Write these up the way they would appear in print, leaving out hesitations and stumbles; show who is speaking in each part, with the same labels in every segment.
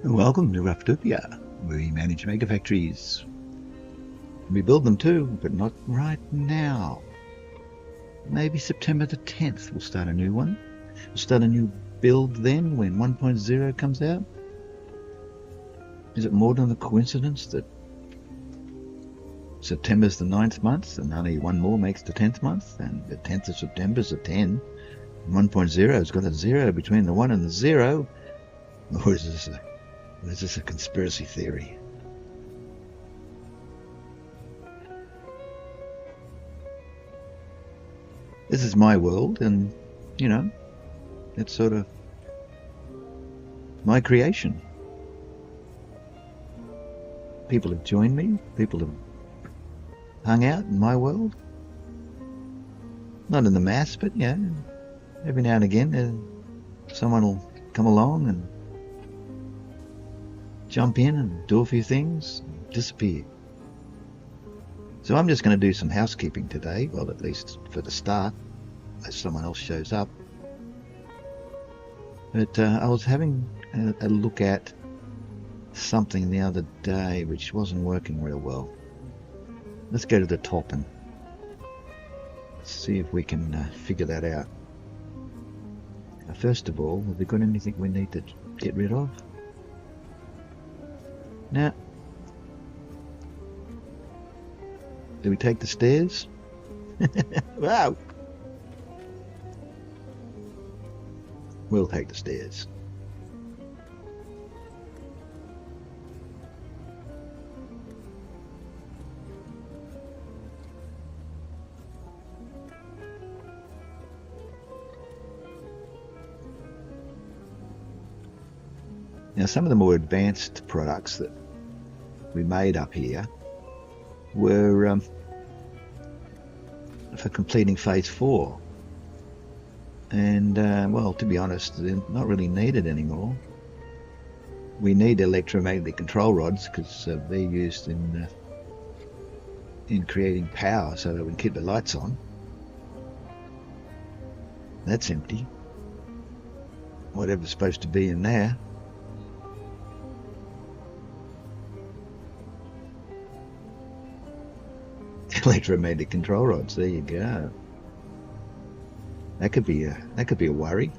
Speaker 1: Welcome to Roughtopia. We manage megafactories. We build them too, but not right now. Maybe September the 10th we'll start a new one. We'll start a new build then when 1.0 comes out. Is it more than a coincidence that September's the 9th month and only one more makes the 10th month, and the 10th of September's a 10? 1.0's got a 0 between the 1 and the 0. Or is this a conspiracy theory? This is my world, and, you know, it's sort of my creation. People have joined me. People have hung out in my world. Not in the mass, but, yeah, every now and again someone will come along and jump in and do a few things and disappear. So I'm just going to do some housekeeping today, well, at least for the start, unless someone else shows up. But I was having a look at something the other day which wasn't working real well. Let's go to the top and see if we can figure that out. First of all, have we got anything we need to get rid of? Now, do we take the stairs? Wow! We'll take the stairs. Now, some of the more advanced products that we made up here were for completing phase 4, and well, to be honest, they're not really needed anymore. We need electromagnetic control rods because they're used in creating power so that we can keep the lights on. That's empty. Whatever's supposed to be in there. Electromagnetic control rods. There you go. That could be a worry.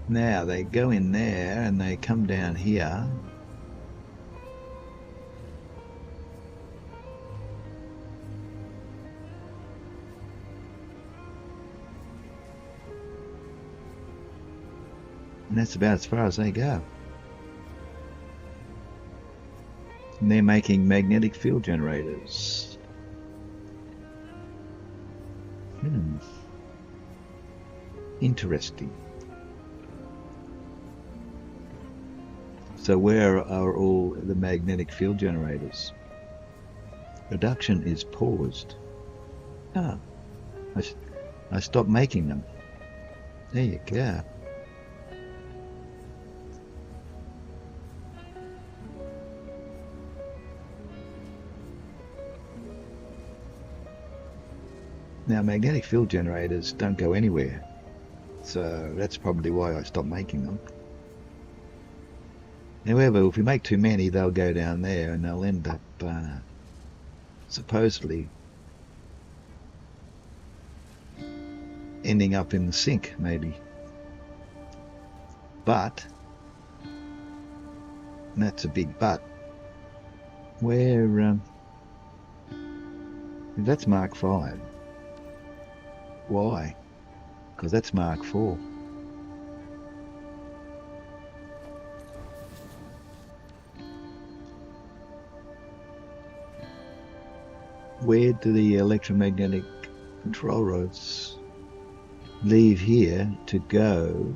Speaker 1: Now they go in there and they come down here. And that's about as far as they go. And they're making magnetic field generators. Interesting. So where are all the magnetic field generators? Production is paused. Ah, I stopped making them. There you go. Now, magnetic field generators don't go anywhere, so that's probably why I stopped making them. However, if we make too many, they'll go down there and they'll end up supposedly ending up in the sink, maybe. But, and that's a big but, where that's Mark 5. Why? Because that's Mark 4. Where do the electromagnetic control rods leave here to go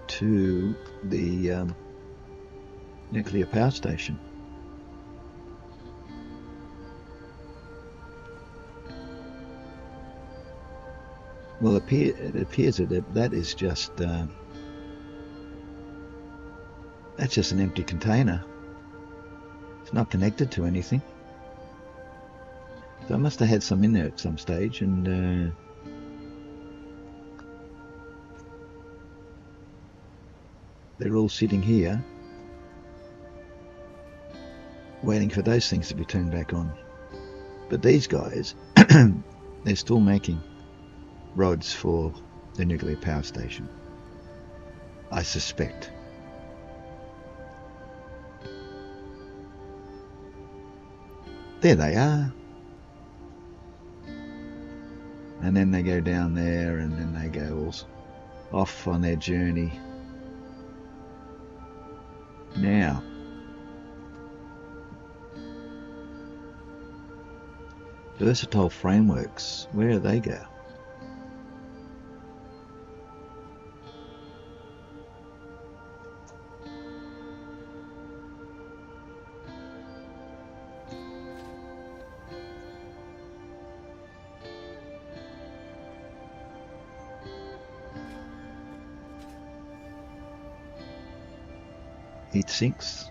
Speaker 1: to the nuclear power station? Well, it appears that that is just that's just an empty container. It's not connected to anything. So I must have had some in there at some stage, and they're all sitting here waiting for those things to be turned back on. But these guys, they're still making rods for the nuclear power station, I suspect. There they are. And then they go down there, and then they go off on their journey. Now, versatile frameworks, where do they go? Heat sinks.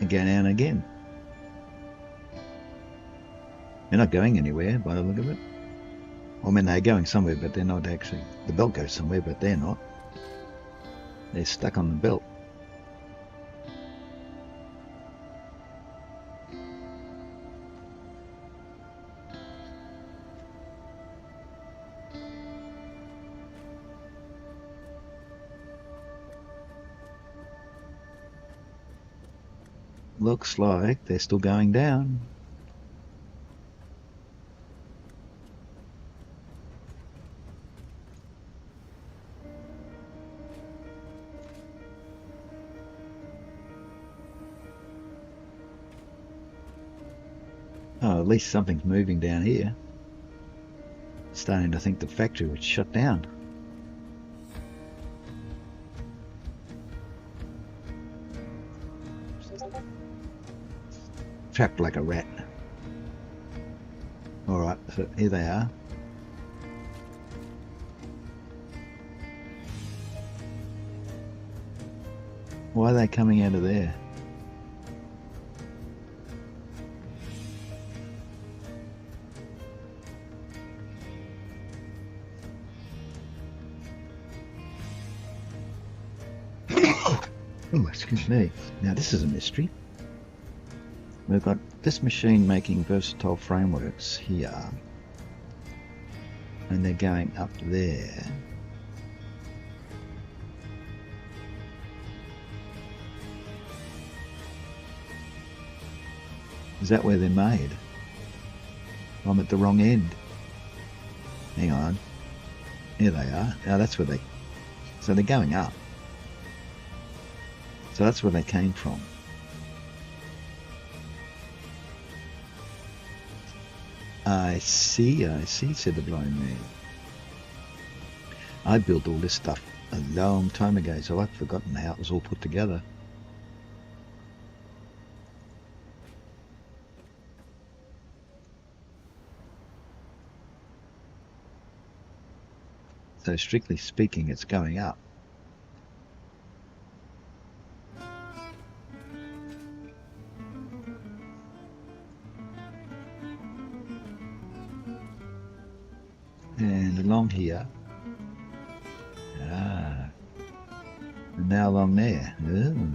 Speaker 1: Again and again. They're not going anywhere by the look of it. I mean, they're going somewhere, but they're not actually. The belt goes somewhere, but they're not. They're stuck on the belt. Looks like they're still going down. Oh, at least something's moving down here. Starting to think the factory was shut down. Trapped like a rat. Alright, so here they are. Why are they coming out of there? Oh, excuse me. Now this is a mystery. We've got this machine making versatile frameworks here, and they're going up there. Is that where they're made? I'm at the wrong end. Hang on. Here they are. Now that's where they... So they're going up. So that's where they came from. I see, said the blind man. I built all this stuff a long time ago, so I've forgotten how it was all put together. So strictly speaking, it's going up. And along here. Ah. And now along there. Ooh.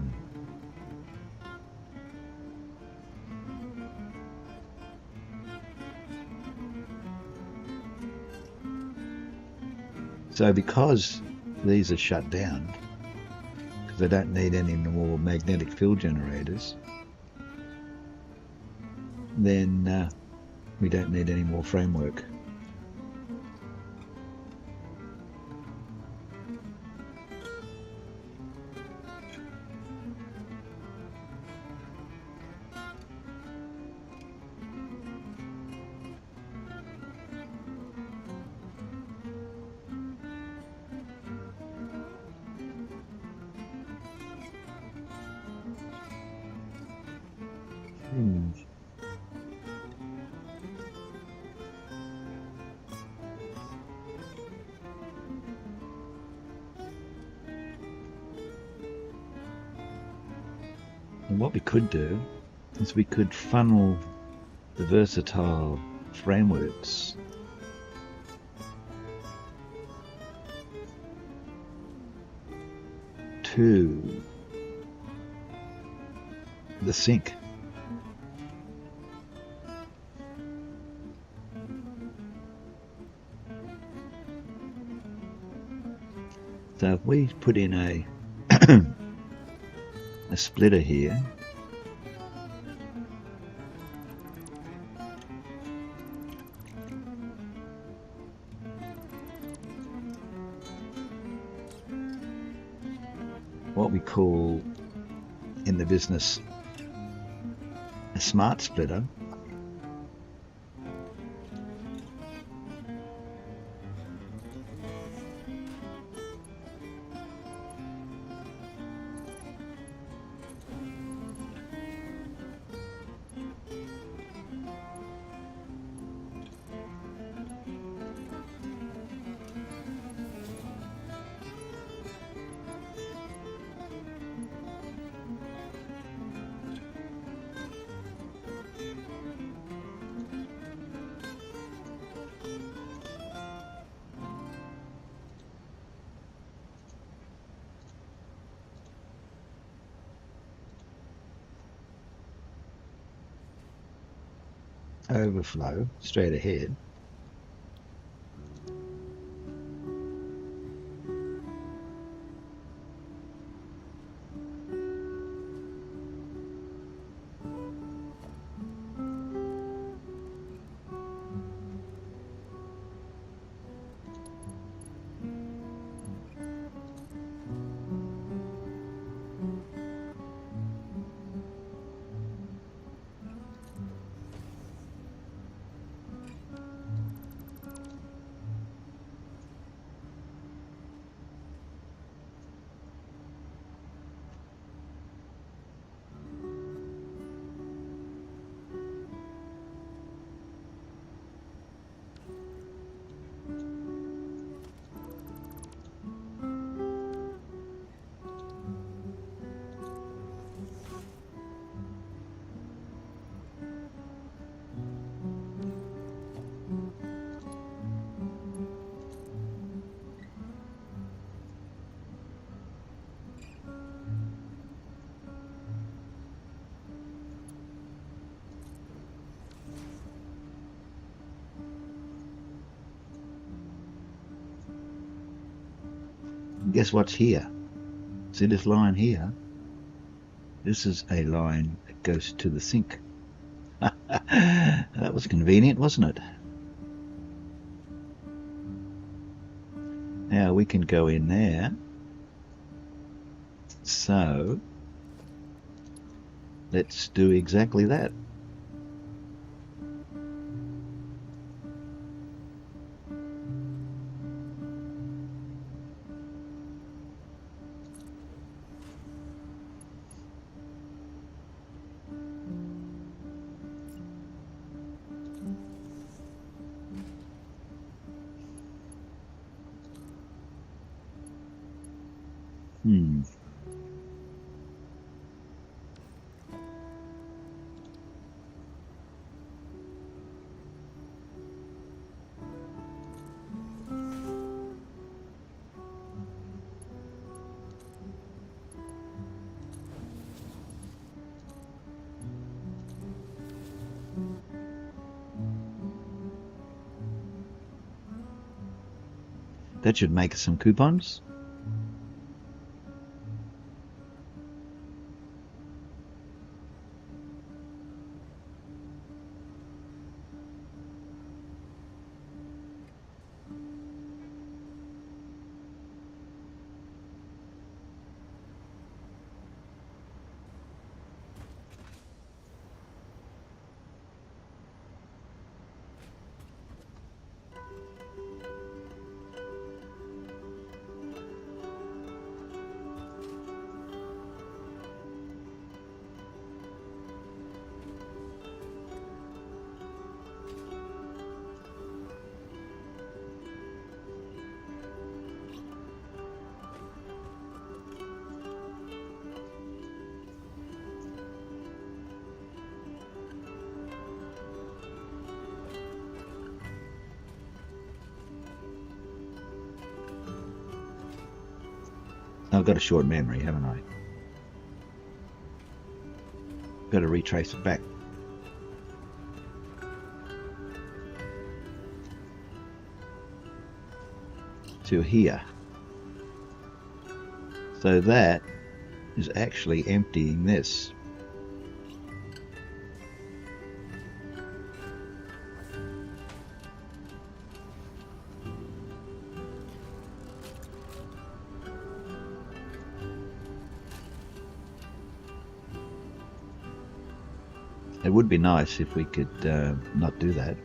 Speaker 1: So because these are shut down, because they don't need any more magnetic field generators, then we don't need any more framework. And what we could do is we could funnel the versatile frameworks to the sink. So if we put in a a splitter here, what we call in the business a smart splitter, overflow straight ahead. Guess what's here? See this line here? This is a line that goes to the sink. That was convenient, wasn't it? Now we can go in there. So let's do exactly that. That should make some coupons. I've got a short memory, haven't I? Got to retrace it back. To here. So that is actually emptying this. It would be nice if we could not do that.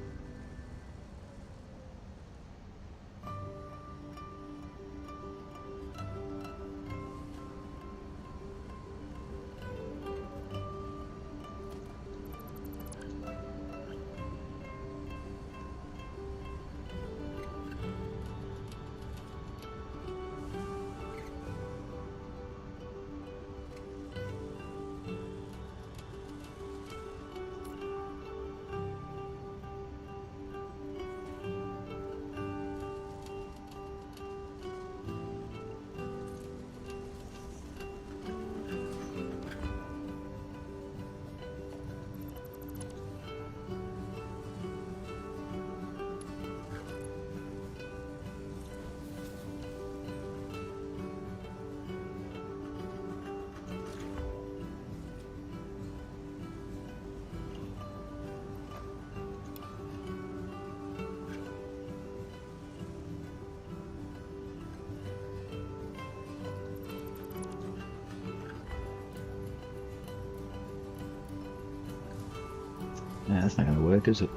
Speaker 1: No, that's not going to work, is it?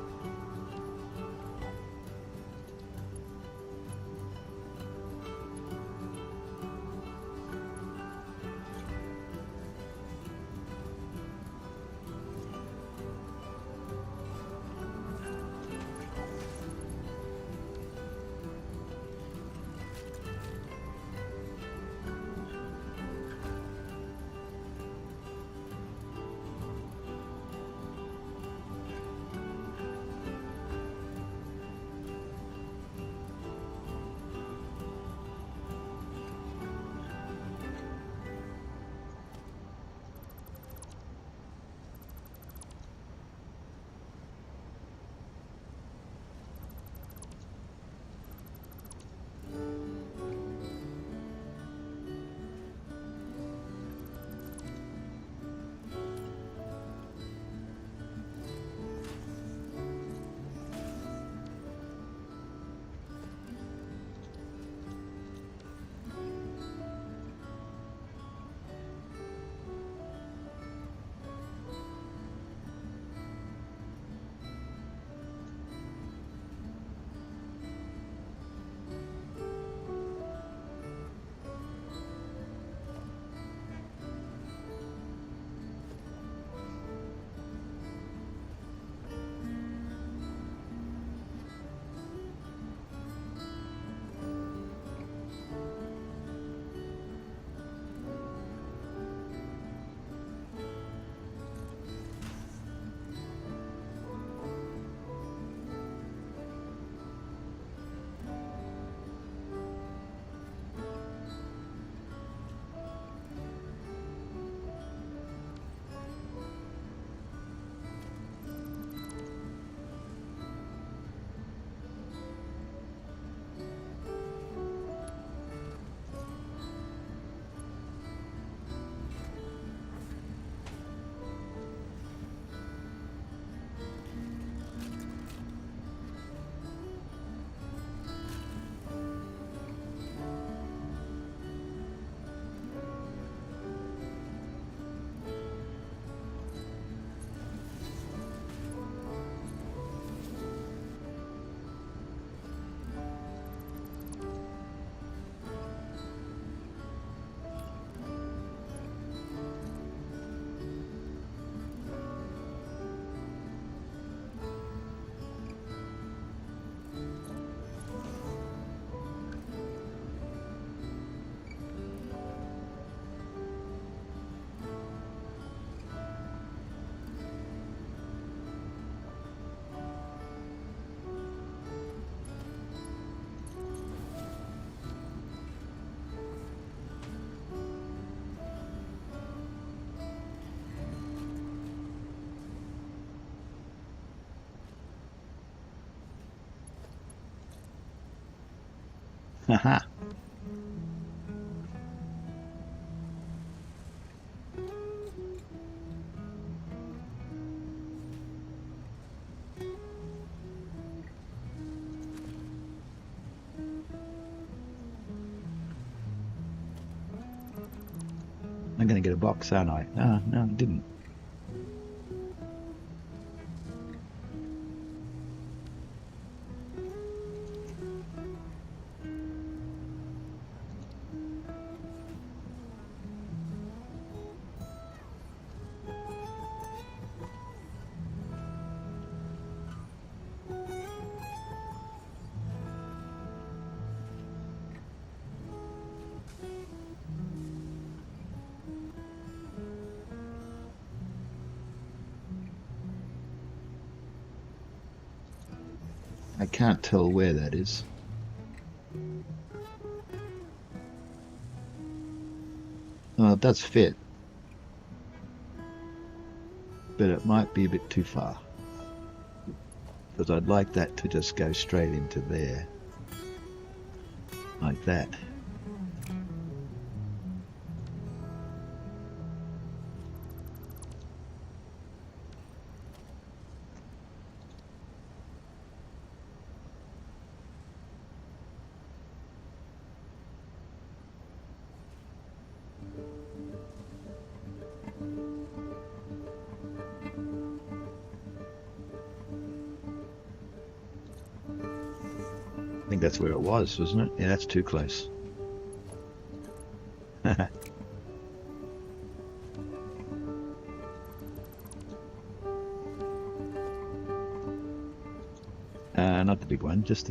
Speaker 1: Haha. I'm going to get a box, aren't I? Oh, no, I didn't. I can't tell where that is. Well, it does fit, but it might be a bit too far, because I'd like that to just go straight into there, like that. I think that's where it was, wasn't it? Yeah, that's too close. Not the big one, just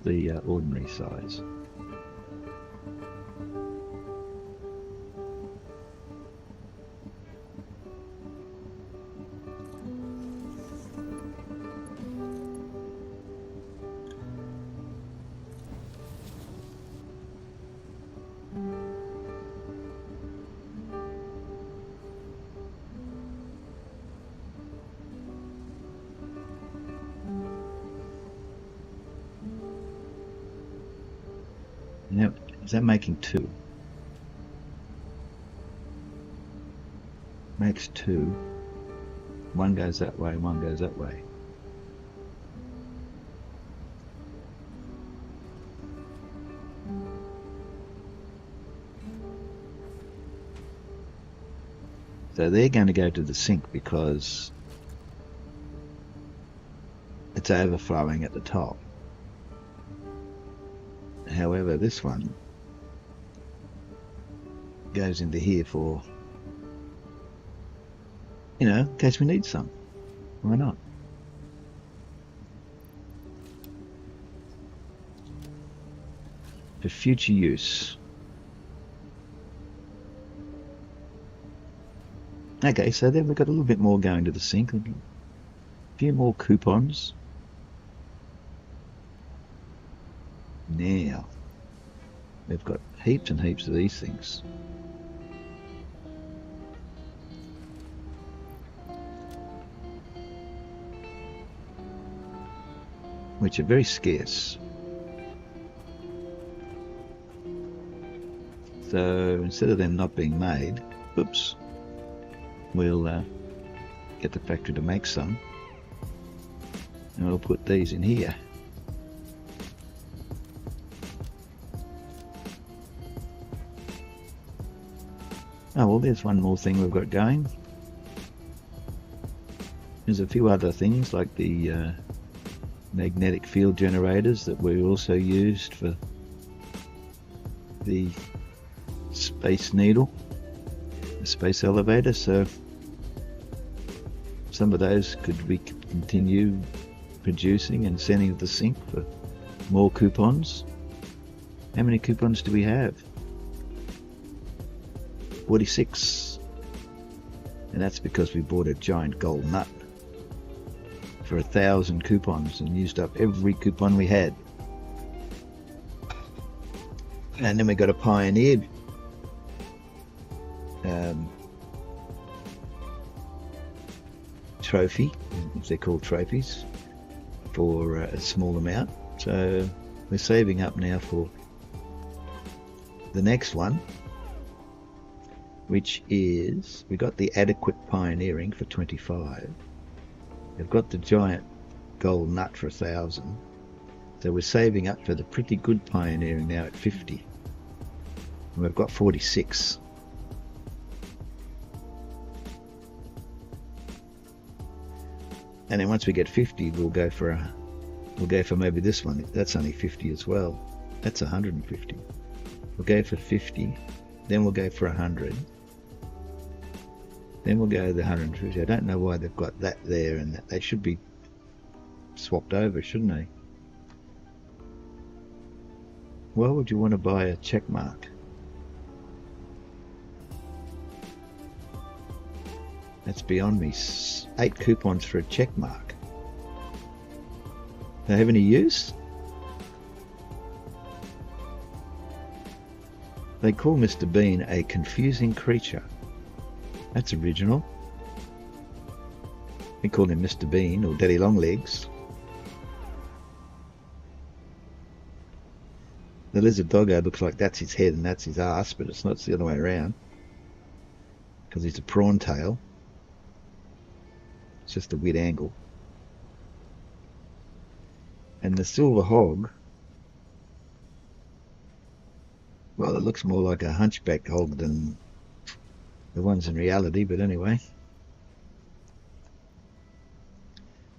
Speaker 1: the ordinary size. Now, is that making two? Makes two. One goes that way, one goes that way. So they're going to go to the sink because it's overflowing at the top. However, this one goes into here for, you know, in case we need some. Why not? For future use. Okay, so then we've got a little bit more going to the sink. A few more coupons. Now, we've got heaps and heaps of these things. Which are very scarce. So instead of them not being made, oops, we'll get the factory to make some, and we'll put these in here. Oh well, there's one more thing we've got going. There's a few other things like the magnetic field generators that we also used for the Space Needle, the space elevator, so some of those could we continue producing and sending to the sink for more coupons. How many coupons do we have? 46, and that's because we bought a giant gold nut for 1,000 coupons and used up every coupon we had. And then we got a Pioneer trophy, if they're called trophies, for a small amount. So we're saving up now for the next one, which is, we got the adequate pioneering for 25. We've got the giant gold nut for 1,000. So we're saving up for the pretty good pioneering now at 50. And we've got 46. And then once we get 50, we'll go for maybe this one. That's only 50 as well. That's 150. We'll go for 50. Then we'll go for 100. Then we'll go to the 150. I don't know why they've got that there and that. They should be swapped over, shouldn't they? Why would you want to buy a check mark? That's beyond me. 8 coupons for a check mark. Do they have any use? They call Mr. Bean a confusing creature. That's original. We call him Mr. Bean or Daddy Longlegs. The lizard doggo looks like that's his head and that's his ass, but it's not, it's the other way around. Because he's a prawn tail. It's just a weird angle. And the silver hog, well, it looks more like a hunchback hog than the ones in reality, but anyway.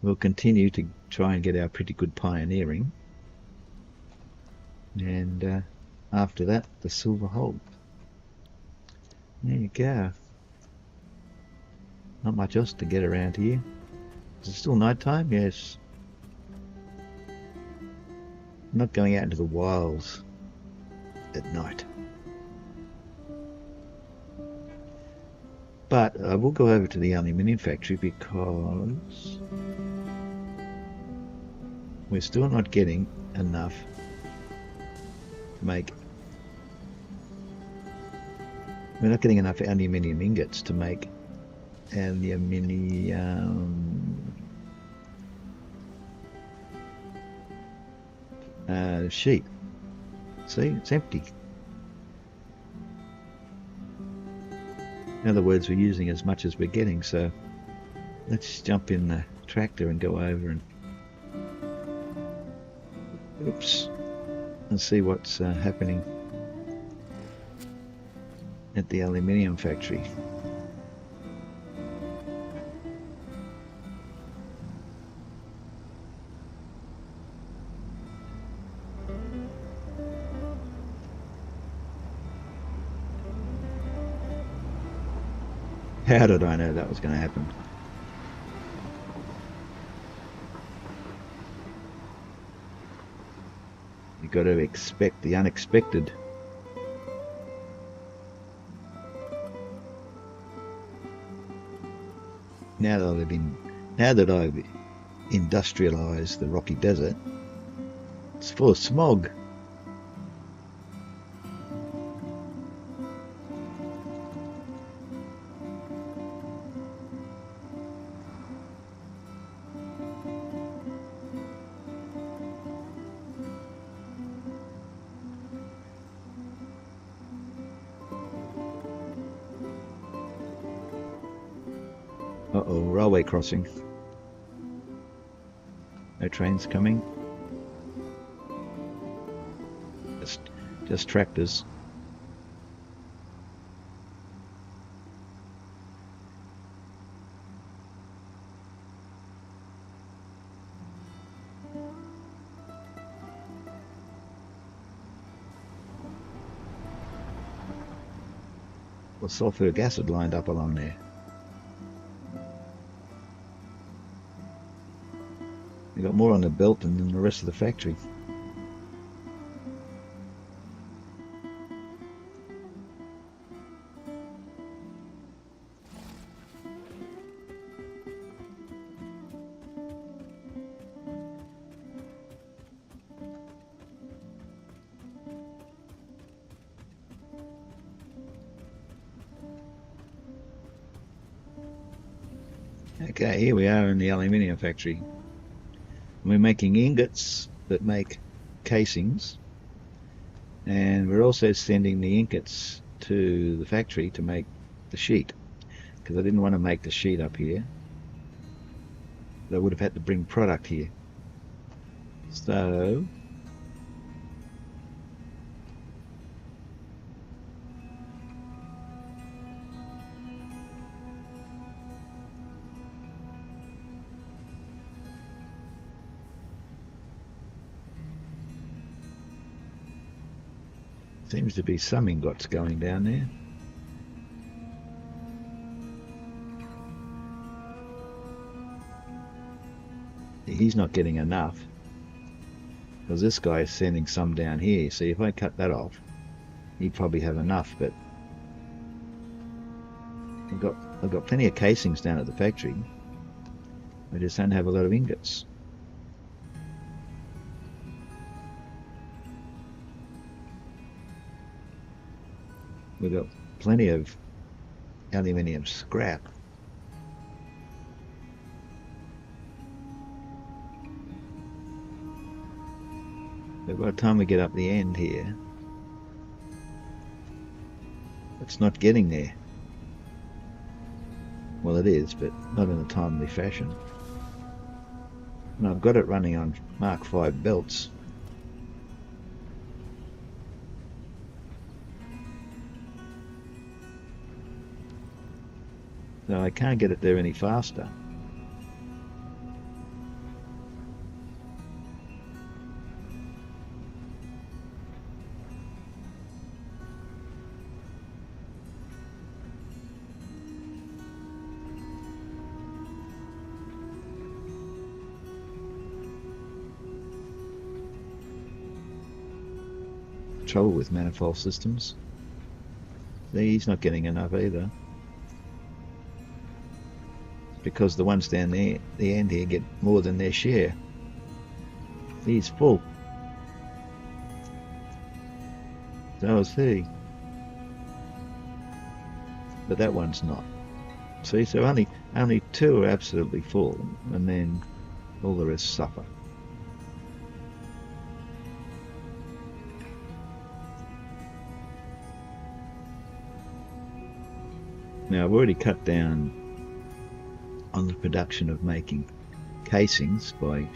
Speaker 1: We'll continue to try and get our pretty good pioneering. And after that, the silver hog. There you go. Not much else to get around here. Is it still night time? Yes. I'm not going out into the wilds at night. But I will go over to the aluminium factory because we're still not getting enough to make. We're not getting enough aluminium ingots to make aluminium sheet. See, it's empty. In other words, we're using as much as we're getting, so let's jump in the tractor and go over and see what's happening at the aluminium factory. How did I know that was going to happen? You've got to expect the unexpected. Now that I've industrialized the Rocky Desert, it's full of smog. Uh-oh, railway crossing. No trains coming. Just tractors. Well, sulfuric acid lined up along there. You've got more on the belt than the rest of the factory. Okay, here we are in the aluminium factory. We're making ingots that make casings, And we're also sending the ingots to the factory to make the sheet, because I didn't want to make the sheet up here. I would have had to bring product here. So seems to be some ingots going down there. He's not getting enough, because this guy is sending some down here. See, if I cut that off, he'd probably have enough, but I've got plenty of casings down at the factory. I just don't have a lot of ingots. We've got plenty of aluminium scrap. But by the time we get up the end here, it's not getting there. Well, it is, but not in a timely fashion. And I've got it running on Mark V belts. So I can't get it there any faster. Trouble with manifold systems. See, he's not getting enough either, because the ones down there, the end here, get more than their share. He's full. So is he. But that one's not. See, so only two are absolutely full, and then all the rest suffer. Now I've already cut down on the production of making casings by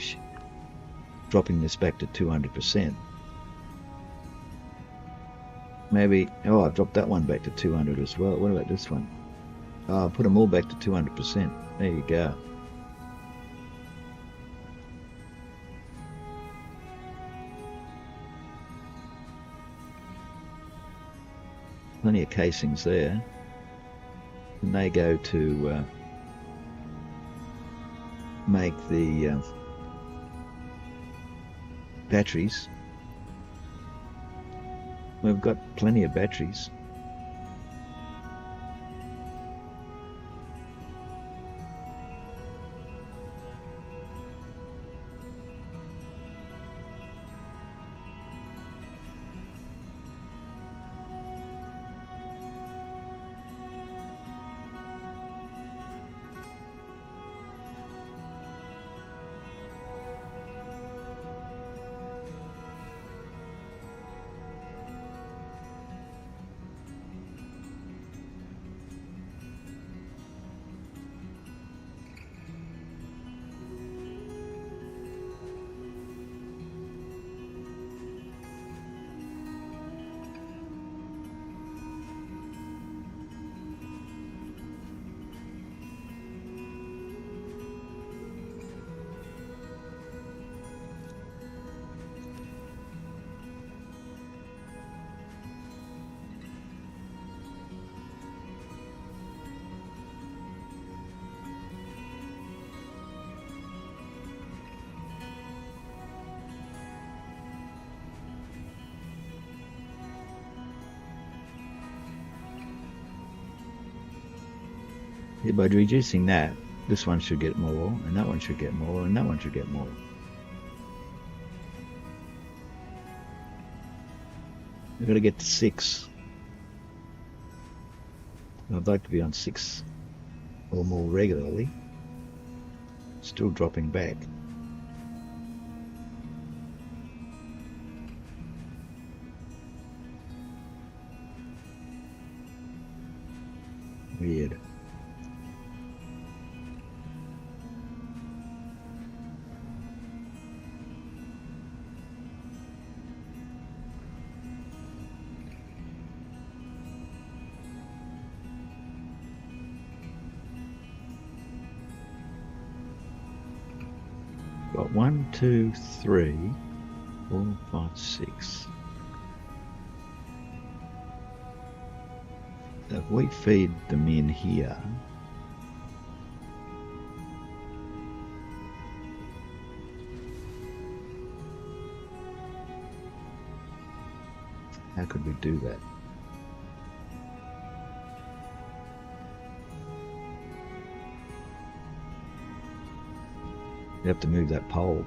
Speaker 1: dropping this back to 200%. Maybe, oh, I've dropped that one back to 200 as well. What about this one? Oh, I'll put them all back to 200%. There you go. Plenty of casings there. And they go to make the batteries. We've got plenty of batteries. Yeah, by reducing that, this one should get more, and that one should get more, and that one should get more. We've got to get to 6. I'd like to be on 6 or more regularly. Still dropping back. Weird. Got 1, 2, 3, 4, 5, 6. So if we feed them in here, how could we do that? We have to move that pole.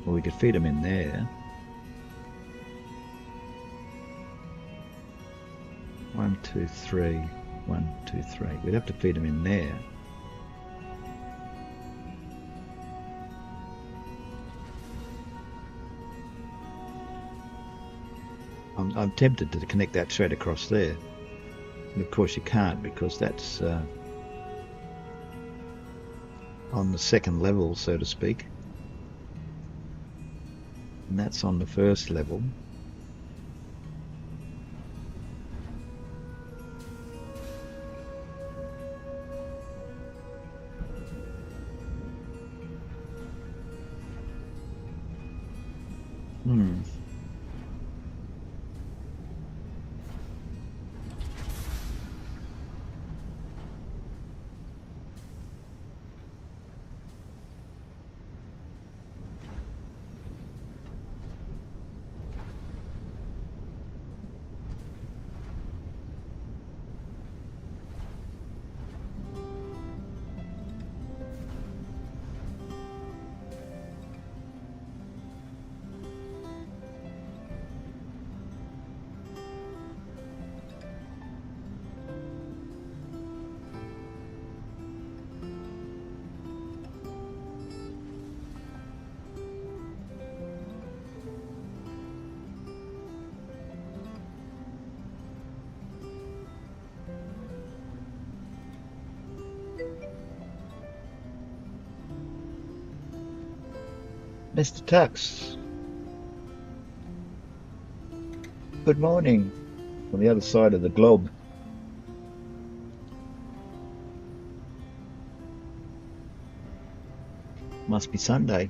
Speaker 1: Well, we could feed them in there. 1, 2, 3. 1, 2, 3. We'd have to feed them in there. I'm tempted to connect that straight across there. And of course you can't, because that's on the second level, so to speak. And that's on the first level. Mr. Tux, good morning from the other side of the globe. Must be Sunday.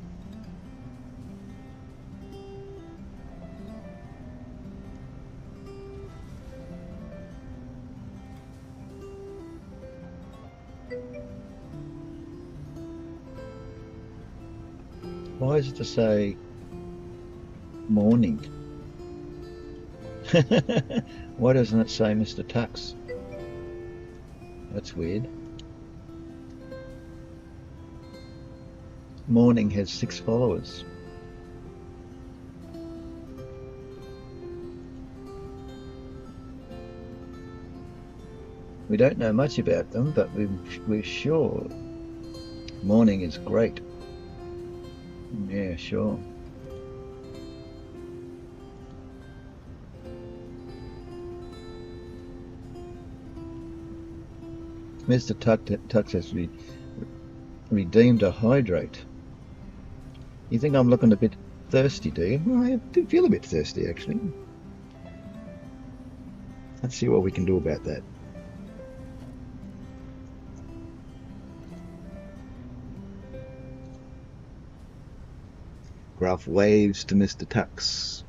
Speaker 1: Why is it to say morning? Why doesn't it say Mr. Tux? That's weird. Morning has 6 followers. We don't know much about them, but we're sure morning is great. Yeah, sure. Mr. Tux has redeemed a hydrate. You think I'm looking a bit thirsty, do you? Well, I do feel a bit thirsty, actually. Let's see what we can do about that. Gruff waves to Mr. Tux.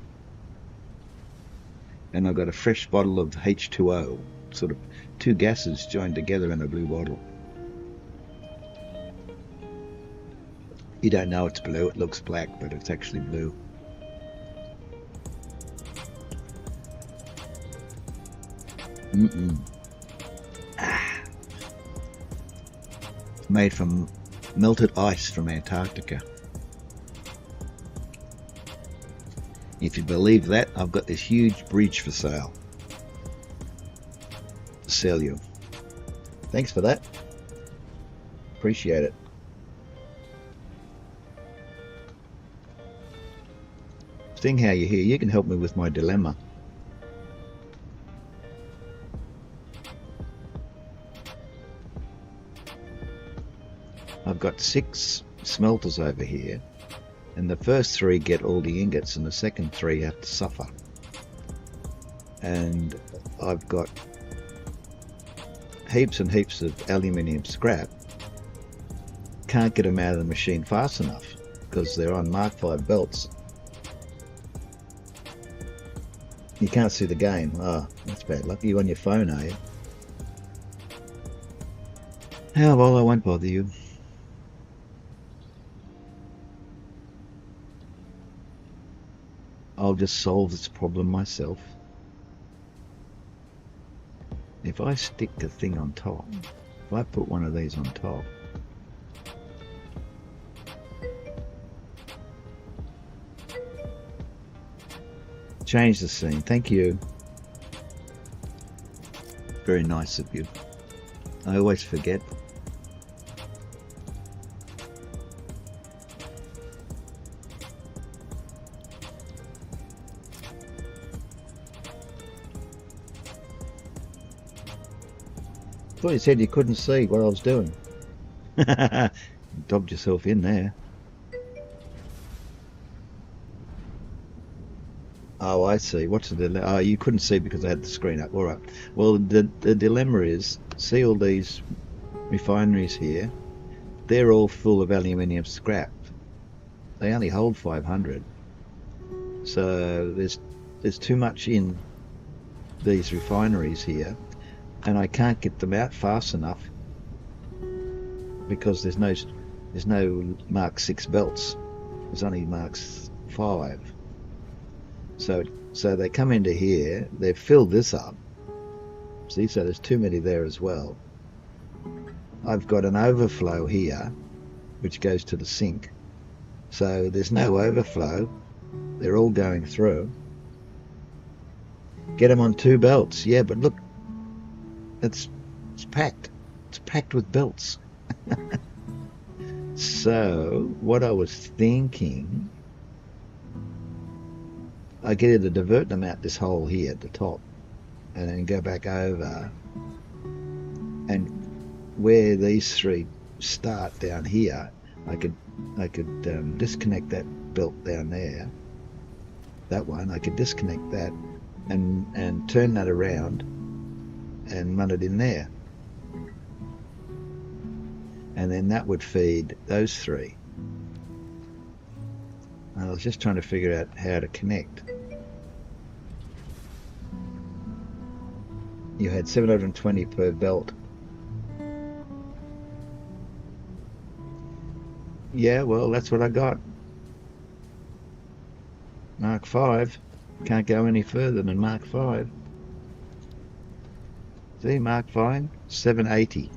Speaker 1: And I've got a fresh bottle of H2O, sort of 2 gases joined together in a blue bottle. You don't know it's blue, it looks black, but it's actually blue. Made from melted ice from Antarctica. If you believe that, I've got this huge bridge for sale to sell you. Thanks for that. Appreciate it. seeing how you're here, you can help me with my dilemma. I've got 6 smelters over here, and the first 3 get all the ingots, and the second 3 have to suffer. And I've got heaps and heaps of aluminium scrap. Can't get them out of the machine fast enough because they're on Mark 5 belts. You can't see the game. Oh, that's bad luck. You on your phone, are you? Oh, well, I won't bother you. I'll just solve this problem myself. If I stick a thing on top, if I put one of these on top, change the scene. Thank you. Very nice of you. I always forget. I thought you said you couldn't see what I was doing. Dobbed yourself in there. Oh, I see. What's the dilemma? Oh, you couldn't see because I had the screen up. All right. Well, the dilemma is, see all these refineries here? They're all full of aluminium scrap. They only hold 500. So there's too much in these refineries here, and I can't get them out fast enough because there's no Mark 6 belts. There's only Mark 5. So they come into here, they've filled this up. See, so there's too many there as well. I've got an overflow here, which goes to the sink. So there's no overflow. They're all going through. Get them on 2 belts. Yeah, but look, it's packed. It's packed with belts. So what I was thinking, I get it to divert them out this hole here at the top, and then go back over, and where these 3 start down here, I could disconnect that belt down there. That one, I could disconnect that and turn that around and run it in there, and then that would feed those 3. I was just trying to figure out how to connect. You had 720 per belt. Yeah, well, that's what I got. Mark 5. Can't go any further than Mark 5. See, Mark 5, 780.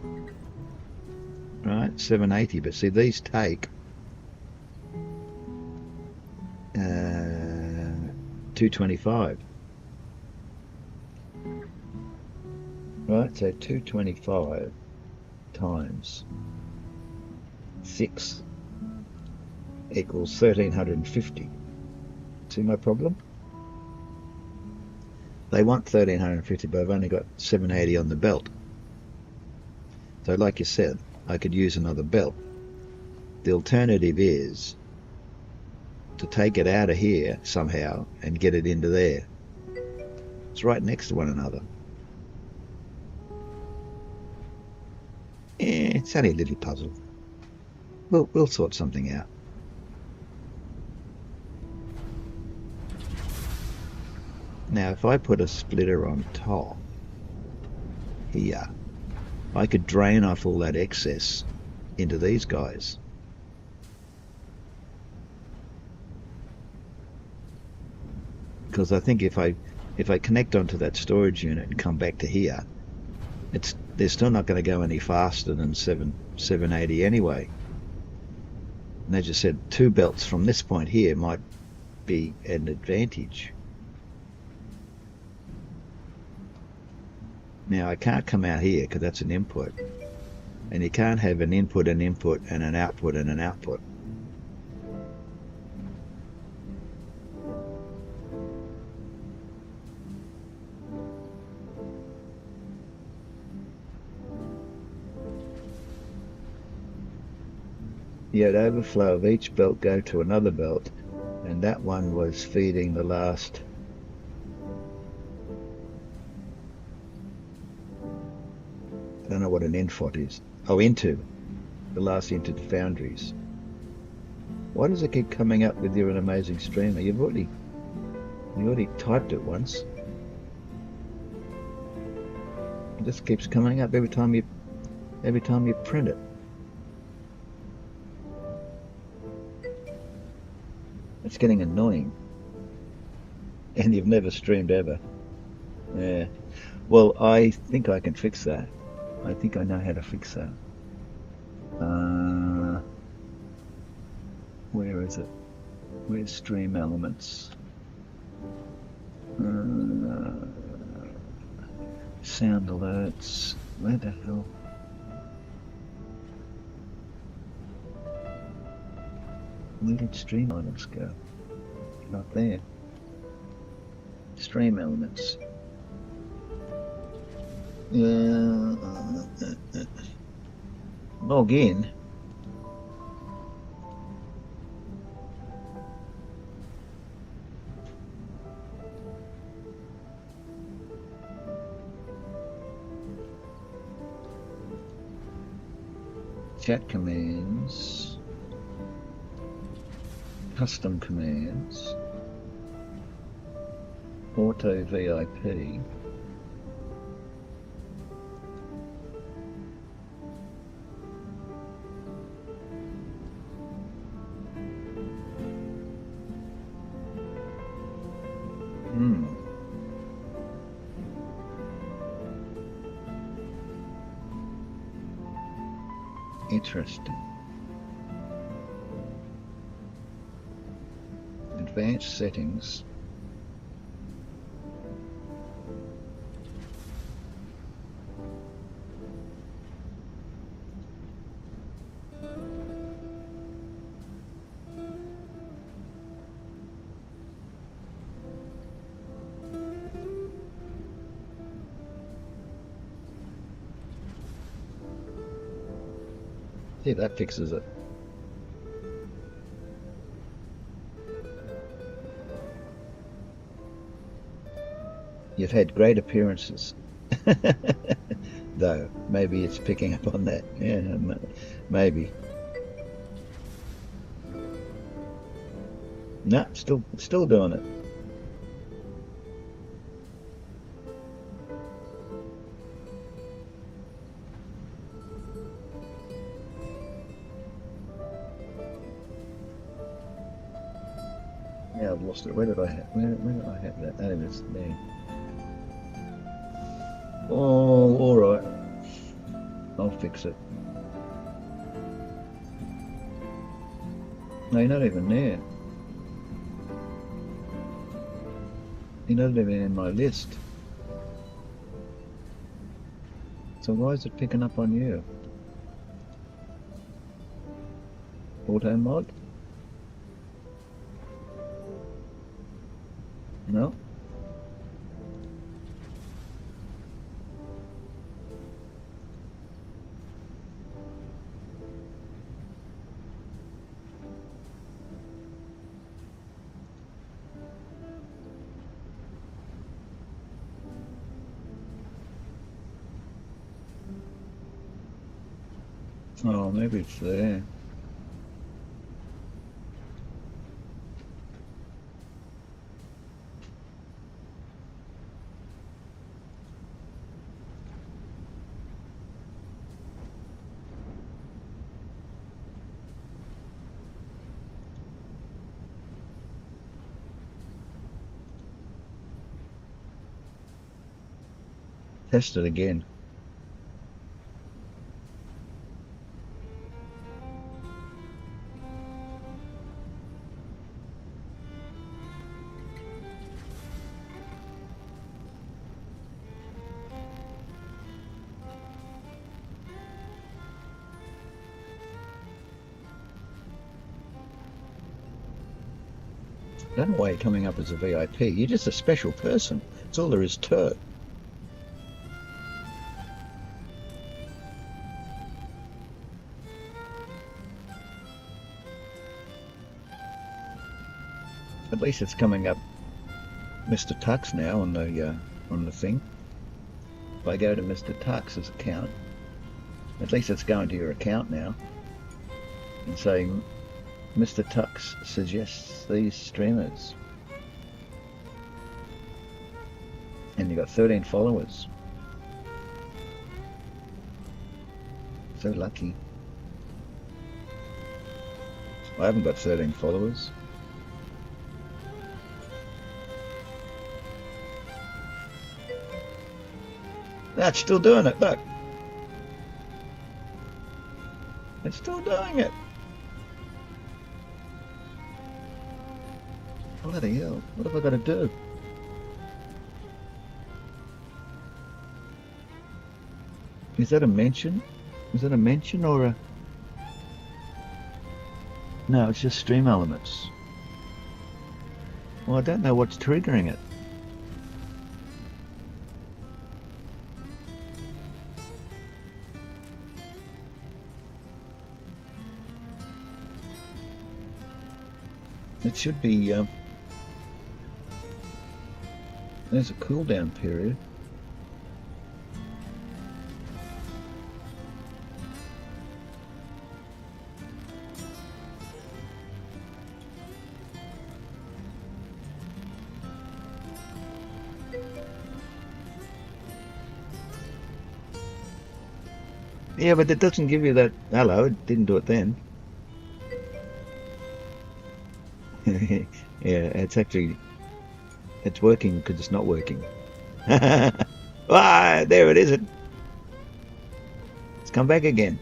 Speaker 1: Right, 780. But see, these take 225. Right, so 225 times 6 equals 1350. See my problem? They want 1350, but I've only got 780 on the belt. So like you said, I could use another belt. The alternative is to take it out of here somehow and get it into there. It's right next to one another. It's only a little puzzle. We'll sort something out. Now, if I put a splitter on top here, I could drain off all that excess into these guys. Because I think if I connect onto that storage unit and come back to here, they're still not going to go any faster than 780 anyway. And as I said, 2 belts from this point here might be an advantage. Now I can't come out here because that's an input, and you can't have an input, and an output, and an output. you had overflow of each belt go to another belt, and that one was feeding the last. I don't know what an infot is. Oh, into. The last into the foundries. Why does it keep coming up with you're an amazing streamer? You already typed it once. It just keeps coming up every time you print it. It's getting annoying. And you've never streamed ever. Yeah. Well, I think I can fix that. I think I know how to fix that. Where is it? Where's stream elements? Sound alerts. Where the hell? Where did stream items go? Not there. Stream elements. Log in. Chat commands. Custom commands. Auto VIP. Interesting. Advanced settings. See, that fixes it. You've had great appearances. Though, maybe it's picking up on that. Yeah, maybe. No, still doing it. Yeah, I've lost it. Where did I have that? Oh, it's there. Oh, all right. I'll fix it. No, you're not even there. You're not even in my list. So why is it picking up on you? Auto mod? No. Oh, maybe it's there. Test it again. I don't know why you're coming up as a VIP. You're just a special person. That's all there is to it. At least it's coming up Mr. Tux now on the thing. If I go to Mr. Tux's account, at least it's going to your account now and saying Mr. Tux suggests these streamers. And you've got 13 followers. So lucky. I haven't got 13 followers. That's still doing it, look. It's still doing it. Bloody hell, what have I got to do? Is that a mention? Is that a mention or a... No, it's just stream elements. Well, I don't know what's triggering it. It should be... there's a cooldown period. Yeah, but it doesn't give you that... Hello, it didn't do it then. Yeah, it's actually... It's working because it's not working. Ah, there it is. It's come back again.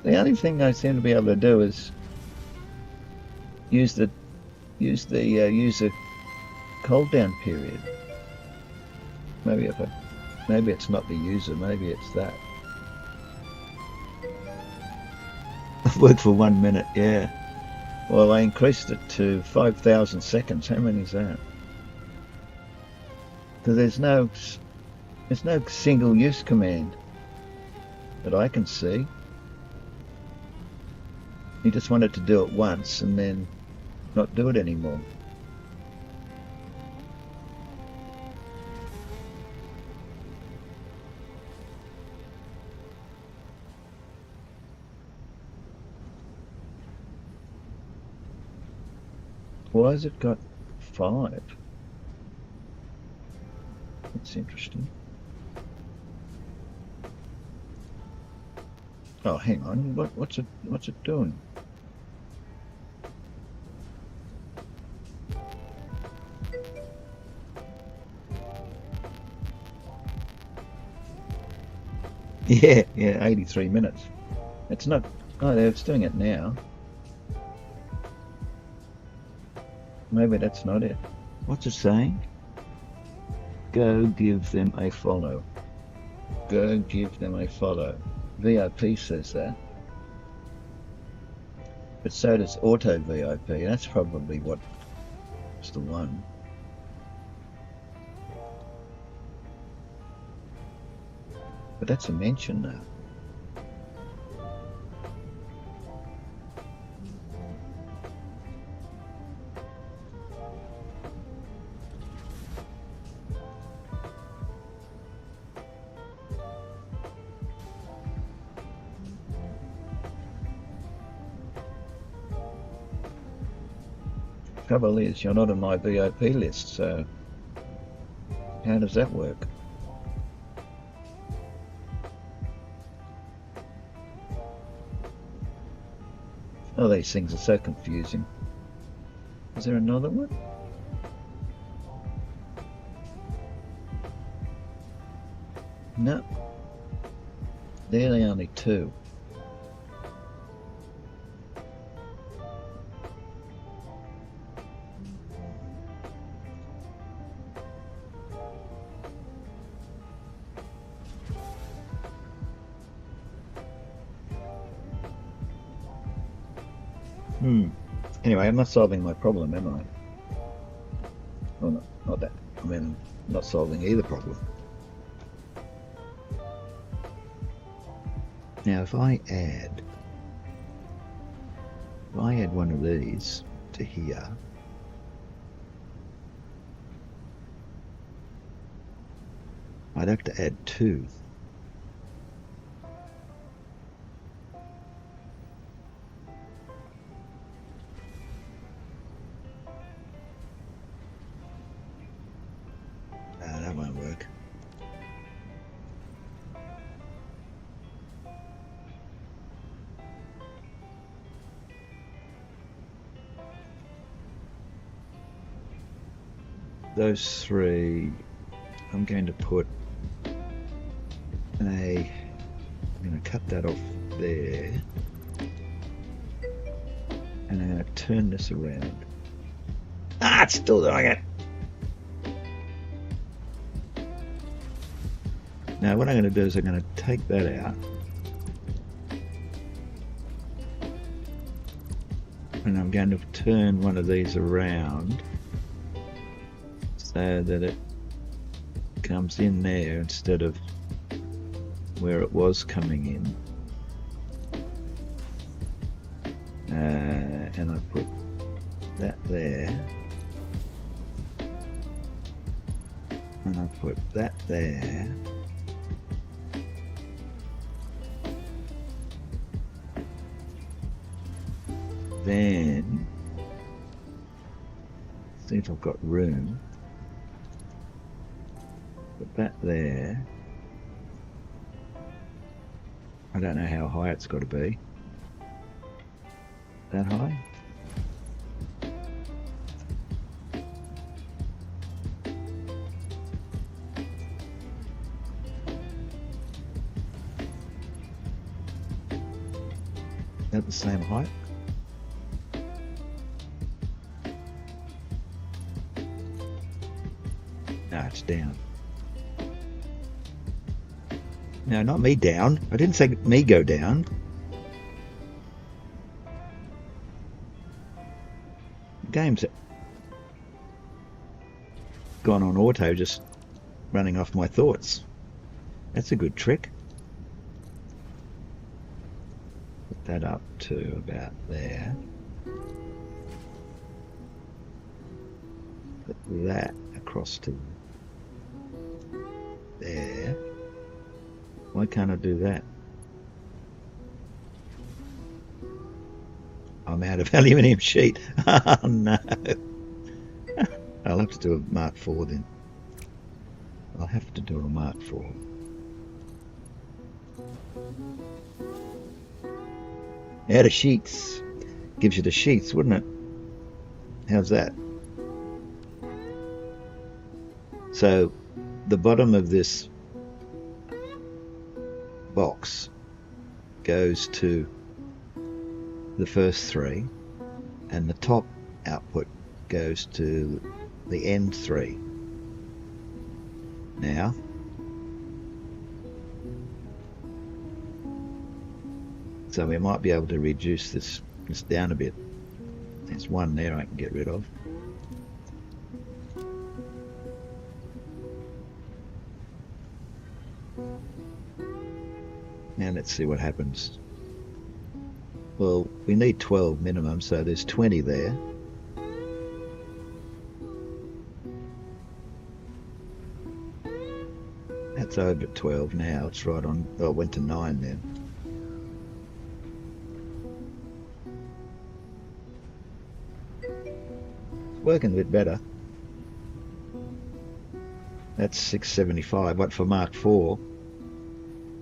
Speaker 1: The only thing I seem to be able to do is use the user cold down period. Maybe it's not the user, maybe it's that. I've worked for 1 minute, yeah. Well, I increased it to 5,000 seconds. How many is that? Because there's no single use command that I can see. You just wanted to do it once and then not do it anymore. Why has it got 5? That's interesting. Oh, hang on. What's it doing? Yeah, 83 minutes. It's not... Oh, it's doing it now. Maybe that's not it. What's it saying? Go give them a follow. Go give them a follow. VIP says that. But so does Auto VIP. That's probably what's the one. But that's a mention now. Trouble is, you're not on my VIP list, so how does that work? Oh, these things are so confusing. Is there another one? No. They're the only two. Anyway, I'm not solving my problem, am I? Well, not that. I mean, I'm not solving either problem. Now, if I add one of these, to here. I'd have to add 2. No, that won't work. Those 3, I'm going to put I'm going to cut that off there, and I'm going to turn this around. Ah, it's still doing it. Now what I'm going to do is I'm going to take that out, and I'm going to turn one of these around so that it comes in there instead of where it was coming in. And I put that there, and I put that there, then see if I've got room. Put that there. I don't know how high it's got to be. That high? At the same height? No, it's down. No, not me down. I didn't say me go down. The game's gone on auto, just running off my thoughts. That's a good trick. Put that up to about there. Put that across to there. Why can't I do that? I'm out of aluminium sheet. Oh no. I'll have to do a Mark IV then. I'll have to do a Mark IV. Out of sheets. Gives you the sheets, wouldn't it? How's that? So the bottom of this box goes to the first 3, and the top output goes to the end 3. Now so we might be able to reduce this down a bit. There's one there I can get rid of. Now let's see what happens. Well, we need 12 minimum, so there's 20 there. That's over 12 now. It's right on. Oh, it went to 9 then. It's working a bit better. That's 675. What for Mark IV?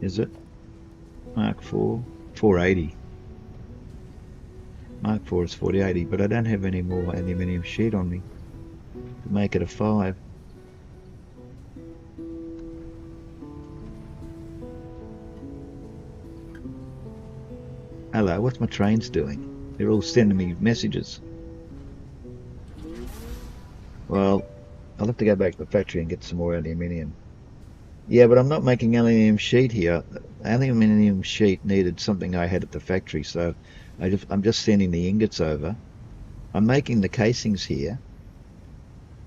Speaker 1: Is it? Mark IV, 480. Mark IV is 4080, but I don't have any more aluminium sheet on me to make it a 5. Hello, what's my trains doing? They're all sending me messages. Well, I'll have to go back to the factory and get some more aluminium. Yeah, but I'm not making aluminium sheet here. Aluminium sheet needed something I had at the factory, so I'm just sending the ingots over. I'm making the casings here,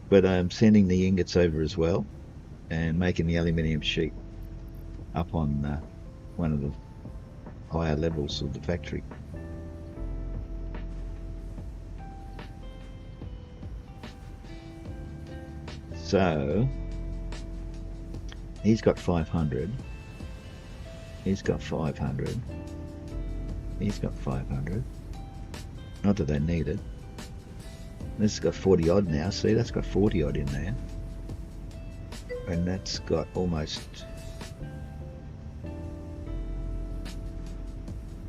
Speaker 1: but I'm sending the ingots over as well, and making the aluminium sheet up on one of the higher levels of the factory. So he's got 500. He's got 500. He's got 500. Not that they need it. This has got 40 odd now. See, that's got 40 odd in there. And that's got almost...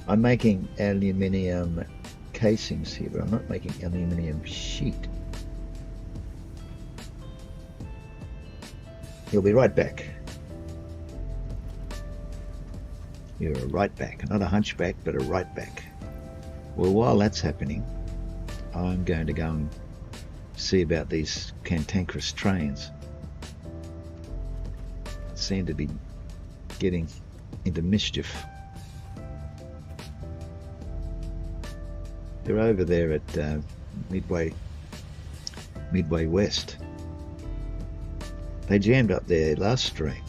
Speaker 1: I'm making aluminium casings here, but I'm not making aluminium sheet. He'll be right back. You're a right back, not a hunchback, but a right back. Well, while that's happening, I'm going to go and see about these cantankerous trains. Seem to be getting into mischief. They're over there at Midway West. They jammed up their last stream.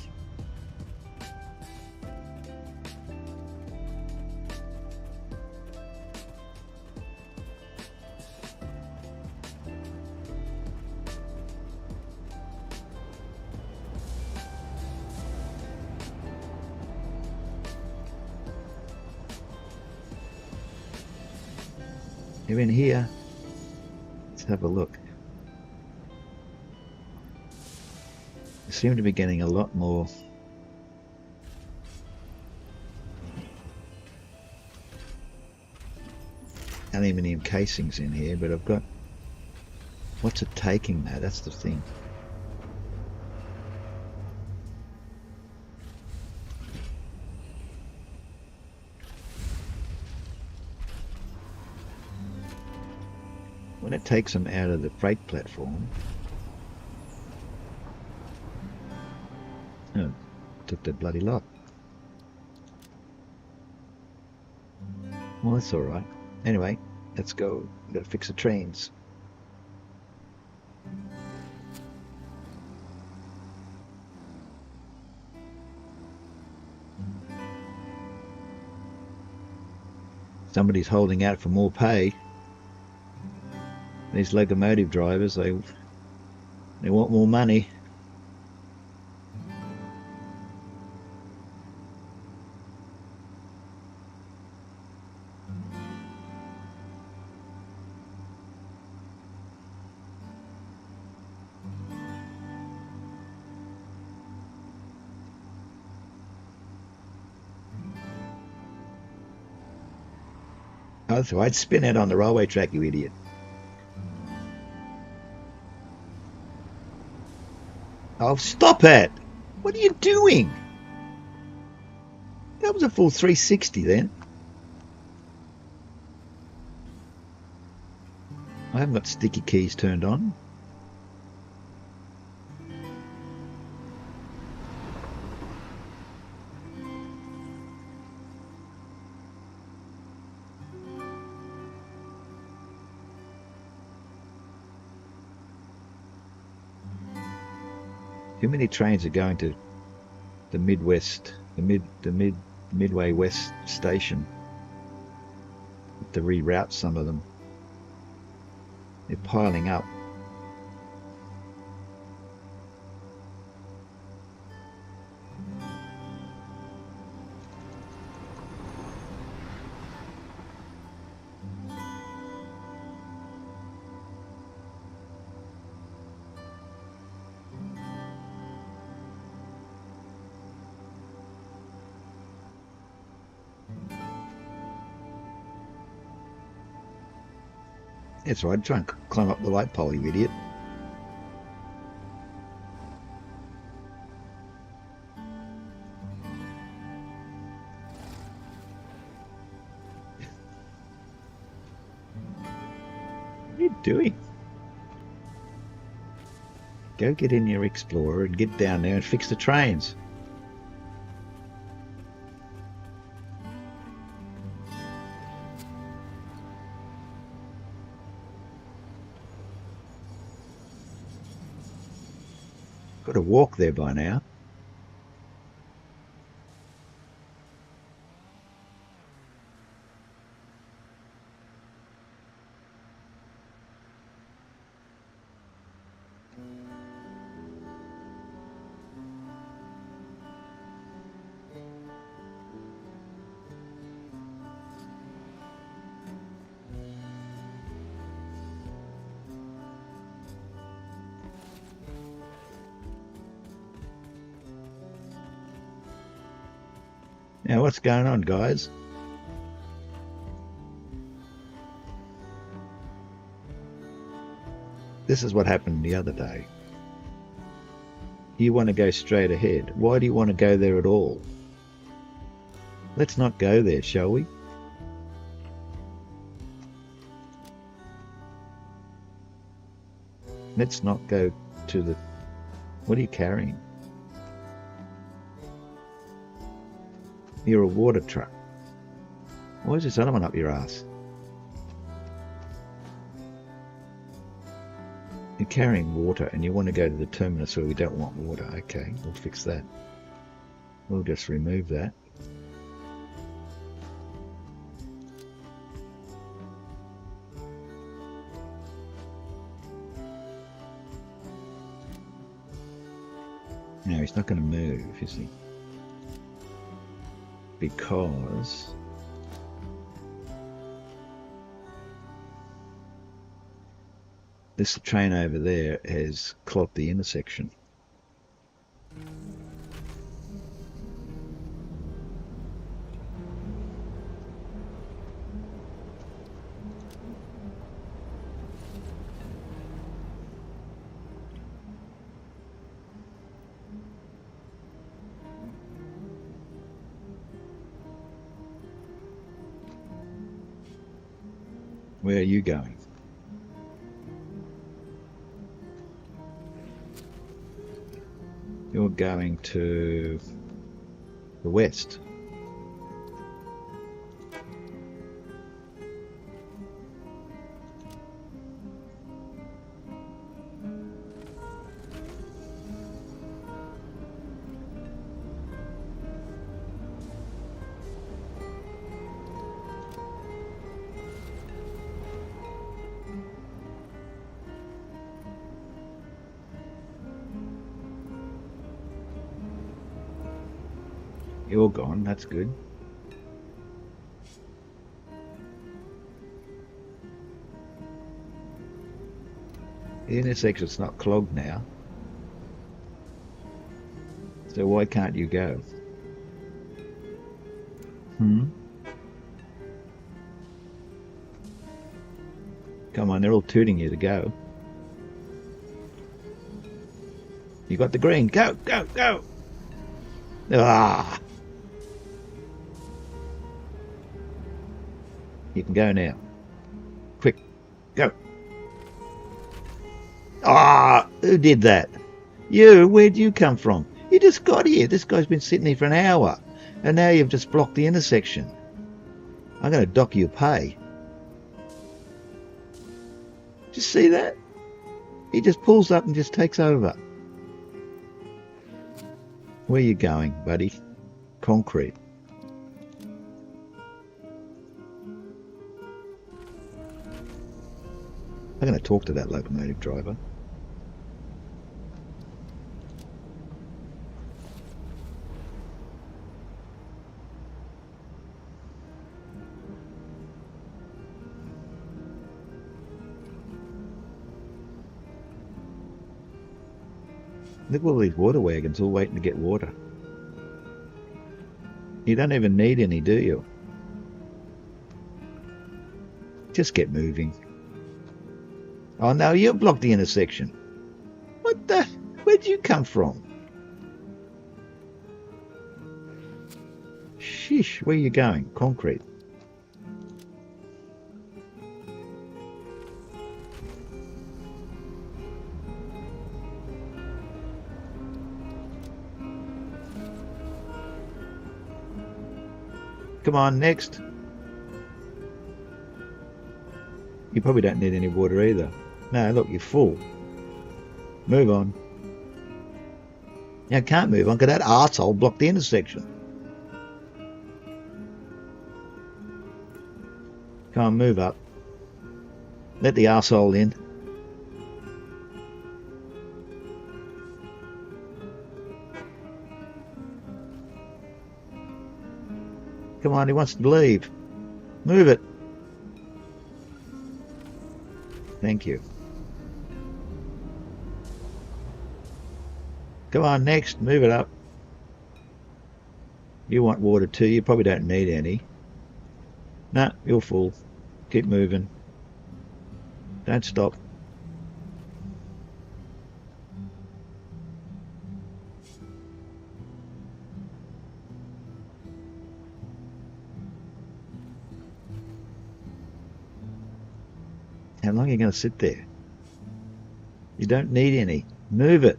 Speaker 1: They're in here. Let's have a look. They seem to be getting a lot more aluminium casings in here, but I've got... What's it taking now? That's the thing. When it takes them out of the freight platform, oh, took that bloody lot. Well, that's all right. Anyway, let's go. We've got to fix the trains. Somebody's holding out for more pay. These locomotive drivers, they want more money. Oh, so I'd spin out on the railway track, you idiot. Oh, stop it! What are you doing? That was a full 360 then. I haven't got sticky keys turned on. Too many trains are going to the Midwest, the Midway West station. Have to reroute some of them. They're piling up. That's right, try and climb up the light pole, you idiot. What are you doing? Go get in your Explorer and get down there and fix the trains. Got to walk there by now. Now what's going on, guys? This is what happened the other day. You want to go straight ahead. Why do you want to go there at all? Let's not go there, shall we? Let's not go to the... What are you carrying? You're a water truck. Why is this other one up your ass? You're carrying water and you want to go to the terminus where we don't want water. Okay, we'll fix that. We'll just remove that. No, he's not going to move, is he? Because this train over there has clogged the intersection. Where are you going? You're going to the west. You're gone, that's good. The intersection's not clogged now. So why can't you go? Come on, they're all tooting you to go. You got the green. Go, go, go! Ah! You can go now. Quick, go. Ah, who did that? You, where'd you come from? You just got here. This guy's been sitting here for an hour. And now you've just blocked the intersection. I'm going to dock your pay. Did you see that? He just pulls up and just takes over. Where you going, buddy? Concrete. I'm going to talk to that locomotive driver. Look at all these water wagons all waiting to get water. You don't even need any, do you? Just get moving. Oh no, you blocked the intersection. What the? Where'd you come from? Sheesh, where are you going? Concrete. Come on, next. You probably don't need any water either. No, look, you're full. Move on. Now, can't move on because that arsehole blocked the intersection. Come on, move up. Let the arsehole in. Come on, he wants to leave. Move it. Thank you. Come on, next. Move it up. You want water too? You probably don't need any. Nah, you're full. Keep moving. Don't stop. How long are you going to sit there? You don't need any. Move it.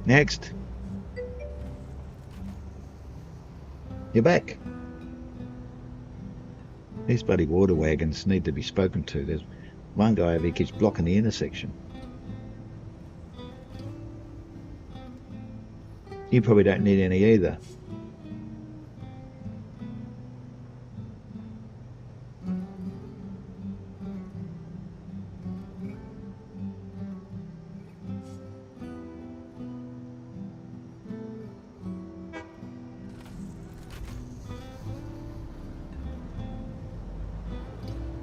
Speaker 1: Next. You're back. These bloody water wagons need to be spoken to. There's one guy over here keeps blocking the intersection. You probably don't need any either.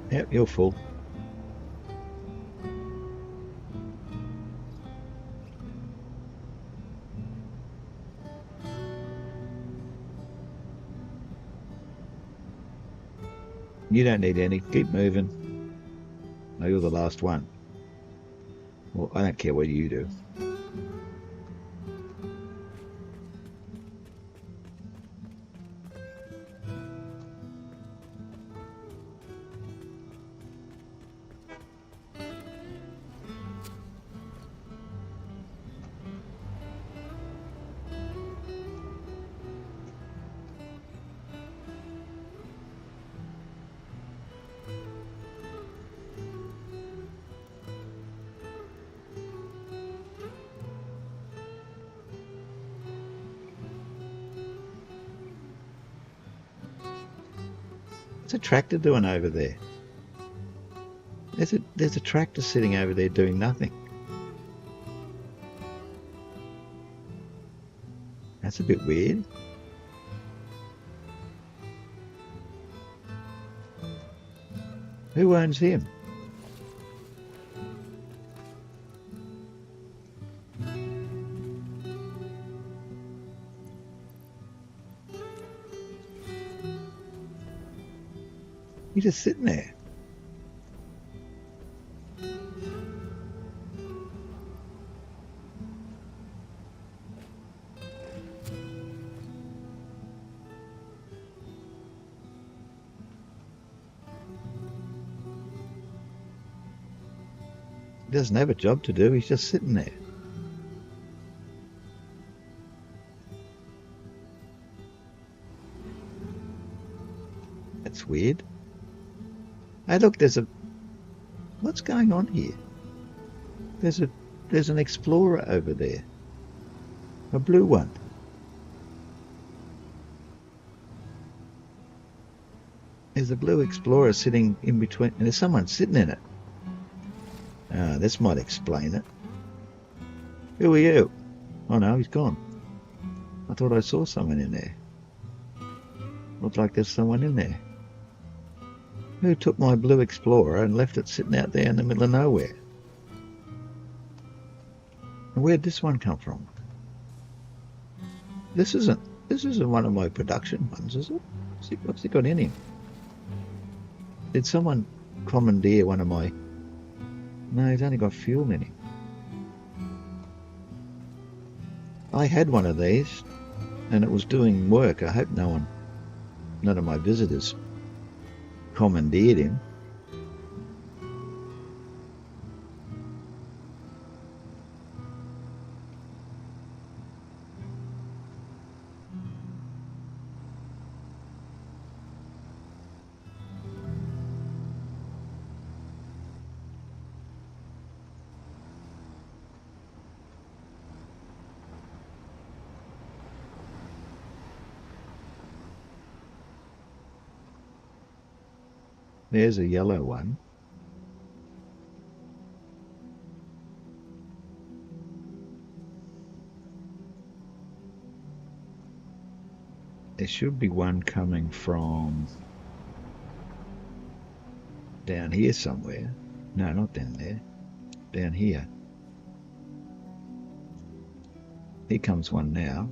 Speaker 1: Yep, you're full. You don't need any. Keep moving. No, you're the last one. Well, I don't care what you do. What's a tractor doing over there? There's a tractor sitting over there doing nothing. That's a bit weird. Who owns him? He's just sitting there. He doesn't have a job to do, he's just sitting there. That's weird. Hey, look, what's going on here? There's an Explorer over there. A blue one. There's a blue Explorer sitting in between, and there's someone sitting in it. Ah, this might explain it. Who are you? Oh no, he's gone. I thought I saw someone in there. Looked like there's someone in there. Who took my blue Explorer and left it sitting out there in the middle of nowhere? And where'd this one come from? This isn't one of my production ones, is it? What's he got in him? Did someone commandeer one of my... No, he's only got fuel in him. I had one of these and it was doing work. I hope none of my visitors commandeered him. There's a yellow one. There should be one coming from down here somewhere. No, not down there. Down here. Here comes one now.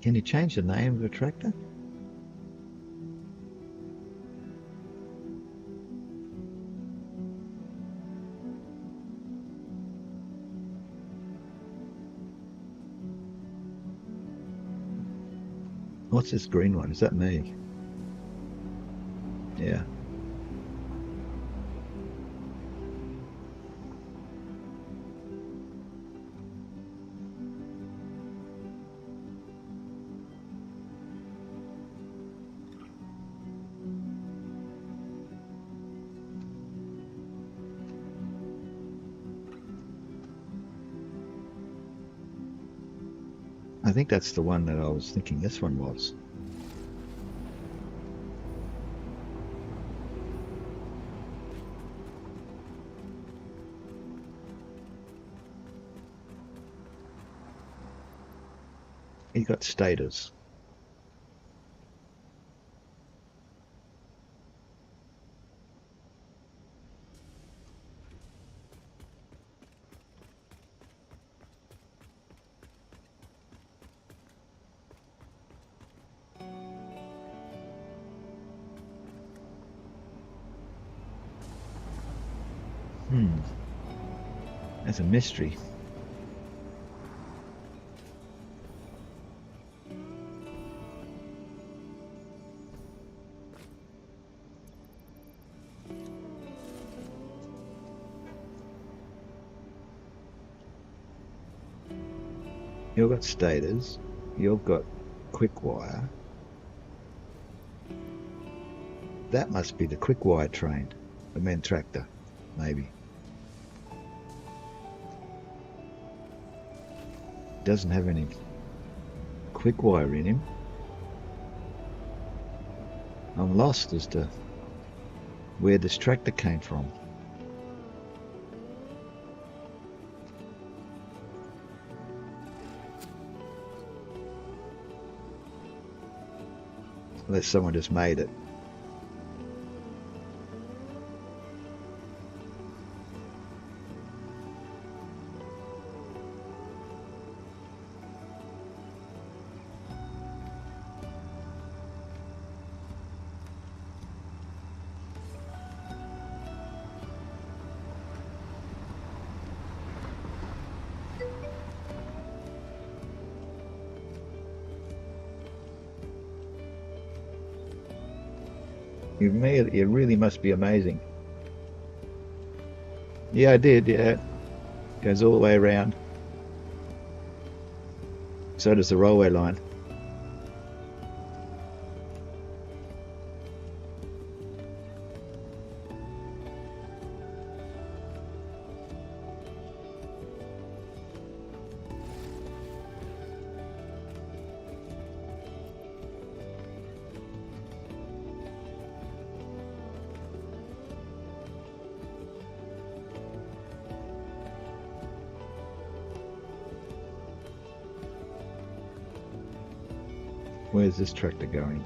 Speaker 1: Can you change the name of a tractor? What's this green one? Is that me? Yeah. I think that's the one that I was thinking this one was. He got stators. That's a mystery. You've got stators. You've got quick wire. That must be the quick wire train. The main tractor, maybe. Doesn't have any quick wire in him. I'm lost as to where this tractor came from. Unless someone just made it. It really must be amazing. Yeah, I did, yeah. Goes all the way around. So does the railway line. Where's this tractor going?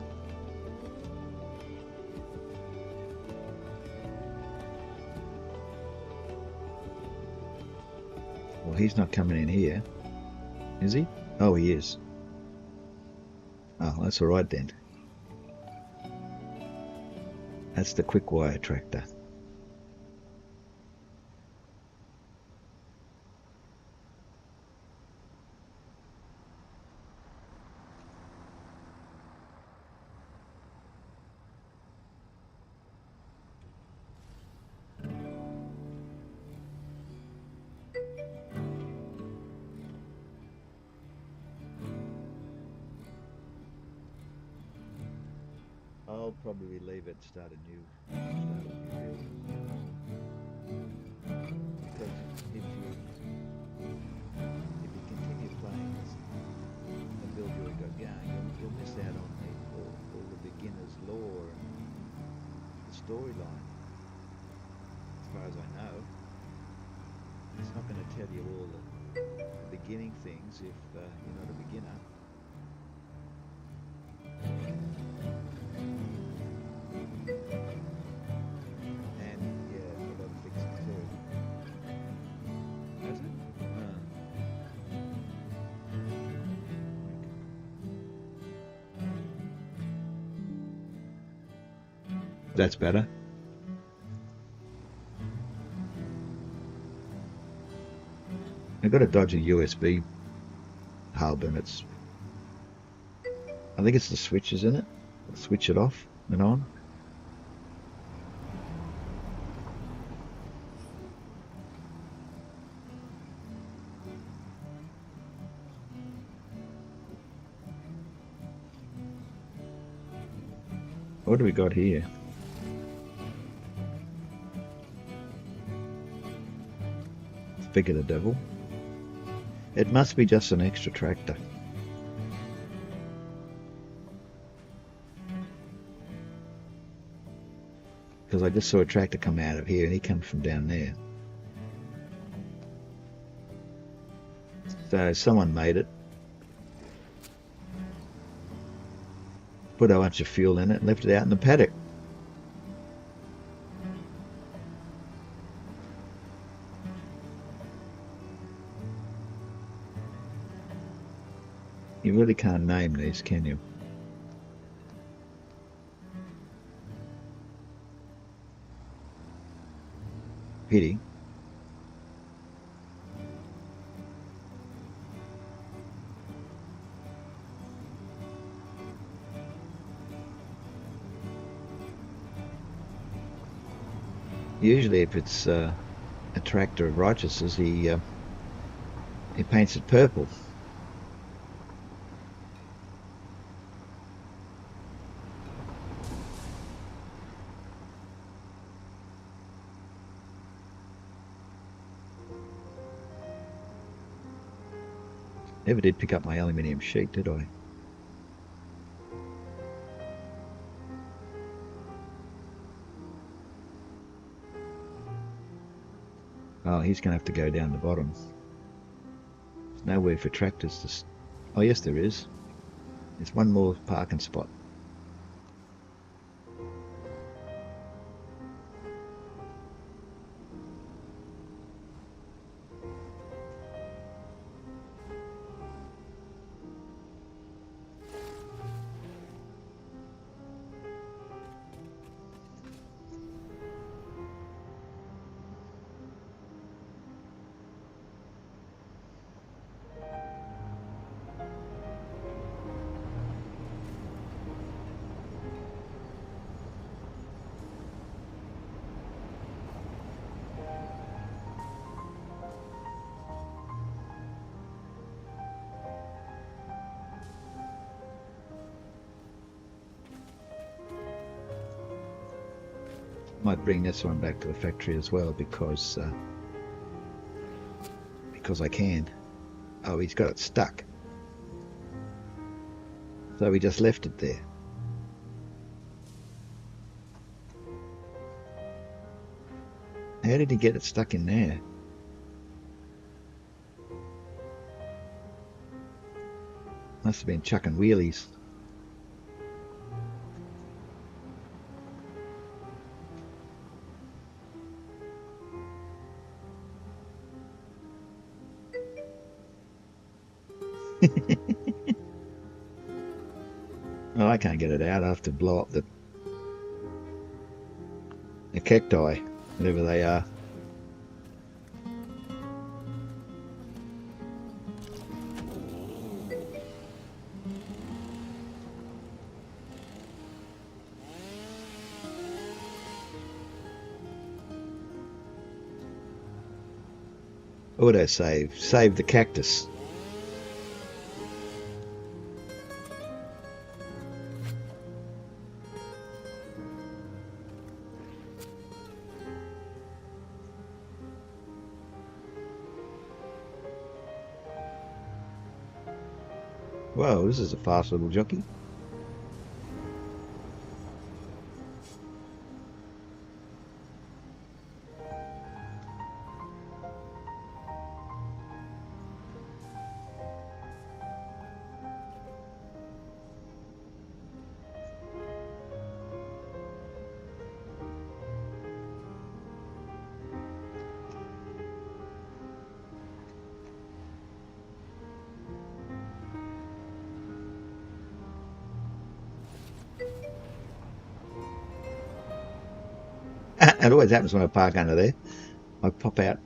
Speaker 1: Well, he's not coming in here, is he? Oh, he is. Oh, that's all right then. That's the quick wire tractor. I'll probably leave it, start a new build. Because if you continue playing this and build your game, you'll miss out on all the beginner's lore and the storyline. As far as I know, it's not going to tell you all the beginning things if you're not a beginner. That's better. I've got a dodgy USB hub and I think it's the switches in it. I'll switch it off and on. What do we got here? Speak of the devil. It must be just an extra tractor. Because I just saw a tractor come out of here and he comes from down there. So someone made it. Put a bunch of fuel in it and left it out in the paddock. You really can't name these, can you? Pity. Usually if it's a tractor of righteousness, he paints it purple. Never did pick up my aluminium sheet, did I? Oh, he's going to have to go down the bottom. There's nowhere for tractors to... Oh, yes, there is. There's one more parking spot. Might bring this one back to the factory as well because I can. Oh, he's got it stuck. So we just left it there. How did he get it stuck in there? Must have been chucking wheelies. Oh, I can't get it out. I have to blow up the cacti, whatever they are. Autosave. Save the cactus. Whoa, this is a fast little jockey. It always happens when I park under there. I pop out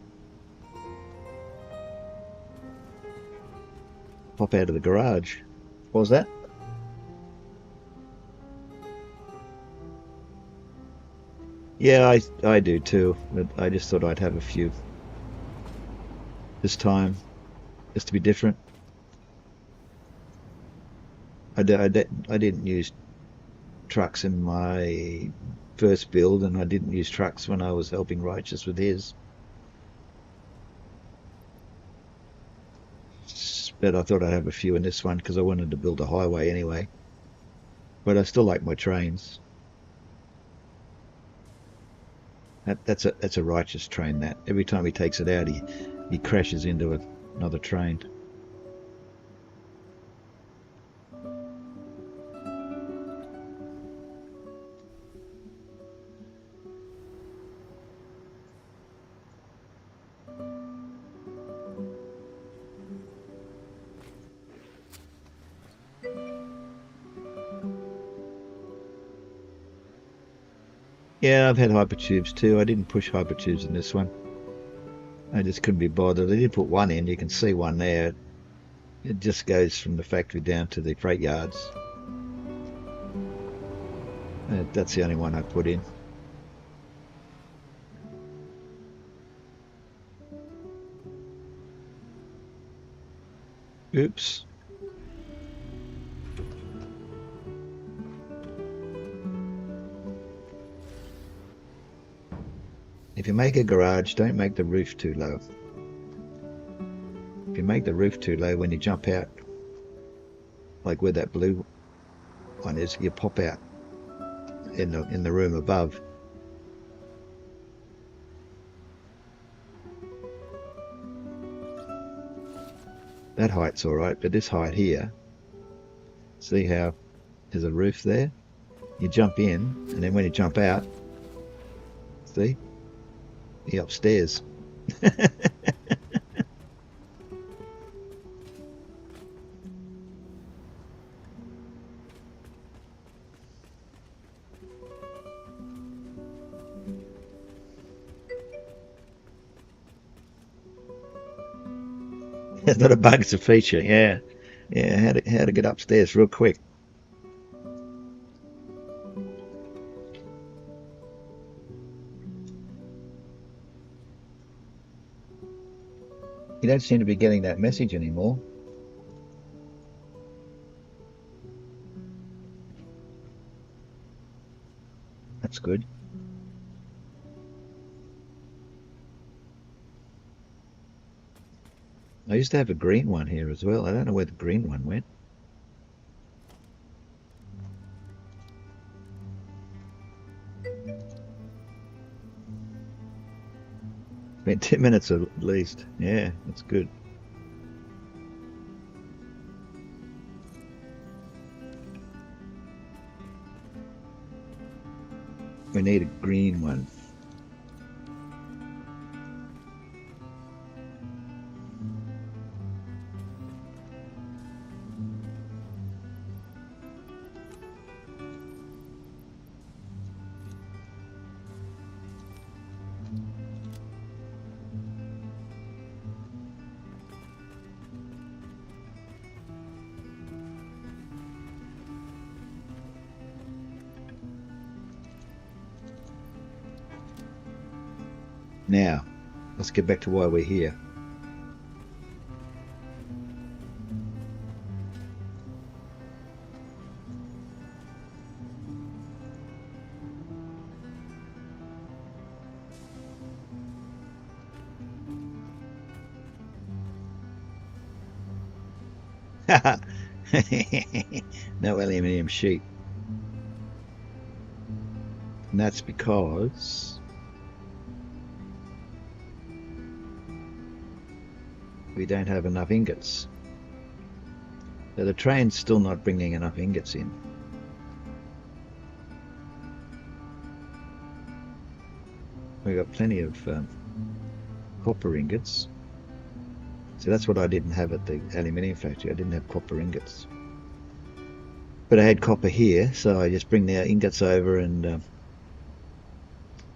Speaker 1: of the garage. What was that? Yeah, I do too, but I just thought I'd have a few this time, just to be different. I didn't use trucks in my first build, and I didn't use trucks when I was helping Righteous with his. But I thought I'd have a few in this one because I wanted to build a highway anyway. But I still like my trains. That's a Righteous train. That every time he takes it out, he crashes into another train. Yeah, I've had hypertubes too. I didn't push hypertubes in this one. I just couldn't be bothered. I did put one in. You can see one there. It just goes from the factory down to the freight yards. That's the only one I put in. Oops. If you make a garage, don't make the roof too low. If you make the roof too low, when you jump out, like where that blue one is, you pop out in the room above. That height's all right, but this height here, see how there's a roof there? You jump in, and then when you jump out, see? You're upstairs. It's not a bug, it's a feature. Yeah, yeah. How to get upstairs real quick. You don't seem to be getting that message anymore. That's good. I used to have a green one here as well. I don't know where the green one went. Been 10 minutes at least. Yeah, that's good. We need a green one. Now, let's get back to why we're here. No aluminium sheet. And that's because we don't have enough ingots. So the train's still not bringing enough ingots in. We've got plenty of copper ingots. So that's what I didn't have at the aluminium factory. I didn't have copper ingots. But I had copper here, so I just bring the ingots over and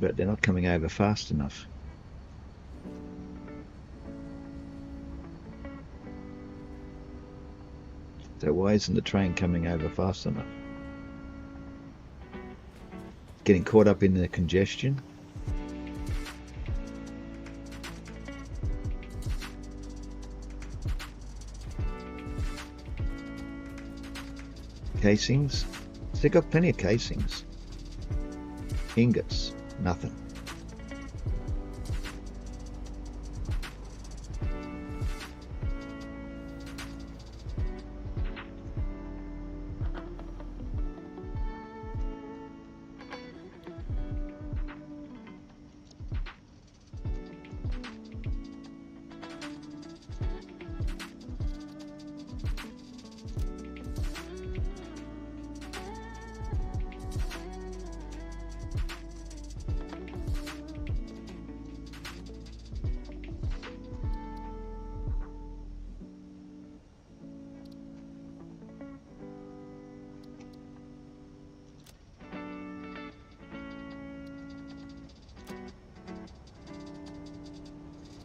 Speaker 1: but they're not coming over fast enough. So why isn't the train coming over fast enough? Getting caught up in the congestion? Casings? They've got plenty of casings. Ingots? Nothing.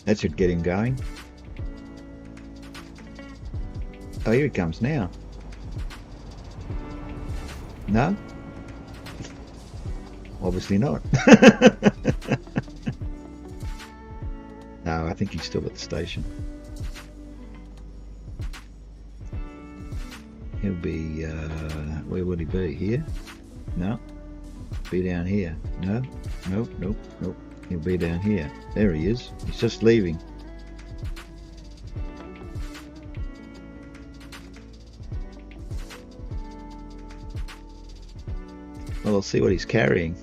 Speaker 1: That should get him going. Oh, here he comes now. No? Obviously not. No, I think he's still at the station. He'll be, where would he be? Here? No. Be down here. No? Nope, nope, nope. He'll be down here. There he is. He's just leaving. Well, I'll see what he's carrying.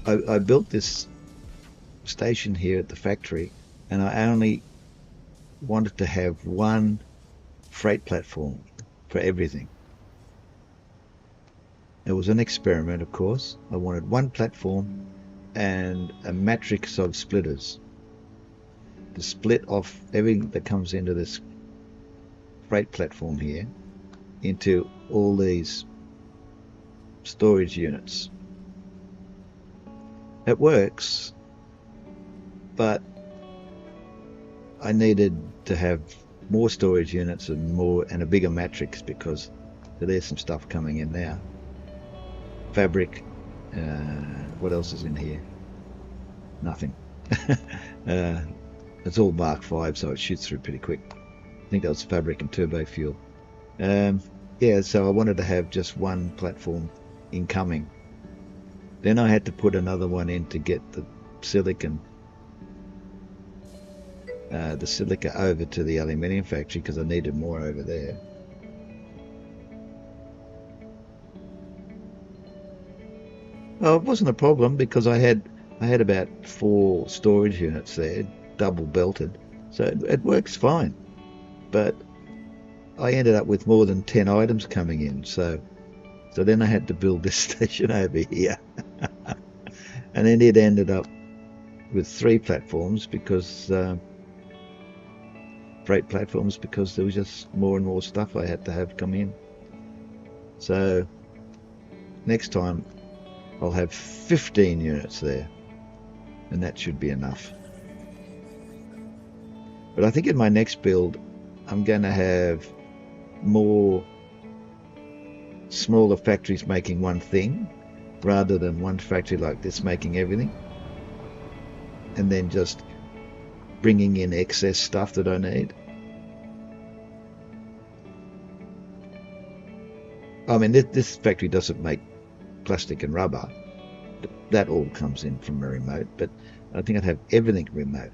Speaker 1: I built this station here at the factory, and I only wanted to have one freight platform for everything. It was an experiment, of course. I wanted one platform and a matrix of splitters to split off everything that comes into this freight platform here into all these storage units. It works, but I needed to have more storage units and a bigger matrix, because there's some stuff coming in now. Fabric. What else is in here? Nothing. It's all Mark 5, so it shoots through pretty quick. I think that was fabric and turbo fuel. Yeah, so I wanted to have just one platform incoming. Then I had to put another one in to get the silicon, the silica over to the aluminium factory, because I needed more over there. Well, it wasn't a problem, because I had about 4 storage units there, double belted, so it works fine. But I ended up with more than 10 items coming in, so then I had to build this station over here. And then it ended up with 3 platforms, because freight platforms, because there was just more and more stuff I had to have come in. So next time I'll have 15 units there, and that should be enough. But I think in my next build I'm going to have more smaller factories making one thing, rather than one factory like this making everything, and then just bringing in excess stuff that I need. I mean, this factory doesn't make plastic and rubber. That all comes in from a remote, but I think I'd have everything remote.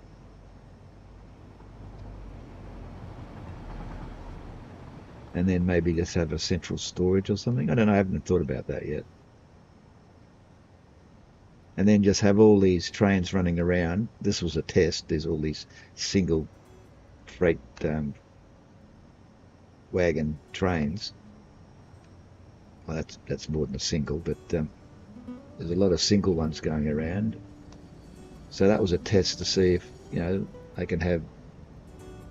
Speaker 1: And then maybe just have a central storage or something. I don't know, I haven't thought about that yet. And then just have all these trains running around. This was a test. There's all these single freight wagon trains. Well, that's more than a single, but There's a lot of single ones going around. So that was a test to see if, you know, they can have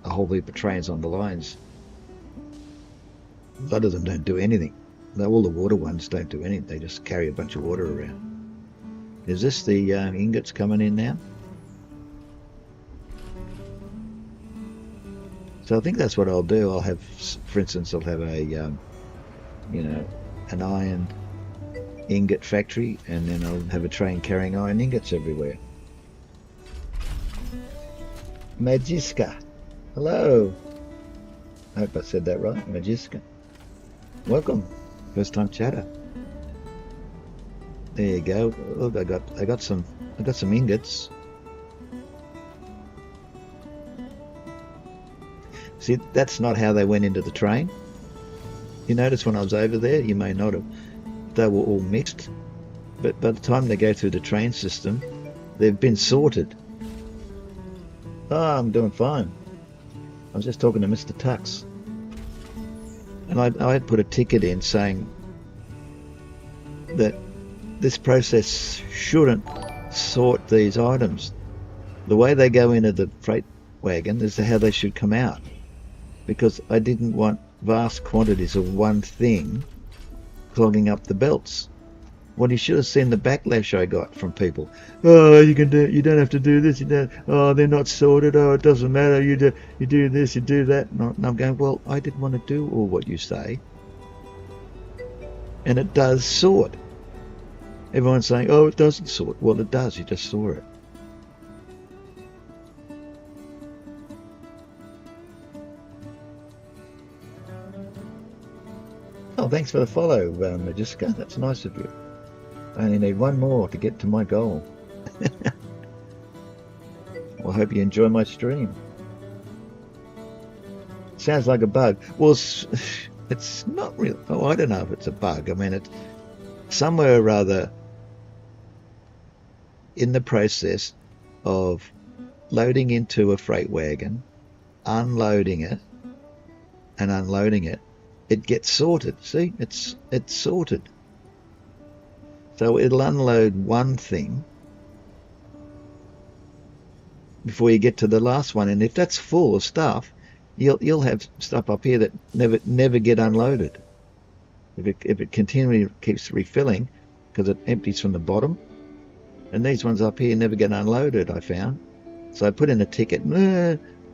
Speaker 1: a whole heap of trains on the lines. A lot of them don't do anything. All the water ones don't do anything. They just carry a bunch of water around. Is this the ingots coming in now? So I think that's what I'll do. I'll have, for instance, I'll have a, you know, an iron ingot factory, and then I'll have a train carrying iron ingots everywhere. Magiska. Hello. I hope I said that right. Magiska. Welcome. First time chatter. There you go. Look, I got some ingots. See, that's not how they went into the train. You notice when I was over there, you may not have, they were all mixed, but by the time they go through the train system, they've been sorted. Oh, I'm doing fine. I was just talking to Mr. Tux, and I had put a ticket in saying that this process shouldn't sort these items. The way they go into the freight wagon is how they should come out, because I didn't want vast quantities of one thing clogging up the belts. Well, you should have seen the backlash I got from people. Oh, you don't have to do this. You don't. Oh, they're not sorted. Oh, it doesn't matter. You do this, you do that. And I'm going, well, I didn't want to do all what you say, and it does sort. Everyone's saying, oh, it doesn't sort. Well, it does. You just saw it. Oh, thanks for the follow, Magiska. That's nice of you. I only need one more to get to my goal. Well, I hope you enjoy my stream. Sounds like a bug. Well, it's not real. Oh, I don't know if it's a bug. I mean, it's somewhere or other in the process of loading into a freight wagon, unloading it, and unloading it, it gets sorted. See, it's sorted. So it'll unload one thing before you get to the last one, and if that's full of stuff, you'll have stuff up here that never get unloaded. If it continually keeps refilling, because it empties from the bottom, and these ones up here never get unloaded, I found. So I put in a ticket.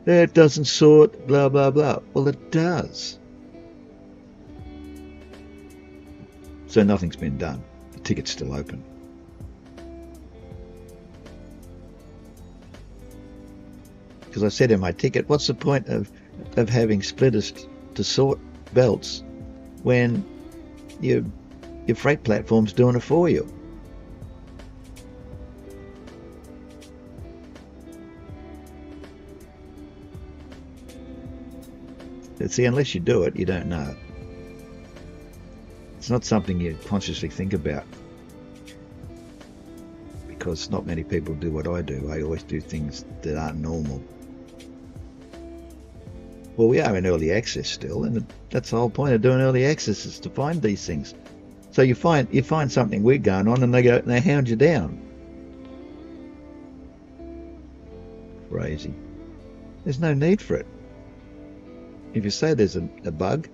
Speaker 1: It doesn't sort, blah blah blah. Well, it does. So nothing's been done. The ticket's still open. Because I said in my ticket, what's the point of having splitters to sort belts when your freight platform's doing it for you? See, unless you do it, you don't know. It's not something you consciously think about, because not many people do what I do. I always do things that aren't normal. Well, we are in early access still, and that's the whole point of doing early access, is to find these things. So you find something weird going on, and they hound you down. Crazy. There's no need for it. If you say there's a bug,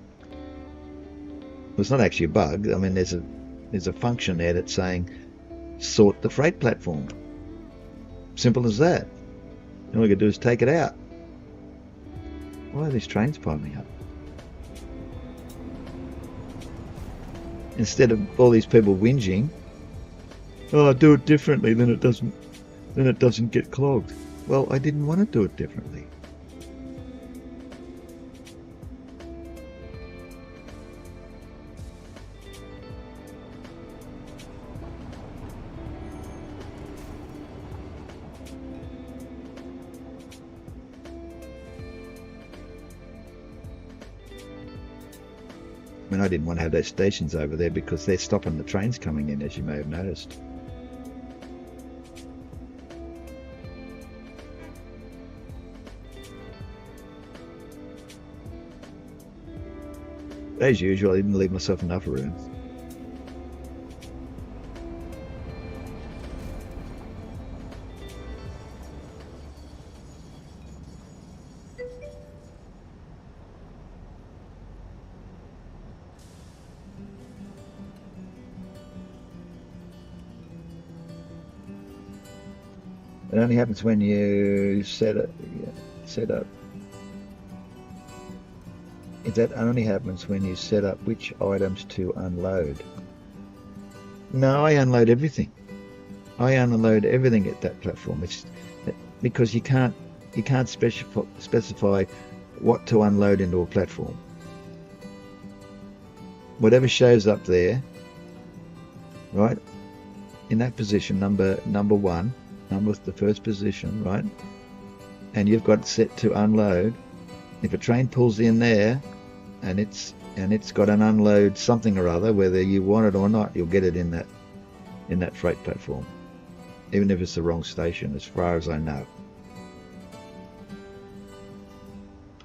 Speaker 1: well, it's not actually a bug. I mean, there's a function there that's saying sort the freight platform. Simple as that. And all you can do is take it out. Why are these trains piling up? Instead of all these people whinging, oh, do it differently, then it doesn't get clogged. Well, I didn't want to do it differently. I mean, I didn't want to have those stations over there because they're stopping the trains coming in, as you may have noticed. As usual, I didn't leave myself enough room. It only happens when you set up. That only happens when you set up which items to unload. No, I unload everything. I unload everything at that platform. It's because you can't specify what to unload into a platform. Whatever shows up there, right, in that position, number one, the first position, right, and you've got it set to unload. If a train pulls in there, and it's got an unload something or other, whether you want it or not, you'll get it in that freight platform, even if it's the wrong station, as far as I know.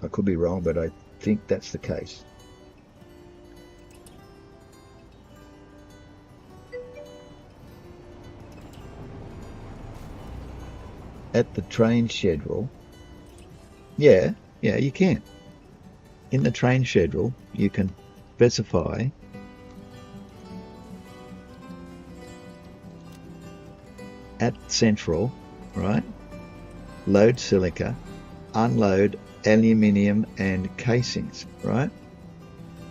Speaker 1: I could be wrong, but I think that's the case. At the train schedule, yeah, you can. In the train schedule, you can specify at Central, right, load silica, unload aluminium and casings, right?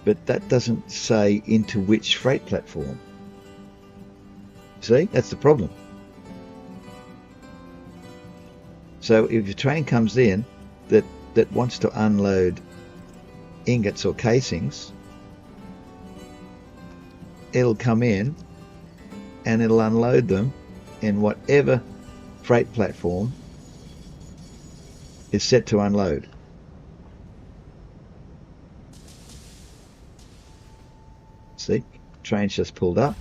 Speaker 1: But that doesn't say into which freight platform. See, that's the problem. So if a train comes in that wants to unload ingots or casings, it'll come in and it'll unload them in whatever freight platform is set to unload. See, train's just pulled up.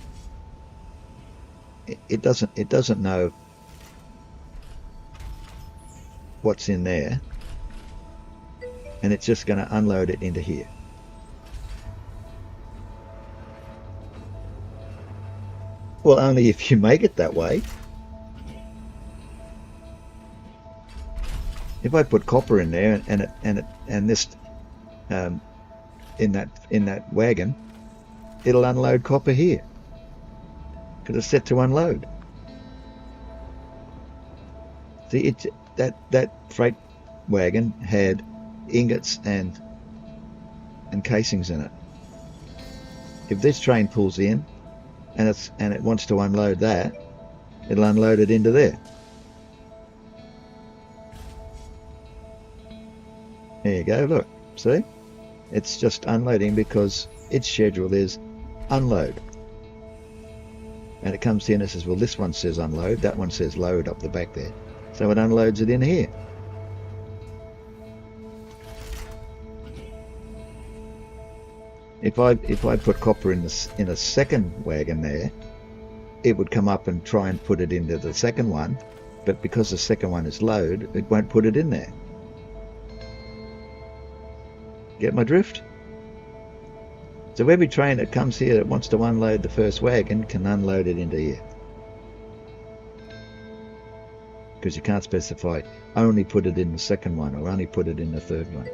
Speaker 1: It doesn't know what's in there, and it's just going to unload it into here. Well, only if you make it that way. If I put copper in there and this in that wagon, it'll unload copper here because it's set to unload. See, that freight wagon had ingots and casings in it. If this train pulls in and it wants to unload that, it'll unload it into there. There you go, look, see? It's just unloading because its schedule is unload. And it comes in and says, well, this one says unload, that one says load up the back there. So it unloads it in here. If I put copper in a second wagon there, it would come up and try and put it into the second one, but because the second one is load, it won't put it in there. Get my drift? So every train that comes here that wants to unload the first wagon can unload it into here. Because you can't specify only put it in the second one or only put it in the third one.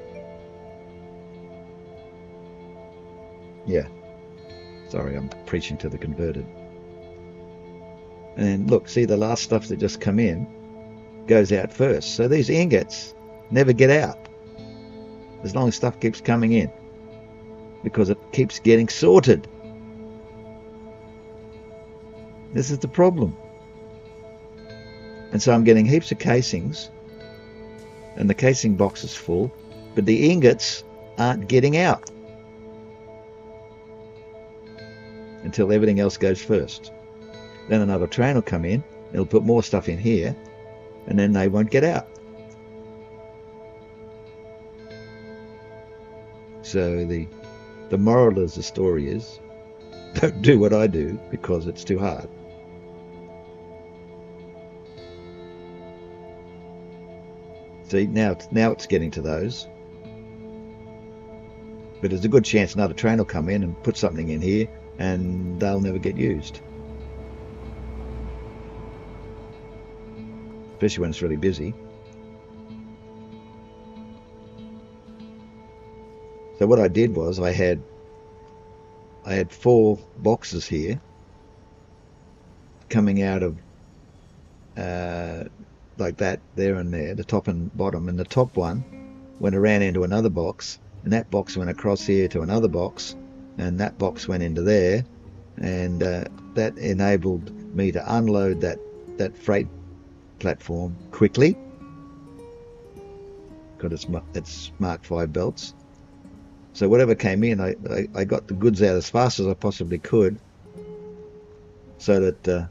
Speaker 1: Yeah. Sorry, I'm preaching to the converted. And look, see the last stuff that just come in goes out first. So these ingots never get out as long as stuff keeps coming in, because it keeps getting sorted. This is the problem. And so I'm getting heaps of casings, and the casing box is full, but the ingots aren't getting out until everything else goes first. Then another train will come in, it'll put more stuff in here, and then they won't get out. So the moral of the story is, don't do what I do because it's too hard. See, now it's getting to those. But there's a good chance another train will come in and put something in here and they'll never get used. Especially when it's really busy. So what I did was I had 4 boxes here coming out of like that, there and there, the top and bottom, and the top one went around into another box, and that box went across here to another box, and that box went into there, and that enabled me to unload that freight platform quickly because it's Mark 5 belts. So whatever came in, I got the goods out as fast as I possibly could, so that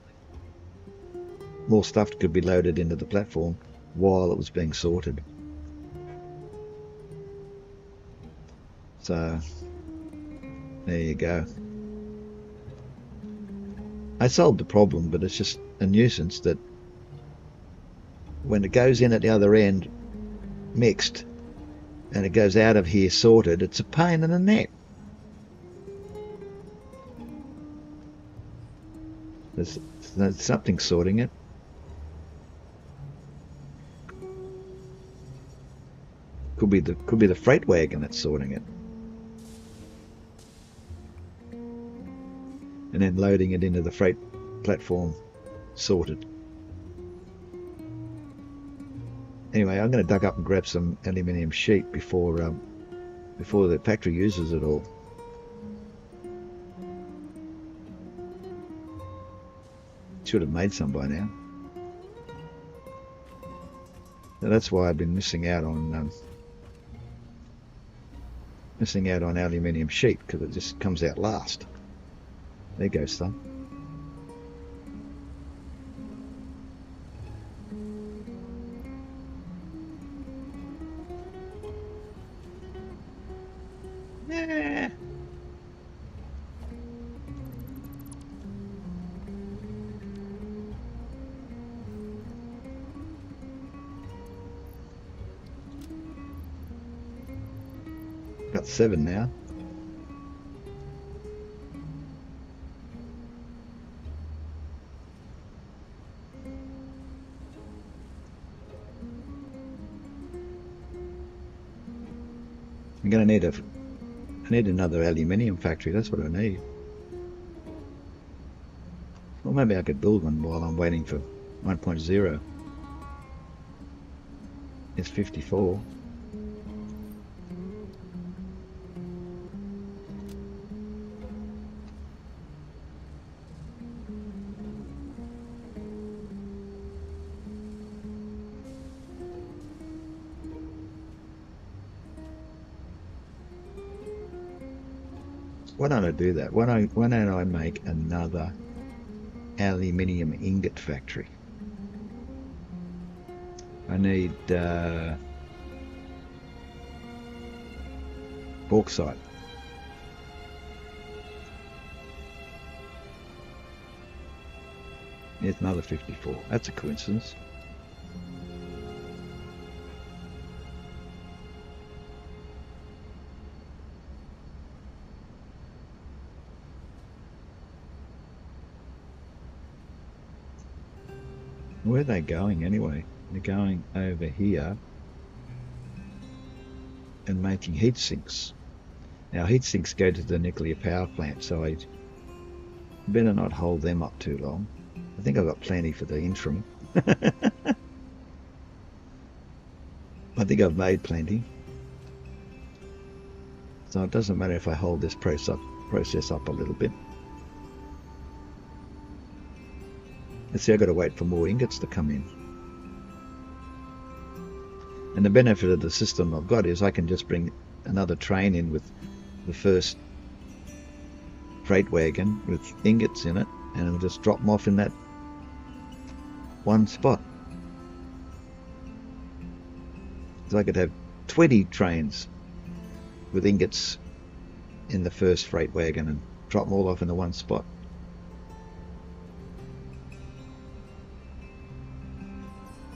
Speaker 1: more stuff could be loaded into the platform while it was being sorted. So there you go. I solved the problem, but it's just a nuisance that when it goes in at the other end mixed and it goes out of here sorted, it's a pain in the neck. There's something sorting it. Could be the freight wagon that's sorting it, and then loading it into the freight platform sorted. Anyway, I'm going to duck up and grab some aluminium sheet before the factory uses it all. Should have made some by now. So that's why I've been missing out on aluminium sheet, because it just comes out last. There goes some. Yeah. Got 7 now. I'm going to need another aluminium factory. That's what I need. Well, maybe I could build one while I'm waiting for 1.0. It's 54. Why don't I do that? Why don't I make another aluminium ingot factory? I need bauxite. Here's another 54. That's a coincidence. Where are they going anyway? They're going over here and making heat sinks. Now heat sinks go to the nuclear power plant, so I better not hold them up too long. I think I've got plenty for the interim. I think I've made plenty. So it doesn't matter if I hold this process up a little bit. Let's see, I've got to wait for more ingots to come in. And the benefit of the system I've got is I can just bring another train in with the first freight wagon with ingots in it, and it'll just drop them off in that one spot. So I could have 20 trains with ingots in the first freight wagon and drop them all off in the one spot.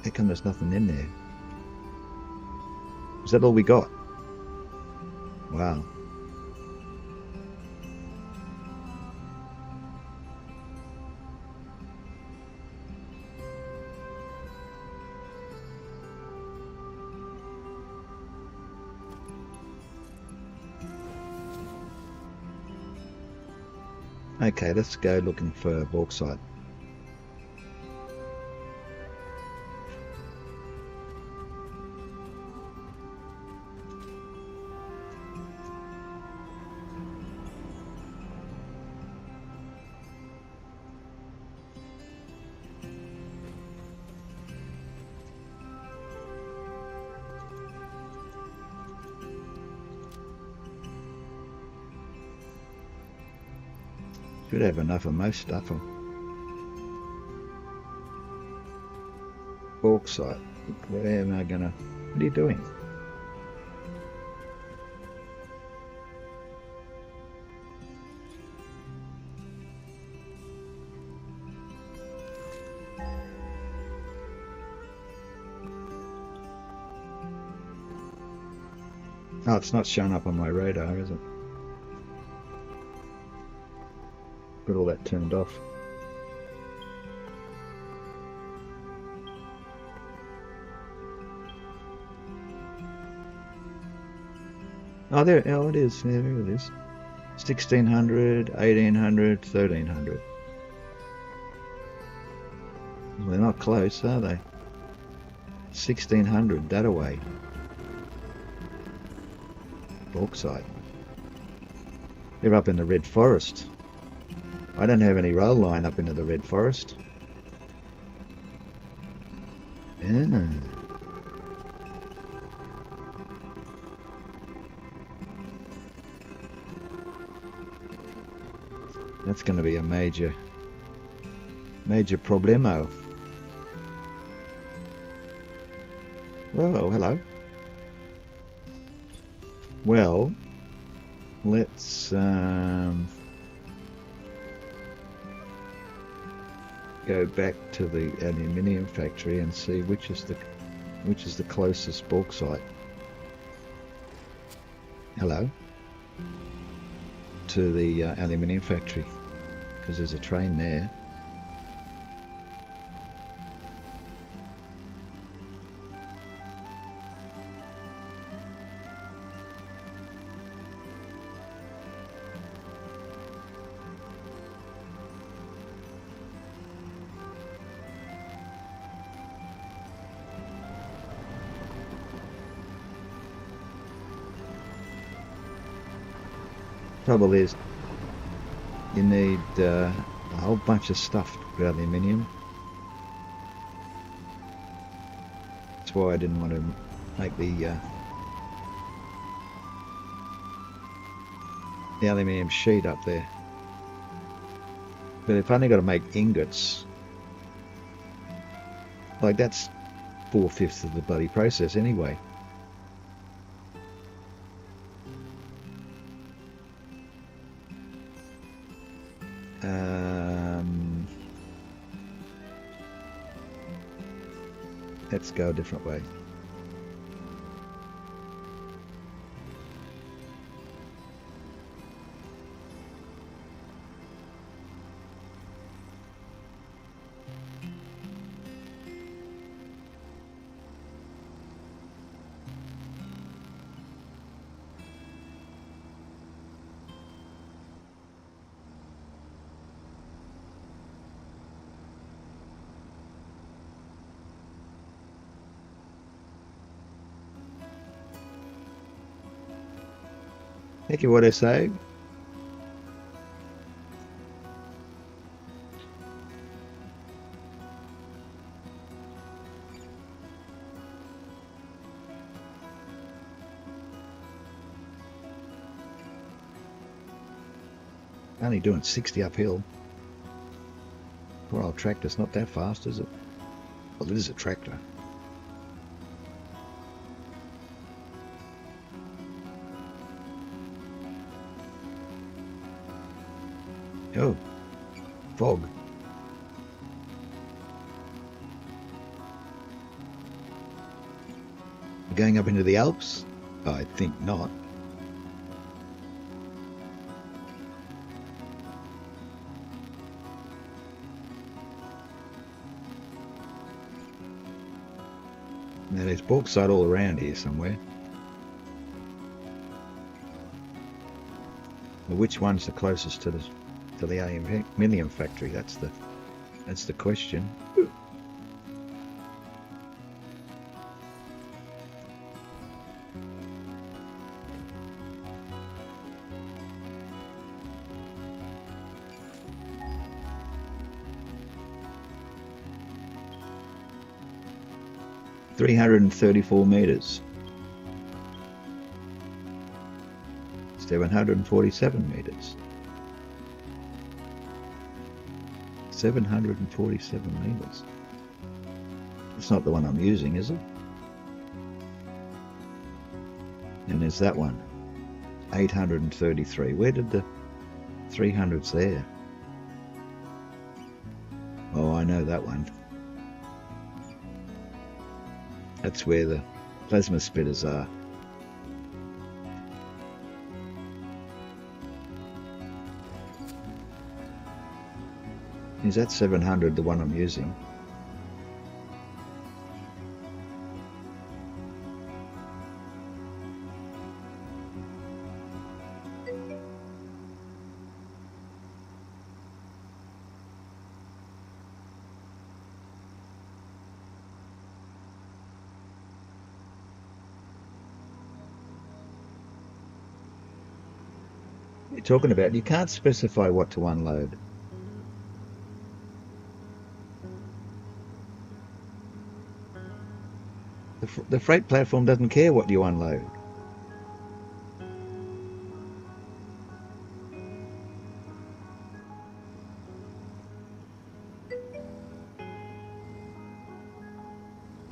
Speaker 1: How come there's nothing in there? Is that all we got? Wow. Okay, let's go looking for bauxite. Should have enough of most stuff. Bauxite. Where am I gonna? What are you doing? Oh, it's not showing up on my radar, is it? Got all that turned off. Oh, there. Oh, it is. Yeah, there it is. 1600, 1800, 1300. Well, they're not close, are they? 1600, that away. Bauxite. They're up in the Red Forest. I don't have any rail line up into the Red Forest. Yeah. That's going to be a major problemo. Oh, hello. Well, let's go back to the aluminium factory and see which is the closest bauxite. Hello. To the aluminium factory, because there's a train there. Trouble is, you need a whole bunch of stuff for aluminium. That's why I didn't want to make the aluminium sheet up there. But if I only got to make ingots, like that's 4/5 of the bloody process anyway. Let's go a different way. Thank you, what I say. Only doing 60 uphill. Poor old tractor's not that fast, is it? Well, it is a tractor. Oh, fog. Going up into the Alps? I think not. Now there's bauxite all around here somewhere. Well, which one's the closest to the aluminium factory? That's the question. – 334 meters. 747 meters. 747 meters. It's not the one I'm using, is it? And there's that one, 833. Where did the 300s there? Oh, I know that one. That's where the plasma splitters are. Is that 700 the one I'm using? You're talking about, you can't specify what to unload. The freight platform doesn't care what you unload.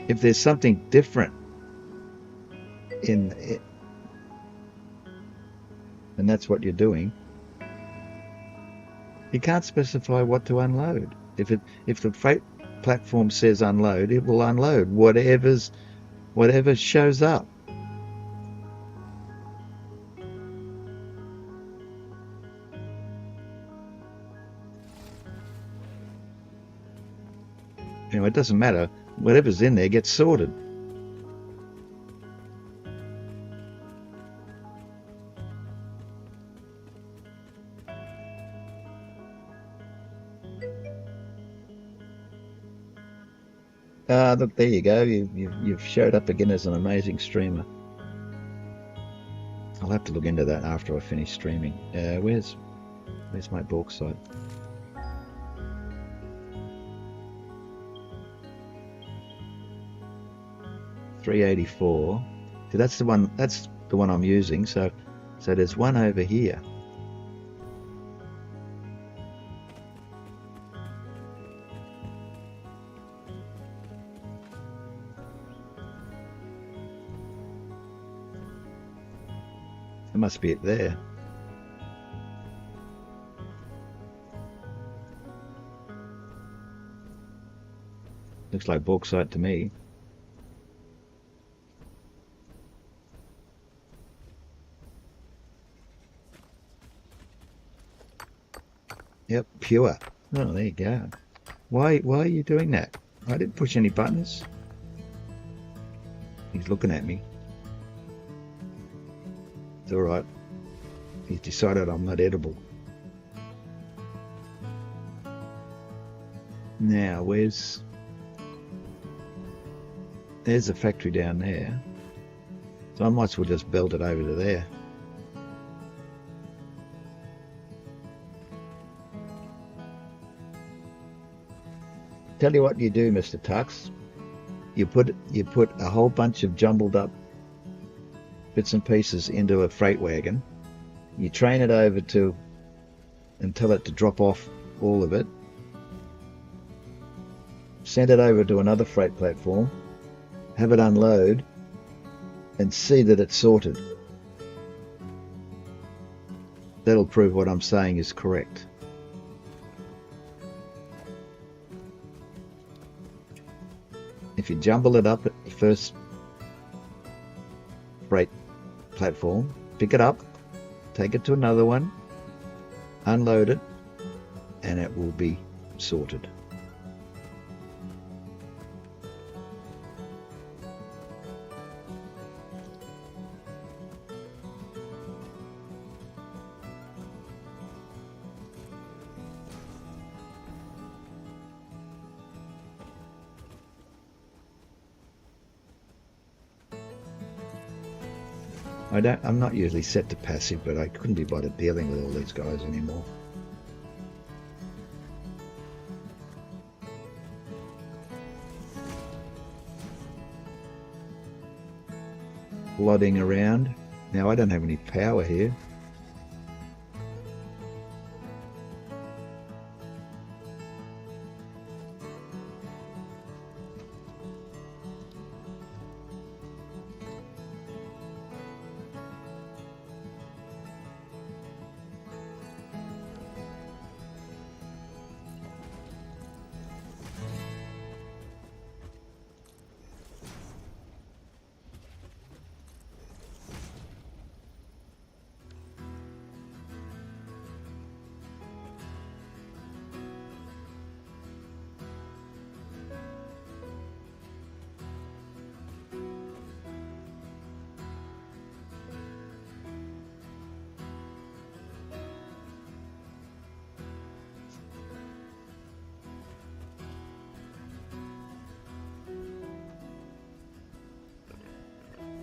Speaker 1: If there's something different in it, and that's what you're doing, you can't specify what to unload. If the freight platform says unload, it will unload whatever shows up. You know, it doesn't matter. Whatever's in there gets sorted. Look, there you go. You've showed up again as an amazing streamer. I'll have to look into that after I finish streaming. Where's my bauxite? $384. So that's the one. That's the one I'm using. So there's one over here. It must be it there. Looks like bauxite to me. Yep, pure. Oh, there you go. Why are you doing that? I didn't push any buttons. He's looking at me. It's all right. He's decided I'm not edible. Now, there's a factory down there. So I might as well just belt it over to there. Tell you what you do, Mr. Tux. You put a whole bunch of jumbled up bits and pieces into a freight wagon. You train it over and tell it to drop off all of it. Send it over to another freight platform. Have it unload and see that it's sorted. That'll prove what I'm saying is correct. If you jumble it up at the first freight platform, pick it up, take it to another one, unload it, and it will be sorted. I'm not usually set to passive, but I couldn't be bothered dealing with all these guys anymore. Plodding around. Now I don't have any power here.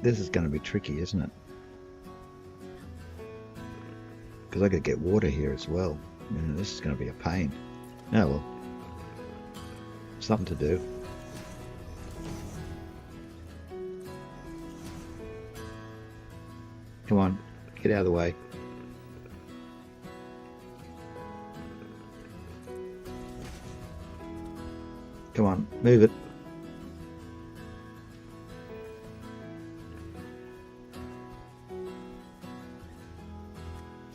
Speaker 1: This is going to be tricky, isn't it? Because I could get water here as well. This is going to be a pain. Oh well. Something to do. Come on, get out of the way. Come on, move it.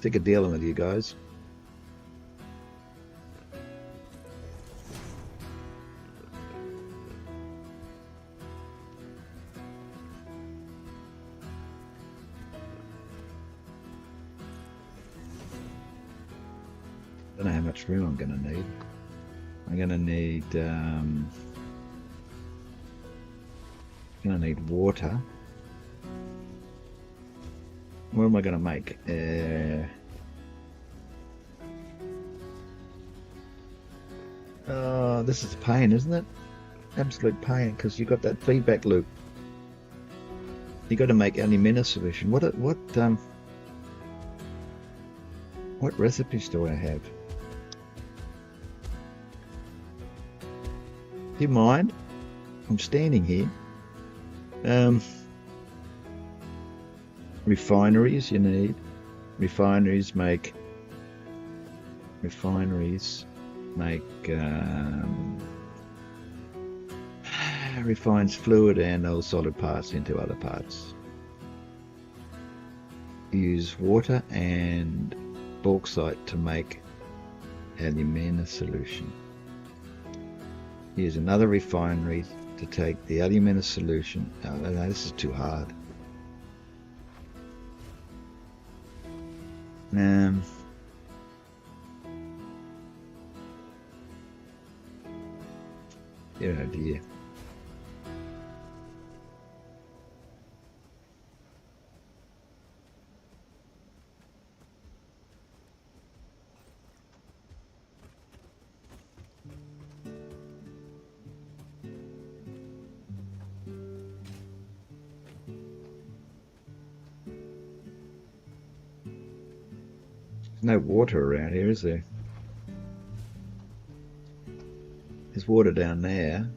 Speaker 1: Sick of dealing with you guys. Don't know how much room I'm going to need. I'm going to need water. What am I going to make? Oh, this is a pain, isn't it? Absolute pain, because you've got that feedback loop. You got to make alumina solution. What recipes do I have? Do you mind? I'm standing here. Refineries you need. Refineries make refines fluid and all solid parts into other parts. Use water and bauxite to make alumina solution. Use another refinery to take the alumina solution. Oh, no, this is too hard. Oh dear. No water around here, is there? There's water down there.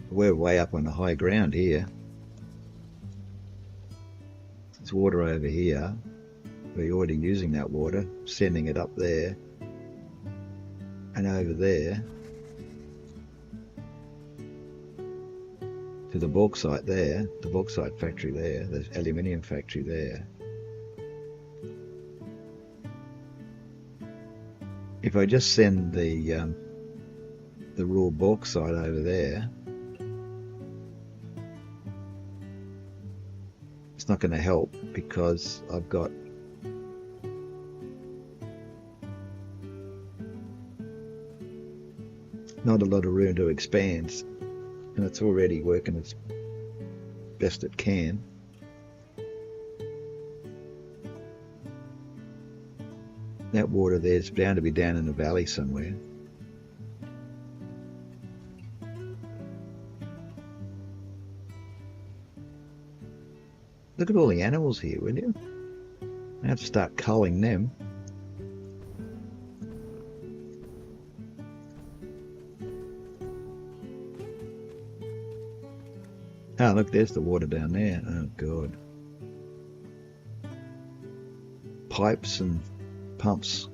Speaker 1: We're way up on the high ground here. There's water over here. We're already using that water, sending it up there and over there to the bauxite there, the bauxite factory there, the aluminium factory there. If I just send the raw bauxite over there, it's not going to help because I've got not a lot of room to expand, and it's already working as best it can. That water there's bound to be down in the valley somewhere. Look at all the animals here, will you? I have to start culling them. Oh, look, there's the water down there. Oh, God. Pipes and pumps.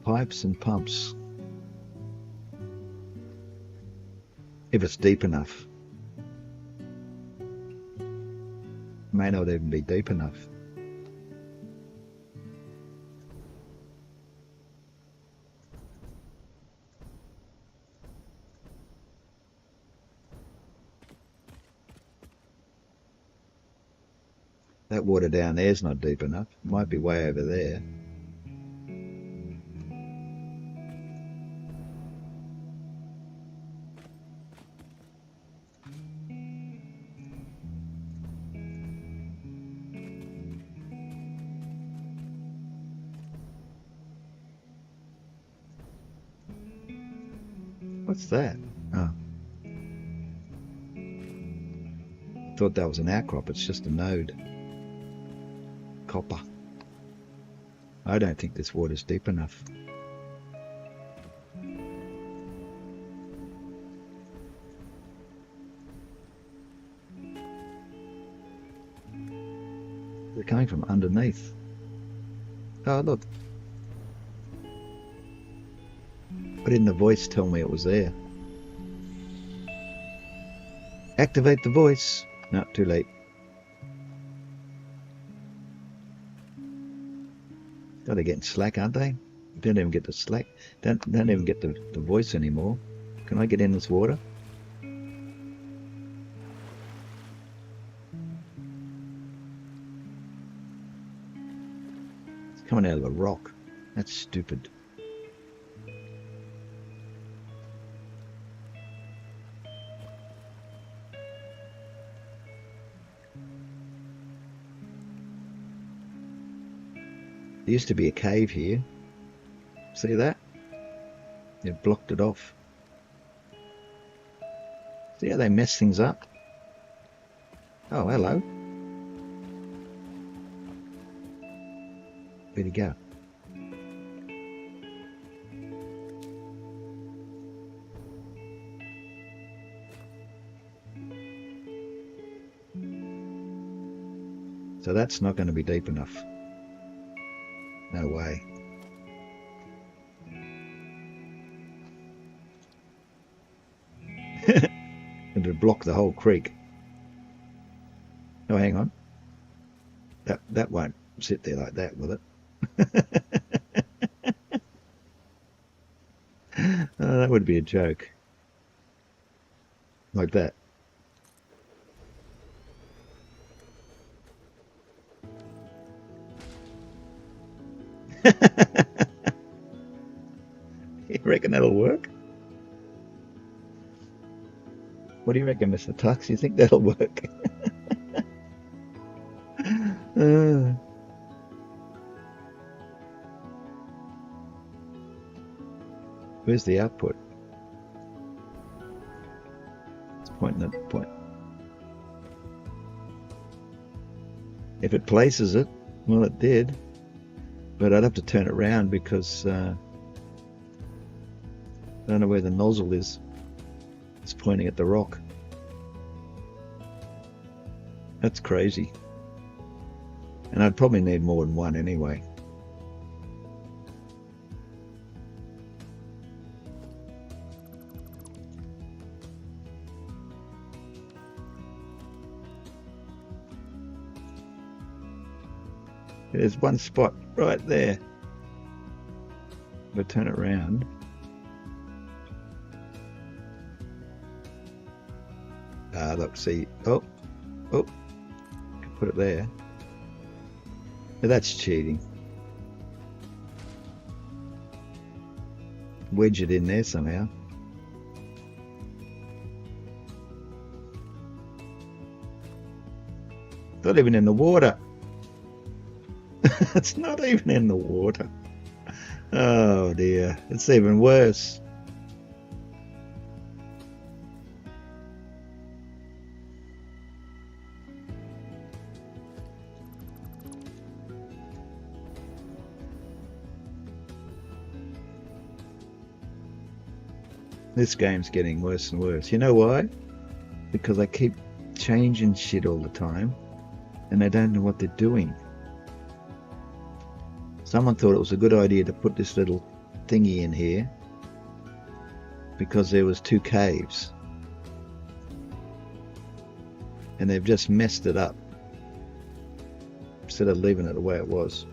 Speaker 1: Pipes and pumps. If it's deep enough. May not even be deep enough. That water down there is not deep enough. It might be way over there. What's that? Oh. I thought that was an outcrop. It's just a node. Copper. I don't think this water's deep enough. They're coming from underneath. Oh, look. Why didn't the voice tell me it was there? Activate the voice. No, too late. God, they're getting slack, aren't they? Don't even get the slack. Don't even get the voice anymore. Can I get in this water? It's coming out of a rock. That's stupid. There used to be a cave here. See that? They've blocked it off. See how they mess things up? Oh, hello. Where'd he go? So that's not going to be deep enough. No way. It'd block the whole creek. Oh, hang on. That won't sit there like that, will it? Oh, that would be a joke. Like that. You reckon that'll work? What do you reckon, Mr. Tux? You think that'll work? Where's the output? It's pointing at the point. If it places it, well, it did. But I'd have to turn it around because I don't know where the nozzle is. It's pointing at the rock. That's crazy. And I'd probably need more than one anyway. There's one spot right there. We'll turn it around. Look, see. Oh, put it there. Now that's cheating. Wedge it in there somehow. Not even in the water. It's not even in the water. Oh dear, it's even worse. This game's getting worse and worse. You know why? Because I keep changing shit all the time and I don't know what they're doing. Someone thought it was a good idea to put this little thingy in here because there was two caves. And they've just messed it up instead of leaving it the way it was.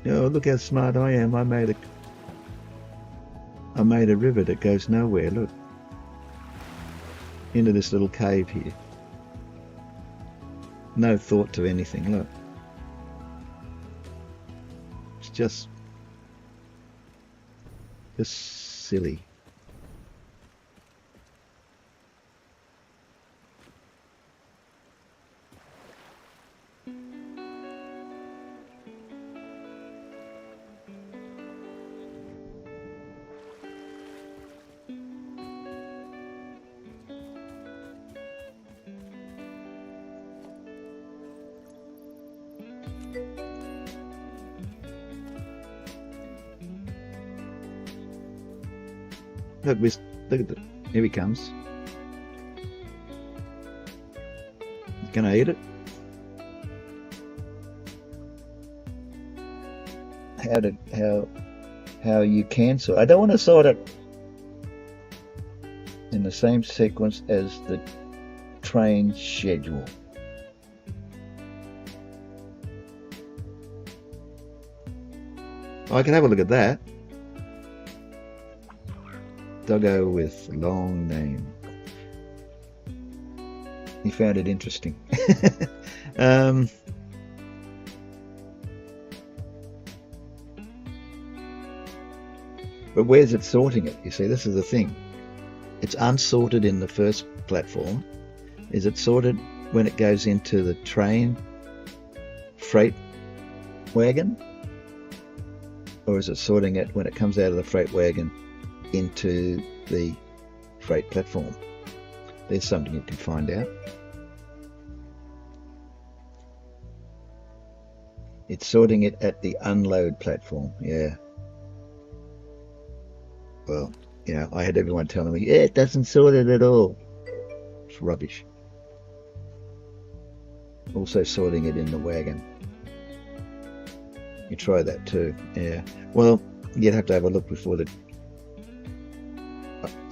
Speaker 1: Oh, look how smart I am. I made a river that goes nowhere, look. Into this little cave here. No thought to anything, look. It's just silly. Look, look at here he comes. Can I eat it? How you can sort. I don't want to sort it in the same sequence as the train schedule. I can have a look at that. Doggo with long name. He found it interesting. But where's it sorting it? You see, this is the thing. It's unsorted in the first platform. Is it sorted when it goes into the train freight wagon? Or is it sorting it when it comes out of the freight wagon into the freight platform? There's something you can find out. It's sorting it at the unload platform, yeah. Well, you know, I had everyone telling me, yeah, it doesn't sort it at all. It's rubbish. Also sorting it in the wagon. You try that too, yeah. Well, you'd have to have a look before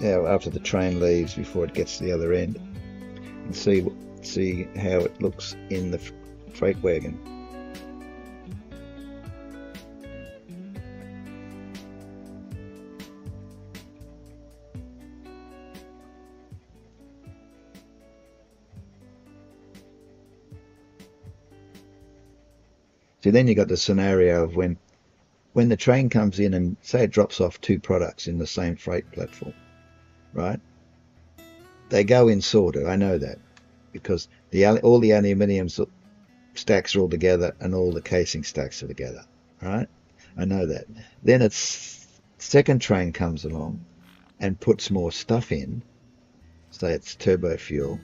Speaker 1: after the train leaves, before it gets to the other end, and see how it looks in the freight wagon. So then you got the scenario of when the train comes in and say it drops off 2 products in the same freight platform, right? They go in sorted, I know that, because all the aluminium stacks are all together and all the casing stacks are together, right? I know that. Then its second train comes along and puts more stuff in, say it's turbo fuel.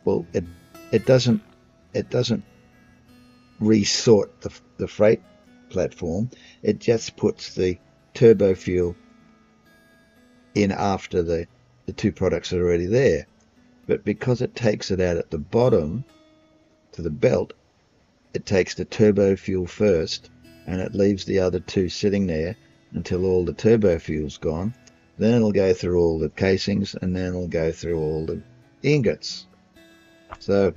Speaker 1: Well, it doesn't resort the freight platform. It just puts the turbo fuel in after the 2 products are already there. But because it takes it out at the bottom to the belt, it takes the turbo fuel first and it leaves the other 2 sitting there until all the turbo fuel's gone. Then it'll go through all the casings and then it'll go through all the ingots. So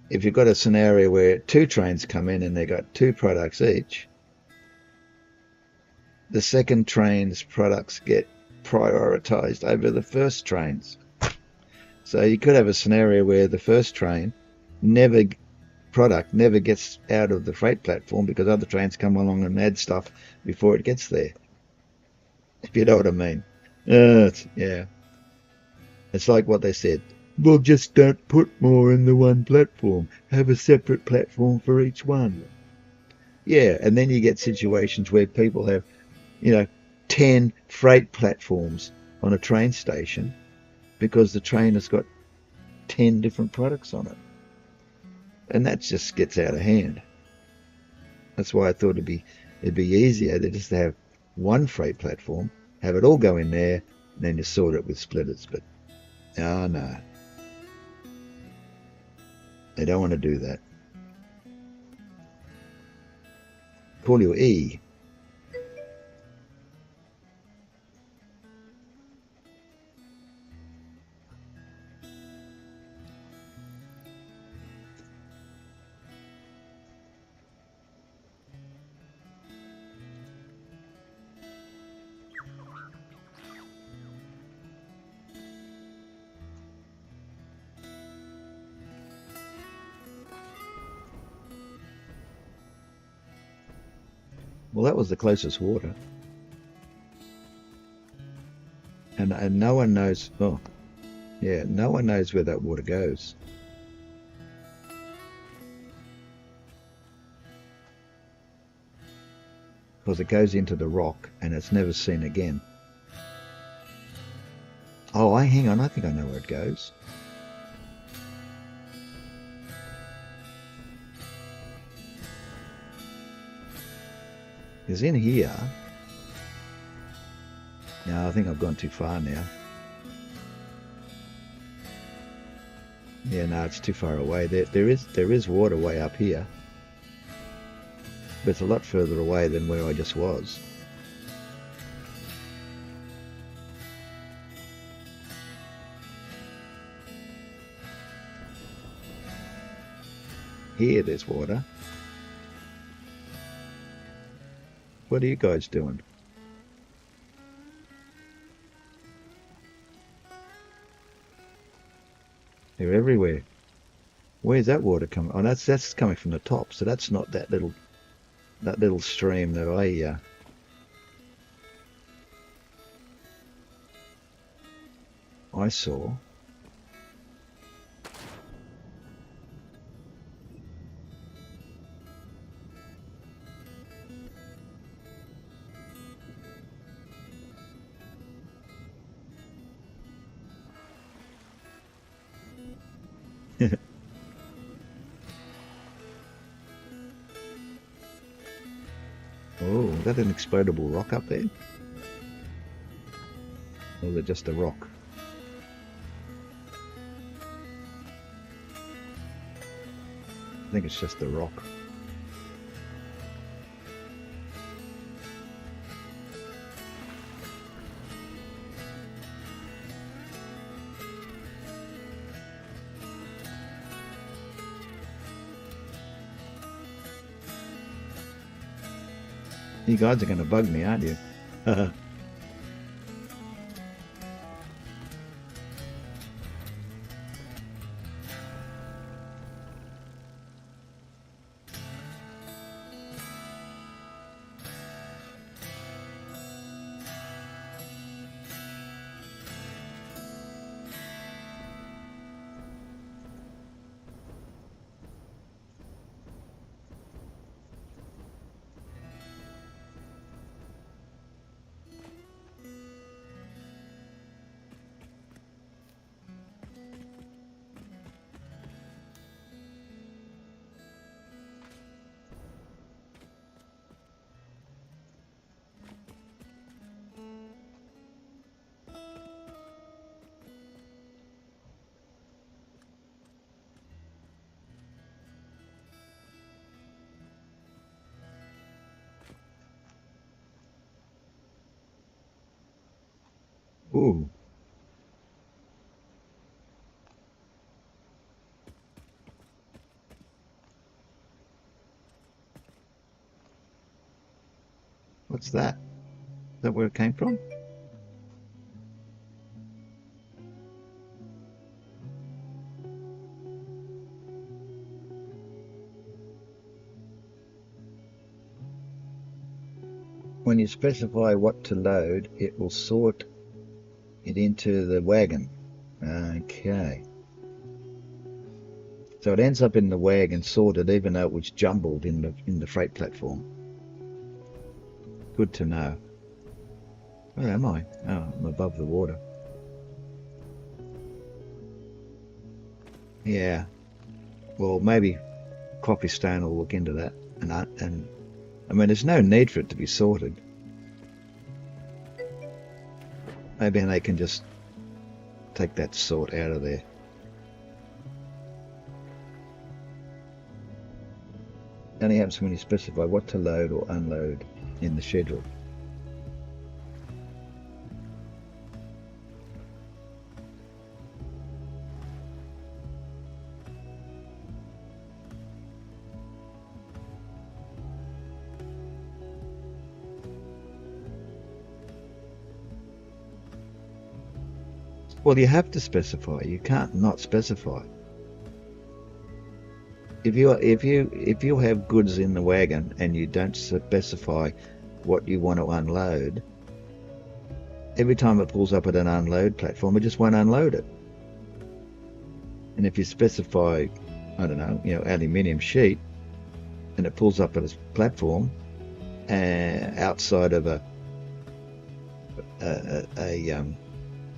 Speaker 1: if you've got a scenario where 2 trains come in and they've got 2 products each, the second train's products get prioritized over the first train's. So you could have a scenario where the first train never gets out of the freight platform because other trains come along and add stuff before it gets there. If you know what I mean. Yeah. It's like what they said. Well, just don't put more in the one platform. Have a separate platform for each one. Yeah, and then you get situations where people have, 10 freight platforms on a train station because the train has got 10 different products on it. And that just gets out of hand. That's why I thought it'd be easier to just have one freight platform, have it all go in there, and then you sort it with splitters. But, no. They don't want to do that. Call your E. Well, that was the closest water. And no one knows, no one knows where that water goes. Because it goes into the rock and it's never seen again. Oh, hang on, I think I know where it goes. Because in here, no, I think I've gone too far now. Yeah, no, it's too far away. There is water way up here, but it's a lot further away than where I just was. Here there's water. What are you guys doing? They're everywhere. Where's that water coming? Oh, that's coming from the top. So that's not that little stream that I saw. Oh, is that an explodable rock up there? Or is it just a rock? I think it's just a rock. You guys are going to bug me, aren't you? Ooh. What's that? Is that where it came from? When you specify what to load, it will sort it into the wagon. Okay. So it ends up in the wagon sorted, even though it was jumbled in the freight platform. Good to know. Where am I? Oh, I'm above the water. Yeah. Well, maybe Coffee Stone will look into that. And I mean, there's no need for it to be sorted. Maybe they can just take that sort out of there. Only happens when you specify what to load or unload in the schedule. Well, you have to specify. You can't not specify. If you have goods in the wagon and you don't specify what you want to unload, every time it pulls up at an unload platform, it just won't unload it. And if you specify, I don't know, aluminium sheet, and it pulls up at a platform outside of a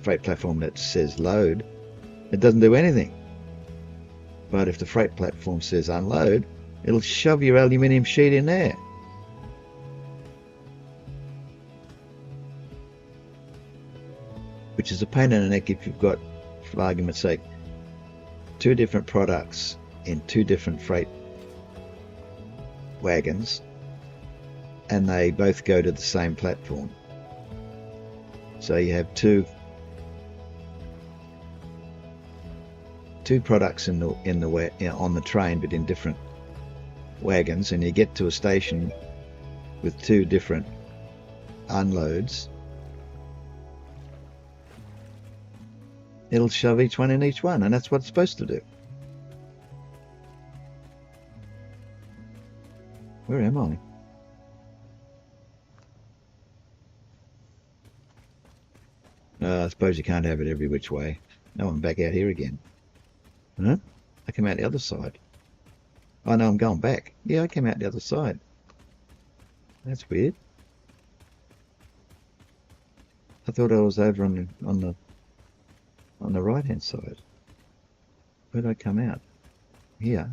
Speaker 1: freight platform that says load, it doesn't do anything. But if the freight platform says unload, it'll shove your aluminium sheet in there. which is a pain in the neck if you've got, for argument's sake, two different products in two different freight wagons, and they both go to the same platform. So you have two products on the train, but in different wagons, and you get to a station with two different unloads. It'll shove each one in each one, and that's what it's supposed to do. Where am I? I suppose you can't have it every which way. No, I'm back out here again. Huh? I came out the other side. Oh no, I'm going back. Yeah, I came out the other side. That's weird. I thought I was over on the right hand side. Where did I come out? Here.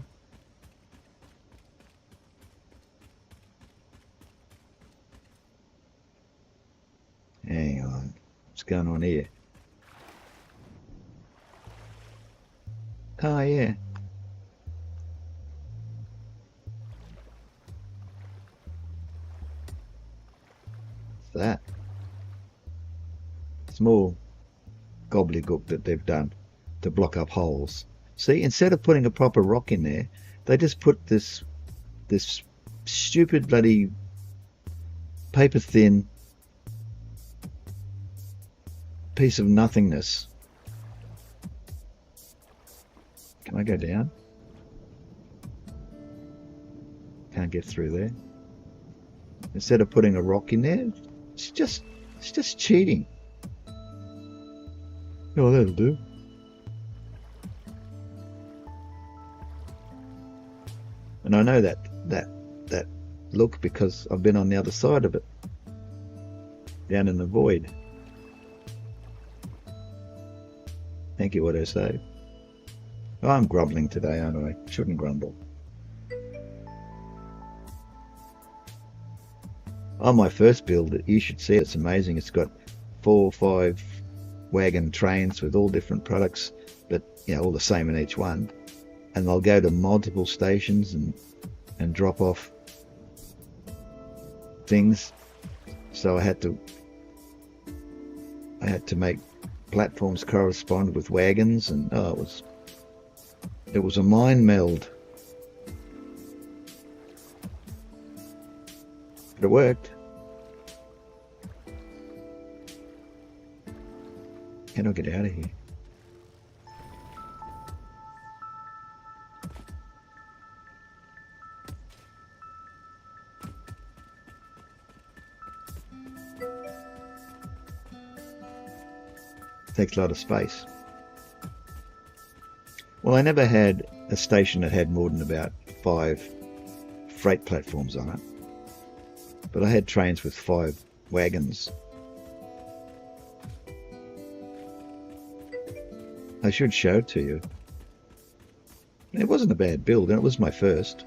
Speaker 1: Hang on. What's going on here? Oh yeah. What's that? Small gobbledygook that they've done to block up holes. See, instead of putting a proper rock in there, they just put this stupid bloody paper thin piece of nothingness. Can I go down? Can't get through there. Instead of putting a rock in there, it's just cheating. Oh, that'll do. And I know that look because I've been on the other side of it, down in the void. Thank you, what I say. Oh, I'm grumbling today, aren't I? Shouldn't grumble. On my first build, you should see it's amazing. It's got 4 or 5 wagon trains with all different products, but all the same in each one, and they'll go to multiple stations and drop off things. So I had to make platforms correspond with wagons, and it was a mind meld, but it worked. How do I get out of here? Takes a lot of space. Well, I never had a station that had more than about 5 freight platforms on it, but I had trains with 5 wagons. I should show it to you. It wasn't a bad build, and it was my first.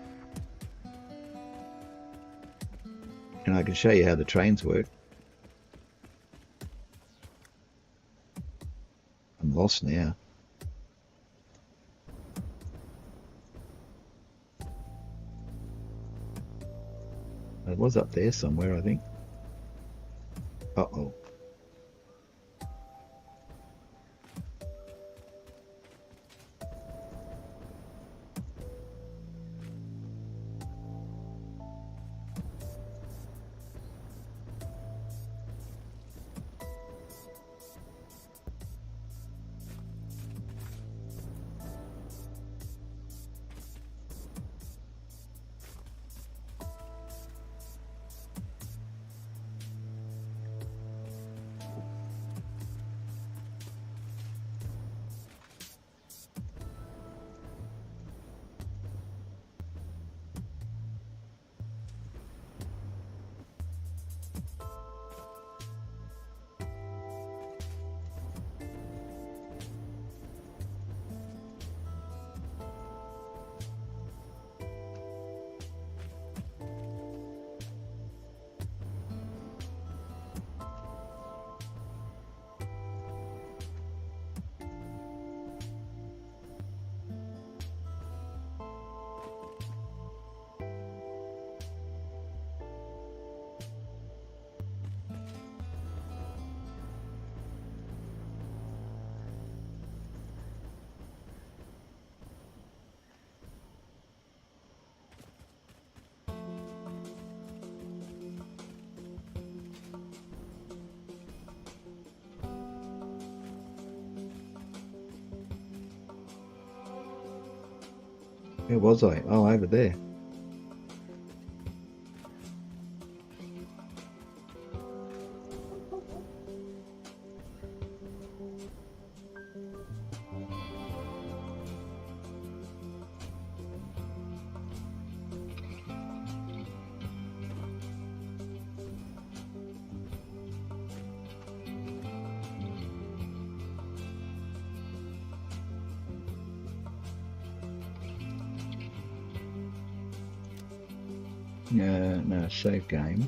Speaker 1: And I can show you how the trains work. I'm lost now. It was up there somewhere, I think. Uh-oh. Where was I? Oh, over there. No, save game.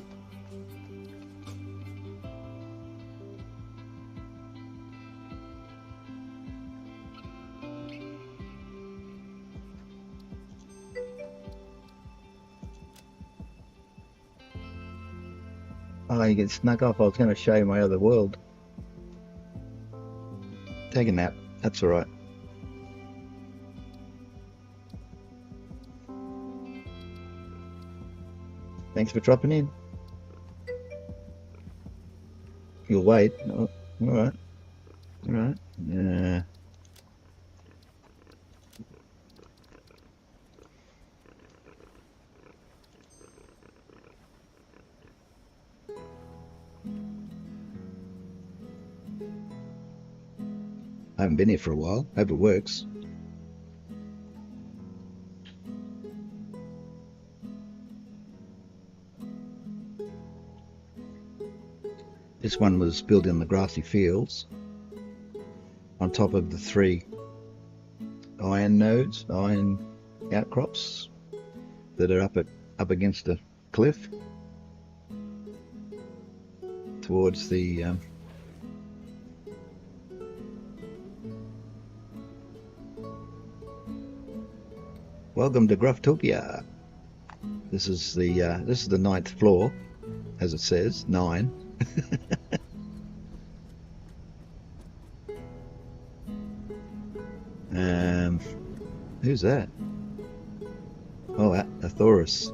Speaker 1: Oh, you get snuck off. I was going to show you my other world. Take a nap. That's all right. Thanks for dropping in. You'll wait. Oh, all right. All right. I haven't been here for a while. Hope it works. This one was built in the grassy fields on top of the 3 iron nodes, iron outcrops that are up against a cliff towards the welcome to Graphtopia. This is the 9th floor, as it says, 9. Who's that? Oh, a Thoris.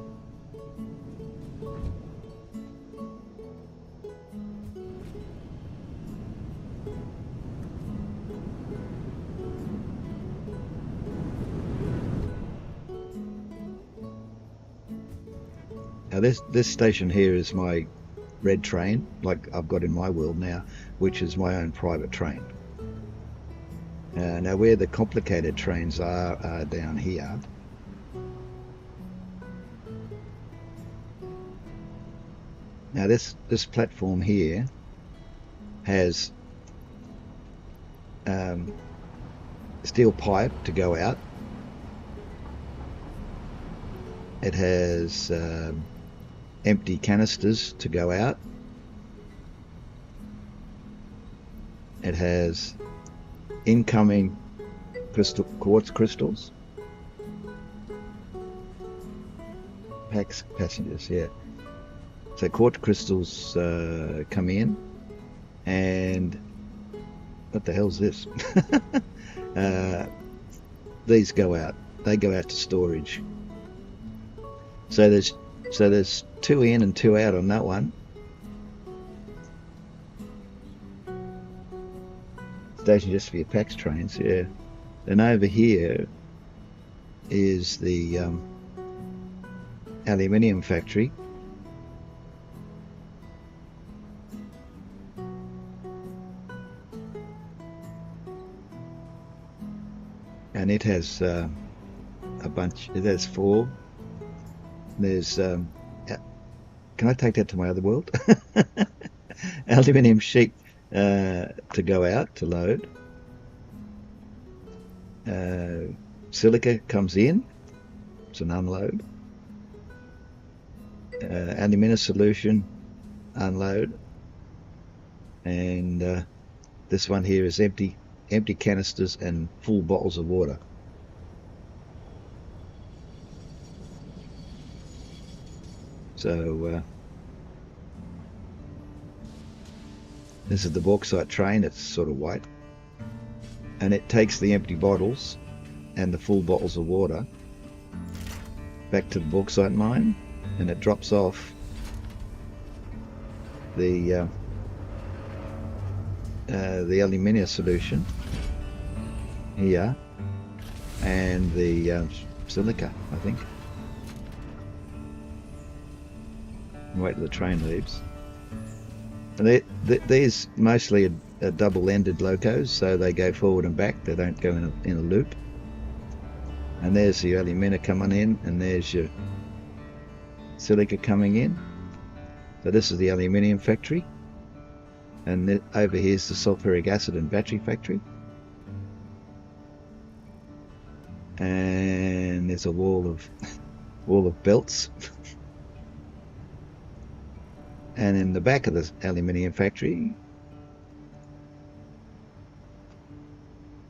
Speaker 1: Now this station here is my red train, like I've got in my world now, which is my own private train. Now where the complicated trains are down here. Now this platform here has steel pipe to go out. It has empty canisters to go out. It has incoming quartz crystals. Passengers, yeah. So quartz crystals come in, and what the hell's this? These go out. They go out to storage. So there's 2 in and 2 out on that one. Station just for your PAX trains, yeah. Then over here is the aluminium factory. And it has a bunch. It has 4. There's can I take that to my other world? Aluminium sheet to go out, to load. Silica comes in, it's an unload. Alumina solution, unload. And this one here is empty canisters and full bottles of water. So this is the bauxite train. It's sort of white, and it takes the empty bottles and the full bottles of water back to the bauxite mine, and it drops off the alumina solution here, and the silica, I think. Wait till the train leaves. And these mostly are double-ended locos, so they go forward and back. They don't go in a loop. And there's the alumina coming in, and there's your silica coming in. So this is the aluminium factory, and over here's the sulfuric acid and battery factory. And there's a wall of belts. And in the back of the aluminium factory,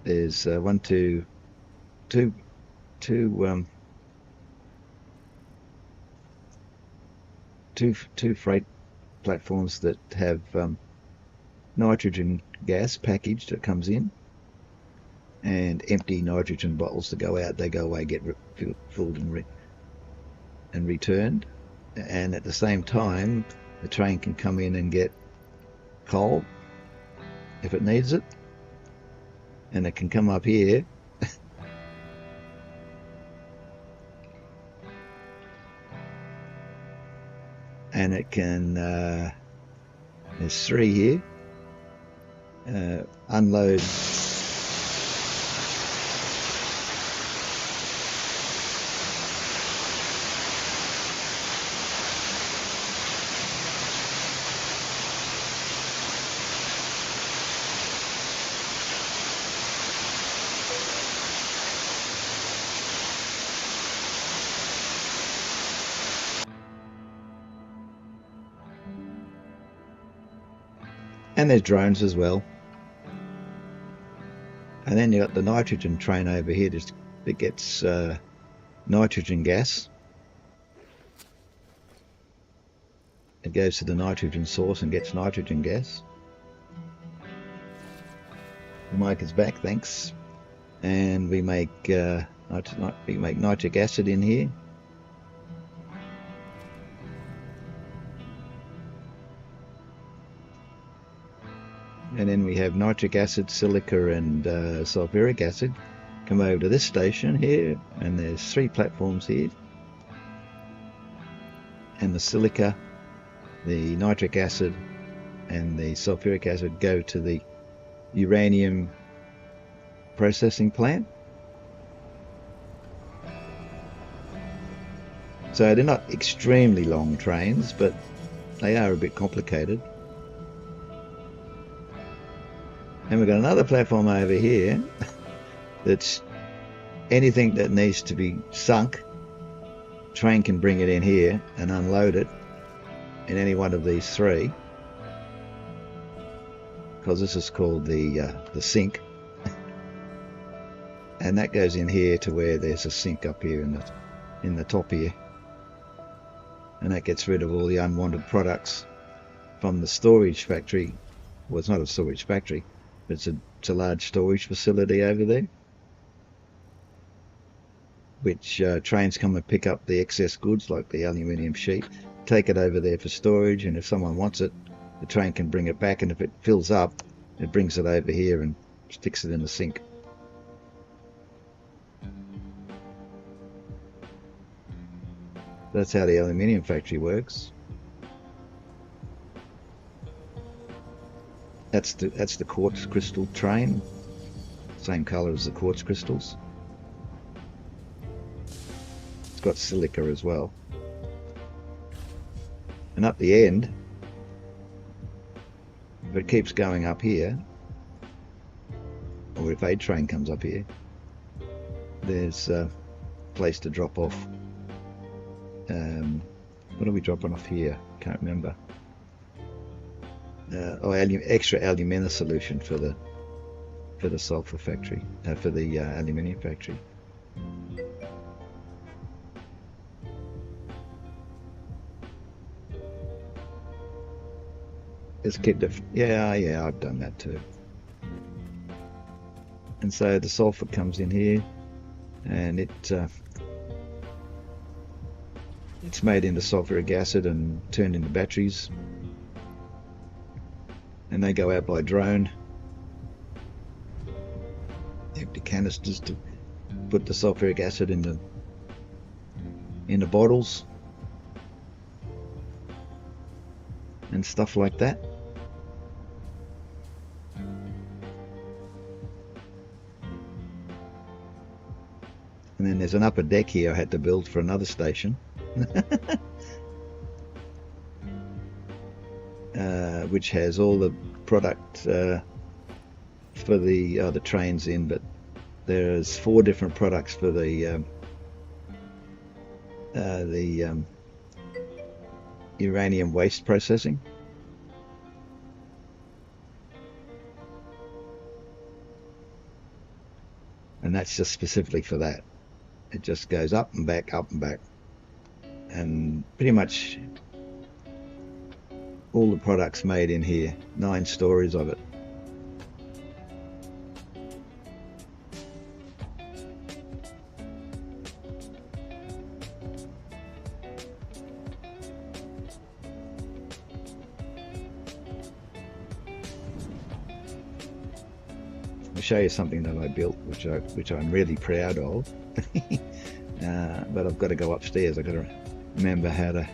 Speaker 1: there's two freight platforms that have nitrogen gas packaged that comes in, and empty nitrogen bottles that go out. They go away, get filled and returned. And at the same time, the train can come in and get coal if it needs it, and it can come up here and it can there's three here, unload and there's drones as well. And then you got the nitrogen train over here that gets nitrogen gas. It goes to the nitrogen source and gets nitrogen gas. The mic is back, thanks. And we make nitric acid in here. And then we have nitric acid, silica and sulfuric acid come over to this station here, and there's three platforms here. And the silica, the nitric acid and the sulfuric acid go to the uranium processing plant. So they're not extremely long trains, but they are a bit complicated. And we've got another platform over here that's anything that needs to be sunk, train can bring it in here and unload it in any one of these three, because this is called the sink, and that goes in here to where there's a sink up here in the top here, and that gets rid of all the unwanted products from the storage factory. Well, it's not a storage factory, but it's a large storage facility over there, which trains come and pick up the excess goods like the aluminium sheet, take it over there for storage, and if someone wants it, the train can bring it back, and if it fills up, it brings it over here and sticks it in the sink. That's how the aluminium factory works. That's the quartz crystal train, same colour as the quartz crystals. It's got silica as well. And up the end, if it keeps going up here, or if a train comes up here, there's a place to drop off. What are we dropping off here? Can't remember. Extra alumina solution for the sulfur factory, for the aluminium factory. Let's keep the yeah, I've done that too. And so the sulfur comes in here, and it's made into sulfuric acid and turned into batteries. And they go out by drone, empty canisters to put the sulfuric acid in in the bottles and stuff like that. And then there's an upper deck here I had to build for another station. Which has all the product for the trains in, but there's 4 different products for the uranium waste processing. And that's just specifically for that. It just goes up and back, and pretty much all the products made in here, 9 stories of it. I'll show you something that I built, which I'm really proud of. But I've got to go upstairs. I've got to remember how to.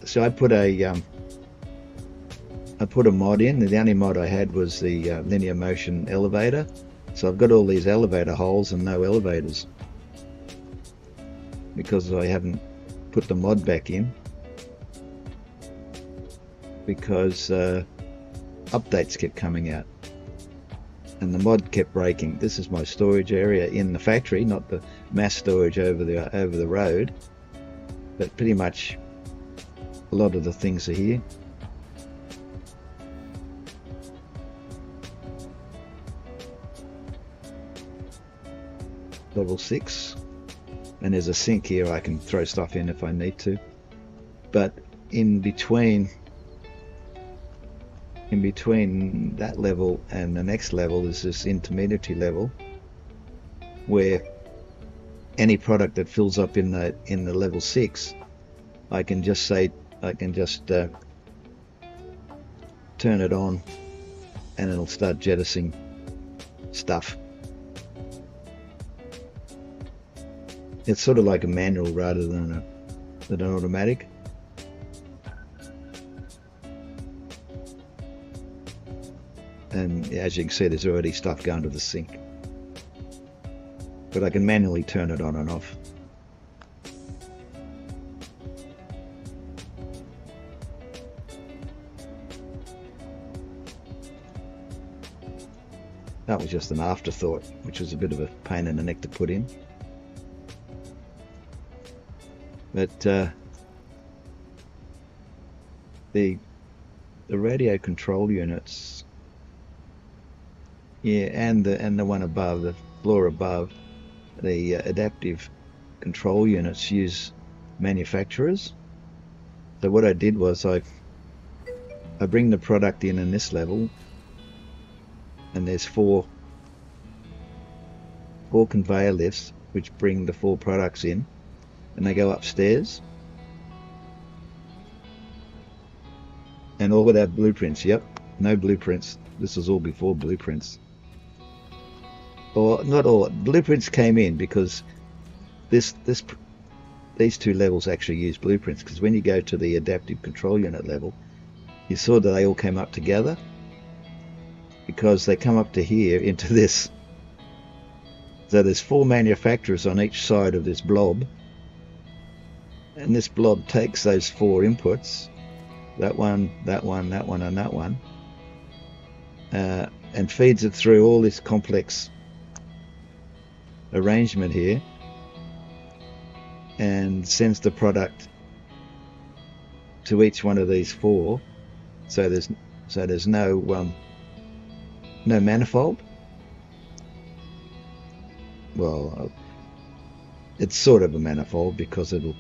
Speaker 1: So I put a mod in. The only mod I had was the linear motion elevator. So I've got all these elevator holes and no elevators because I haven't put the mod back in, because updates kept coming out and the mod kept breaking. This is my storage area in the factory, not the mass storage over the road, but pretty much a lot of the things are here. Level 6, and there's a sink here I can throw stuff in if I need to. But in between that level and the next level is this intermediary level, where any product that fills up in the level 6, I can just turn it on and it'll start jettisoning stuff. It's sort of like a manual rather than an automatic. And as you can see, there's already stuff going to the sink, but I can manually turn it on and off. That was just an afterthought, which was a bit of a pain in the neck to put in. But the radio control units, yeah, and the one above, the floor above, the adaptive control units use manufacturers. So what I did was I bring the product in this level, and there's four conveyor lifts which bring the 4 products in, and they go upstairs, and all without blueprints. Yep, no blueprints. This is all before blueprints. Or not all. Blueprints came in because these 2 levels actually use blueprints, because when you go to the adaptive control unit level, you saw that they all came up together, because they come up to here into this. So there's 4 manufacturers on each side of this blob, and this blob takes those 4 inputs, that one, that one, that one, and that one, and feeds it through all this complex arrangement here, and sends the product to each one of these 4. So there's no manifold. Well, it's sort of a manifold, because it'll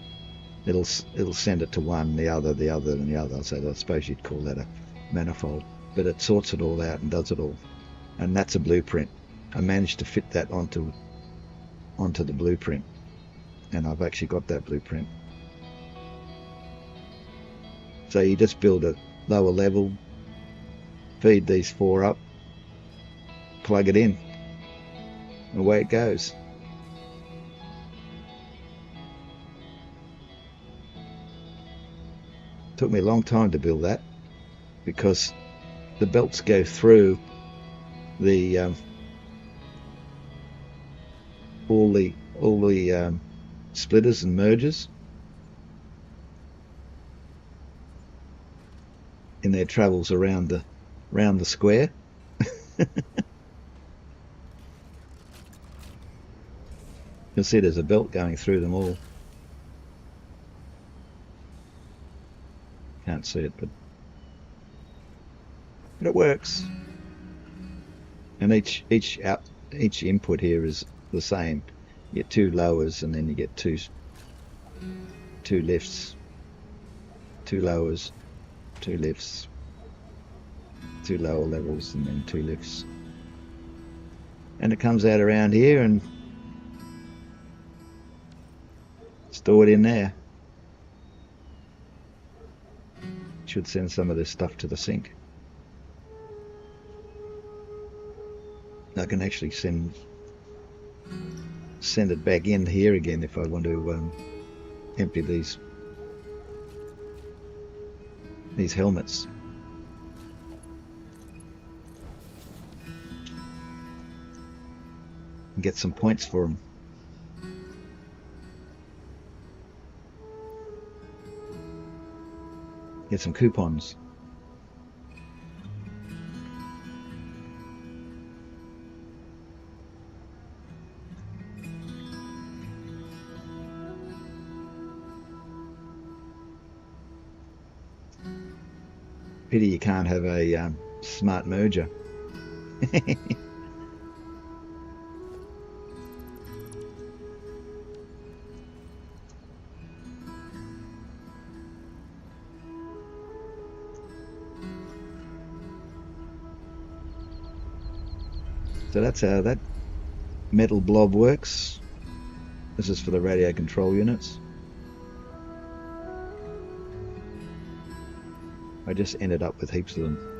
Speaker 1: send it to one, the other, and the other. So I suppose you'd call that a manifold. But it sorts it all out and does it all, and that's a blueprint. I managed to fit that onto the blueprint, and I've actually got that blueprint. So you just build a lower level, feed these 4 up, plug it in, and away it goes. Took me a long time to build that because the belts go through the all the splitters and mergers in their travels around the square. You'll see there's a belt going through them all. Can't see it, but it works. And each input here is the same. You get 2 lowers, and then you get two lifts, 2 lowers, 2 lifts, 2 lower levels, and then 2 lifts. And it comes out around here and stored in there. Should send some of this stuff to the sink. I can actually send it back in here again if I want to empty these helmets. And get some points for them. Get some coupons. Pity you can't have a smart merger. So that's how that metal blob works. This is for the radio control units. I just ended up with heaps of them.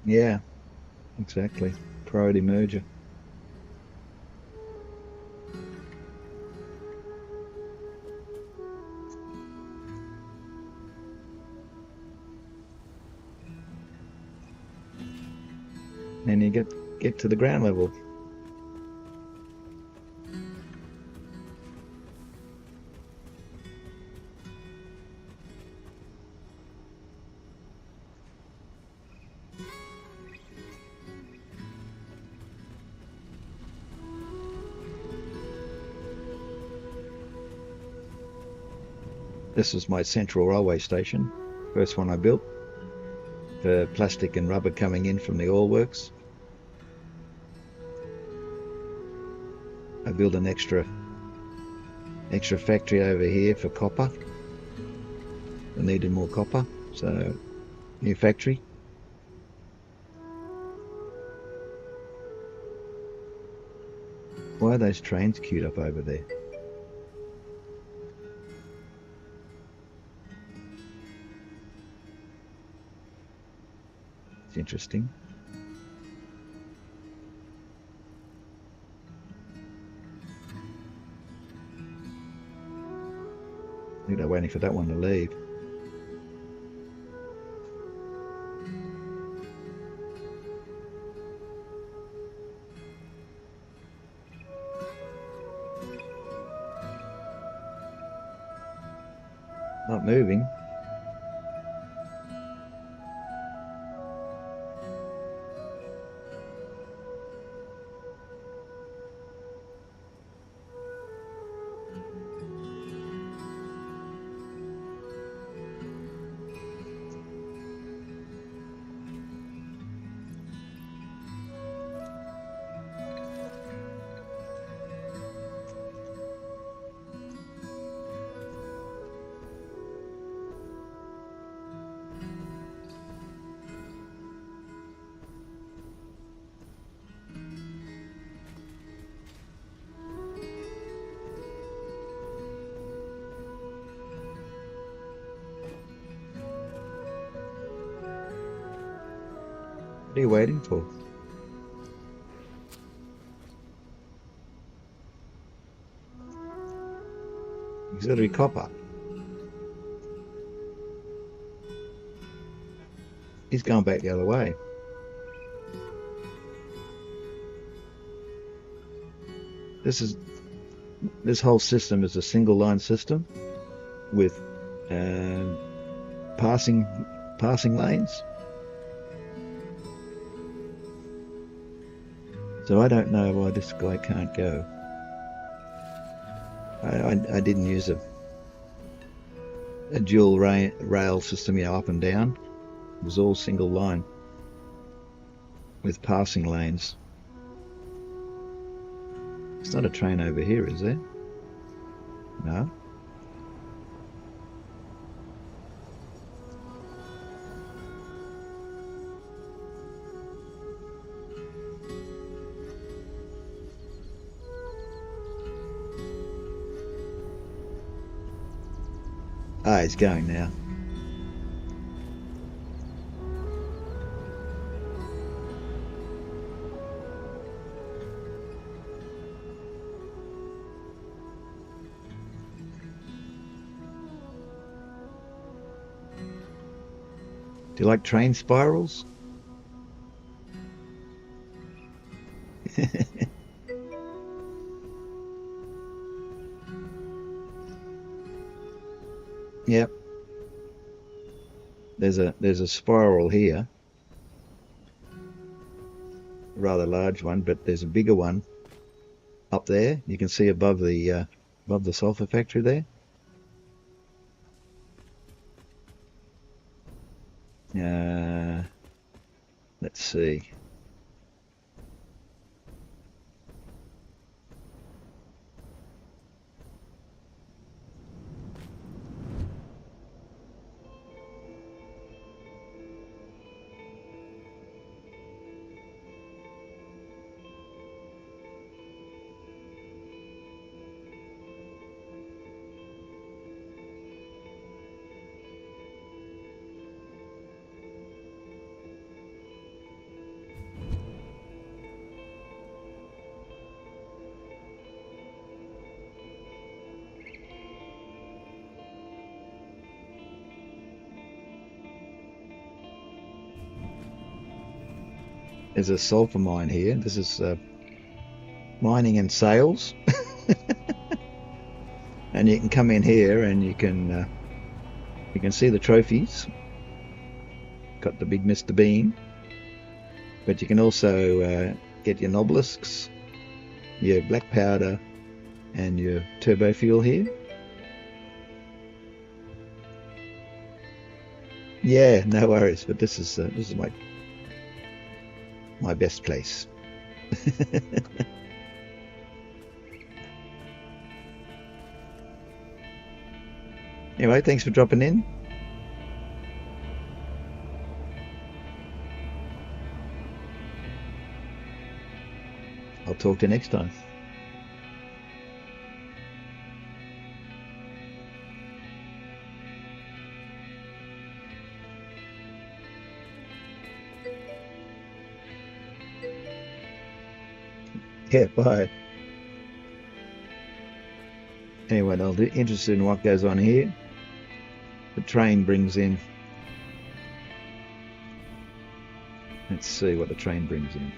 Speaker 1: Yeah, exactly. Priority merger. Then you get to the ground level. This was my central railway station, first one I built, for plastic and rubber coming in from the oil works. I built an extra factory over here for copper. I needed more copper, so new factory. Why are those trains queued up over there? It's interesting. I think they're waiting for that one to leave. Not moving. What are you waiting for? Auxiliary copper. He's going back the other way. This whole system is a single line system with passing lanes. So I don't know why this guy can't go. I didn't use a dual rail system, up and down. It was all single line with passing lanes. It's not a train over here, is there? No. Ah, it's going now. Do you like train spirals? Yep. There's a spiral here, a rather large one, but there's a bigger one up there. You can see above the sulfur factory there. Let's see. There's a sulfur mine here. This is mining and sales. And you can come in here and you can see the trophies. Got the big Mr. Bean. But you can also get your nobelisks, your black powder, and your turbo fuel here. Yeah, no worries. But this is my best place. Anyway, thanks for dropping in. I'll talk to you next time. Yeah, bye. Anyone else interested in what goes on here? The train brings in. Let's see what the train brings in.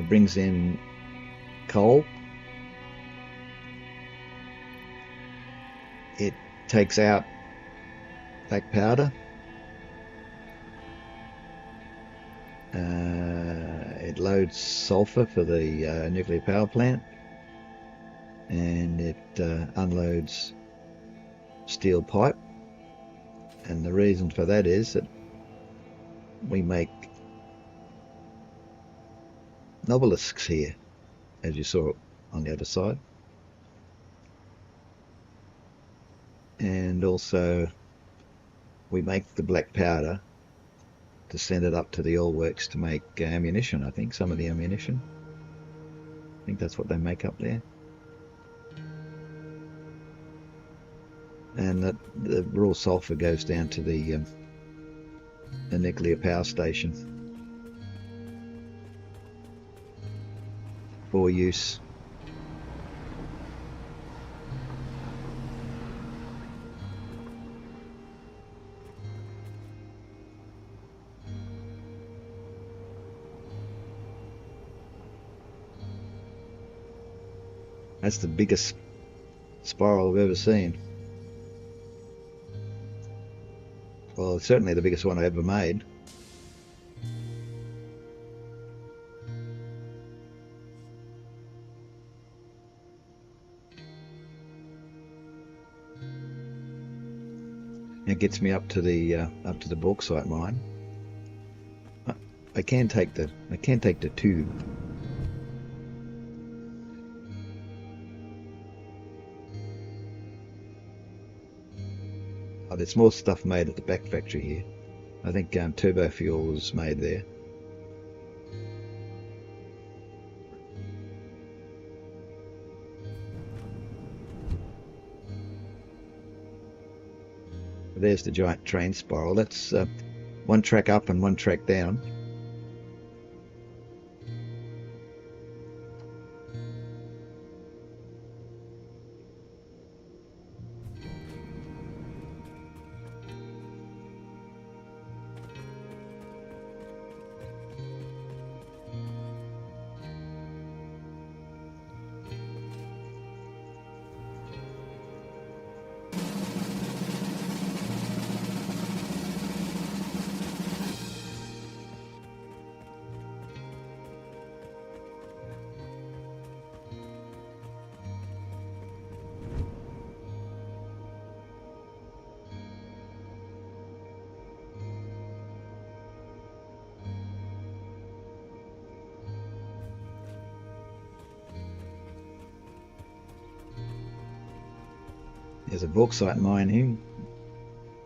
Speaker 1: Brings in coal. It takes out black powder. It loads sulfur for the nuclear power plant, and it unloads steel pipe. And the reason for that is that we make nobelisks here, as you saw on the other side. And also we make the black powder to send it up to the oil works to make ammunition. I think some of the ammunition. I think that's what they make up there. and that the raw sulfur goes down to the nuclear power station for use. That's the biggest spiral I've ever seen. Well, it's certainly the biggest one I ever made. It gets me up to the bauxite mine. I can take the tube. Oh, there's more stuff made at the back factory here. I think turbo fuel was made there. There's the giant train spiral. That's one track up and one track down. There's a bauxite mine here,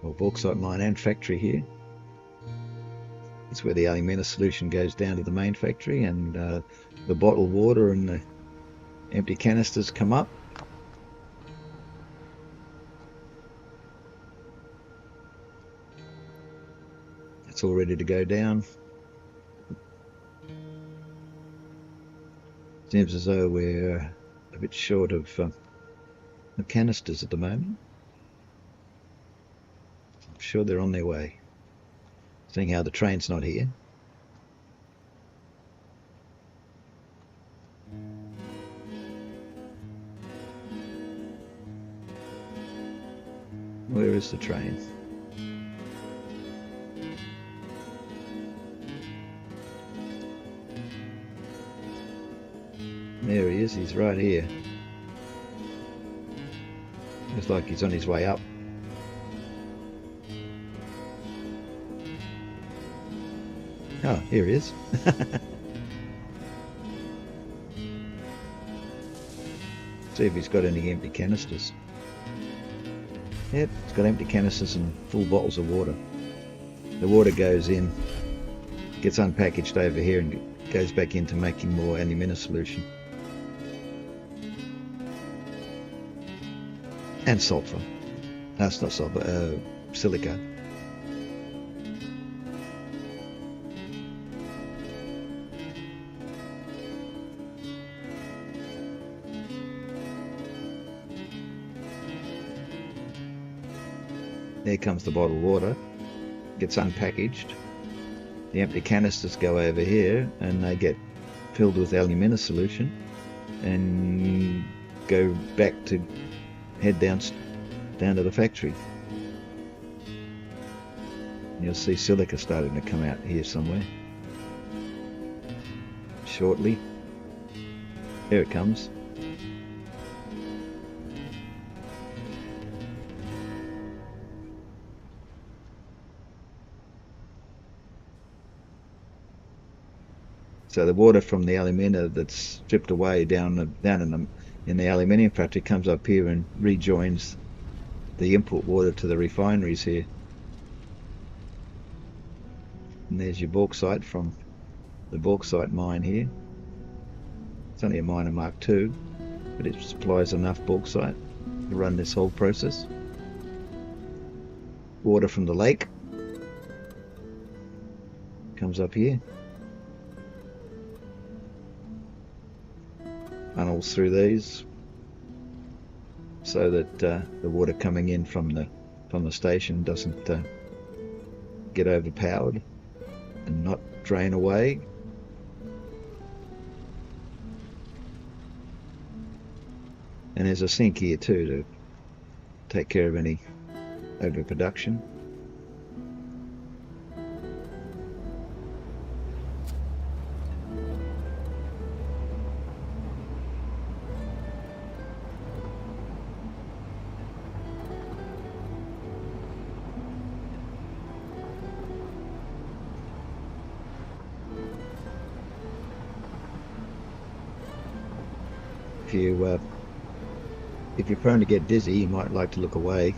Speaker 1: or bauxite mine and factory here. It's where the alumina solution goes down to the main factory, and the bottled water and the empty canisters come up. It's all ready to go down. Seems as though we're a bit short of the canisters at the moment. I'm sure they're on their way, seeing how the train's not here. Where is the train? There he is, he's right here. Looks like he's on his way up. Oh, here he is. See if he's got any empty canisters. Yep, he's got empty canisters and full bottles of water. The water goes in, gets unpackaged over here and goes back into making more alumina solution. And sulfur. No, it's not sulfur, silica. There comes the bottled water, gets unpackaged. The empty canisters go over here and they get filled with alumina solution and go back to head down to the factory. You'll see silica starting to come out here somewhere shortly. There it comes. So the water from the alumina that's stripped away down in the aluminium factory comes up here and rejoins the input water to the refineries here. And there's your bauxite from the bauxite mine here. It's only a mine of Mark II, but it supplies enough bauxite to run this whole process. water from the lake comes up here, funnels through these, so that the water coming in from the station doesn't get overpowered and not drain away. And there's a sink here too to take care of any overproduction. If you're prone to get dizzy, you might like to look away.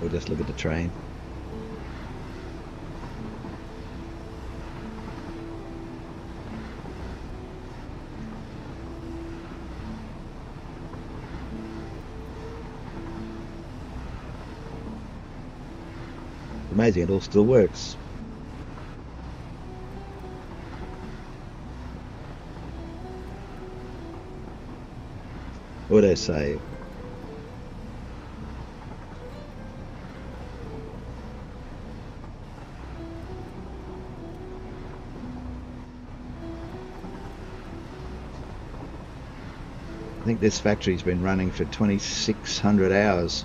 Speaker 1: Or just look at the train. Amazing, it all still works. What do I say? I think this factory's been running for 2,600 hours.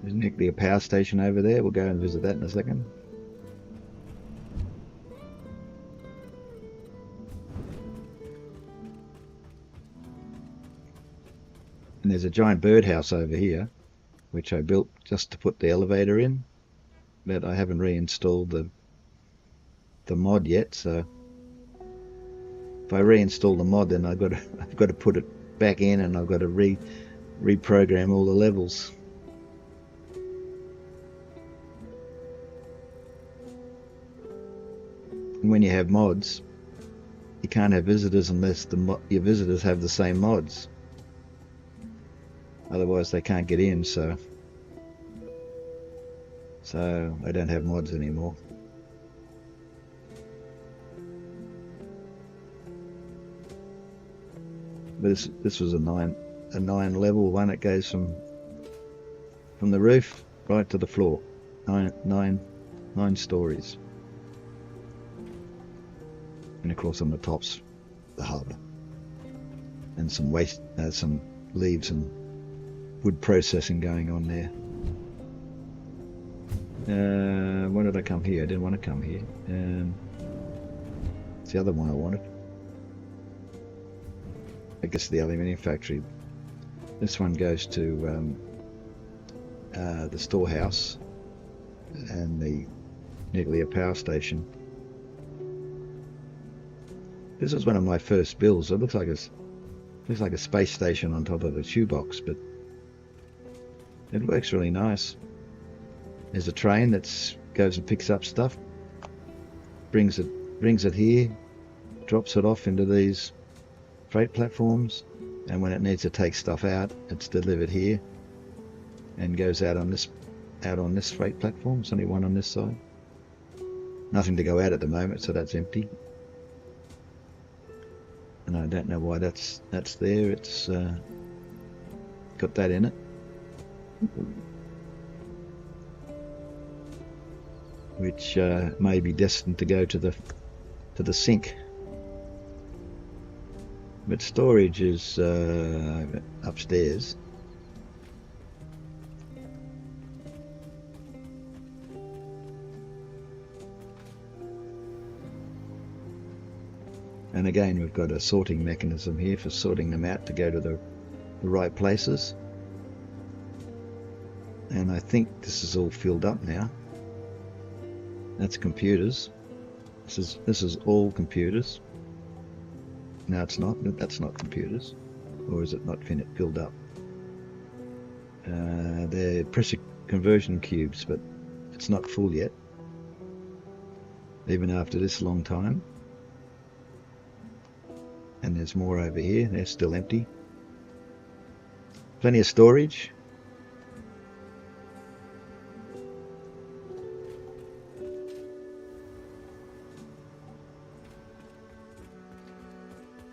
Speaker 1: There's a nuclear power station over there. We'll go and visit that in a second. And there's a giant birdhouse over here, which I built just to put the elevator in, but I haven't reinstalled the mod yet. So if I reinstall the mod, then I've got to put it back in, and I've got to reprogram all the levels. And when you have mods, you can't have visitors unless your visitors have the same mods. Otherwise they can't get in, so I don't have mods anymore. But this was a nine level one. It goes from the roof right to the floor. Nine stories. And of course on the top's the hub. And some waste, some leaves and wood processing going on there. Why did I come here? I didn't want to come here. It's the other one I wanted. I guess the aluminium factory. This one goes to the storehouse and the nuclear power station. This was one of my first builds. It looks like a space station on top of a shoebox, but it works really nice. There's a train that goes and picks up stuff, brings it here, drops it off into these freight platforms, and when it needs to take stuff out, it's delivered here and goes out on this freight platform. There's only one on this side. Nothing to go out at the moment, so that's empty. And I don't know why that's there. It's got that in it. Which may be destined to go to the sink. But storage is upstairs. And again, we've got a sorting mechanism here for sorting them out to go to the right places. And I think this is all filled up now. That's computers. This is all computers. No, it's not. That's not computers. Or is it not filled up? They're pressure conversion cubes, but it's not full yet. Even after this long time. And there's more over here. They're still empty. Plenty of storage.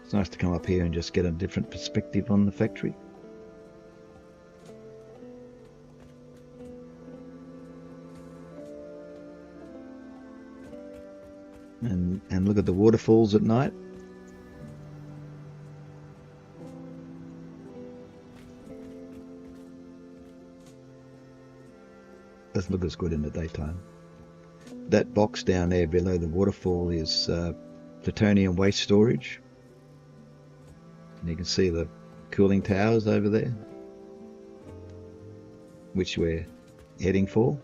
Speaker 1: It's nice to come up here and just get a different perspective on the factory. And look at the waterfalls at night. Doesn't look as good in the daytime. That box down there below the waterfall is plutonium waste storage. And you can see the cooling towers over there, which we're heading for.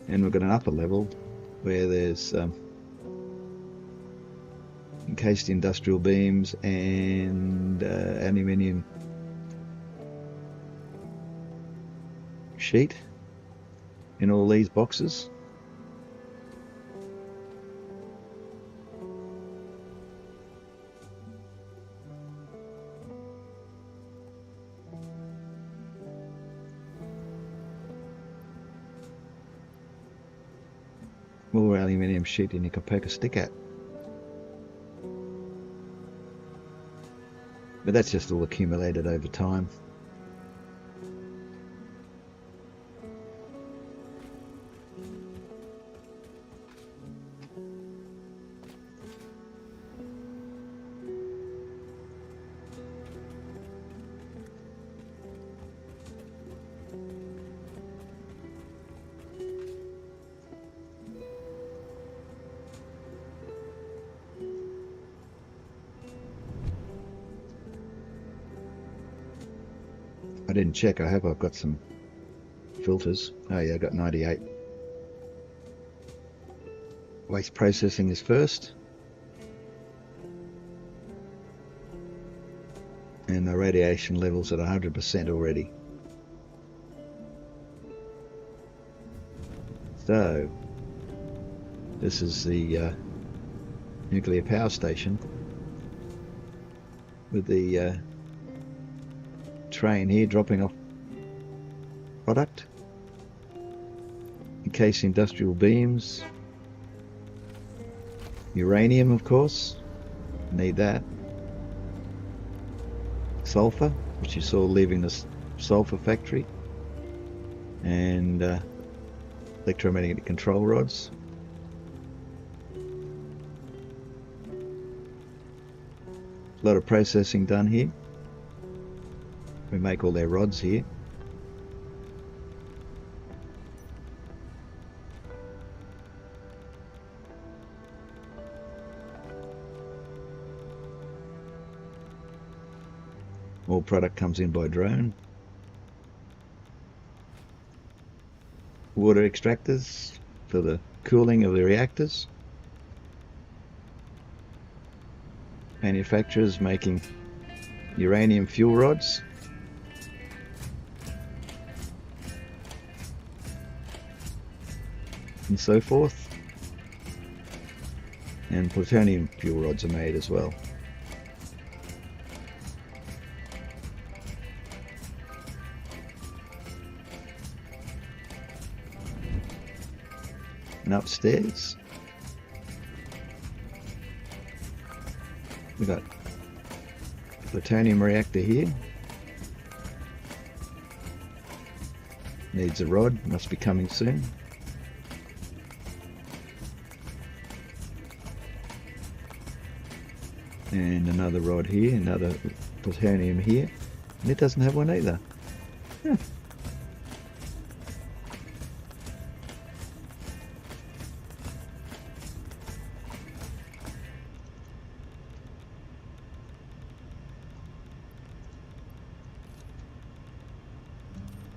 Speaker 1: And we've got an upper level where there's encased industrial beams and aluminium sheet in all these boxes. More aluminium sheet than you can poke a stick at. But that's just all accumulated over time. I didn't check. I hope I've got some filters. Oh yeah, I got 98. Waste processing is first. And the radiation level's at 100% already. So, this is the nuclear power station with the train here dropping off product. Encased industrial beams. Uranium, of course. Need that. Sulfur, which you saw leaving the sulfur factory. And electromagnetic control rods. A lot of processing done here. We make all their rods here. All product comes in by drone. Water extractors for the cooling of the reactors. Manufacturers making uranium fuel rods. and so forth. And plutonium fuel rods are made as well. And upstairs, we've got a plutonium reactor here. Needs a rod, must be coming soon. And another rod here, another plutonium here. And it doesn't have one either. Huh.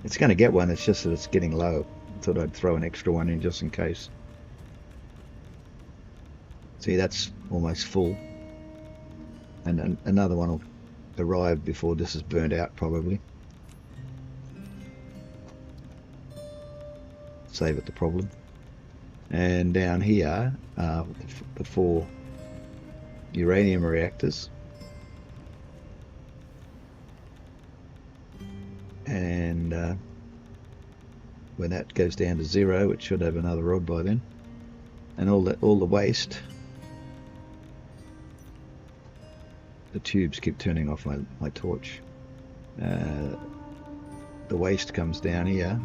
Speaker 1: It's going to get one, it's just that it's getting low. I thought I'd throw an extra one in just in case. See, that's almost full. And another one will arrive before this is burnt out, probably. Save it the problem. And down here are the 4 uranium reactors. And when that goes down to 0, it should have another rod by then. And all the waste. The tubes keep turning off my torch. The waste comes down here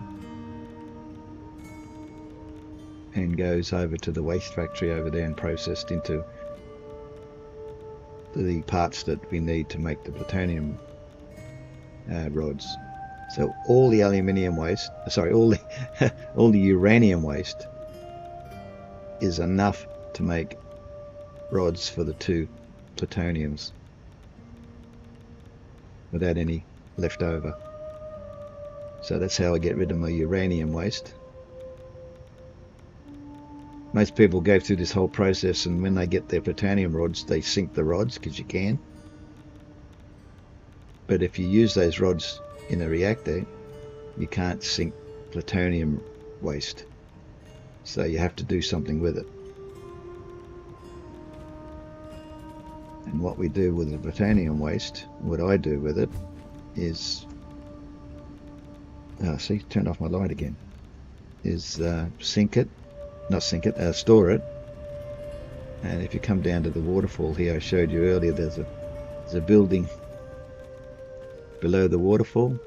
Speaker 1: and goes over to the waste factory over there and processed into the parts that we need to make the plutonium rods. So all the aluminium waste, sorry, all the uranium waste is enough to make rods for the 2 plutoniums without any left over. So that's how I get rid of my uranium waste. Most people go through this whole process, and when they get their plutonium rods, they sink the rods, because you can. But if you use those rods in a reactor, you can't sink plutonium waste. So you have to do something with it. And what we do with the plutonium waste, what I do with it, is, see, turned off my light again, is store it. And if you come down to the waterfall here I showed you earlier, there's a building below the waterfall,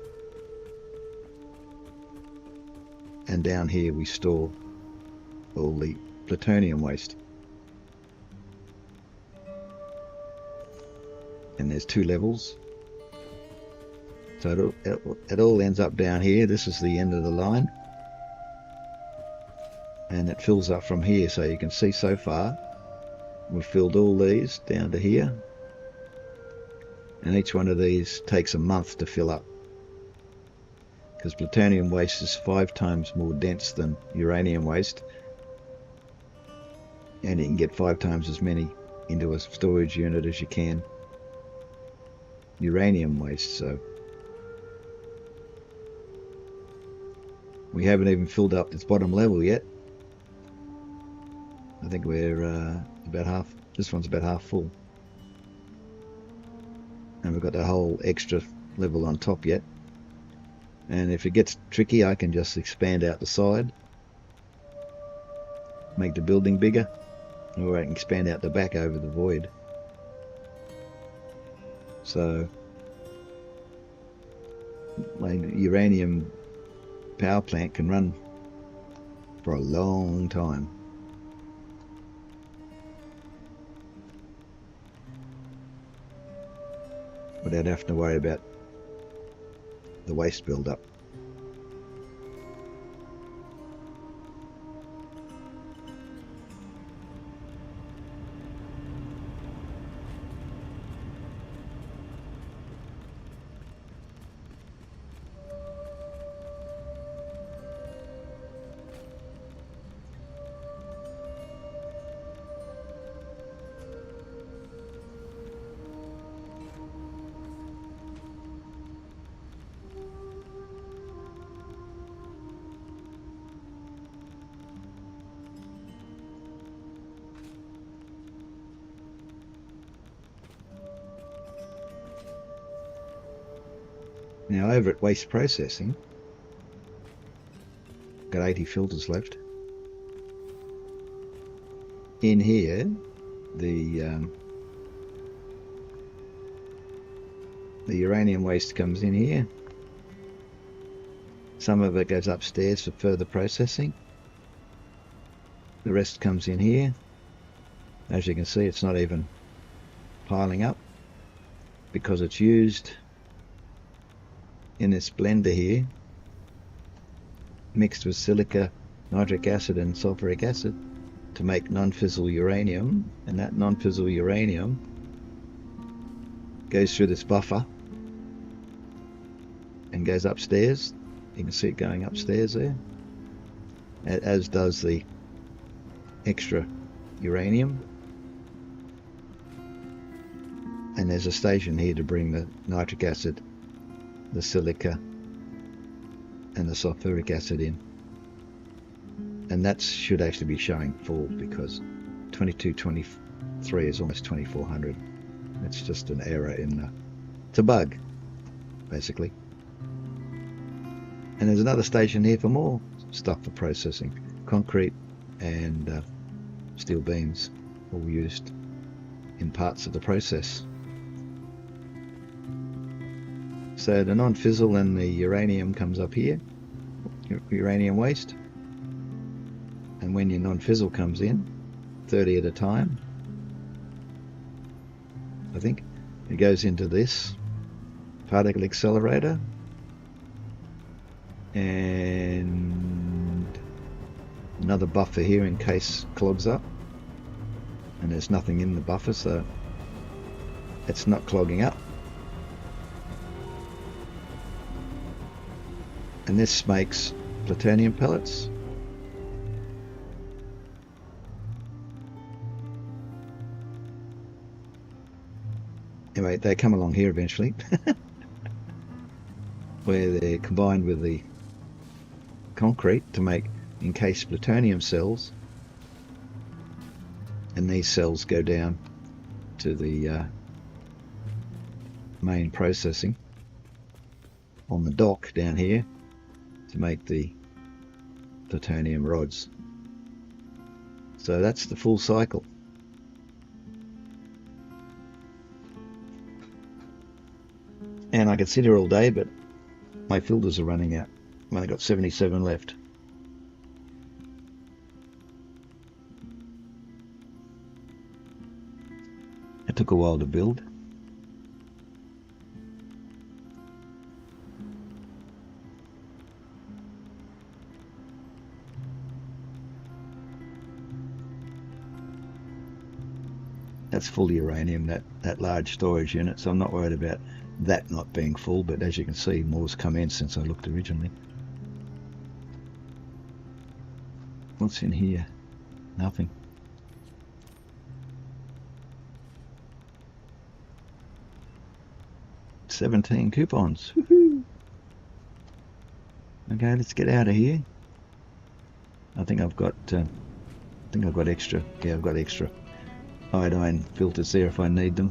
Speaker 1: and down here we store all the plutonium waste. And there's 2 levels, so it all ends up down here. This is the end of the line, and it fills up from here. So you can see so far we've filled all these down to here, and each one of these takes a month to fill up, because plutonium waste is 5 times more dense than uranium waste, and you can get 5 times as many into a storage unit as you can uranium waste. So we haven't even filled up this bottom level yet. I think we're about half, this one's about half full, and we've got the whole extra level on top yet. And if it gets tricky, I can just expand out the side, make the building bigger, or I can expand out the back over the void. So my uranium power plant can run for a long time. Without having to worry about the waste build-up. Now over at waste processing, got 80 filters left. In here, the uranium waste comes in here. Some of it goes upstairs for further processing. The rest comes in here. As you can see, it's not even piling up because it's used in this blender here, mixed with silica, nitric acid and sulfuric acid to make non-fissile uranium, and that non-fissile uranium goes through this buffer and goes upstairs. You can see it going upstairs there, as does the extra uranium. And there's a station here to bring the nitric acid, the silica and the sulfuric acid in. And that should actually be showing full because 2223 is almost 2400. It's just an error in it's a bug, basically. And there's another station here for more stuff for processing. Concrete and steel beams, all used in parts of the process. So the non-fissile and the uranium comes up here, uranium waste. And when your non-fissile comes in, 30 at a time, I think, it goes into this particle accelerator, and another buffer here in case it clogs up, and there's nothing in the buffer, so it's not clogging up. And this makes plutonium pellets. Anyway, they come along here eventually, where they're combined with the concrete to make encased plutonium cells, and these cells go down to the main processing on the dock down here to make the plutonium rods. So that's the full cycle. And I could sit here all day, but my filters are running out. I've only got 77 left. It took a while to build. That's full uranium, that large storage unit, so I'm not worried about that not being full, but as you can see, more's come in since I looked originally. What's in here? Nothing. $17 coupons. Woohoo! Okay, let's get out of here. I think I've got extra. Yeah, I've got extra iodine filters there if I need them.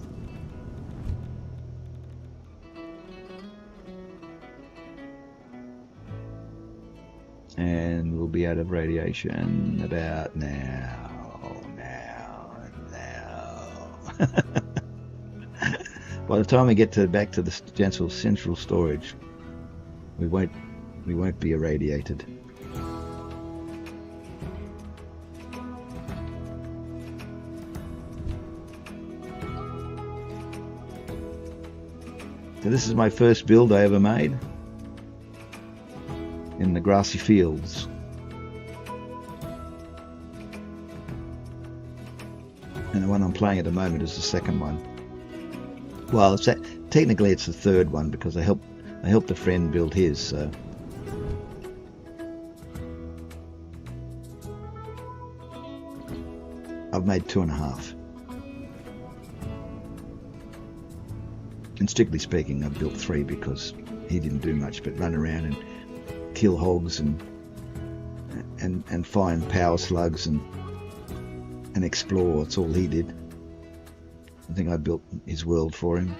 Speaker 1: And we'll be out of radiation about now. By the time we get back to the central storage, we won't be irradiated. So this is my first build I ever made in the grassy fields. And the one I'm playing at the moment is the second one. Well, technically it's the third one because I helped a friend build his. So. I've made 2.5. And strictly speaking, I've built 3 because he didn't do much but run around and kill hogs and find power slugs and explore. That's all he did. I think I built his world for him.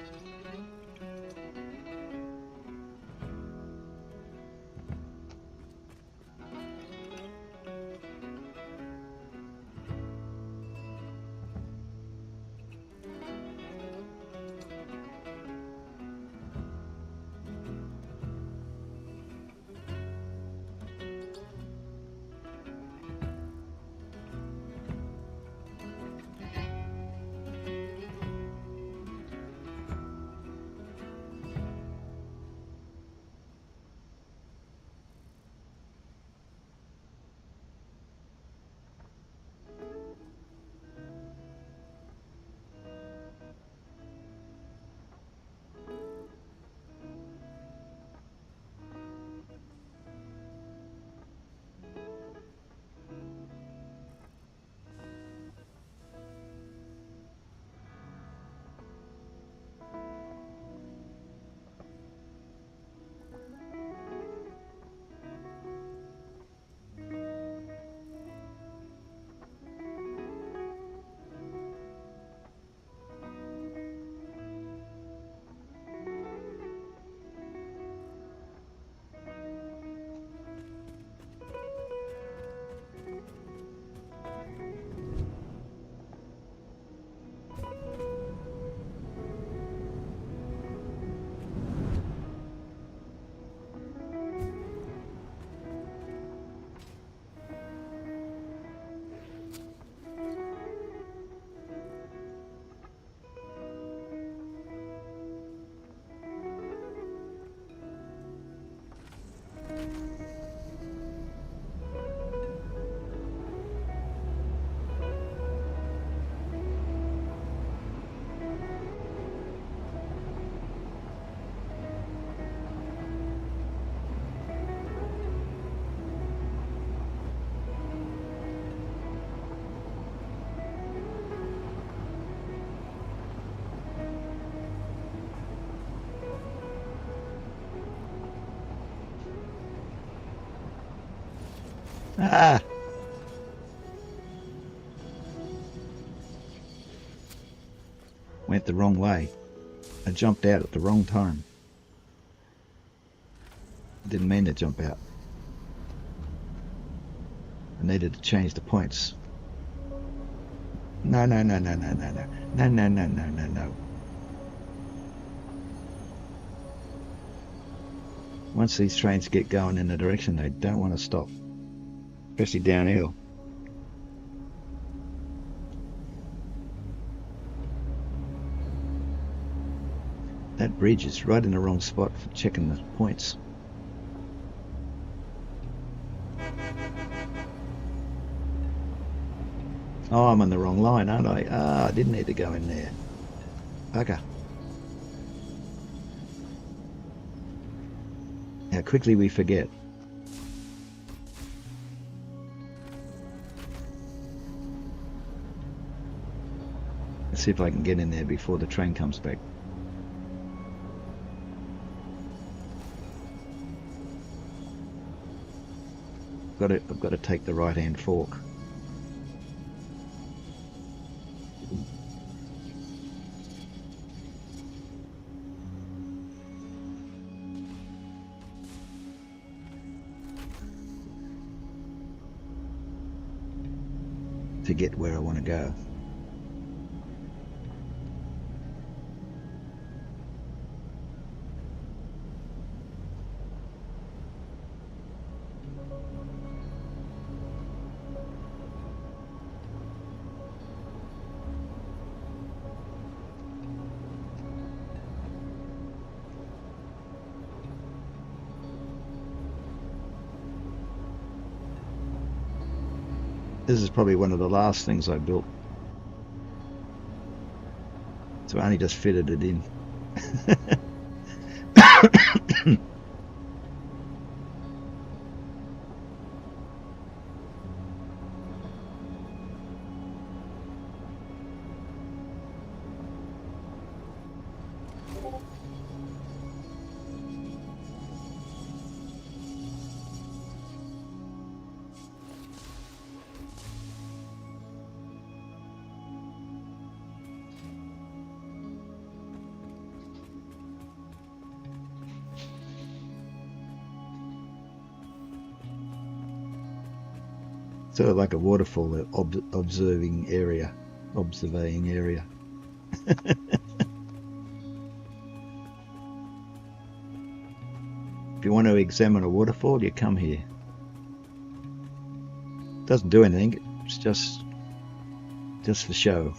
Speaker 1: Ah! Went the wrong way. I jumped out at the wrong time. Didn't mean to jump out. I needed to change the points. No, no, no, no, no, no, no. No, no, no, no, no, no. Once these trains get going in a direction, they don't want to stop. Especially downhill. That bridge is right in the wrong spot for checking the points. Oh, I'm on the wrong line, aren't I? Ah, I didn't need to go in there. Bugger. How quickly we forget. Let's see if I can get in there before the train comes back. I've got to take the right-hand fork. To get where I want to go. This is probably one of the last things I built. So I only just fitted it in. Sort of like a waterfall observing area. If you want to examine a waterfall, you come here. Doesn't do anything, it's just for show.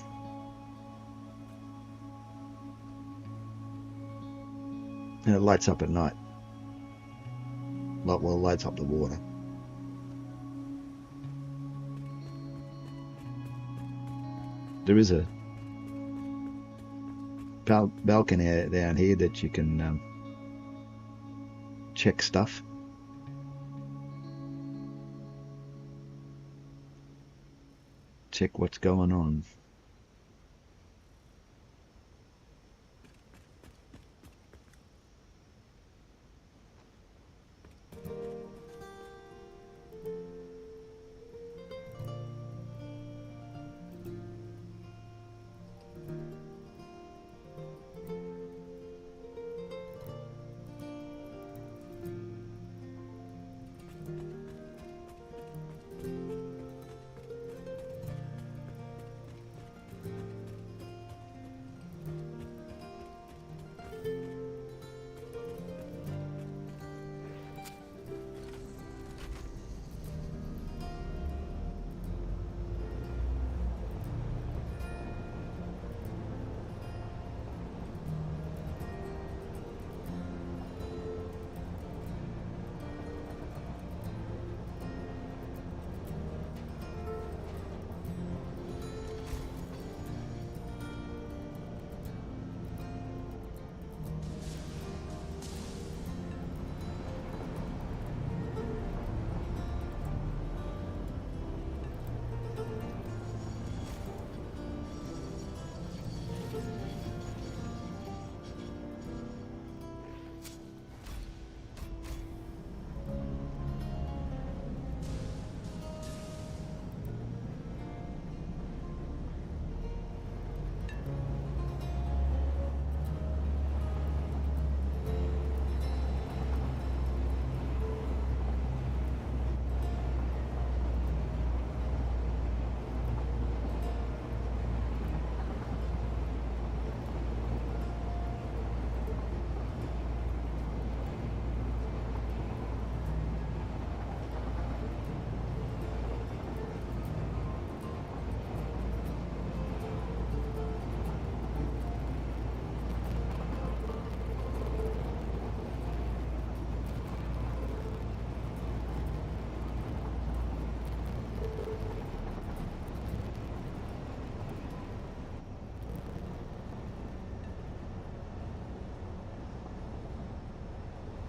Speaker 1: And it lights up at night. Well, it lights up the water. There is a balcony down here that you can check stuff. Check what's going on.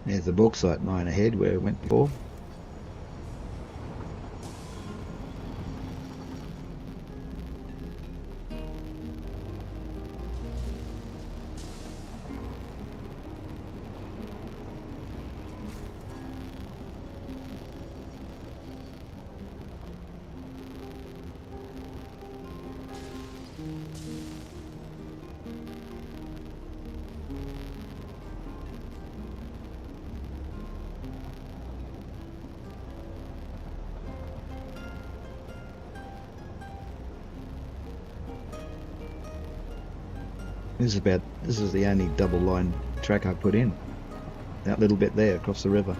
Speaker 1: There's the bauxite mine ahead where it went before. This is the only double line track I put in. That little bit there across the river.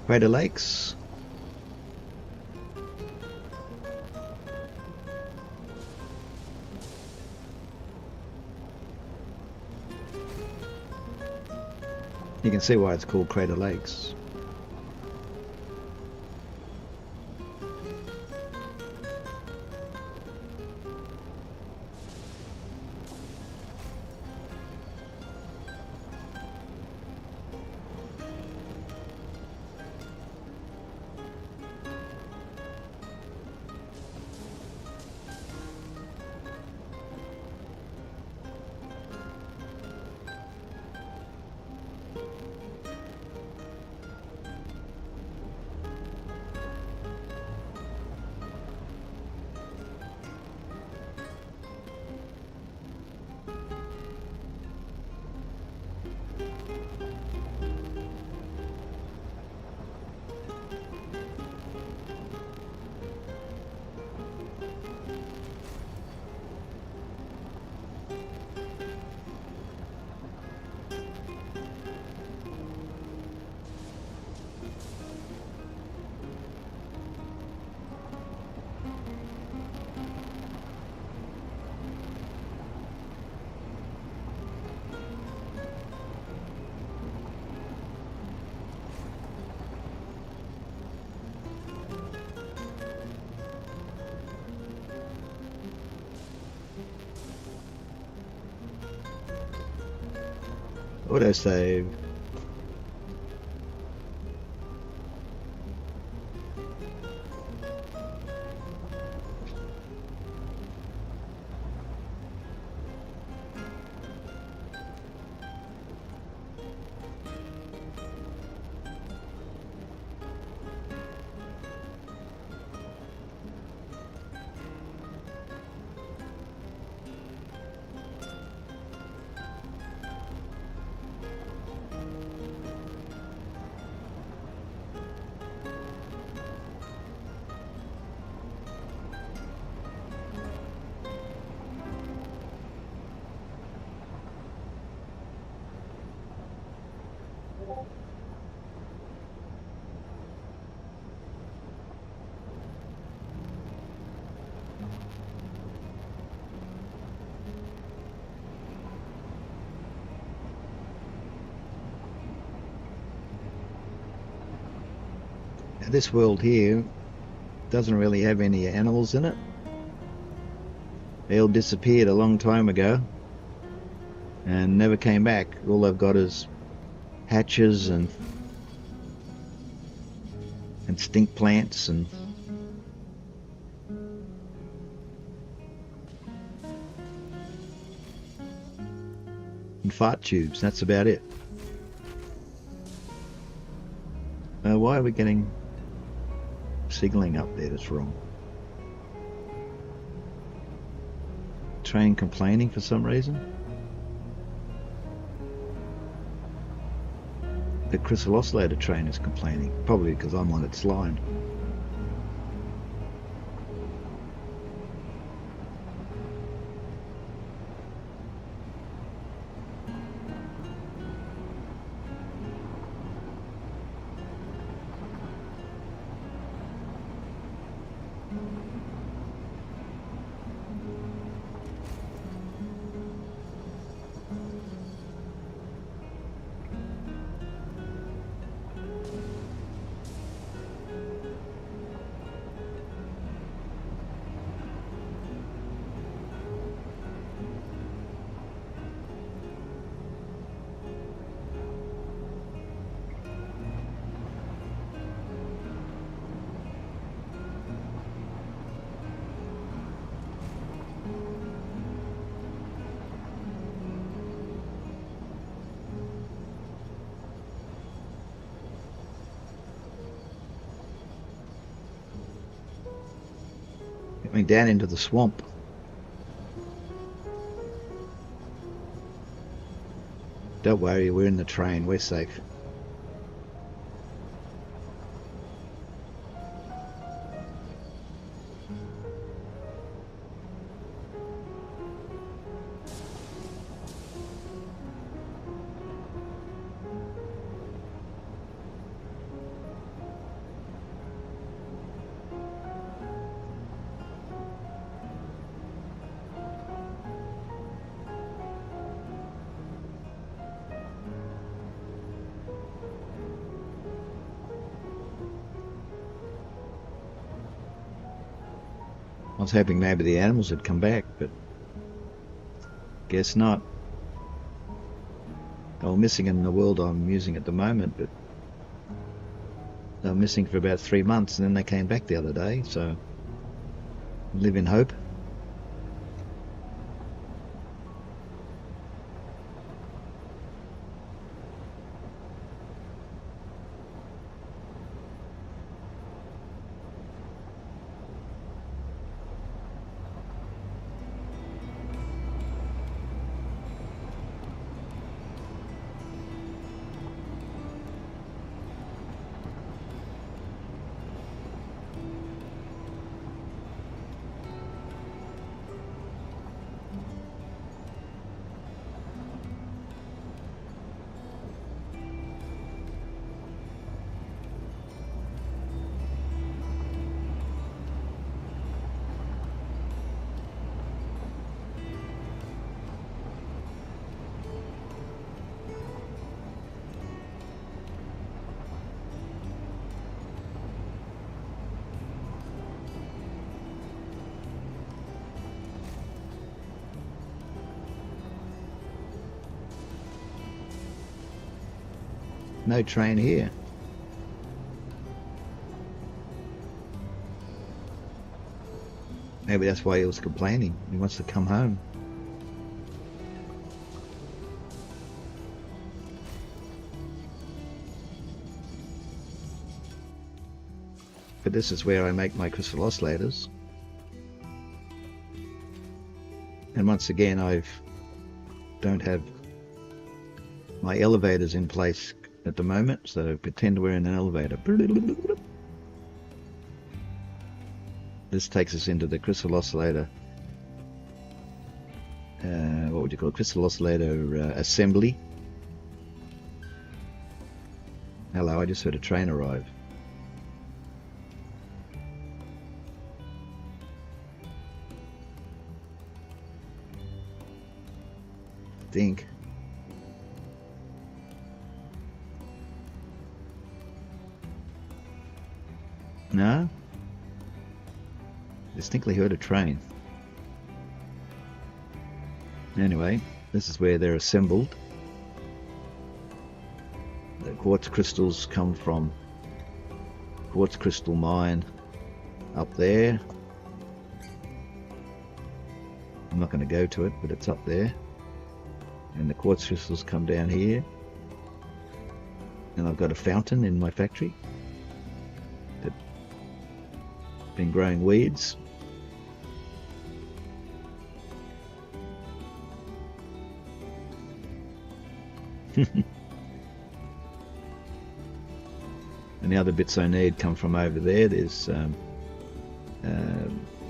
Speaker 1: Crater Lakes. You can see why it's called Crater Lakes. Autosave. This world here doesn't really have any animals in it. They all disappeared a long time ago and never came back. All they've got is hatches and stink plants and fart tubes. That's about it. Why are we getting signaling up there that's wrong? train complaining for some reason? The crystal oscillator train is complaining, probably because I'm on its line. Going down into the swamp. Don't worry, we're in the train, we're safe. I was hoping maybe the animals had come back, but guess not. They were missing in the world I'm using at the moment, but they were missing for about 3 months, and then they came back the other day, so live in hope. No train here. Maybe that's why he was complaining. He wants to come home. But this is where I make my crystal oscillators. And once again, I don't have my elevators in place at the moment, so pretend we're in an elevator. This takes us into the crystal oscillator, what would you call it? Crystal oscillator assembly. Hello, I just heard a train arrive. I think. No? Distinctly heard a train. Anyway, this is where they're assembled. The quartz crystals come from quartz crystal mine up there. I'm not going to go to it, but it's up there. And the quartz crystals come down here. And I've got a fountain in my factory. Been growing weeds. And the other bits I need come from over there. There's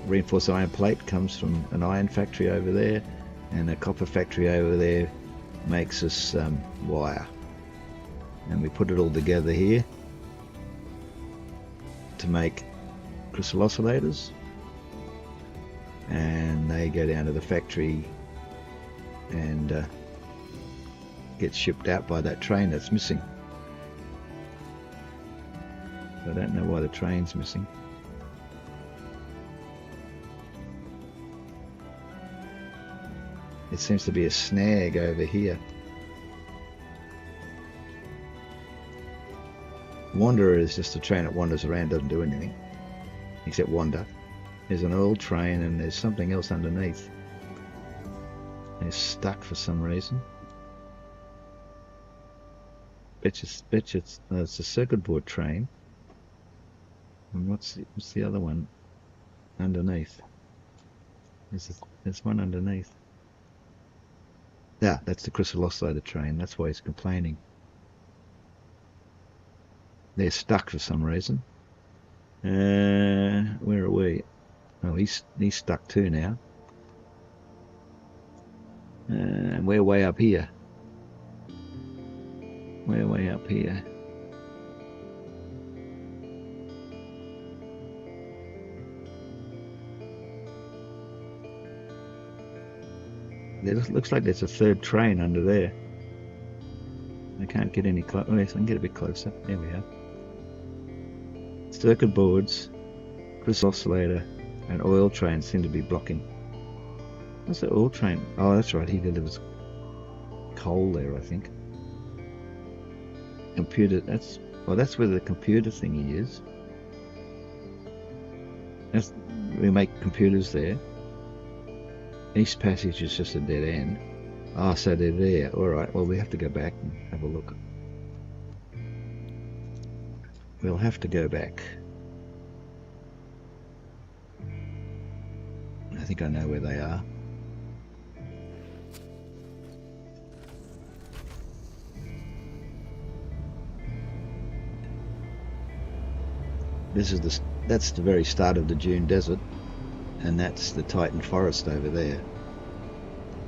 Speaker 1: reinforced iron plate comes from an iron factory over there, and a copper factory over there makes us wire. And we put it all together here to make crystal oscillators, and they go down to the factory and get shipped out by that train that's missing. I don't know why the train's missing. It seems to be a snag over here. Wanderer is just a train that wanders around, doesn't do anything except wander. There's an oil train and there's something else underneath. It's stuck for some reason. Bet you it's a circuit board train. And what's the other one underneath? There's one underneath. Yeah, that's the crystal oscillator train. That's why he's complaining. They're stuck for some reason. Where are we? Oh, he's stuck too now. And we're way up here. We're way up here. It looks like there's a third train under there. I can't get any close. Oh, yes, I can get a bit closer. There we are. Circuit boards, crystal oscillator, and oil train seem to be blocking. What's the oil train? Oh, that's right. He delivers coal there, I think. Computer. That's where the computer thingy is. We make computers there. East Passage is just a dead end. Ah, so they're there. Alright, well we have to go back and have a look. We'll have to go back. I think I know where they are. That's the very start of the Dune Desert. And that's the Titan Forest over there.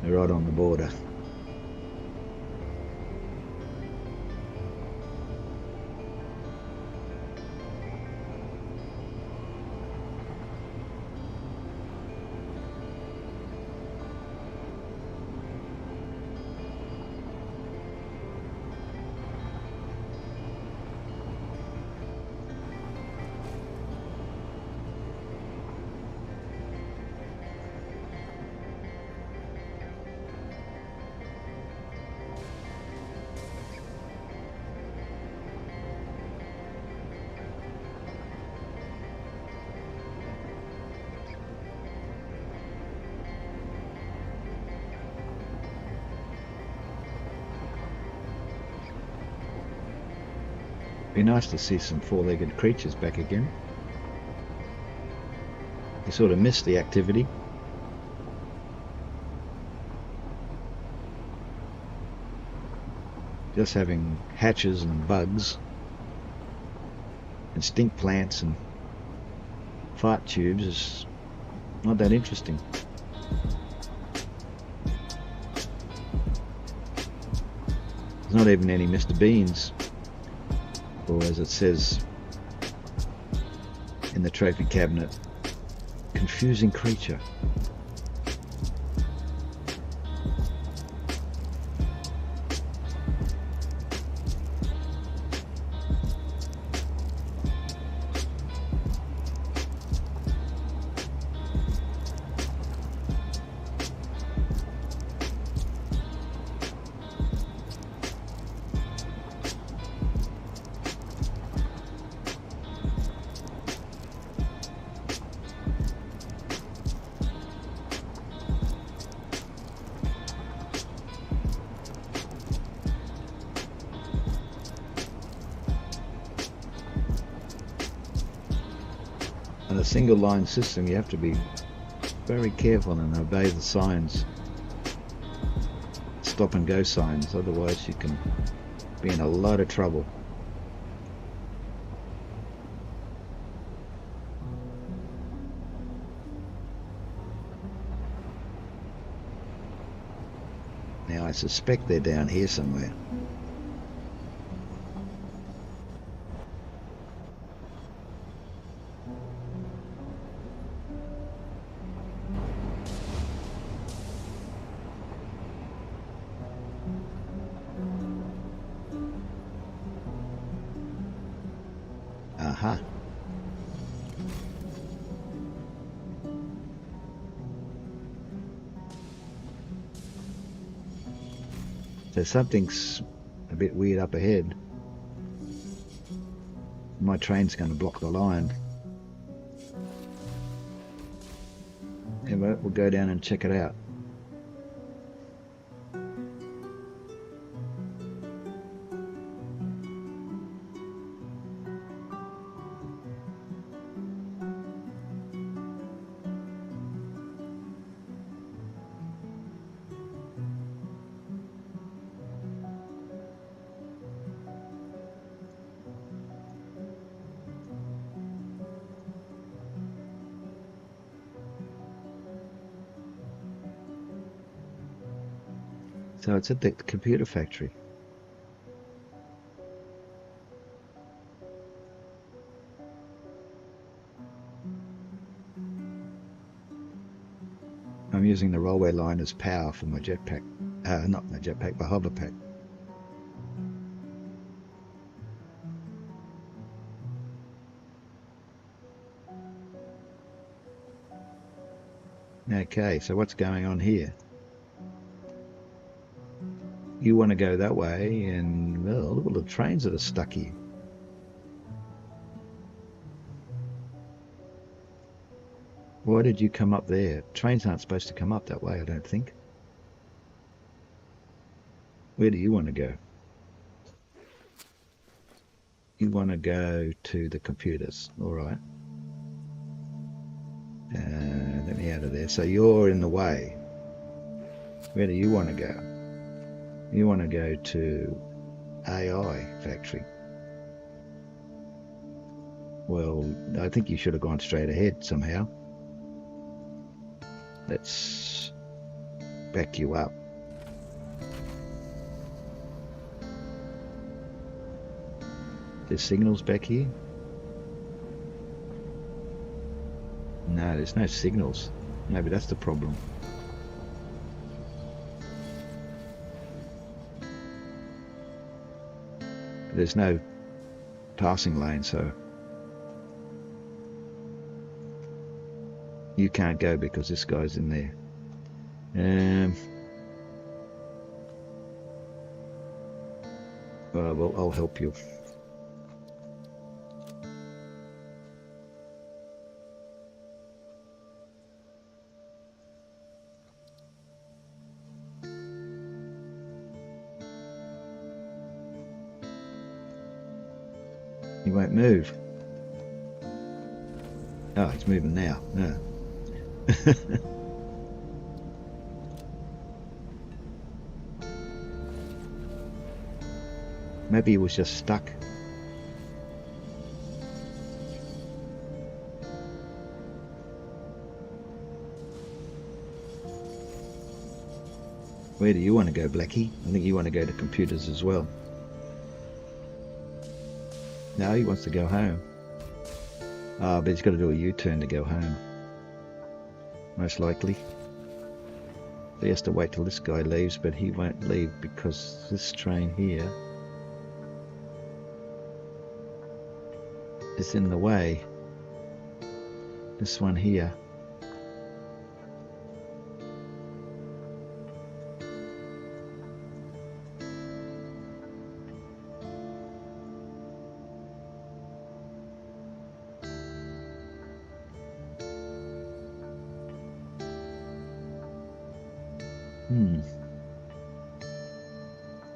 Speaker 1: They're right on the border. Be nice to see some four-legged creatures back again. You sort of miss the activity. Just having hatches and bugs and stink plants and fart tubes is not that interesting. There's not even any Mr. Beans, or as it says in the trophy cabinet, confusing creature. On a single line system, you have to be very careful and obey the signs. stop and go signs, otherwise you can be in a lot of trouble. Now I suspect they're down here somewhere. Aha. So something's a bit weird up ahead. My train's going to block the line. And we'll go down and check it out. So it's at the computer factory. I'm using the railway line as power for my jetpack. Not my jetpack, my hoverpack. Okay, so what's going on here? You want to go that way, and well, look at the trains that are stuck here. Why did you come up there? Trains aren't supposed to come up that way, I don't think. Where do you want to go? You want to go to the computers, all right. Let me out of there. So you're in the way. Where do you want to go? You want to go to AI factory. Well, I think you should have gone straight ahead somehow. Let's back you up. There's signals back here? No, there's no signals. Maybe that's the problem. There's no passing lane, so you can't go because this guy's in there. Well, I'll help you. He won't move. Oh, he's moving now. No. Maybe he was just stuck. Where do you want to go, Blackie? I think you want to go to computers as well. No, he wants to go home. Oh, but he's got to do a U-turn to go home. Most likely. He has to wait till this guy leaves, but he won't leave because this train here is in the way. This one here.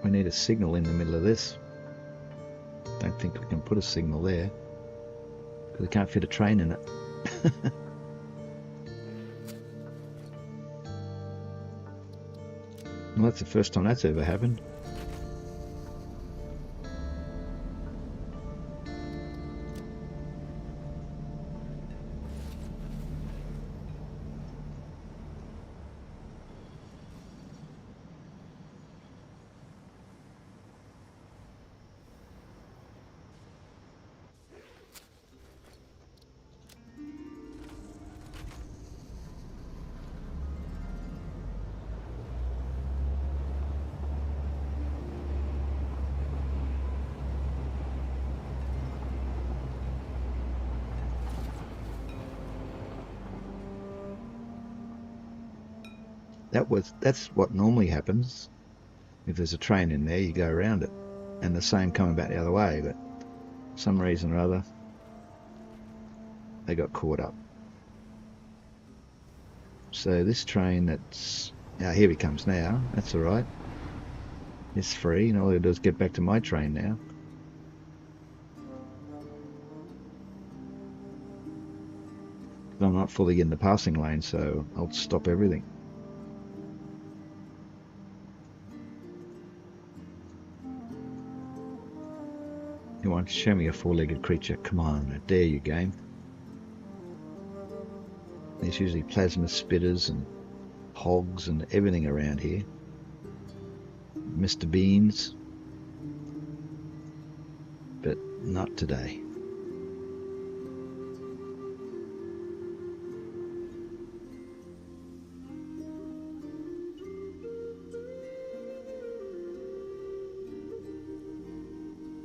Speaker 1: We need a signal in the middle of this. Don't think we can put a signal there because we can't fit a train in it. Well, that's the first time that's ever happened. That's what normally happens. If there's a train in there, you go around it, and the same coming back the other way. But for some reason or other, they got caught up. So this train that's here he comes now. That's all right. It's free, and all I do is get back to my train now. I'm not fully in the passing lane, so I'll stop everything. You want to show me a four-legged creature? Come on, I dare you, game. There's usually plasma spitters and hogs and everything around here. Mr. Beans. But not today.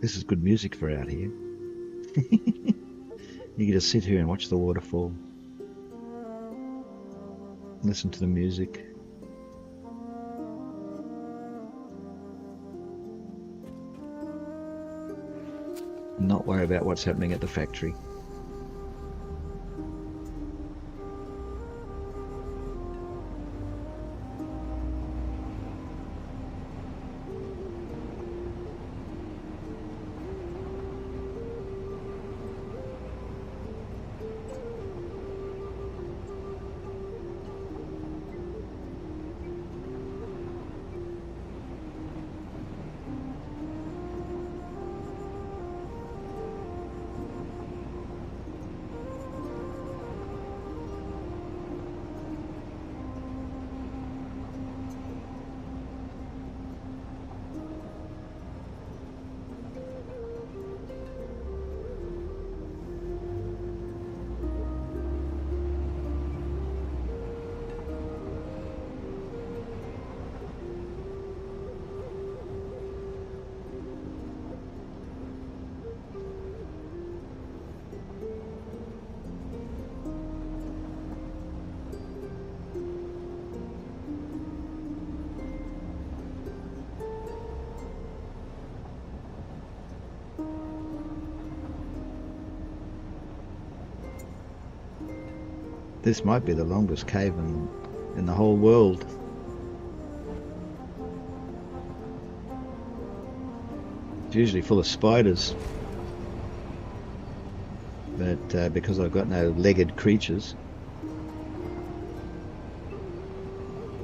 Speaker 1: This is good music for out here. You can just sit here and watch the waterfall. Listen to the music. Not worry about what's happening at the factory. This might be the longest cave in the whole world. It's usually full of spiders. But because I've got no legged creatures,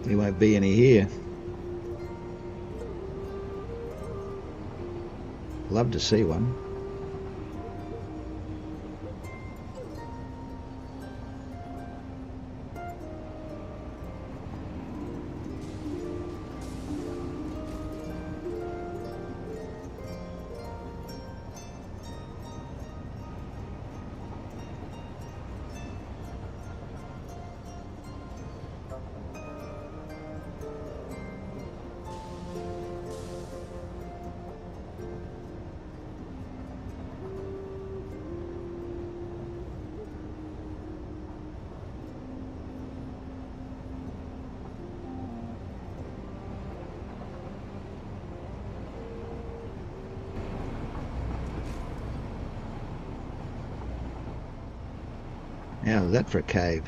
Speaker 1: there won't be any here. Love to see one. How's that for a cave?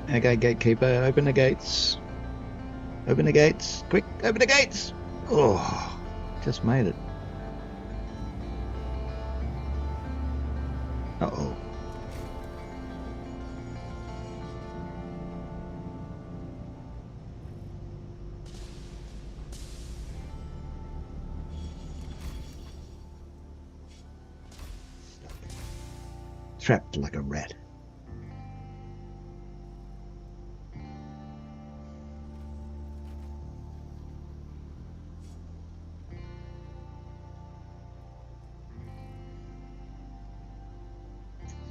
Speaker 1: Okay, gatekeeper, open the gates. Open the gates. Quick, open the gates. Oh, just made it. Uh-oh. Trapped like a rat.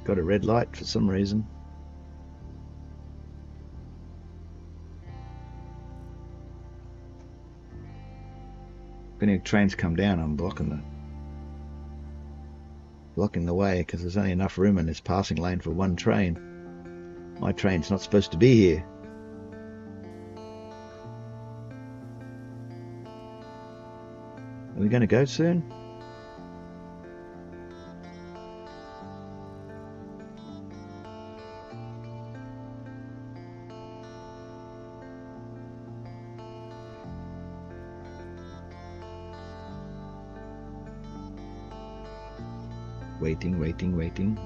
Speaker 1: Got a red light for some reason. If any trains come down, I'm blocking the way because there's only enough room in this passing lane for one train. My train's not supposed to be here. Are we going to go soon? Waiting, waiting, waiting.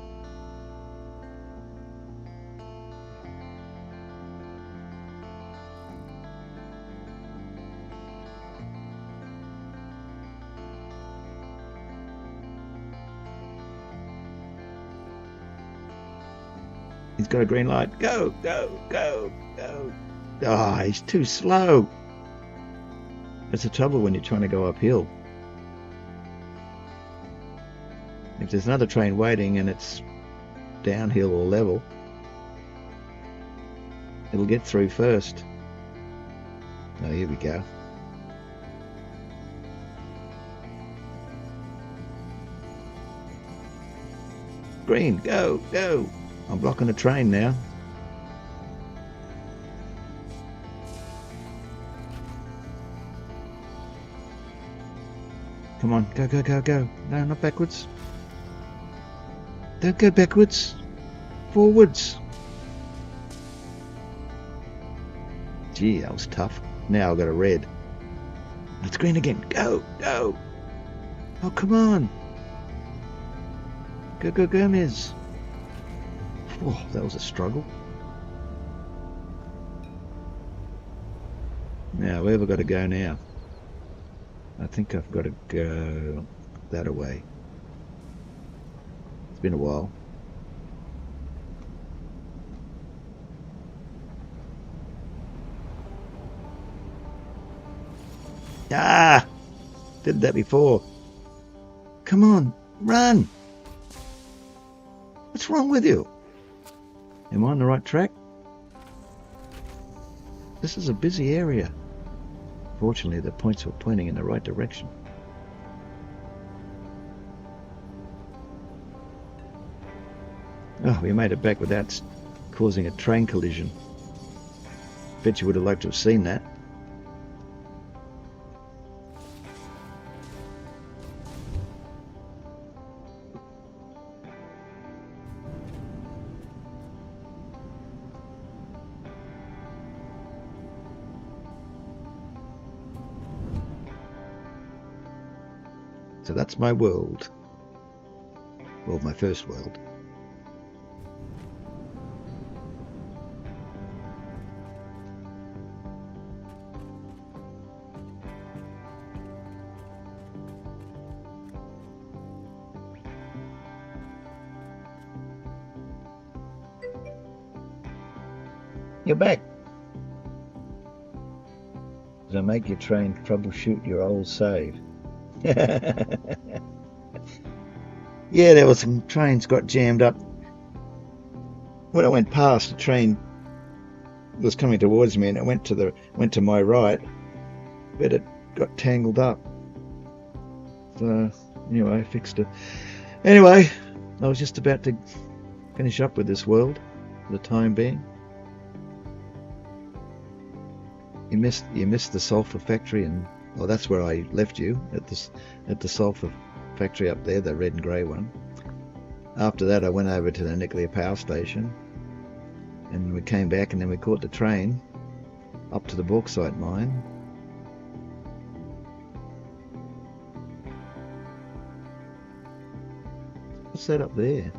Speaker 1: He's got a green light. Go, go, go, go. Ah, he's too slow. That's the trouble when you're trying to go uphill. If there's another train waiting and it's downhill or level, it'll get through first. Oh, here we go. Green, go, go. I'm blocking the train now. Come on, go, go, go, go. No, not backwards. Don't go backwards. Forwards. Gee, that was tough. Now I've got a red. It's green again. Go, go. Oh, come on. Go, go, Gomez. Oh, that was a struggle. Now, where have I got to go now? I think I've got to go that way. It's been a while. Ah! Did that before. Come on, run! What's wrong with you? Am I on the right track? This is a busy area. Fortunately, the points were pointing in the right direction. Oh, we made it back without causing a train collision. Bet you would have liked to have seen that. So that's my world. Well, my first world. You're back. So make your train troubleshoot your old save. Yeah, there was some trains got jammed up. When I went past, the train was coming towards me and it went to my right, but it got tangled up. So anyway, I fixed it. Anyway, I was just about to finish up with this world for the time being. You missed the sulfur factory, and well, that's where I left you, at the sulfur factory up there, the red and grey one. After that, I went over to the nuclear power station, And we came back, and then we caught the train up to the bauxite mine. What's that up there?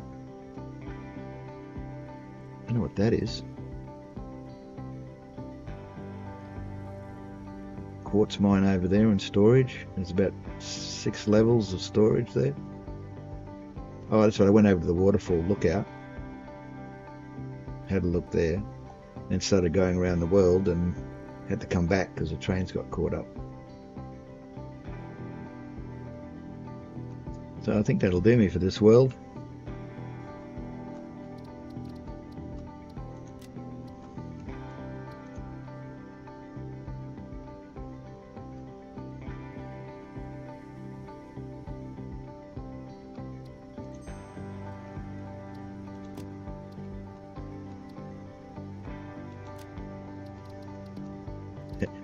Speaker 1: I don't know what that is. Quartz mine over there in storage. There's about 6 levels of storage there. Oh, that's right. I went over to the waterfall lookout. Had a look there. Then started going around the world and had to come back because the trains got caught up. So I think that'll do me for this world.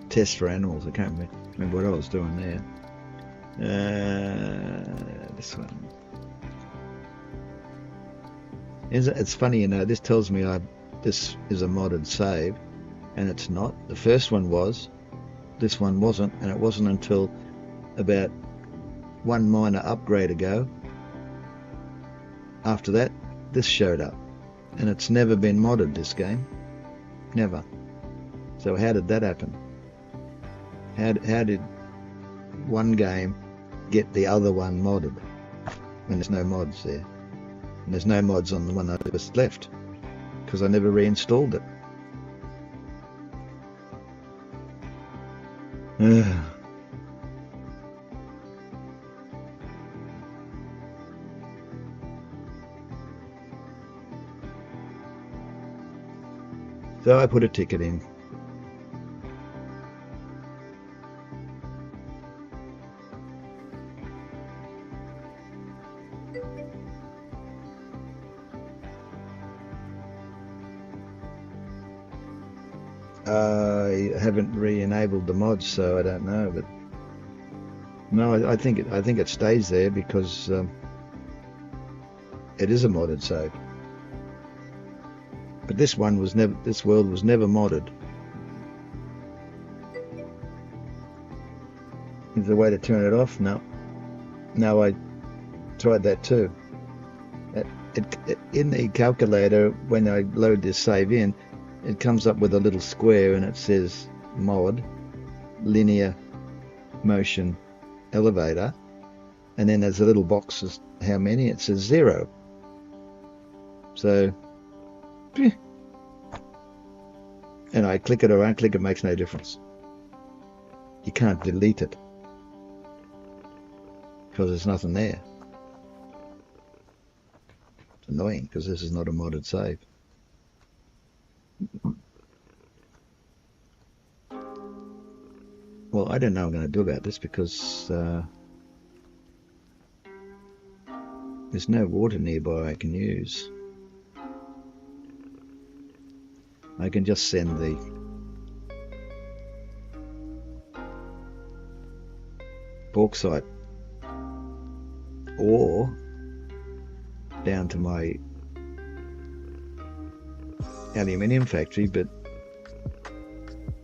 Speaker 1: Test for animals. I can't remember what I was doing there. This one. It's funny, you know, this tells me this is a modded save, and it's not. The first one was, this one wasn't, and it wasn't until about one minor upgrade ago. After that, this showed up, and it's never been modded, this game. Never. So how did that happen? How did one game get the other one modded when there's no mods there? And there's no mods on the one that was left because I never reinstalled it. So I put a ticket in. I haven't re-enabled the mods, so I don't know. But no, I think it stays there because it is a modded save. But this world was never modded. Is there a way to turn it off? No. No, I tried that too. In the calculator, when I load this save in, it comes up with a little square and it says mod, linear motion elevator, and then there's a little box as how many. It says 0. So, and I click it or unclick it, makes no difference. You can't delete it because there's nothing there. It's annoying because this is not a modded save. Well, I don't know what I'm going to do about this because there's no water nearby I can use. I can just send the bauxite ore down to my aluminium factory, but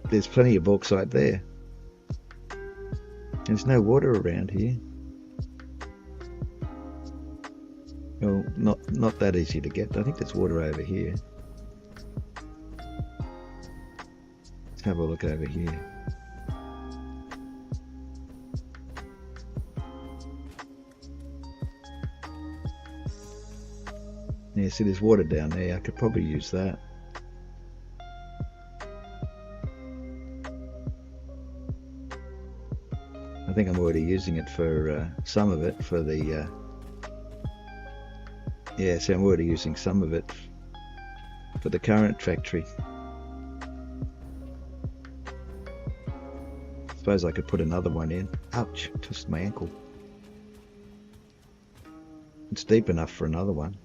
Speaker 1: there's plenty of bauxite there. There's no water around here. Well, not that easy to get. I think there's water over here. Let's have a look over here. Yeah, see there's water down there. I could probably use that. I think I'm already using it for some of it for the yeah, so I'm already using some of it for the current factory. Suppose I could put another one in. Ouch, twisted my ankle. It's deep enough for another one.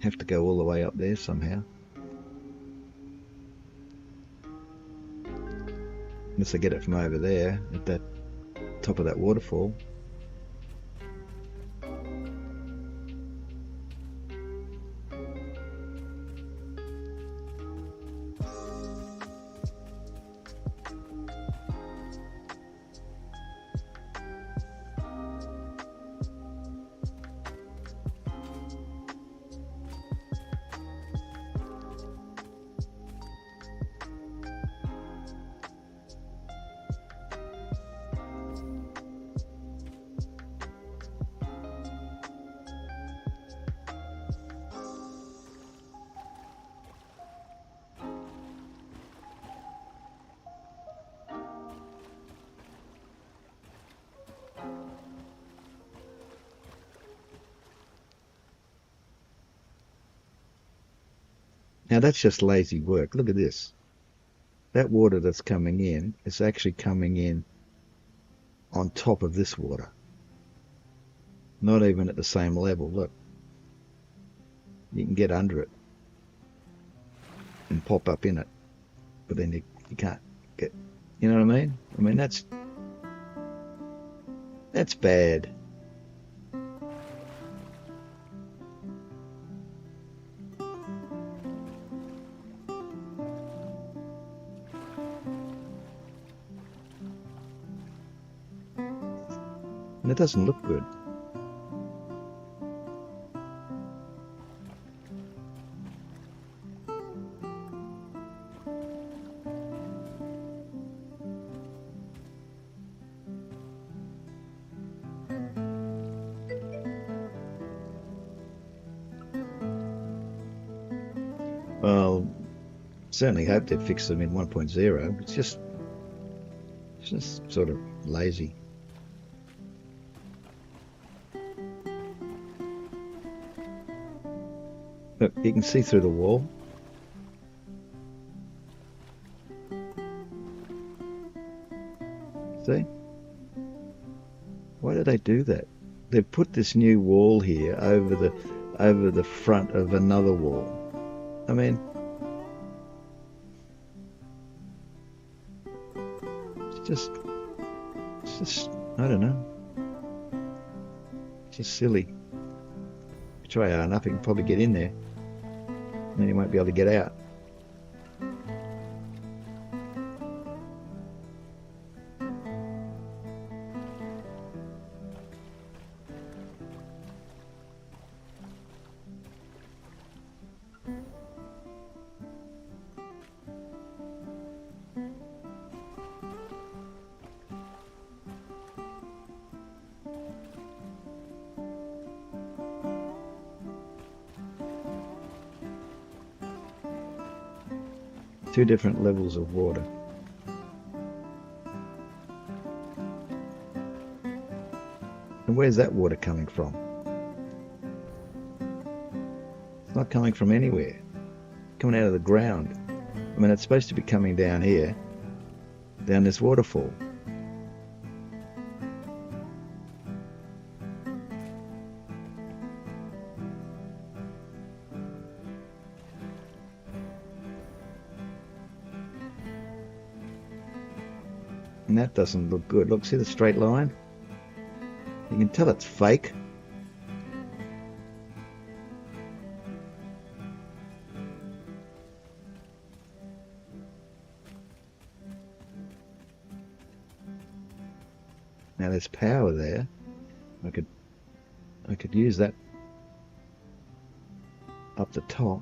Speaker 1: Have to go all the way up there somehow. Unless I get it from over there at that top of that waterfall. Now that's just lazy work. Look at this. That water that's coming in is actually coming in on top of this water. Not even at the same level. Look. You can get under it and pop up in it. But then you can't get, you know what I mean? I mean, that's bad. And it doesn't look good. Well, certainly hope they fix them in 1.0. It's just sort of lazy. Look, you can see through the wall. See? Why do they do that? They've put this new wall here over the front of another wall. I mean, it's just I don't know. It's just silly. If you try hard enough, you can probably get in there. And then you won't be able to get out. Two different levels of water. And where's that water coming from? It's not coming from anywhere. It's coming out of the ground. I mean, it's supposed to be coming down here, down this waterfall. And that doesn't look good. Look, see the straight line? You can tell it's fake. Now there's power there. I could use that up the top.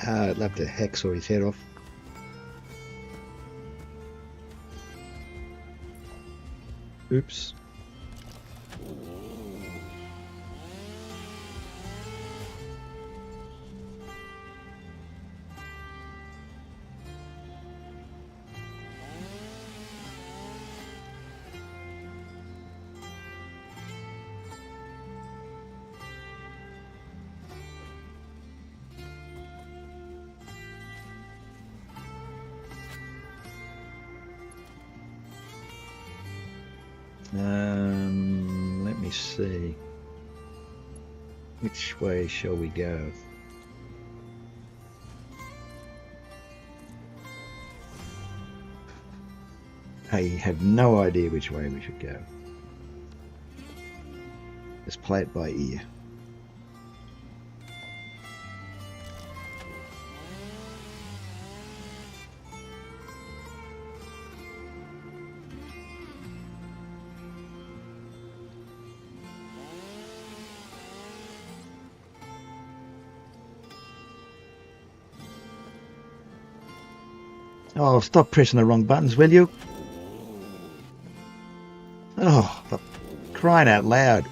Speaker 1: I'd love to hacksaw his head off. Oops. Let me see. Which way shall we go? I have no idea which way we should go. Let's play it by ear. Oh, stop pressing the wrong buttons, will you? Oh, for crying out loud.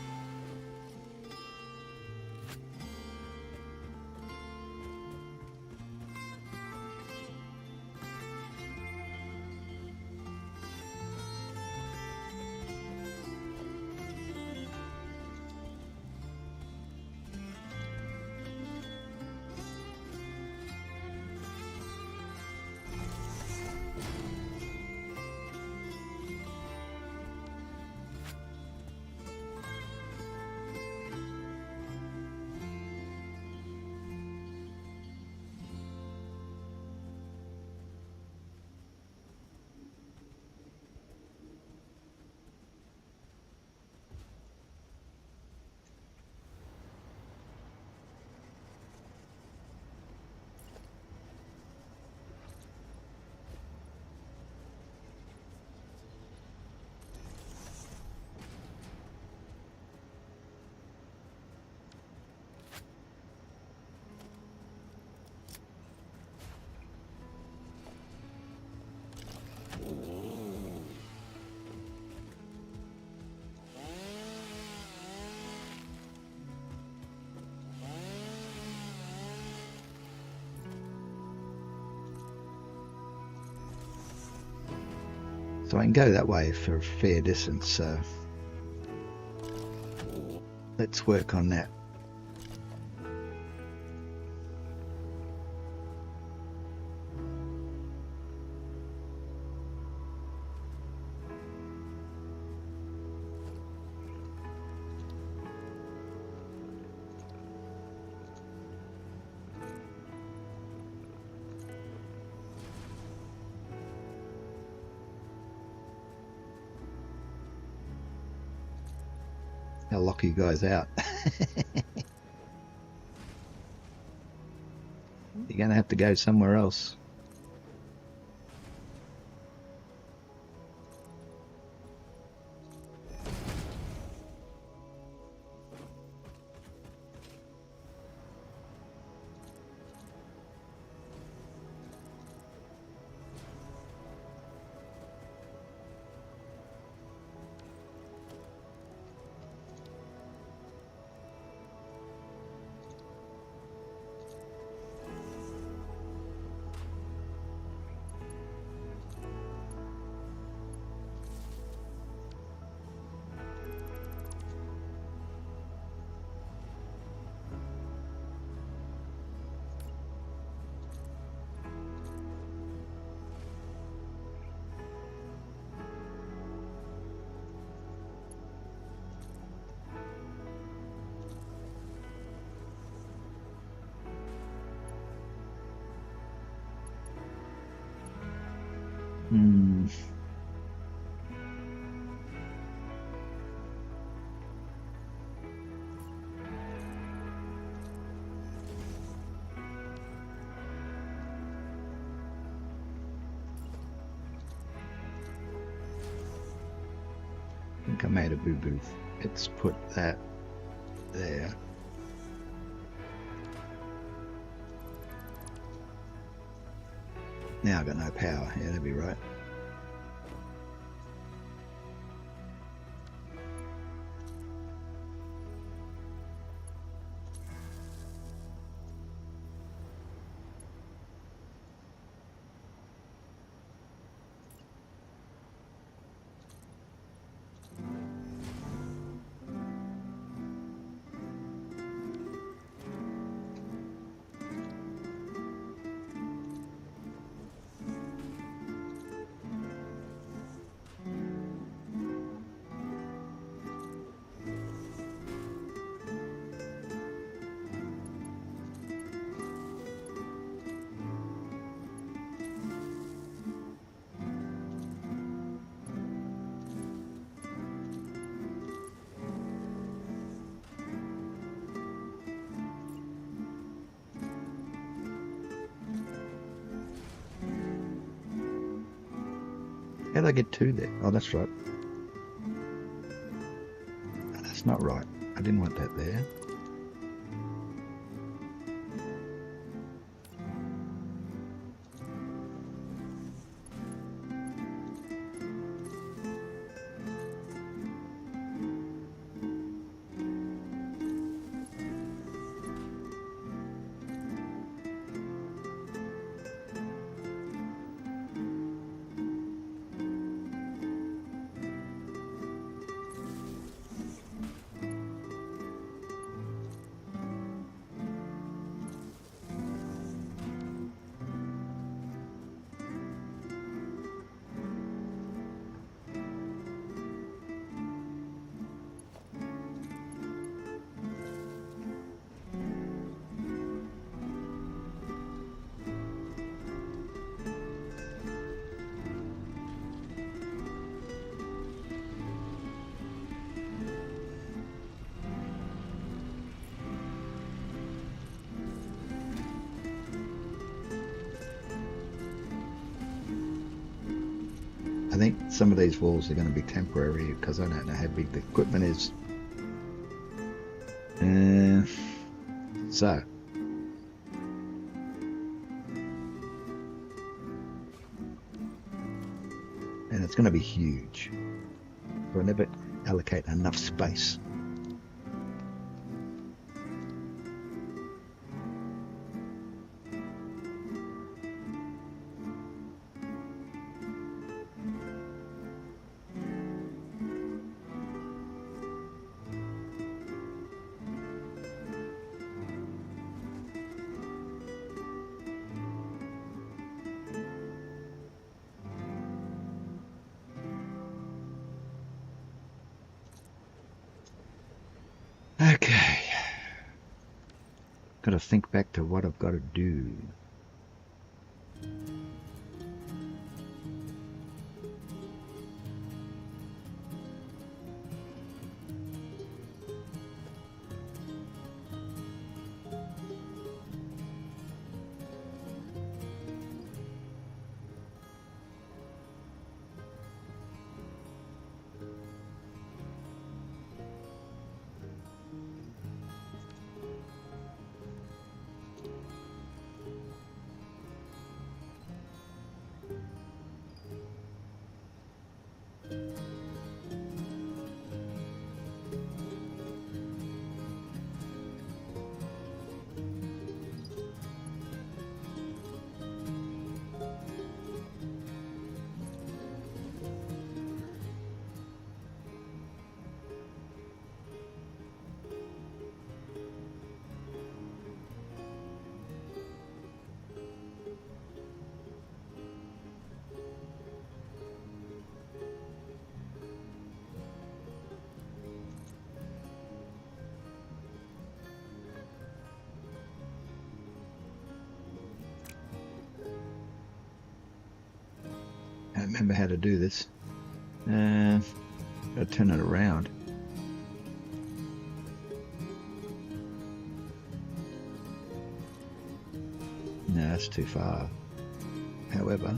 Speaker 1: So I can go that way for a fair distance, so let's work on that. I'll lock you guys out. You're going to have to go somewhere else. I think I made a boo-boo. Let's put that there. Now I've got no power. Yeah, that'd be right. How did I get two there? Oh, that's right. No, that's not right. I didn't want that there. I think some of these walls are going to be temporary because I don't know how big the equipment is. So, and it's going to be huge. We'll never allocate enough space. Okay, got to think back to what I've got to do. I remember how to do this. Gotta turn it around. No, that's too far. However,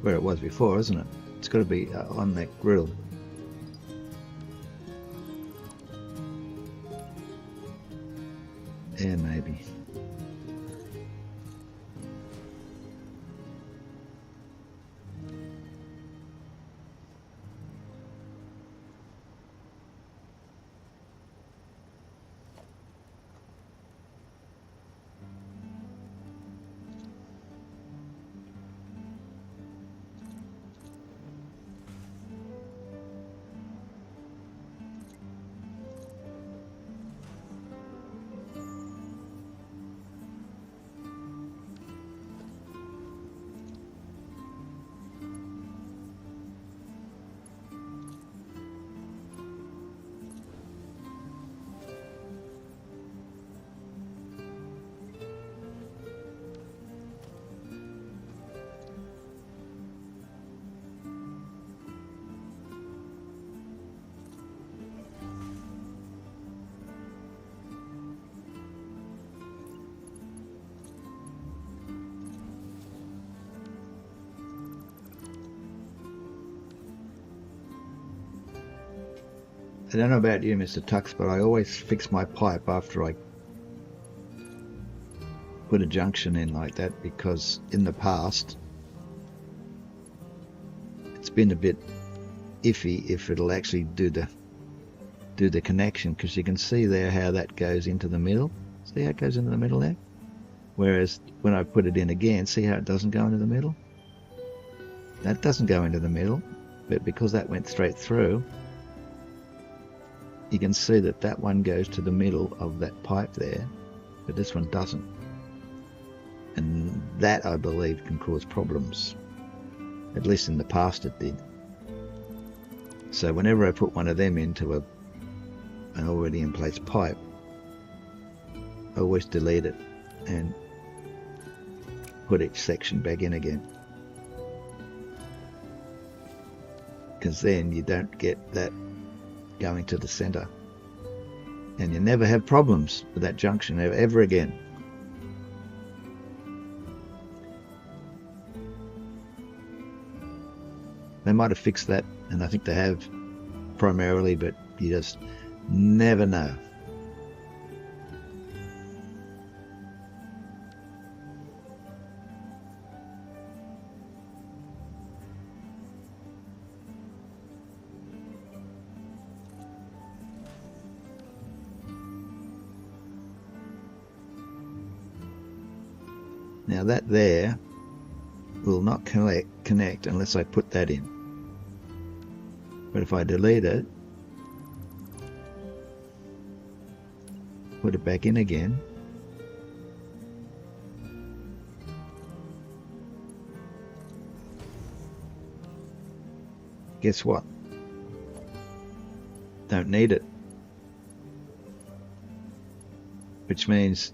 Speaker 1: where it was before, isn't it? It's got to be on that grill. Yeah, maybe. I don't know about you, Mr. Tux, but I always fix my pipe after I put a junction in like that, because in the past it's been a bit iffy if it'll actually do the connection, because you can see there how that goes into the middle. See how it goes into the middle there? Whereas when I put it in again, see how it doesn't go into the middle? That doesn't go into the middle, but because that went straight through, you can see that that one goes to the middle of that pipe there, but this one doesn't. And that, I believe, can cause problems. At least in the past it did. So whenever I put one of them into an already in place pipe, I always delete it and put each section back in again. Because then you don't get that going to the center, and you never have problems with that junction ever again. They might have fixed that, and I think they have primarily, but you just never know. Now that there will not connect unless I put that in. But if I delete it, put it back in again, guess what? Don't need it. Which means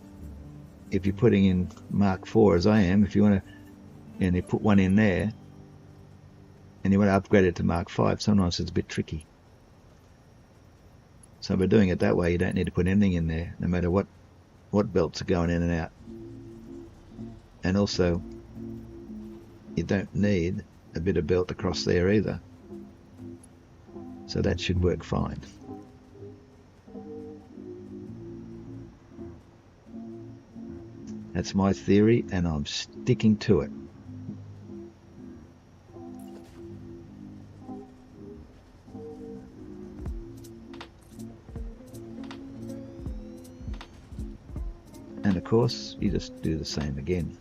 Speaker 1: if you're putting in Mark IV, as I am, if you want to, and you put one in there and you want to upgrade it to Mark V, sometimes it's a bit tricky. So by doing it that way, you don't need to put anything in there, no matter what belts are going in and out. And also, you don't need a bit of belt across there either. So that should work fine. That's my theory, and I'm sticking to it. And of course, you just do the same again.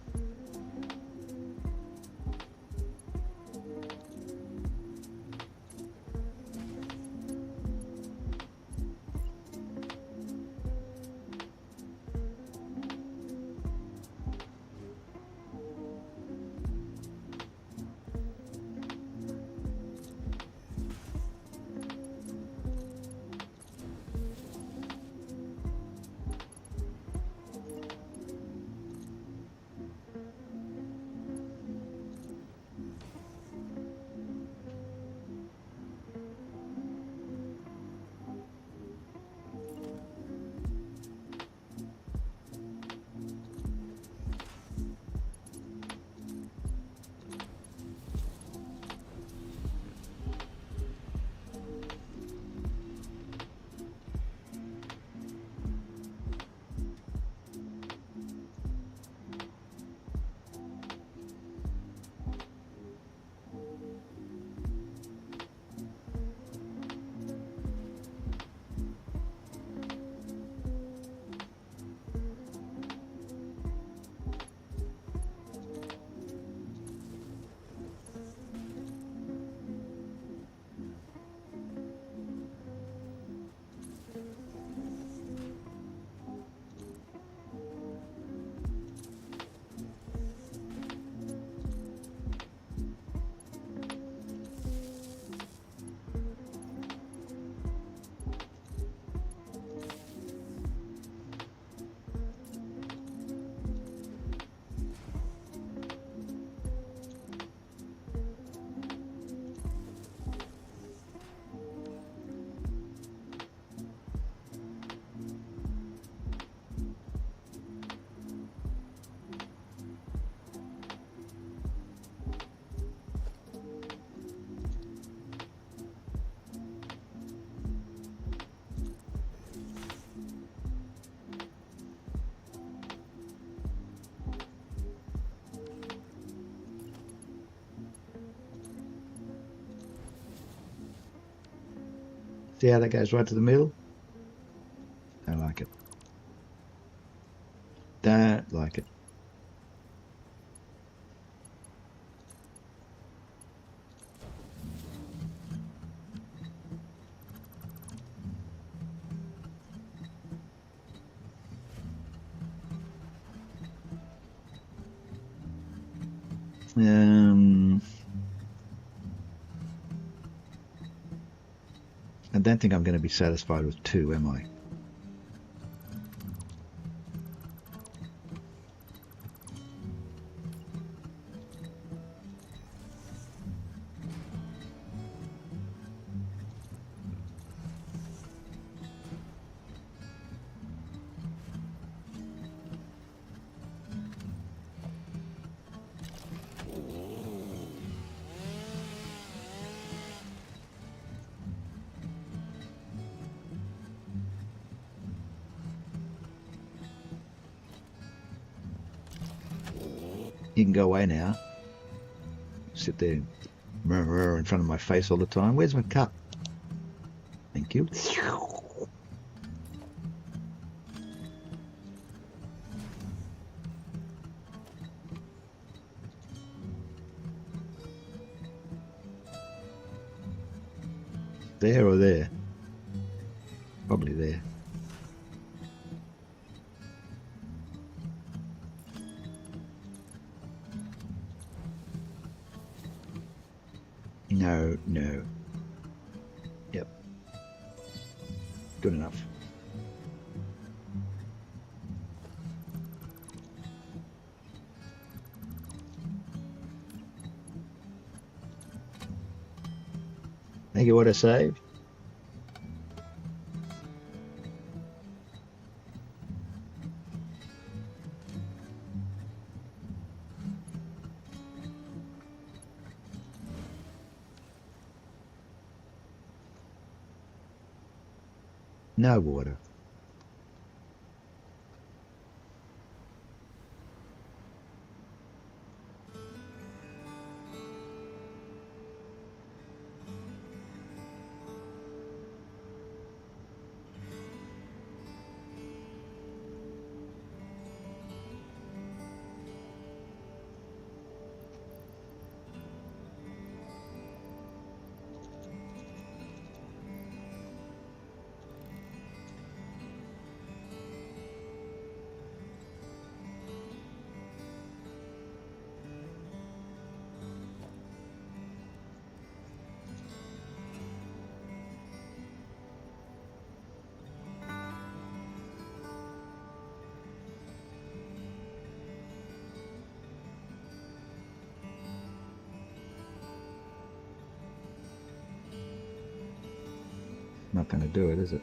Speaker 1: See how that goes right to the middle? Don't like it. Don't like it. I don't think I'm going to be satisfied with 2, am I? You can go away now. Sit there in front of my face all the time. Where's my cup? Thank you. There or there? Probably there. No, no. Yep. Good enough. Thank you, what I saved. No water. Not going to do it, is it?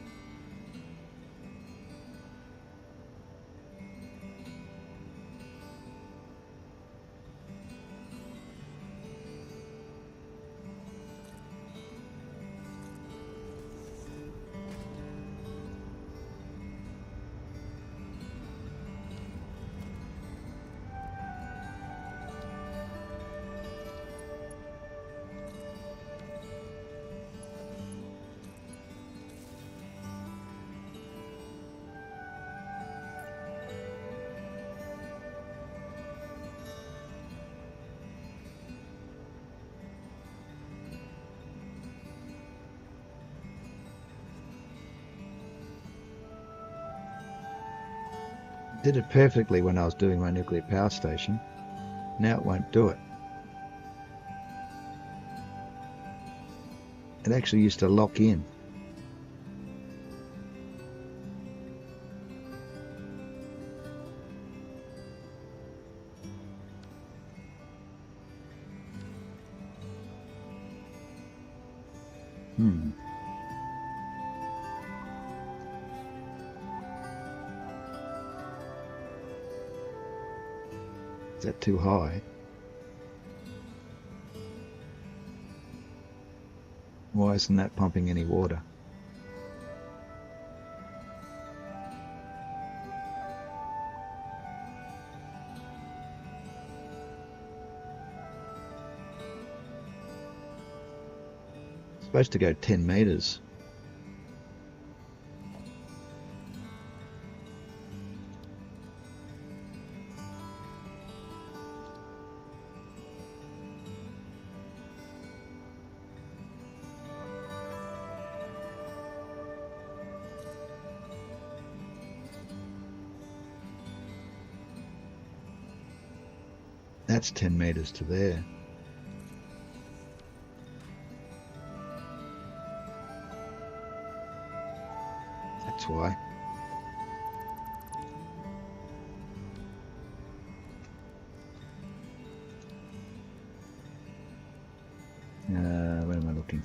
Speaker 1: Did it perfectly when I was doing my nuclear power station. Now it won't do it. It actually used to lock in. Is that too high? Why isn't that pumping any water? It's supposed to go 10 meters. That's 10 meters to there. That's why. Where am I looking?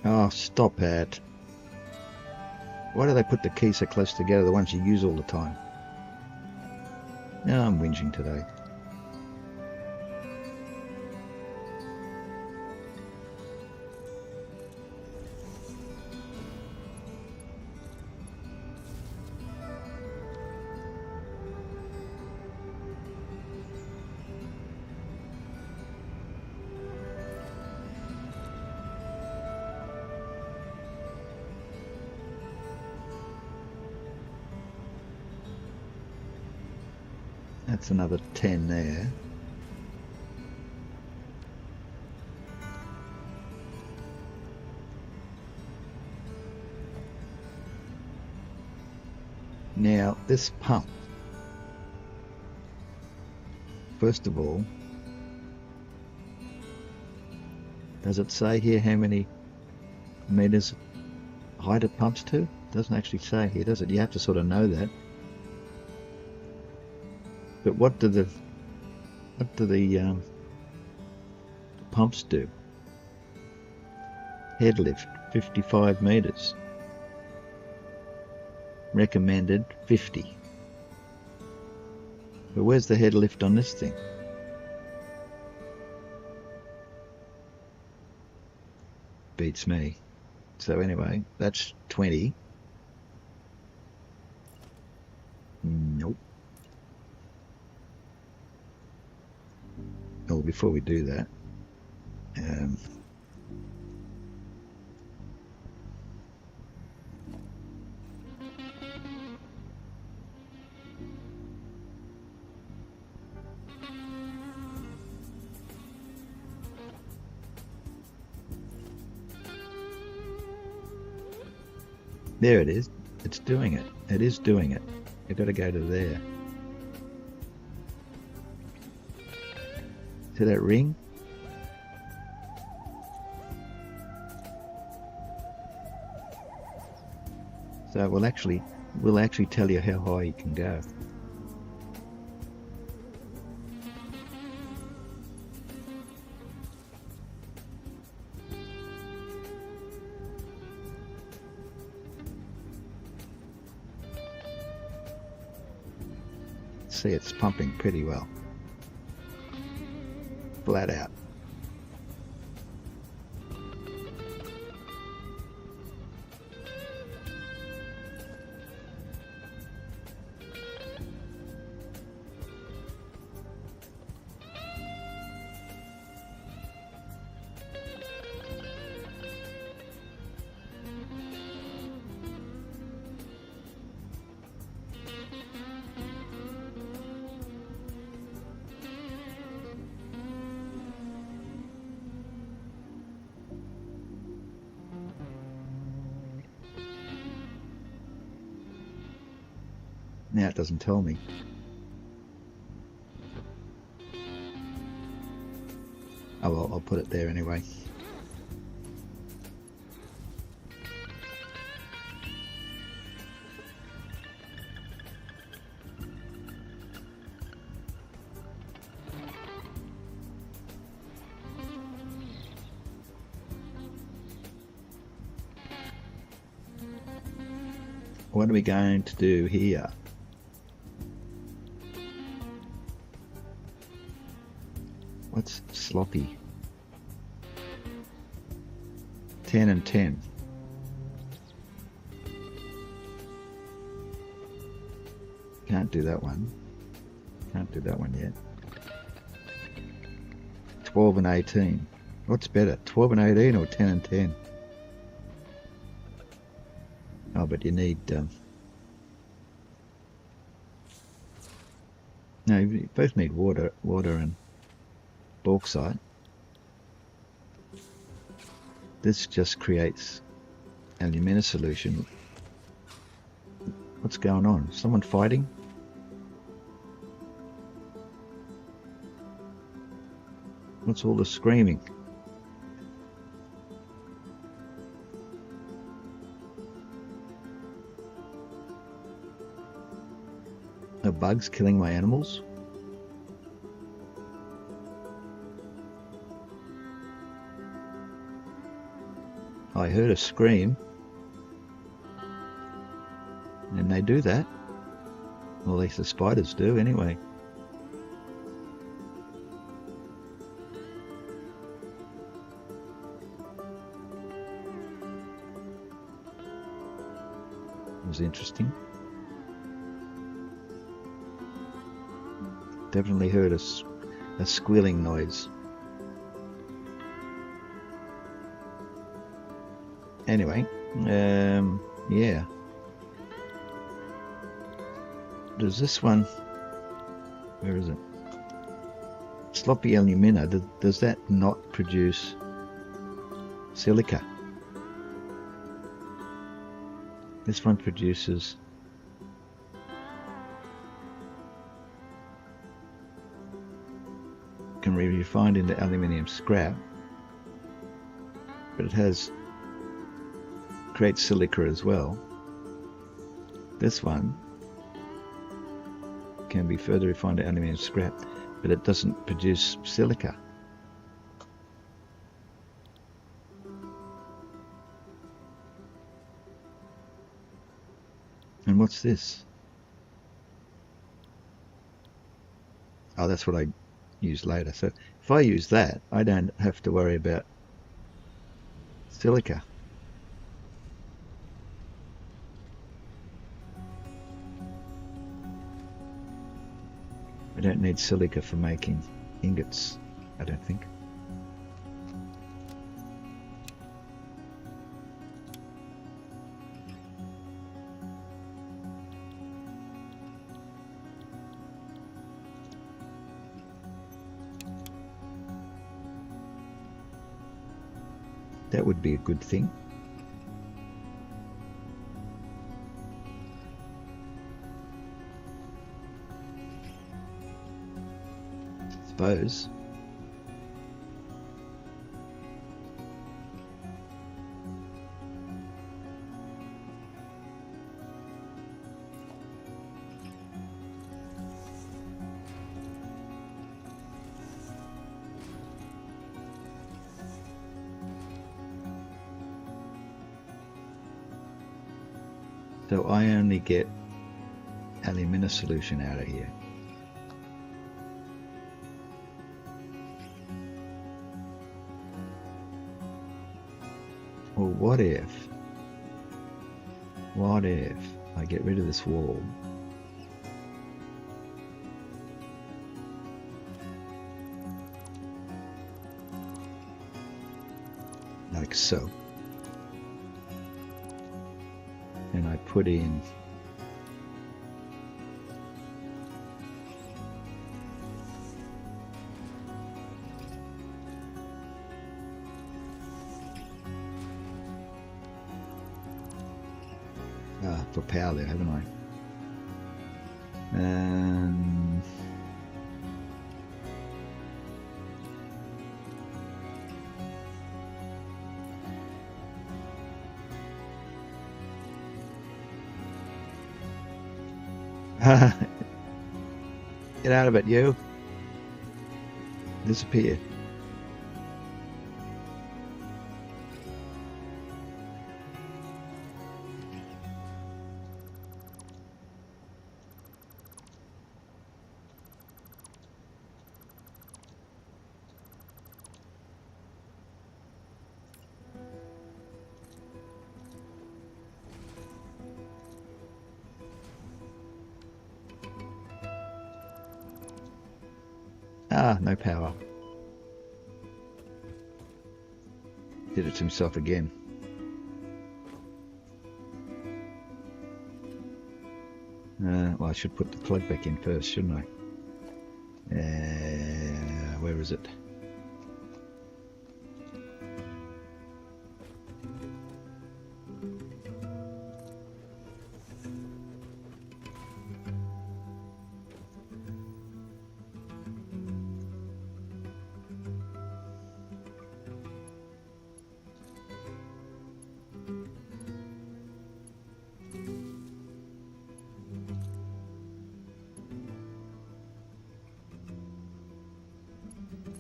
Speaker 1: Oh, stop it. Why do they put the keys so close together, the ones you use all the time? Now I'm whinging today. That's another 10 there. Now, this pump, first of all, does it say here how many meters height it pumps to? It doesn't actually say here, does it? You have to sort of know that. But what do the pumps do? Head lift 55 meters. Recommended 50. But where's the head lift on this thing? Beats me. So anyway, that's 20. Nope. Oh, before we do that, there it is. It's doing it. It is doing it. You've got to go to there. See that ring? So we'll actually tell you how high you can go. See, it's pumping pretty well. Flat out. Now it doesn't tell me. Oh well, I'll put it there anyway. What are we going to do here? What's sloppy? 10 and 10. Can't do that one. Can't do that one yet. 12 and 18. What's better, 12 and 18 or 10 and 10? Oh, but you need... no, you both need water and bauxite. This just creates alumina solution. What's going on? Someone fighting? What's all the screaming? Are bugs killing my animals? I heard a scream. And they do that. Well, at least the spiders do anyway. It was interesting. Definitely heard a squealing noise. Anyway, yeah. Does this one, where is it? Sloppy alumina, does that not produce silica? This one produces can be refined into aluminium scrap, but it creates silica as well. This one can be further refined to aluminium scrap, but it doesn't produce silica. And what's this? Oh, that's what I use later. So if I use that, I don't have to worry about silica. I don't need silica for making ingots, I don't think. That would be a good thing. Suppose. So I only get alumina solution out of here. Well, what if I get rid of this wall? Like so. And I put in for power there, haven't I? Get out of it, you. Disappear. Ah, no power. Did it to himself again. Well, I should put the plug back in first, shouldn't I? Where is it?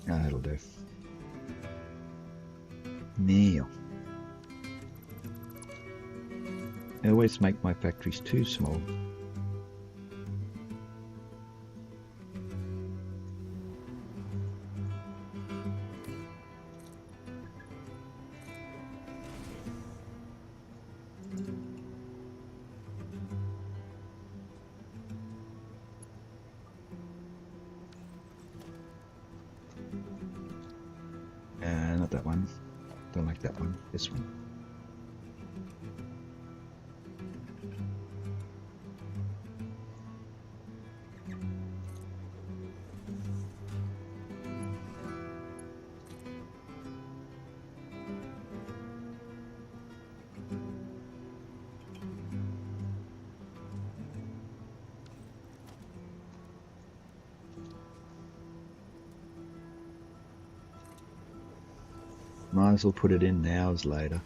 Speaker 1: That'll do. Now, I always make my factories too small. Not that one. Don't like that one. This one. Might as well put it in now as later.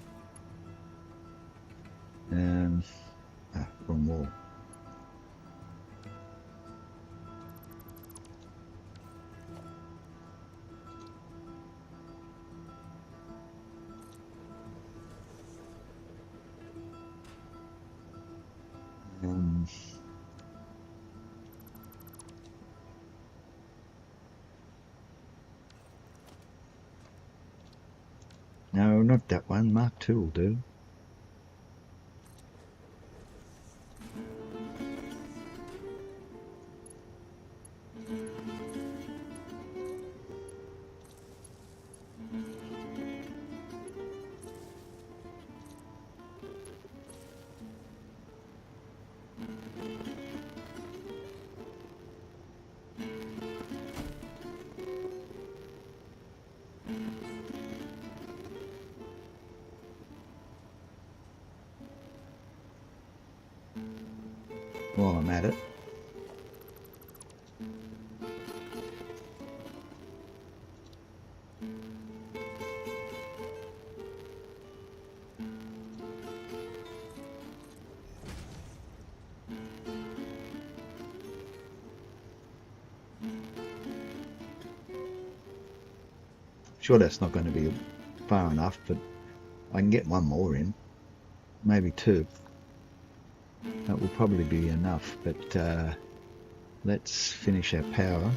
Speaker 1: Wrong wall. No, not that one. Mark II will do. While I'm at it. Sure, that's not going to be far enough, but I can get one more in, maybe two. That will probably be enough, but let's finish our power.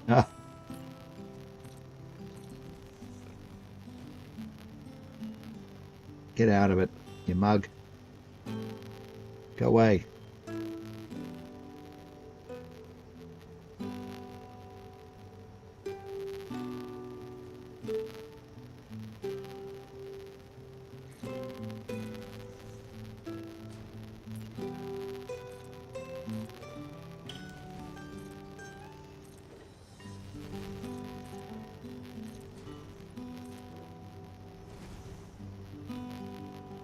Speaker 1: Ah. Get out of it, you mug. Go away.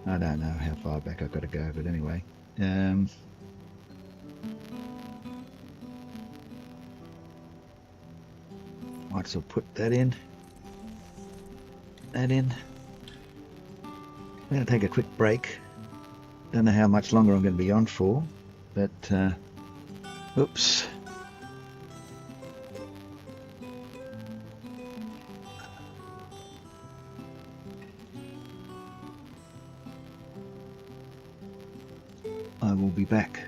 Speaker 1: I don't know how far back I've got to go, but anyway. Might as well put that in. That in. I'm going to take a quick break. Don't know how much longer I'm going to be on for, but oops. I will be back.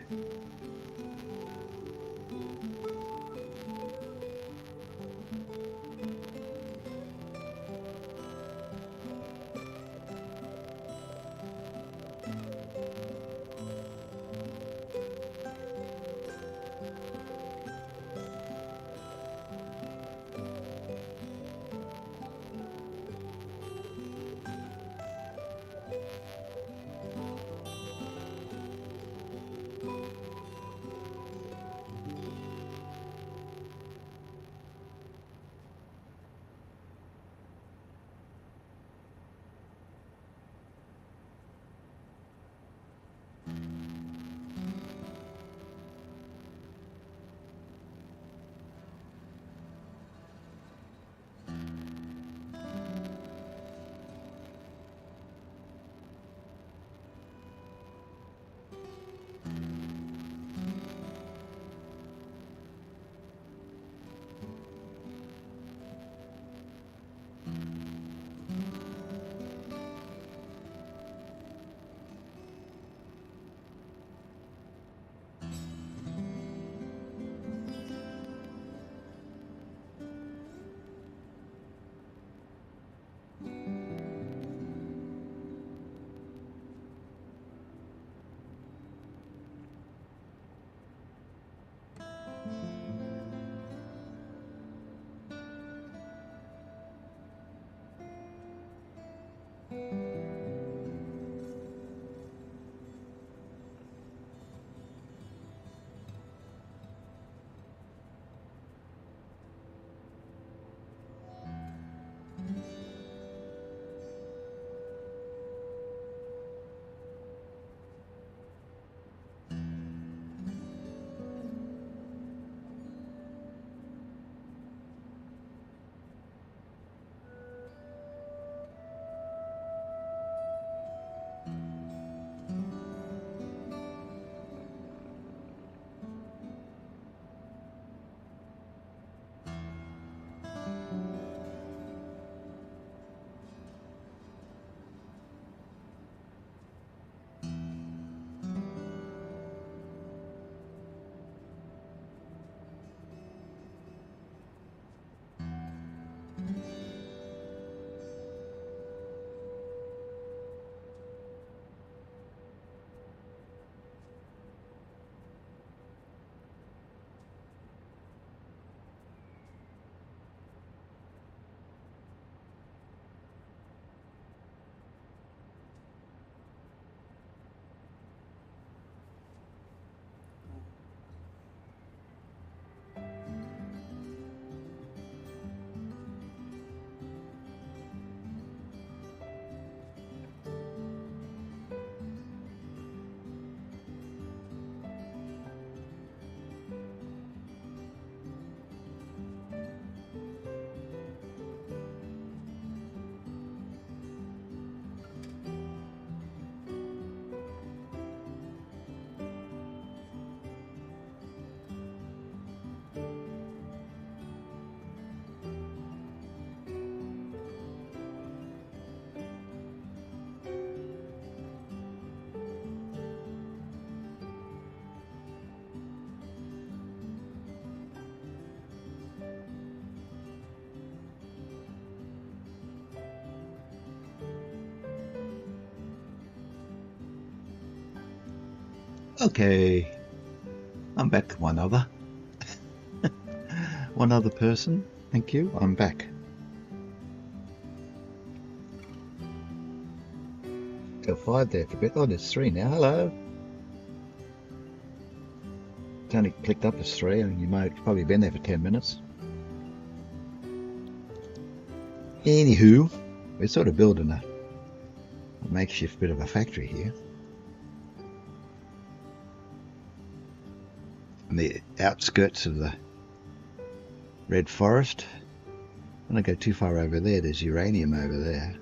Speaker 1: Okay, I'm back. One other person. Thank you. I'm back. Till 5 there for a bit. Oh, there's 3 now. Hello. It's only clicked up as 3, and you might have probably been there for 10 minutes. Anywho, we're sort of building a makeshift bit of a factory here. On the outskirts of the Red Forest, When I go too far over there, there's uranium over there.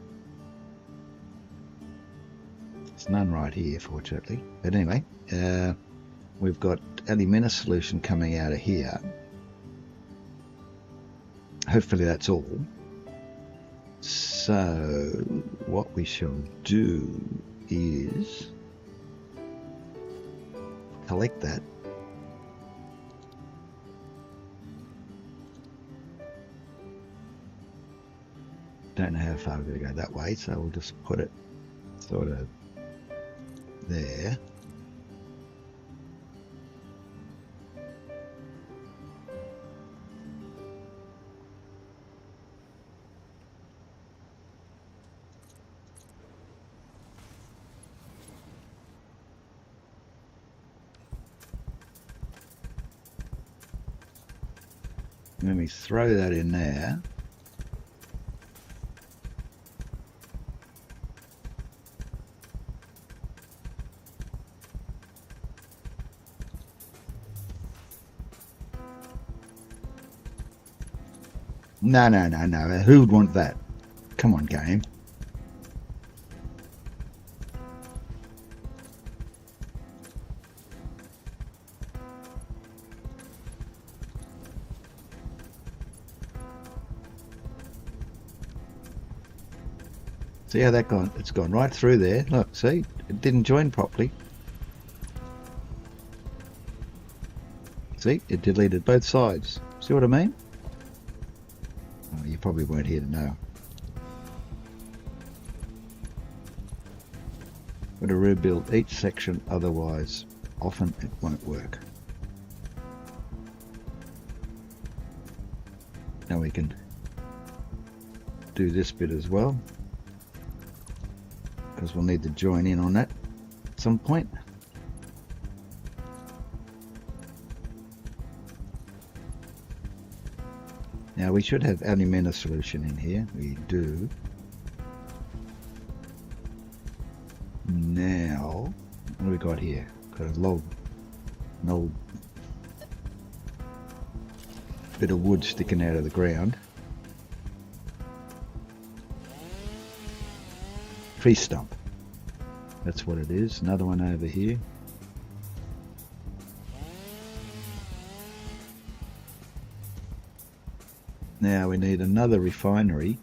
Speaker 1: There's none right here, fortunately. But anyway, we've got alumina solution coming out of here. Hopefully that's all. So what we shall do is collect that. Don't know how far we're going to go that way, so we'll just put it sort of there. Let me throw that in there. No, no, no, no. Who would want that? Come on, game. See how that gone? It's gone right through there. Look, see? It didn't join properly. See? It deleted both sides. See what I mean? Oh, you probably weren't here to know. Got to rebuild each section, otherwise often it won't work. Now we can do this bit as well, because we'll need to join in on that at some point. Now we should have alumina solution in here. We do. Now, what do we got here? Got a log, an old bit of wood sticking out of the ground. Tree stump. That's what it is. Another one over here. Now we need another refinery,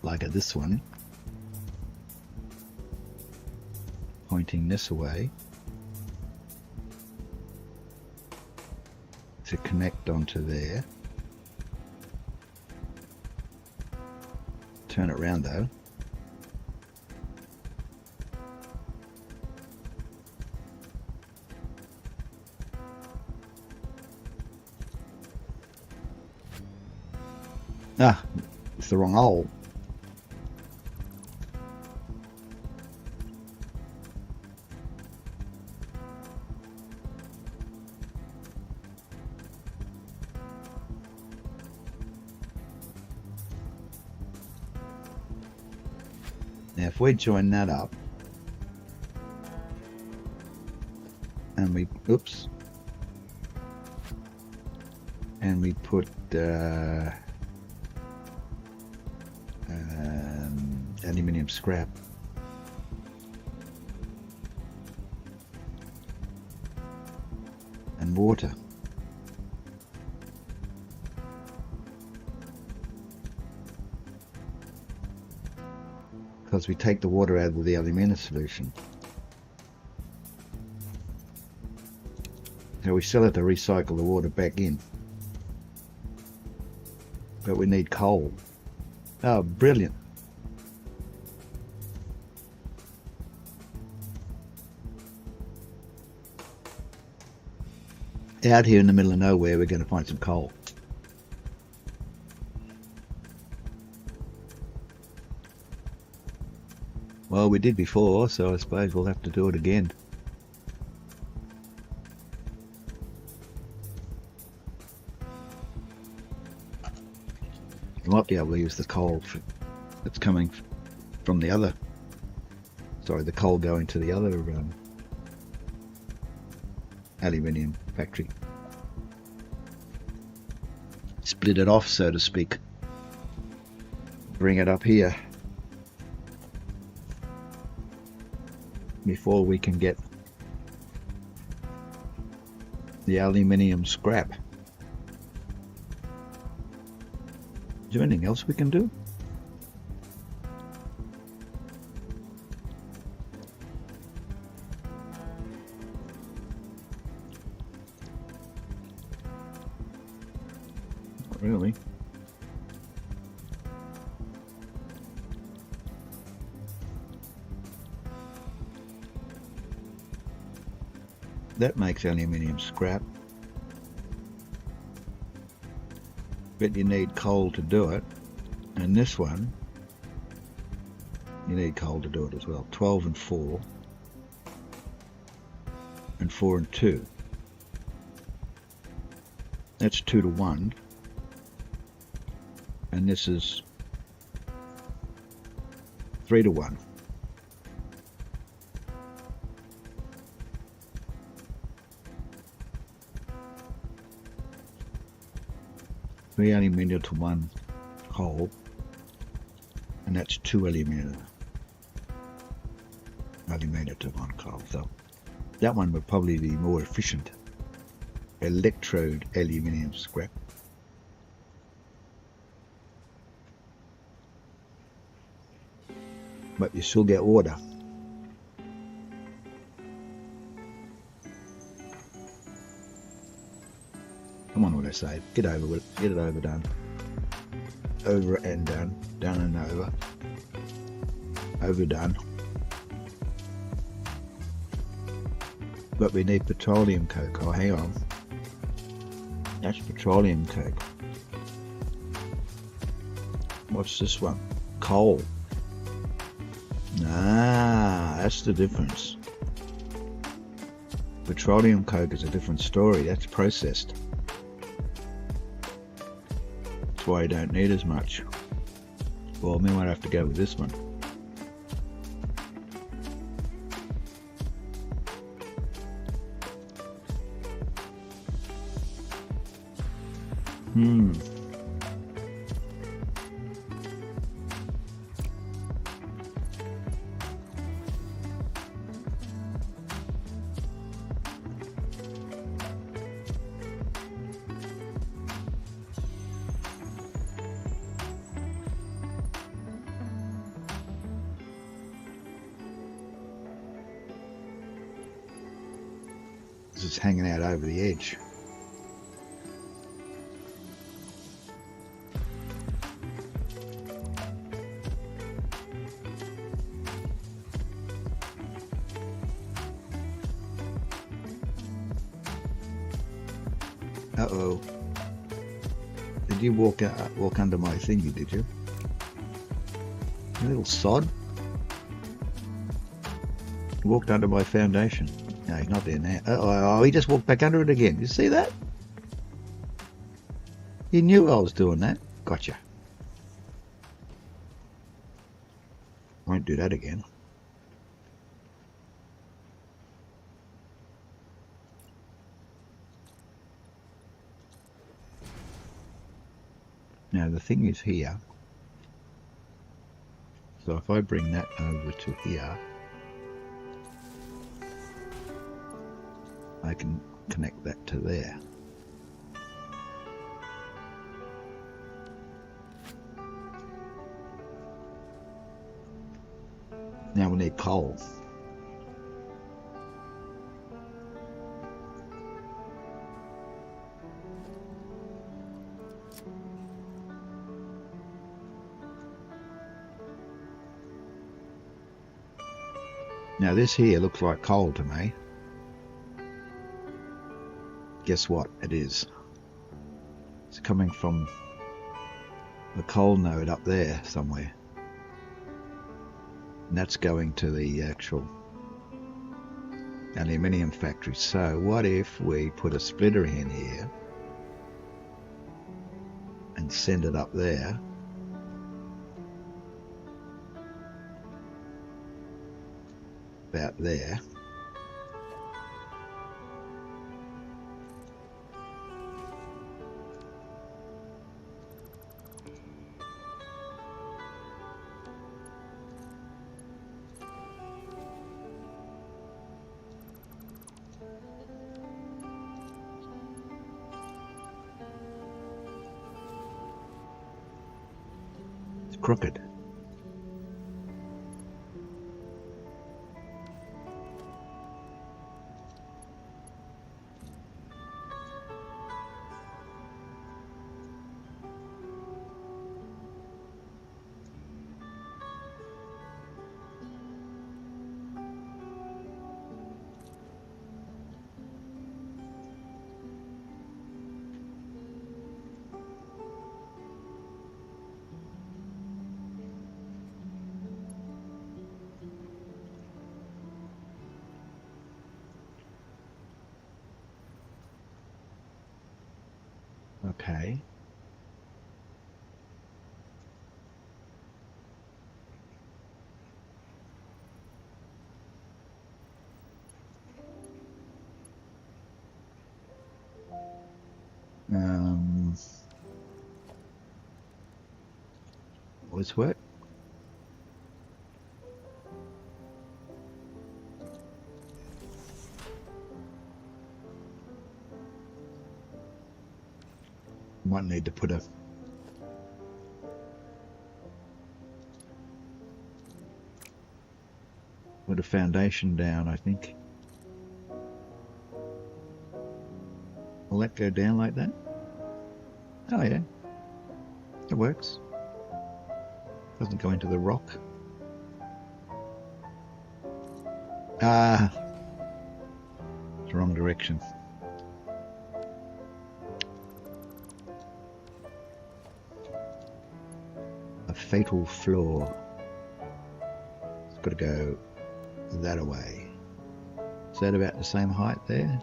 Speaker 1: like this one, pointing this way to connect onto there. Turn it around though. Ah, it's the wrong hole. Now if we join that up and we, oops, and we put aluminium scrap, and water, because we take the water out of the alumina solution. So we still have to recycle the water back in, but we need coal. Oh, brilliant. Out here in the middle of nowhere, we're going to find some coal. Well, we did before, so I suppose we'll have to do it again. We might be able to use the coal that's coming from the other, sorry, the coal going to the other aluminium factory. split it off, so to speak. Bring it up here before we can get the aluminium scrap. Is there anything else we can do? Not really. That makes aluminium scrap, but you need coal to do it, and this one you need coal to do it as well. 12 and 4 and 4 and 2, that's 2 to 1, and this is 3 to 1. Three aluminium to 1 coal, and that's 2 aluminium to 1 coal. So that one would probably be more efficient. Electrode aluminium scrap. But you still get water. Come on, what I say. Get over with it. Get it overdone. Over and done. Done and over. Overdone. But we need petroleum coke. Oh, hang on. That's petroleum coke. What's this one? Coal. Ah, that's the difference. Petroleum coke is a different story. That's processed. That's why you don't need as much. Well, we might have to go with this one. It's hanging out over the edge. Uh-oh. Did you walk under my thingy, did you? You little sod. He walked under my foundation. No, he's not there now. Oh, he just walked back under it again. You see that? He knew I was doing that. Gotcha. Won't do that again. Now the thing is here. So if I bring that over to here, I can connect that to there. Now we need coal. Now this here looks like coal to me. Guess what? It is. It's coming from the coal node up there somewhere. And that's going to the actual aluminium factory. So what if we put a splitter in here and send it up there? About there. crooked. Okay. Will this work? Might need to put a foundation down, I think. Will that go down like that? Oh yeah, it works. Doesn't go into the rock. Ah, it's the wrong direction. A fatal flaw. It's got to go that away. Is that about the same height there?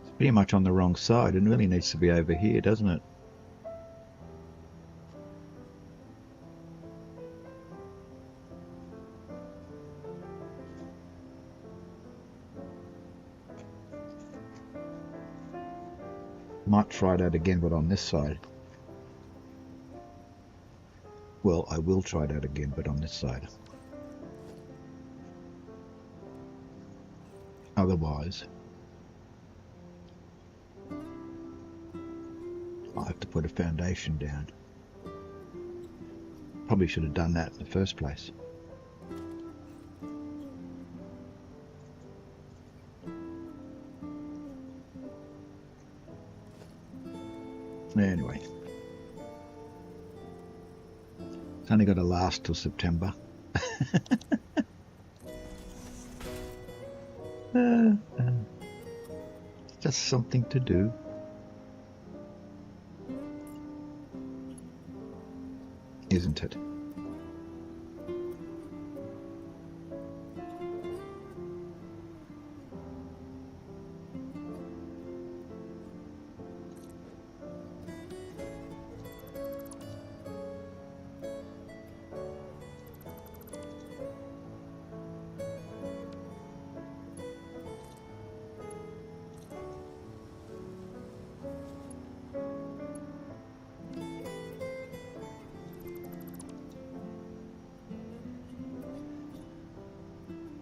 Speaker 1: It's pretty much on the wrong side. It really needs to be over here, doesn't it? Might try that again, but on this side. Well, I will try that again, but on this side. Otherwise, I'll have to put a foundation down. Probably should have done that in the first place. Anyway, it's only got to last till September. It's just something to do. Isn't it?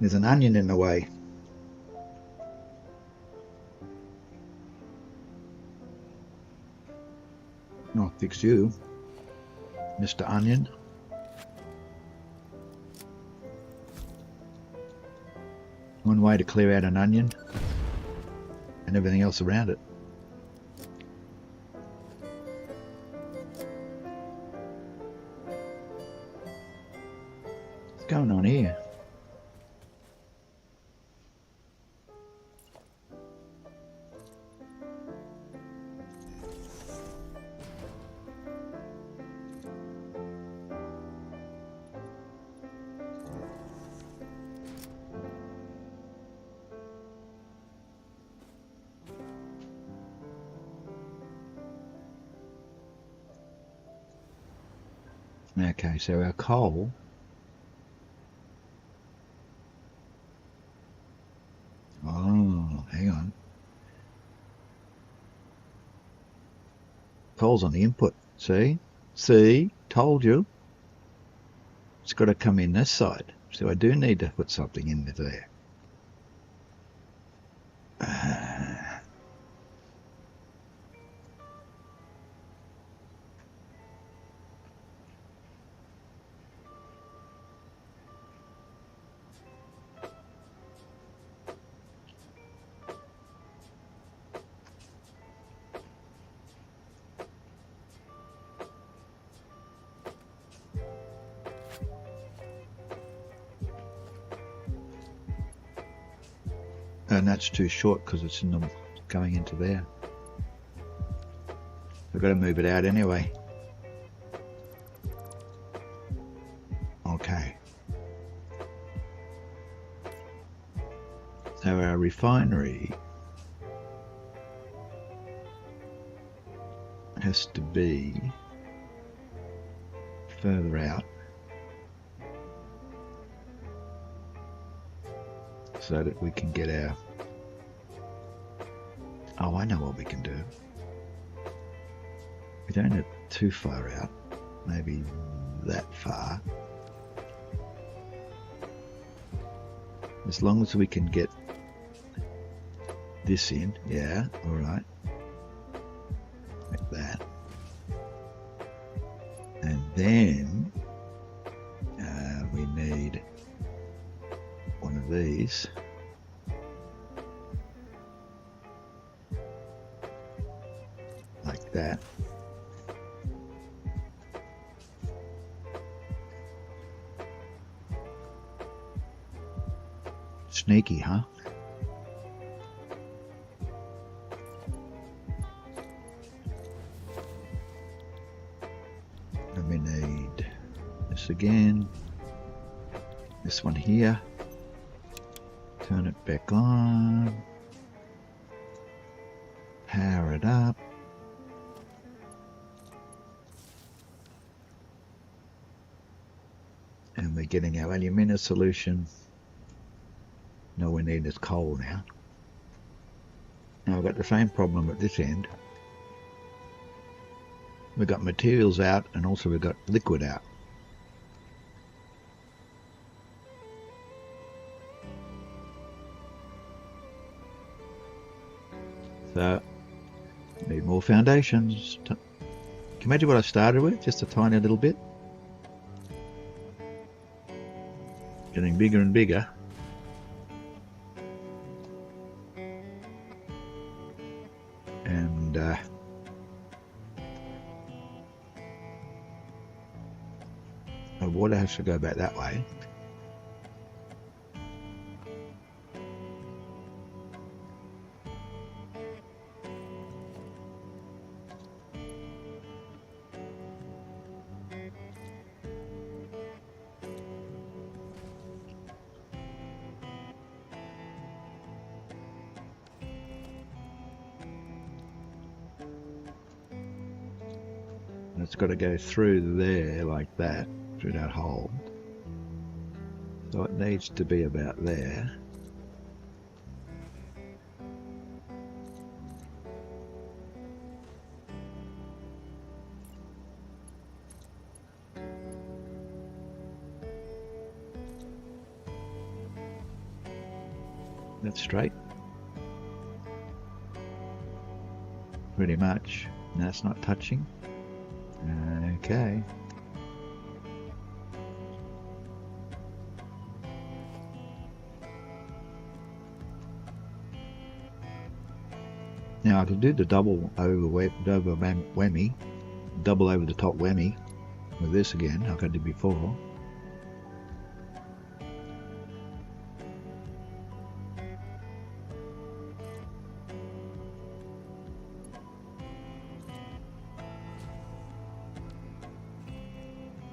Speaker 1: There's an onion in the way. I'll fix you, Mr. Onion. One way to clear out an onion and everything else around it. What's going on here? Okay, so our coal holes on the input. See? See? Told you. It's got to come in this side. So I do need to put something in there. And that's too short because it's in the, going into there. I've got to move it out anyway. Okay. So our refinery has to be further out so that we can get our... Oh, I know what we can do. We don't have too far out, maybe that far. As long as we can get this in, yeah, all right, like that. And then we need one of these. Like that. Sneaky, huh? And we need this again. This one here. Turn it back on. Power it up. And we're getting our alumina solution. All we need is coal now. Now I've got the same problem at this end. We've got materials out and also we've got liquid out. So, need more foundations. Can you imagine what I started with? Just a tiny little bit. Getting bigger and bigger. And the water has to go back that way. It's got to go through there like that, through that hole. So it needs to be about there. That's straight. Pretty much. That's not touching. Okay. Now I can do the double over whammy, double over the top whammy with this again, like I did before.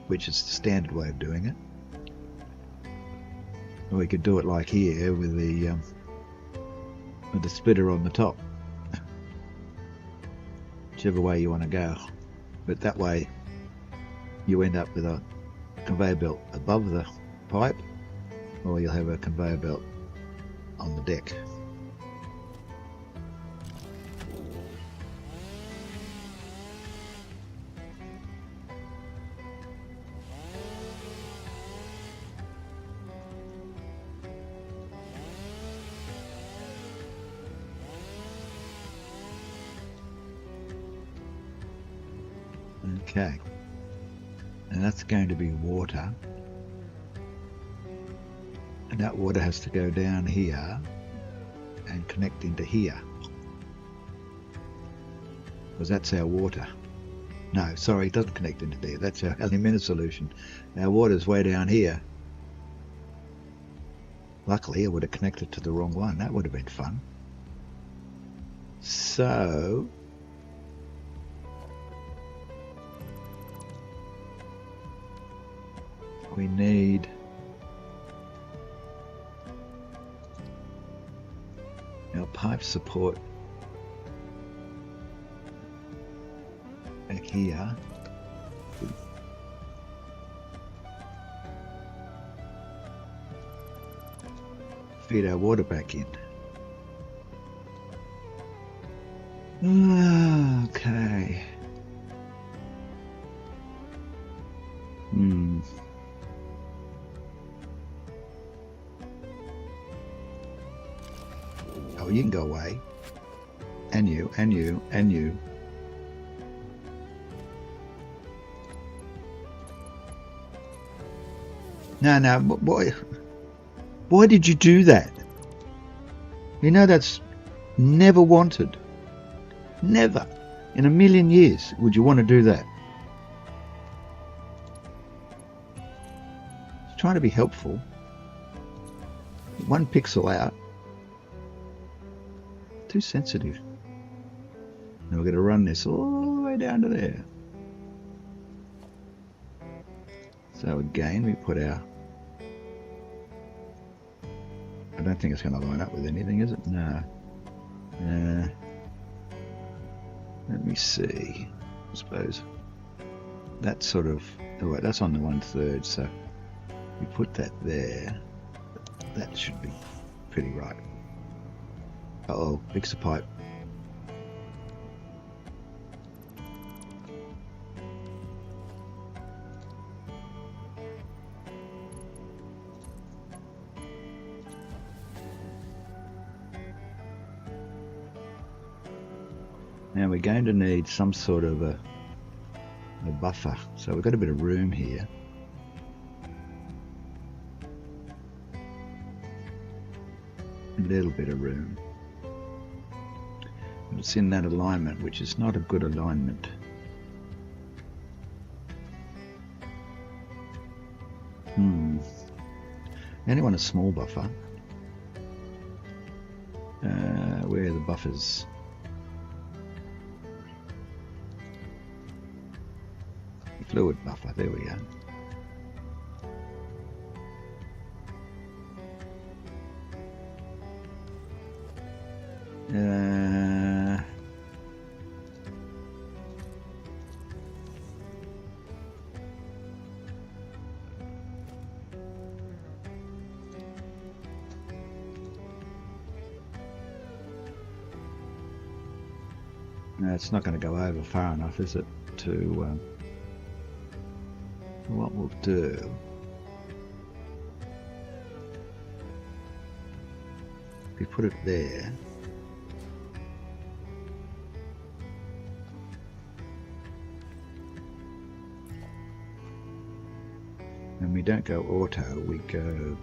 Speaker 1: Which is the standard way of doing it. Or we could do it like here with the splitter on the top. Whichever way you want to go. But that way you end up with a conveyor belt above the pipe, or you'll have a conveyor belt on the deck. Okay. And that's going to be water. And that water has to go down here and connect into here. Because that's our water. No, sorry, it doesn't connect into there. That's our alumina solution. Our water's way down here. Luckily, I would have connected to the wrong one. That would have been fun. So we need our pipe support back here. Feed our water back in. Okay. Oh, you can go away. And you, and you, and you. No, boy. Why did you do that? You know that's never wanted. Never. In a million years would you want to do that. It's trying to be helpful. 1 pixel out. Too sensitive. Now we're going to run this all the way down to there. So again, we put our... I don't think it's going to line up with anything, is it? No. Let me see. I suppose that's sort of... Oh, wait, that's on the 1/3, so we put that there. That should be pretty right. Uh-oh, fix the pipe. Now we're going to need some sort of a buffer. So we've got a bit of room here. A little bit of room. It's in that alignment, which is not a good alignment. Only want a small buffer. Where are the buffers? Fluid buffer, there we go. No, it's not going to go over far enough, is it, to what we'll do. If we put it there, and we don't go auto, we go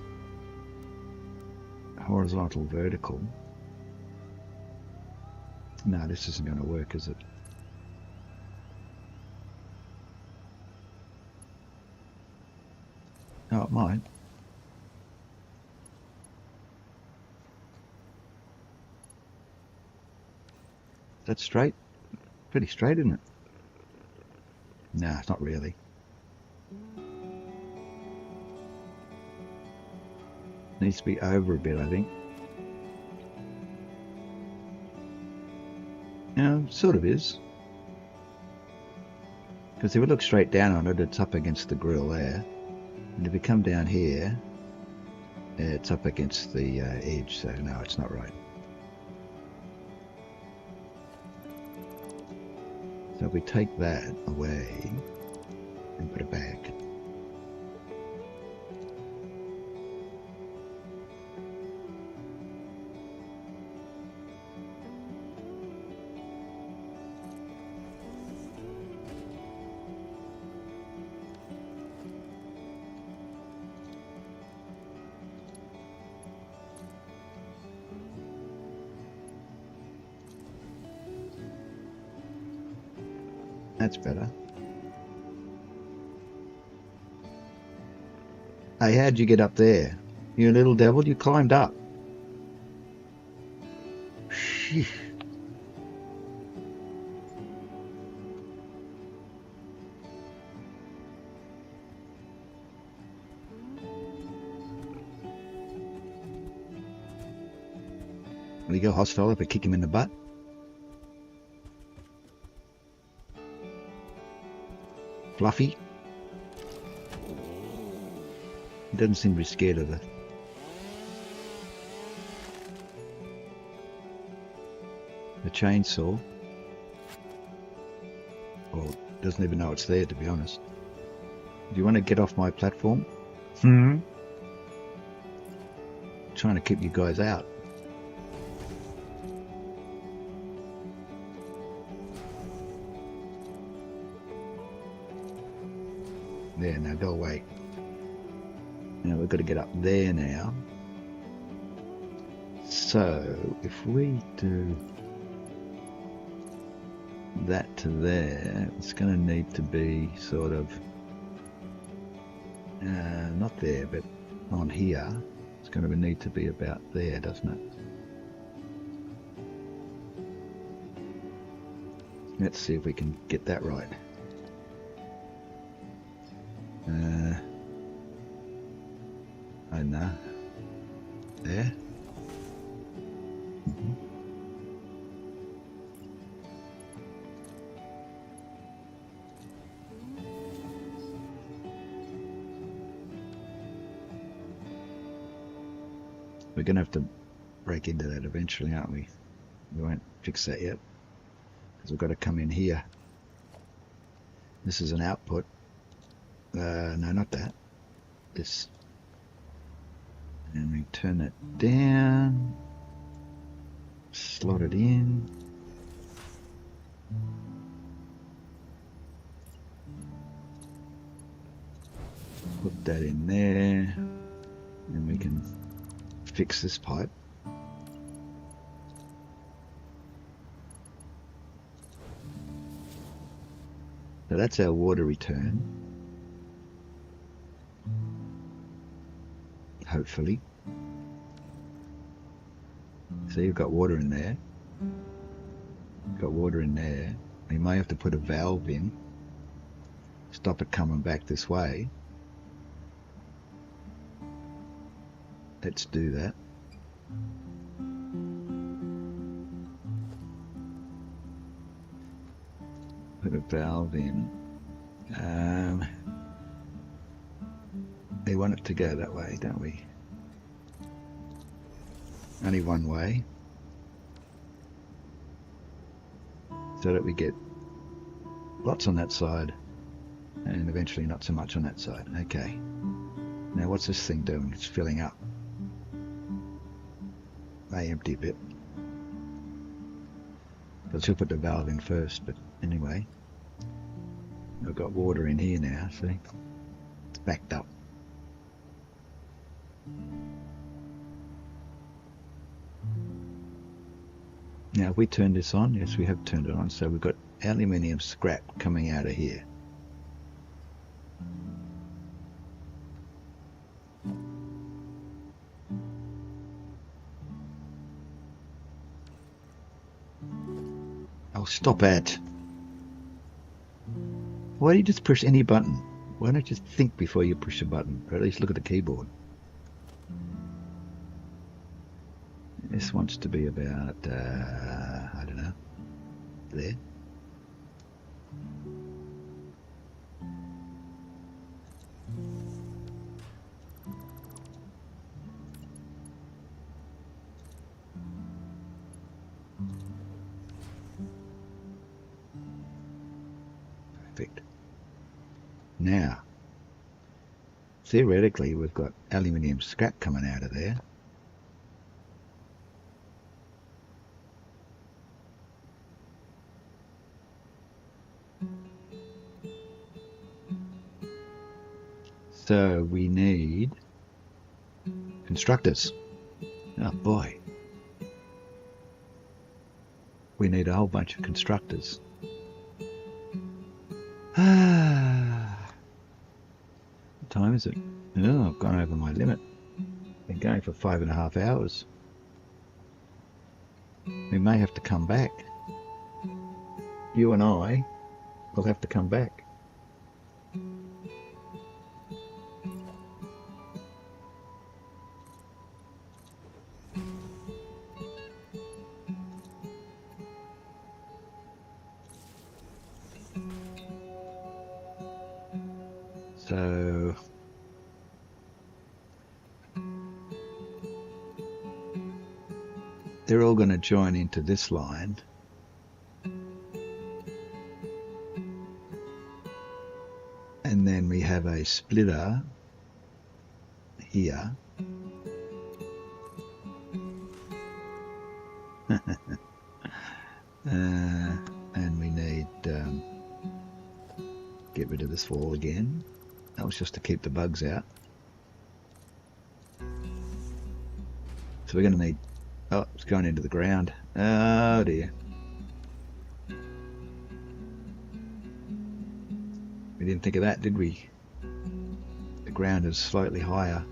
Speaker 1: horizontal, vertical. No, this isn't going to work, is it? Oh, it might. That's straight? Pretty straight, isn't it? No, it's not really. Needs to be over a bit, I think. No, sort of is. Because if we look straight down on it, it's up against the grill there. And if we come down here, it's up against the edge, so no, it's not right. So if we take that away and put it back, That's better. Hey, how'd you get up there? You little devil, you climbed up. Phew. Will you go hostile if I kick him in the butt? Fluffy? He doesn't seem to be scared of the chainsaw. Or doesn't even know it's there, to be honest. Do you want to get off my platform? Trying to keep you guys out. There, now go away. Now we've got to get up there now. So if we do that to there, it's going to need to be sort of not there, but on here. It's going to need to be about there, doesn't it? Let's see if we can get that right. I know. There. We're going to have to break into that eventually, aren't we? We won't fix that yet, because we've got to come in here. This is an output. No, not that. This. And we turn it down. Slot it in. Put that in there. And we can fix this pipe. So that's our water return. Hopefully. So you've got water in there. Got water in there. We may have to put a valve in. Stop it coming back this way. Let's do that. Put a valve in. We want it to go that way, don't we? Only one way. So that we get lots on that side and eventually not so much on that side. Okay. Now what's this thing doing? It's filling up. May empty a bit. I should put the valve in first, but anyway. I've got water in here now, see? It's backed up. Now if we turn this on, yes we have turned it on, so we've got aluminium scrap coming out of here. Oh, stop it. Why do you just push any button? Why don't you think before you push a button, or at least look at the keyboard? This wants to be about, I don't know, there. Perfect. Now, theoretically, we've got aluminium scrap coming out of there. So we need constructors. Oh boy. We need a whole bunch of constructors. What time is it? Oh, I've gone over my limit. Been going for 5.5 hours. We may have to come back. You and I will have to come back. So they're all going to join into this line. And then we have a splitter here. And we need get rid of this wall again. That was just to keep the bugs out. So we're going to need... Oh, it's going into the ground. Oh dear. We didn't think of that, did we? The ground is slightly higher.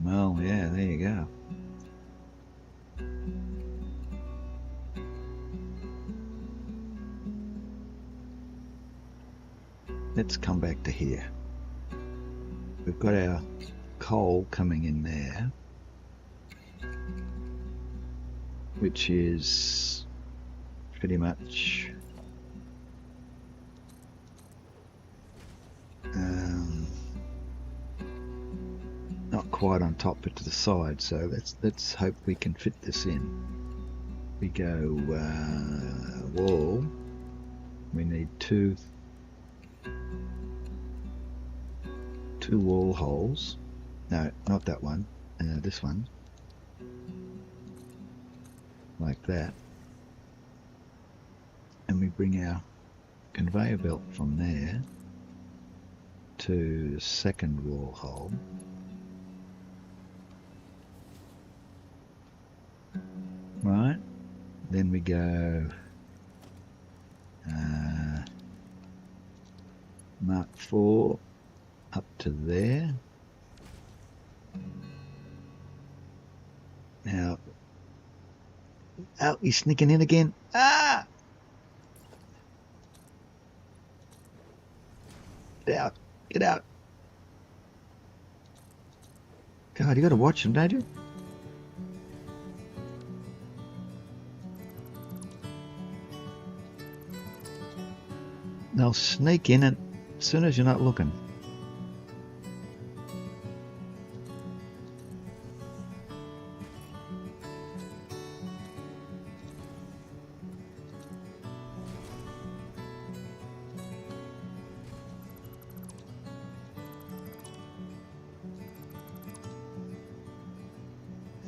Speaker 1: Well, yeah, there you go. Let's come back to here. We've got our coal coming in there, which is pretty much not quite on top but to the side, so let's hope we can fit this in. We go wall. We need two wall holes. No, not that one. This one. Like that. And we bring our conveyor belt from there to the second wall hole. Right. Then we go Mark 4 up to there. Now, oh, he's sneaking in again. Ah! Get out. Get out. God, you got to watch him, don't you? They'll sneak in as soon as you're not looking.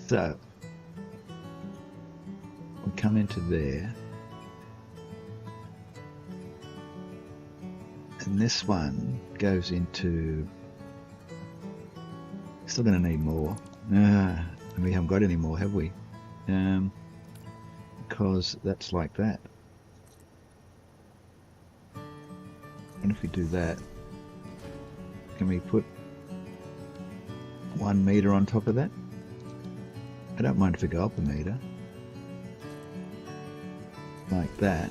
Speaker 1: So, we come into there, and this one goes into, still going to need more, and we haven't got any more, have we? Because that's like that. And if we do that, can we put 1 meter on top of that? I don't mind if we go up a meter. Like that.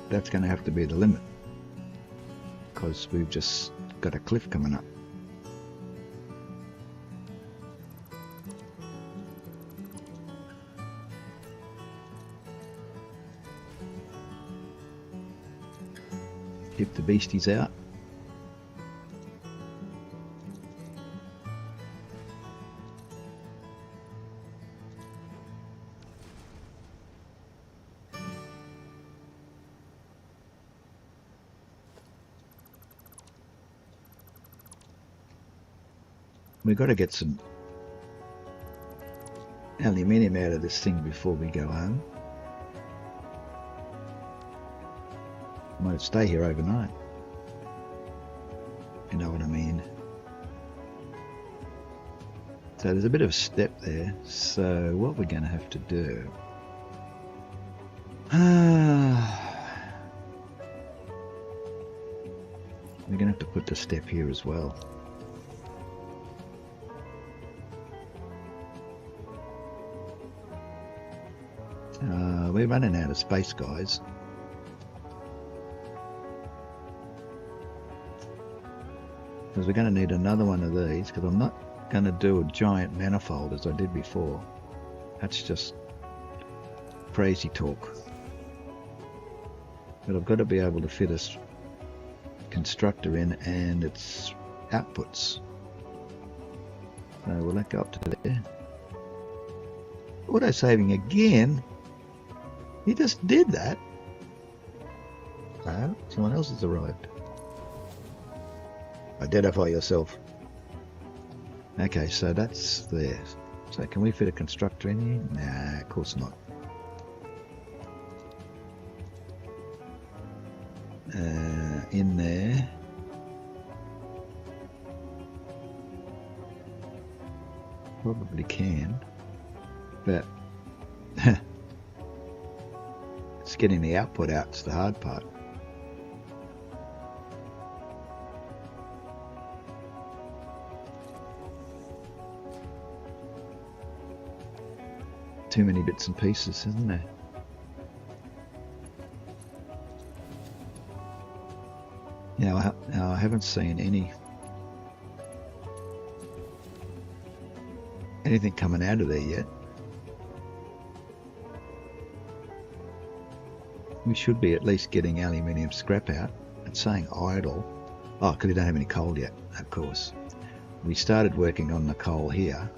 Speaker 1: That's going to have to be the limit, because we've just got a cliff coming up. Keep the beasties out. We've got to get some aluminium out of this thing before we go home. Might stay here overnight. You know what I mean? So there's a bit of a step there. So what we're going to have to do... we're going to have to put the step here as well. We're running out of space, guys. Because we're going to need another one of these, because I'm not going to do a giant manifold as I did before. That's just crazy talk. But I've got to be able to fit a constructor in and its outputs. So will that go up to there? Auto saving again? He just did that. No, someone else has arrived. Identify yourself. Okay, so that's there. So can we fit a constructor in here? Nah, of course not. In there. Probably can, but it's getting the output out, it's the hard part. Too many bits and pieces, isn't there? Yeah, I haven't seen anything coming out of there yet. We should be at least getting aluminium scrap out. It's saying idle. Oh, because we don't have any coal yet, of course. We started working on the coal here.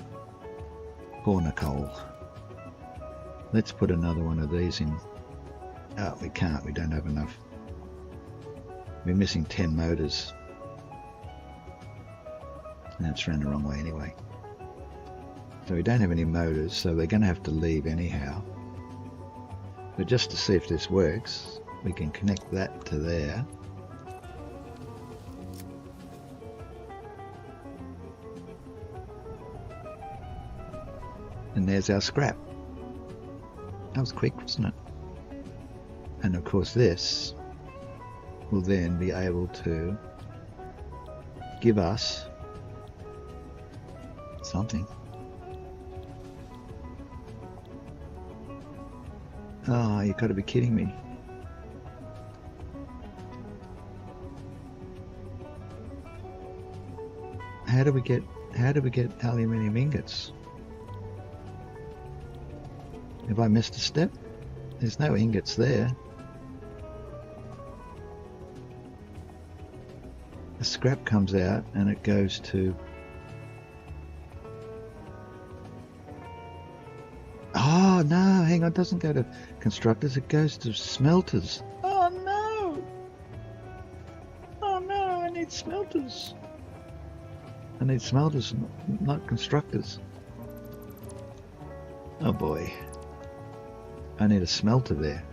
Speaker 1: Corner coal. Let's put another one of these in. Oh, we can't. We don't have enough. We're missing 10 motors. That's ran the wrong way anyway. So we don't have any motors, so we're going to have to leave anyhow. But just to see if this works, we can connect that to there. And there's our scrap. That was quick, wasn't it? And of course this will then be able to give us something. Oh, you've got to be kidding me. How do we get aluminium ingots? Have I missed a step? There's no ingots there. The scrap comes out and it goes to... Oh no, hang on, it doesn't go to constructors, it goes to smelters. Oh no! Oh no, I need smelters. I need smelters, not constructors. Oh boy. I need a smelter there.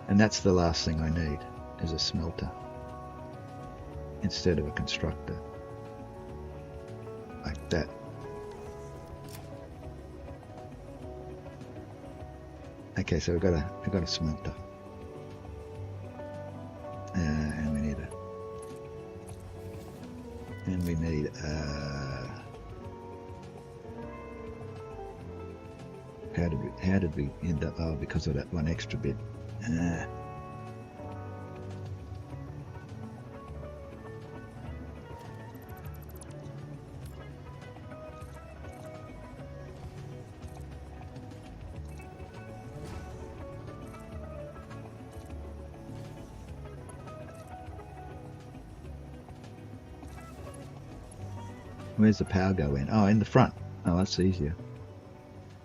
Speaker 1: And that's the last thing I need, is a smelter. Instead of a constructor. Like that. Okay, so we've got a smelter. And we need how did we end up? Oh, because of that one extra bit. Where's the power go in? Oh, in the front. Oh, that's easier.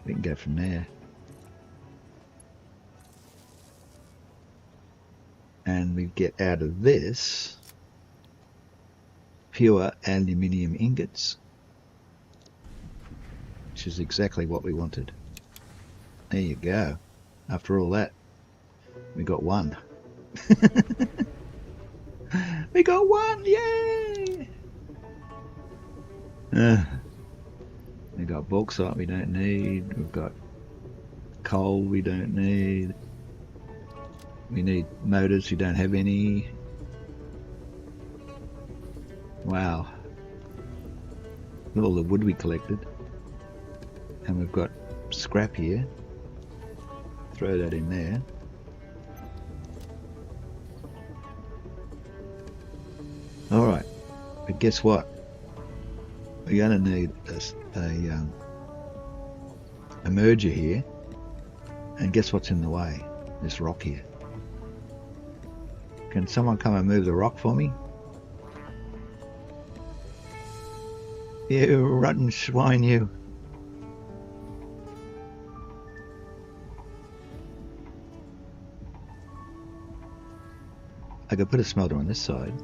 Speaker 1: We can go from there. And we get out of this pure aluminium ingots. which is exactly what we wanted. There you go. After all that, we got one. We got one, yay! We got bauxite we don't need. We've got coal we don't need. We need motors, we don't have any. Wow. Look at all the wood we collected. And we've got scrap here. Throw that in there. Alright, but guess what? We're going to need a merger here. And guess what's in the way? This rock here. Can someone come and move the rock for me? You rotten swine, you. I could put a smelter on this side.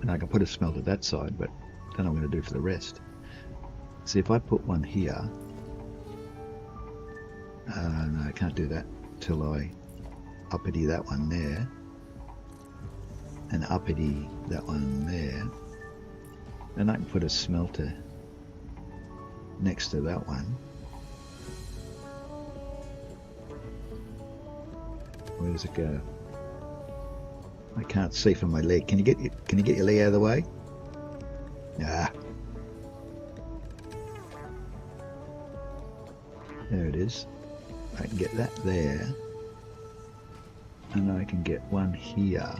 Speaker 1: And I can put a smelter that side, but I don't know what I'm going to do for the rest. See, if I put one here... no, I can't do that till I uppity that one there. And uppity that one there. Then I can put a smelter next to that one. Where does it go? I can't see from my leg. Can you get your leg out of the way? Ah. There it is. I can get that there. And I can get one here.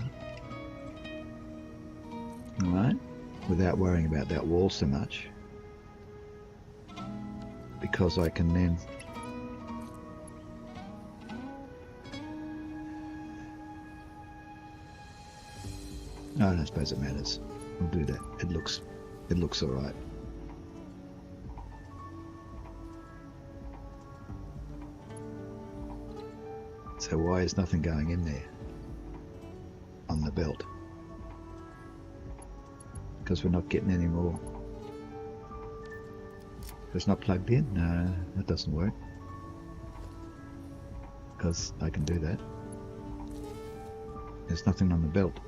Speaker 1: Alright? Without worrying about that wall so much. Because I can then... No, I don't suppose it matters. We'll do that. It looks alright. So why is nothing going in there? On the belt? Because we're not getting any more. It's not plugged in? No, that doesn't work. Because I can do that. There's nothing on the belt.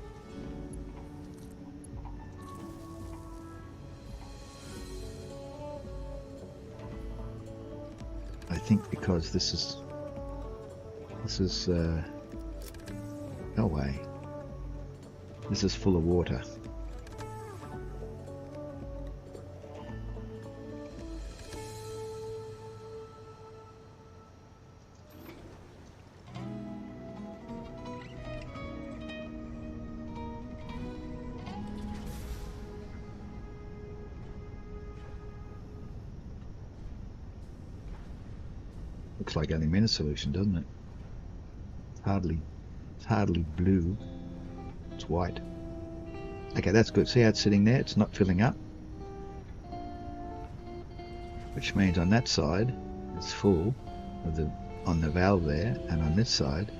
Speaker 1: I think because this is no way. This is full of water. Looks like aluminum solution, doesn't it? It's hardly blue. It's white. Okay, that's good. See how it's sitting there? It's not filling up. Which means on that side it's full on the valve there, and on this side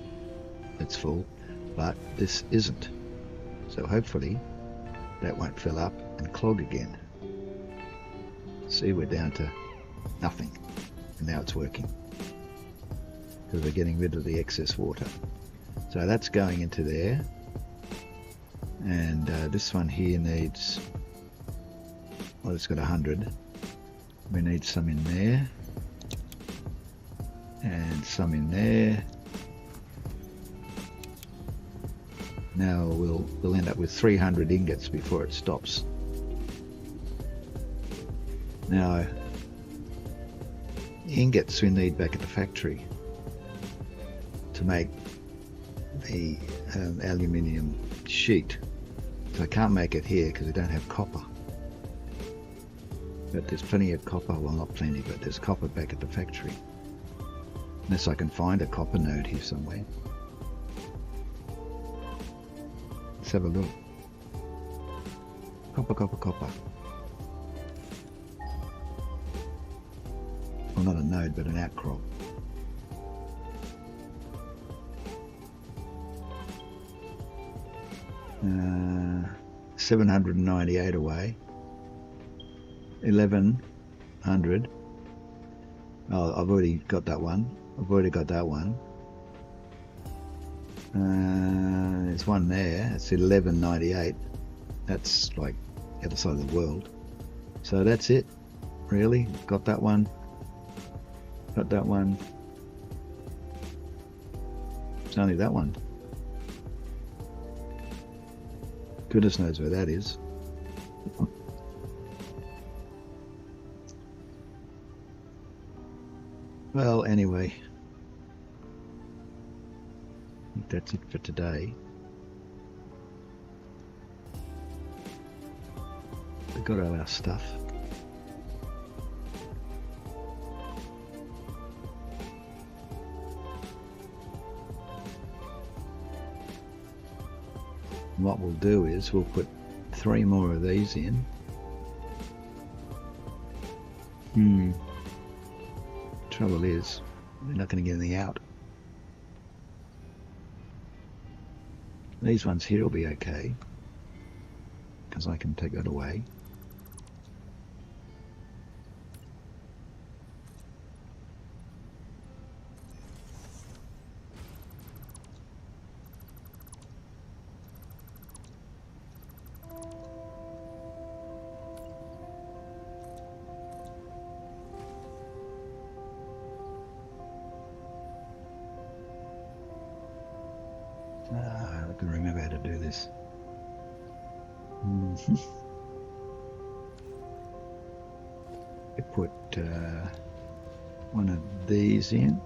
Speaker 1: it's full, but this isn't. So hopefully that won't fill up and clog again. See, we're down to nothing, and now it's working. Because we're getting rid of the excess water. So that's going into there. And this one here needs, well, it's got 100. We need some in there. And some in there. Now we'll end up with 300 ingots before it stops. Now, ingots we need back at the factory to make the aluminium sheet. So I can't make it here because we don't have copper. But there's plenty of copper, well not plenty, but there's copper back at the factory. Unless I can find a copper node here somewhere. Let's have a look. Copper, copper, copper. Well, not a node, but an outcrop. 798 away. 1100. Oh, I've already got that one. There's one there. It's 1198. That's like the other side of the world. So that's it, really. Got that one. It's only that one. Goodness knows where that is. Well, anyway, I think that's it for today. We got all our stuff. And what we'll do is we'll put 3 more of these in. Trouble is, we're not going to get anything out. These ones here will be okay, because I can take that away. I can remember how to do this. You put one of these in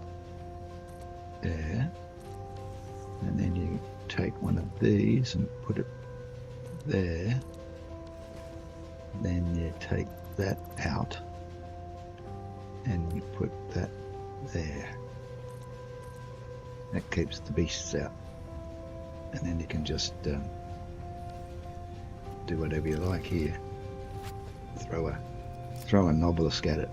Speaker 1: there, and then you take one of these and put it there. Then you take that out and you put that there. That keeps the beasts out. And then you can just do whatever you like here. Throw a obelisk at it.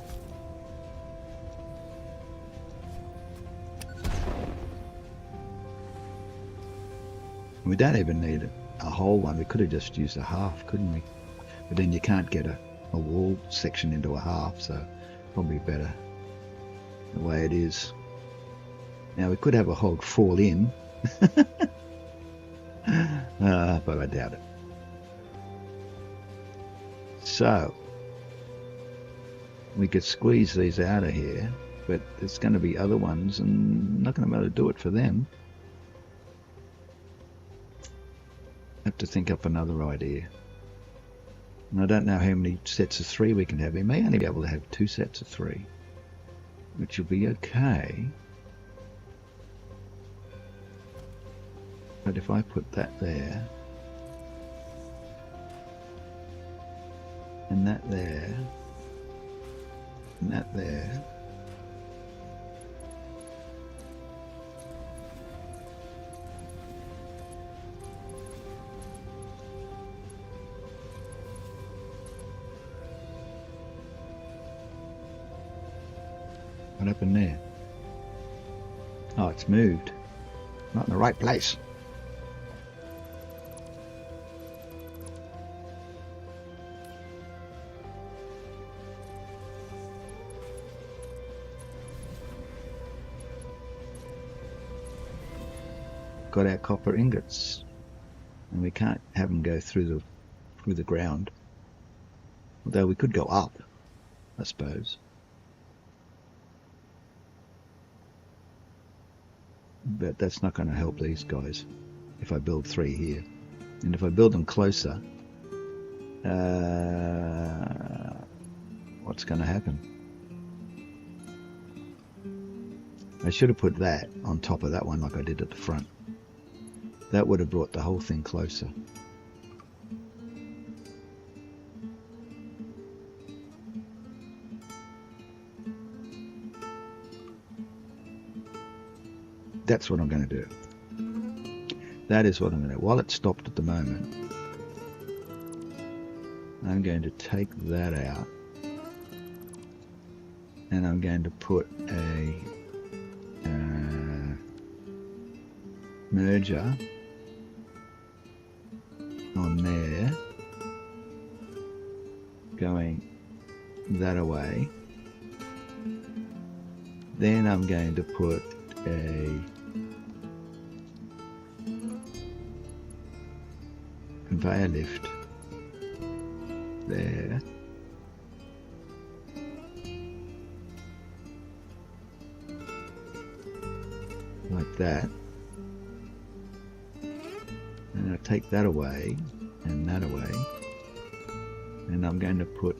Speaker 1: We don't even need a whole one. We could have just used a half, couldn't we? But then you can't get a wall section into a half, so probably better the way it is. Now we could have a hog fall in. But I doubt it. So we could squeeze these out of here, but there's going to be other ones and I'm not going to be able to do it for them. Have to think up another idea. And I don't know how many sets of 3 we can have. We may only be able to have 2 sets of 3, which will be okay. But if I put that there, and that there, and that there, what happened there? Oh, it's moved. Not in the right place. Got our copper ingots, and we can't have them go through the ground. Although we could go up, I suppose. But that's not going to help these guys if I build 3 here. And if I build them closer, what's going to happen? I should have put that on top of that one like I did at the front. That would have brought the whole thing closer. That's what I'm going to do. That is what I'm going to do. While it's stopped at the moment, I'm going to take that out. And I'm going to put a merger on there, going that away. Then I'm going to put a conveyor lift there. Like that. And I'll take that away and that away. And I'm going to put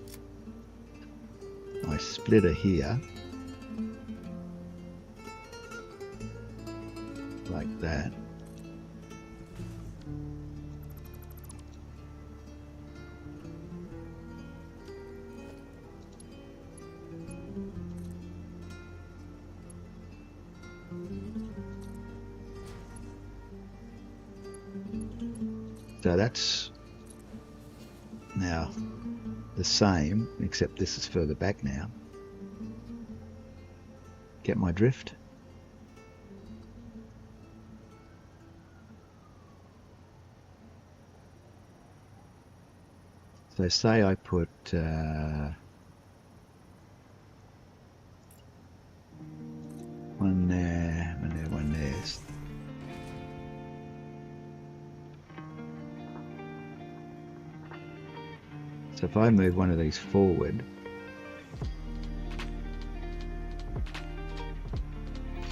Speaker 1: my splitter here. Like that. So that's now the same, except this is further back now. Get my drift? So say I put one there, one there. So if I move one of these forward,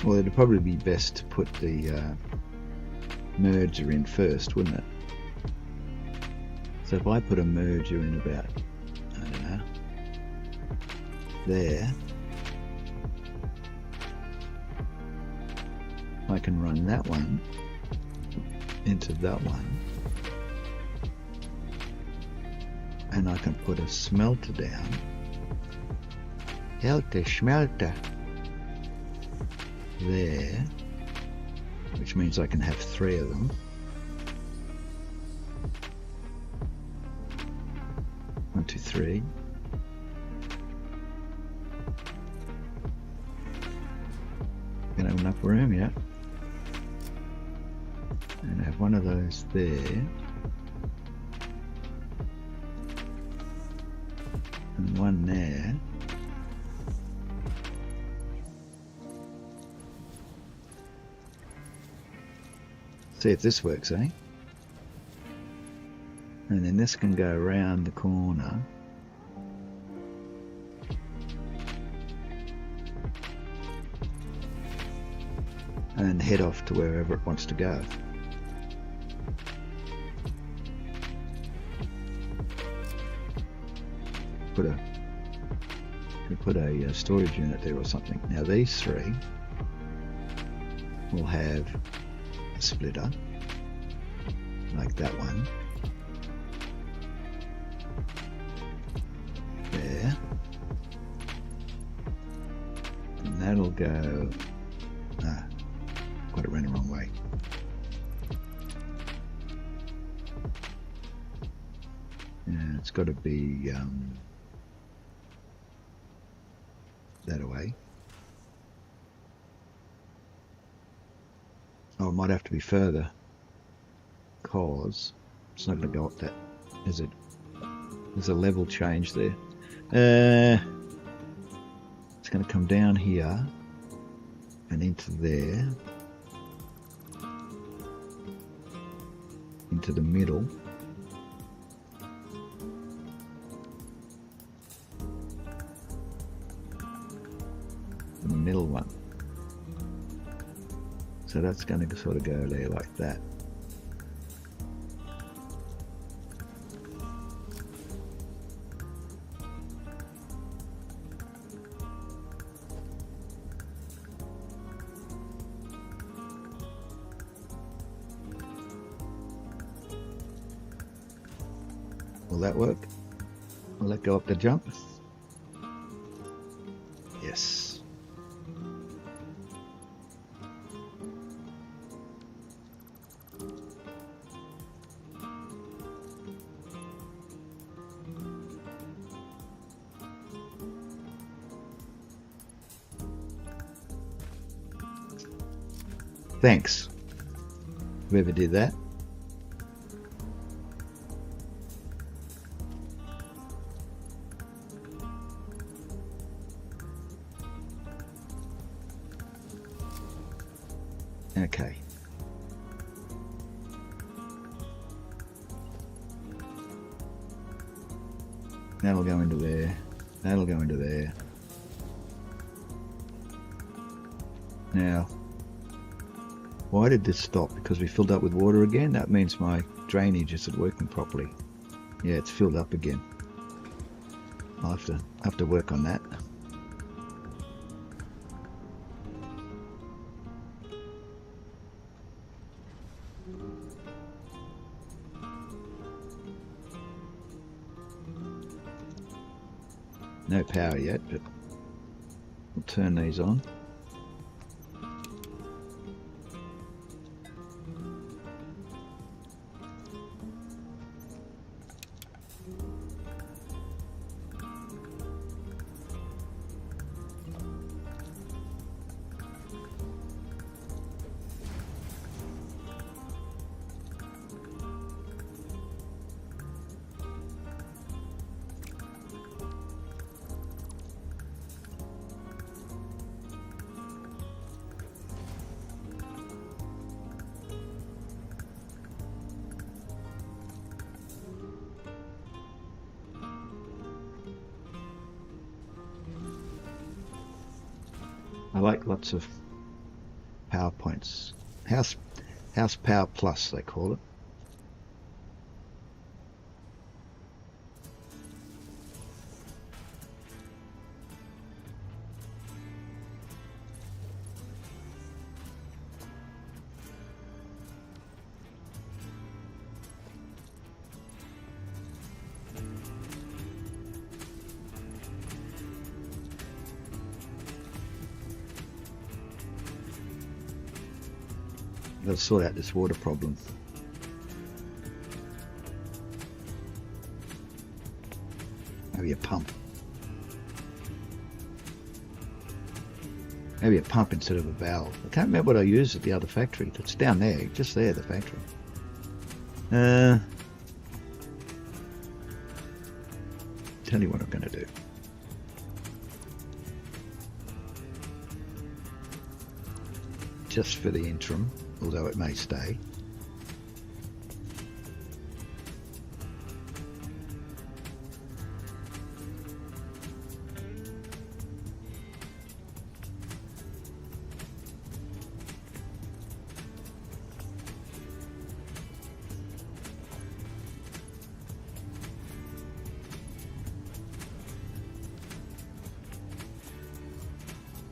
Speaker 1: well, it'd probably be best to put the merger in first, wouldn't it? So if I put a merger in about, I don't know, there, I can run that one into that one, and I can put a smelter down. Helter Schmelter there, which means I can have 3 of them. 1, 2, 3. Gonna have enough room, yeah. And have one of those there. And one there. See if this works, eh? And then this can go around the corner. And head off to wherever it wants to go. Put a storage unit there or something. Now these 3 will have a splitter like that one there, and that'll go got it run the wrong way. Yeah, it's got to be that away. Oh, it might have to be further, because it's not going to go up that, is it? There's a level change there. It's going to come down here and into there, into the middle. The middle one. So that's going to sort of go there like that. Will that work? Will that go up the jump? Yes. Thanks, whoever did that. Okay. That'll go into there. That'll go into there. Now, why did this stop? Because we filled up with water again? That means my drainage isn't working properly. Yeah, it's filled up again. I'll have to work on that. No power yet, but we'll turn these on. I like lots of PowerPoints. House Power Plus, they call it. Got to sort out this water problem. Maybe a pump. Maybe a pump instead of a valve. I can't remember what I used at the other factory. It's down there, just there, the factory. Tell you what I'm going to do. Just for the interim, although it may stay.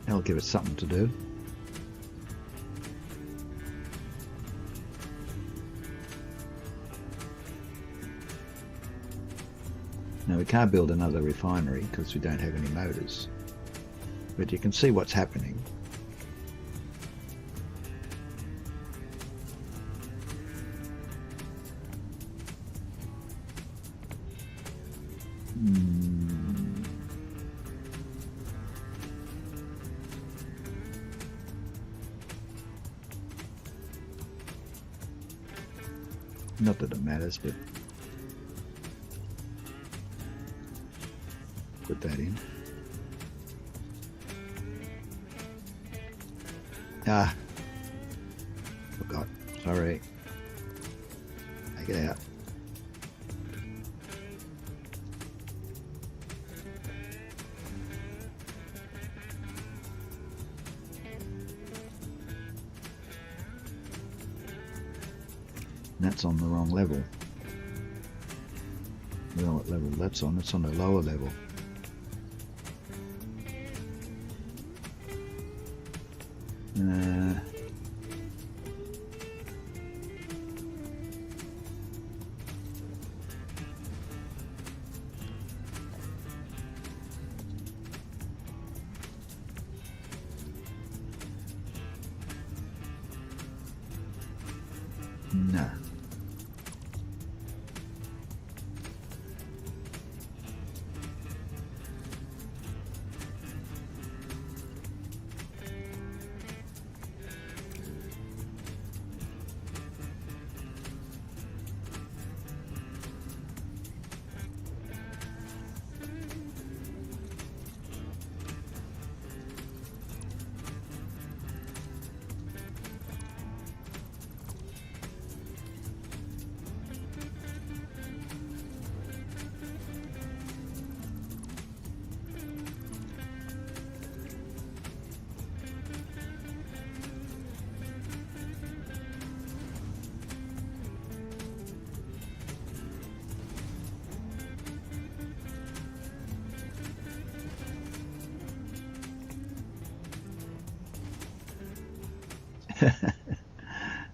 Speaker 1: That'll give it something to do. Now we can't build another refinery because we don't have any motors, but you can see what's happening. Not that it matters, but put that in. Ah, forgot. Sorry. Take it out. That's on the wrong level. I don't know what level that's on. It's on the lower level. No.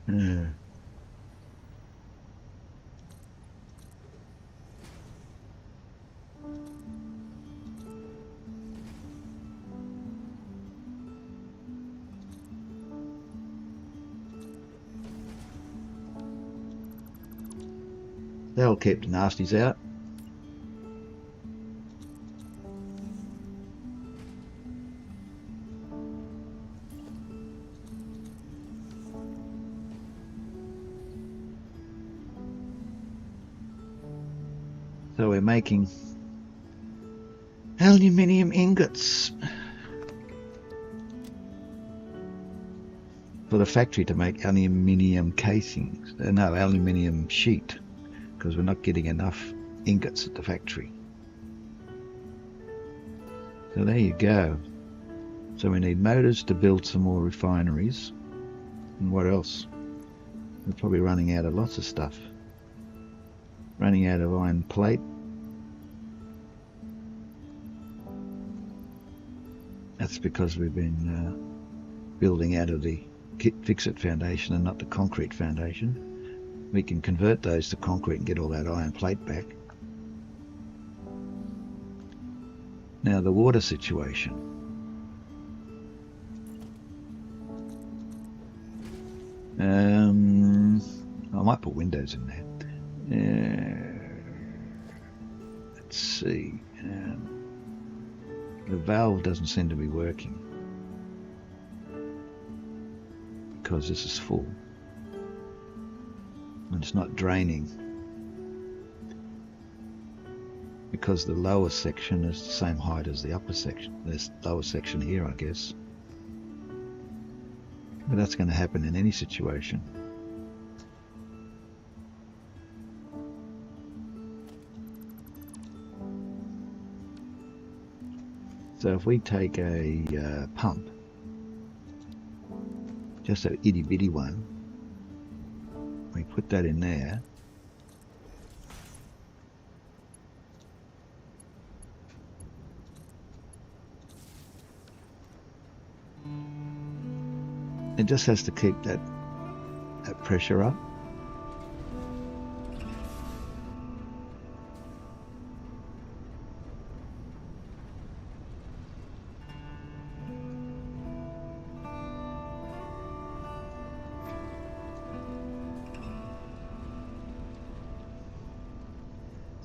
Speaker 1: Yeah. That'll keep the nasties out. So we're making aluminium ingots for the factory to make aluminium casings. No, aluminium sheet, because we're not getting enough ingots at the factory. So there you go. So we need motors to build some more refineries. And what else? We're probably running out of lots of stuff. Running out of iron plate. That's because we've been building out of the fix-it foundation and not the concrete foundation. We can convert those to concrete and get all that iron plate back. Now the water situation. I might put windows in there. Let's see. The valve doesn't seem to be working because this is full and it's not draining because the lower section is the same height as the upper section. This lower section here, I guess. But that's going to happen in any situation. So if we take a pump, just an itty bitty one, we put that in there, it just has to keep that pressure up.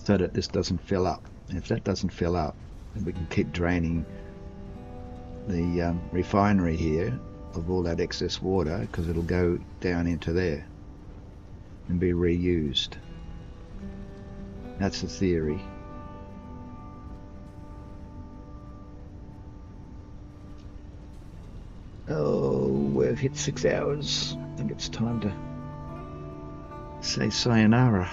Speaker 1: So that this doesn't fill up. And if that doesn't fill up, then we can keep draining the refinery here of all that excess water, because it'll go down into there and be reused. That's the theory. Oh, we've hit 6 hours. I think it's time to say sayonara.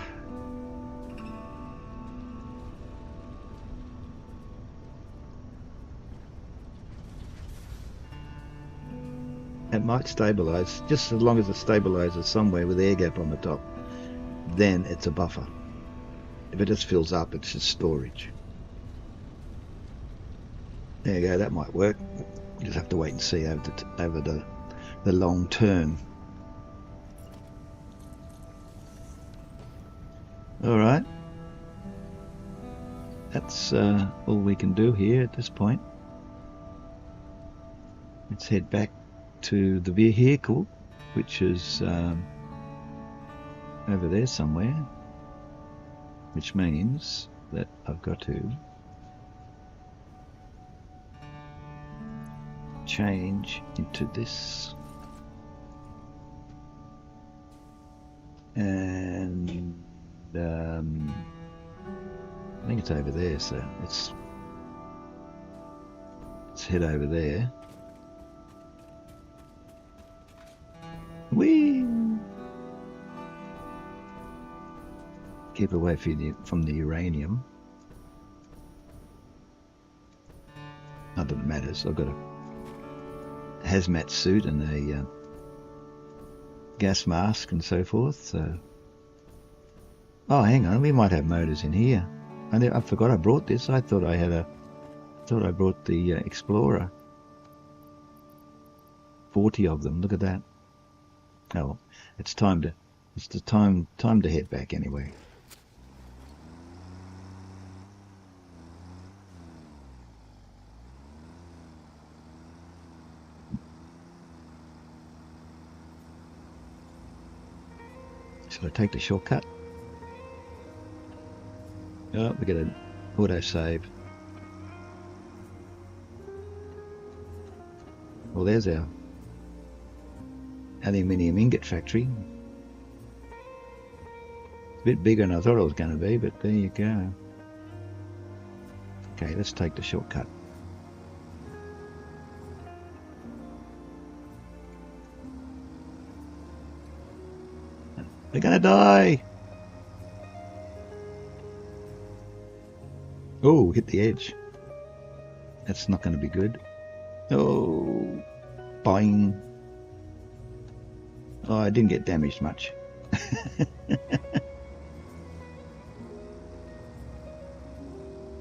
Speaker 1: It might stabilize, just as long as it stabilizes somewhere with air gap on the top, then it's a buffer. If it just fills up, it's just storage. There you go, that might work. You just have to wait and see over the long term. All right, that's all we can do here at this point. Let's head back to the vehicle, which is over there somewhere, which means that I've got to change into this, and I think it's over there, so let's head over there. Whee! Keep away from the uranium. Not that it matters. I've got a hazmat suit and a gas mask and so forth. So, oh, hang on, we might have motors in here. I forgot I brought this. I thought I brought the Explorer. 40 of them. Look at that. Oh, it's time to, it's the time to head back anyway. Should I take the shortcut? Oh, we got an auto save. Well, there's our aluminium ingot factory. It's a bit bigger than I thought it was going to be, but there you go. Okay, let's take the shortcut. They're going to die! Oh, hit the edge. That's not going to be good. Oh, boing. Oh, I didn't get damaged much.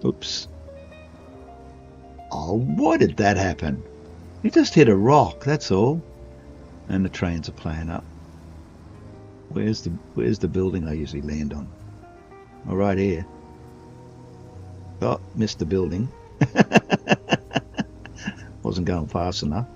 Speaker 1: Oops. Oh, why did that happen? You just hit a rock, that's all. And the trains are playing up. Where's the building I usually land on? Oh, right here. Oh, missed the building. Wasn't going fast enough.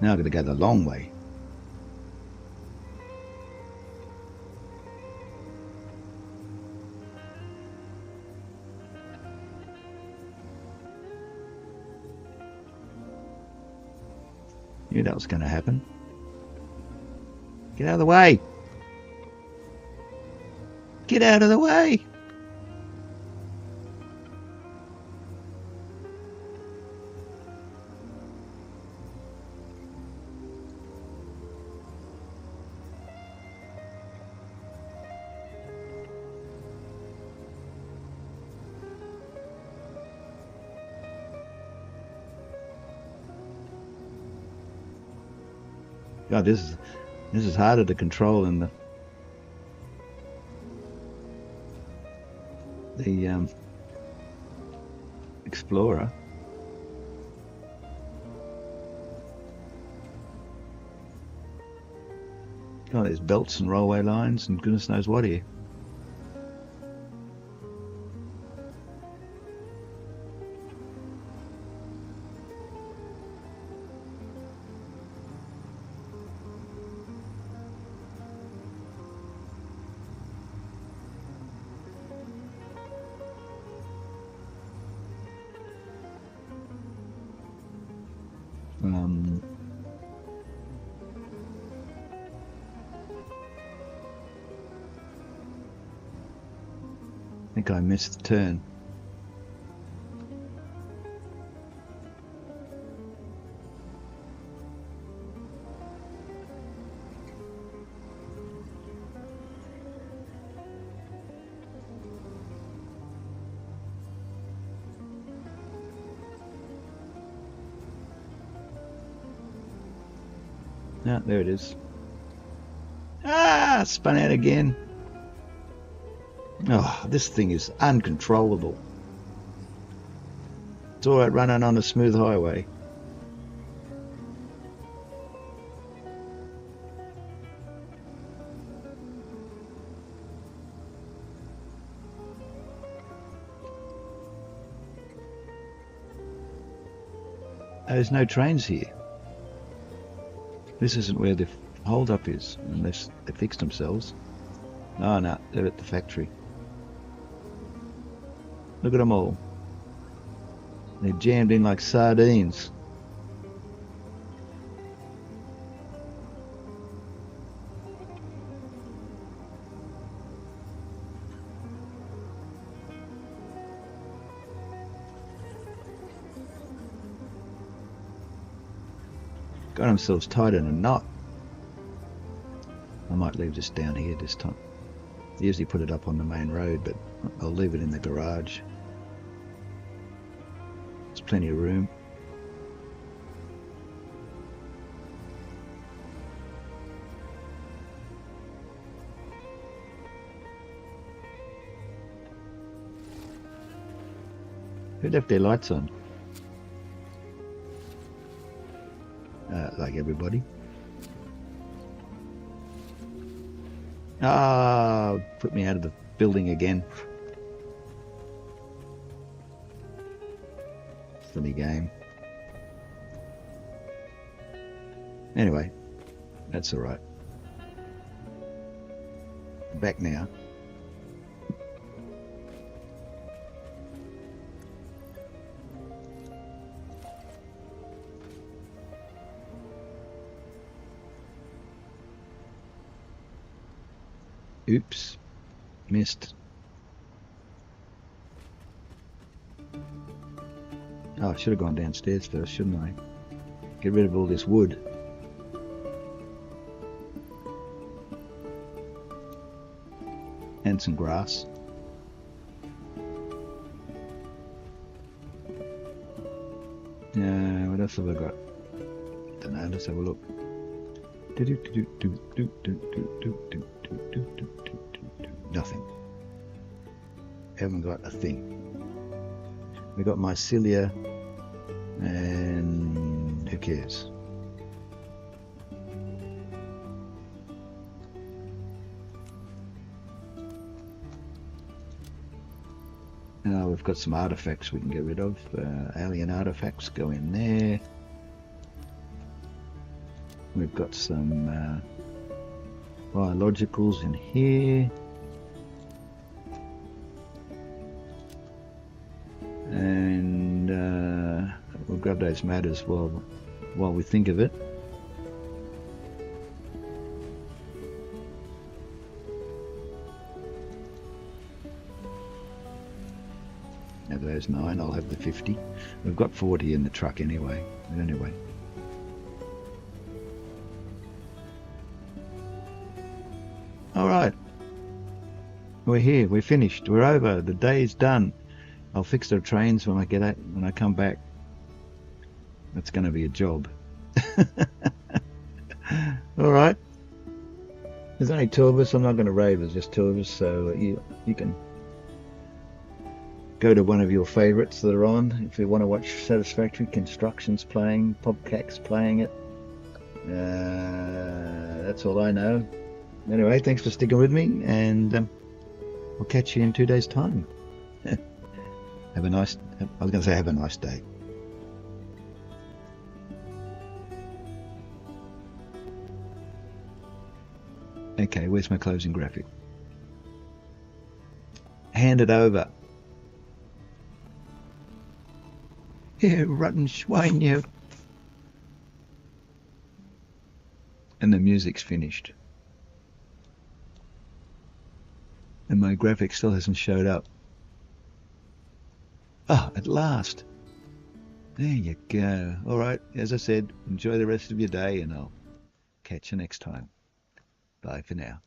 Speaker 1: Now I've got to go the long way. Knew that was going to happen. Get out of the way! Get out of the way! God, this is harder to control than the Explorer. God, there's belts and railway lines and goodness knows what here. I think I missed the turn. No, there it is. Ah, spun out again. Oh, this thing is uncontrollable. It's alright running on a smooth highway. There's no trains here. This isn't where the hold-up is, unless they fixed themselves. Oh no, they're at the factory. Look at them all. They're jammed in like sardines. Got themselves tied in a knot. I might leave this down here this time. I usually put it up on the main road, but I'll leave it in the garage. There's plenty of room. Who left their lights on? Like everybody. Ah, put me out of the building again. Silly game. Anyway, that's all right. Back now. Oops, missed. Oh, I should have gone downstairs first, shouldn't I? Get rid of all this wood. And some grass. What else have I got? Don't know, let's have a look. Nothing. Haven't got a thing. We got mycelia, and who cares? Now we've got some artifacts we can get rid of. Alien artifacts go in there. We've got some biologicals in here. And we'll grab those matters while we think of it. Have those 9, I'll have the 50. We've got 40 in the truck anyway. But anyway. Alright. We're here, we're finished, we're over, the day is done. I'll fix the trains when I come back. That's going to be a job. Alright. There's only 2 of us, I'm not going to rave, there's just 2 of us, so you can go to one of your favourites that are on. If you want to watch Satisfactory, Construction's playing, Popcak's playing it. That's all I know. Anyway, thanks for sticking with me, and I'll catch you in 2 days' time. Have a nice day. Okay, where's my closing graphic? Hand it over. Yeah, rotten Schwein, you. And the music's finished. And my graphic still hasn't showed up. Oh, at last. There you go. All right, as I said, enjoy the rest of your day, and I'll catch you next time. Bye for now.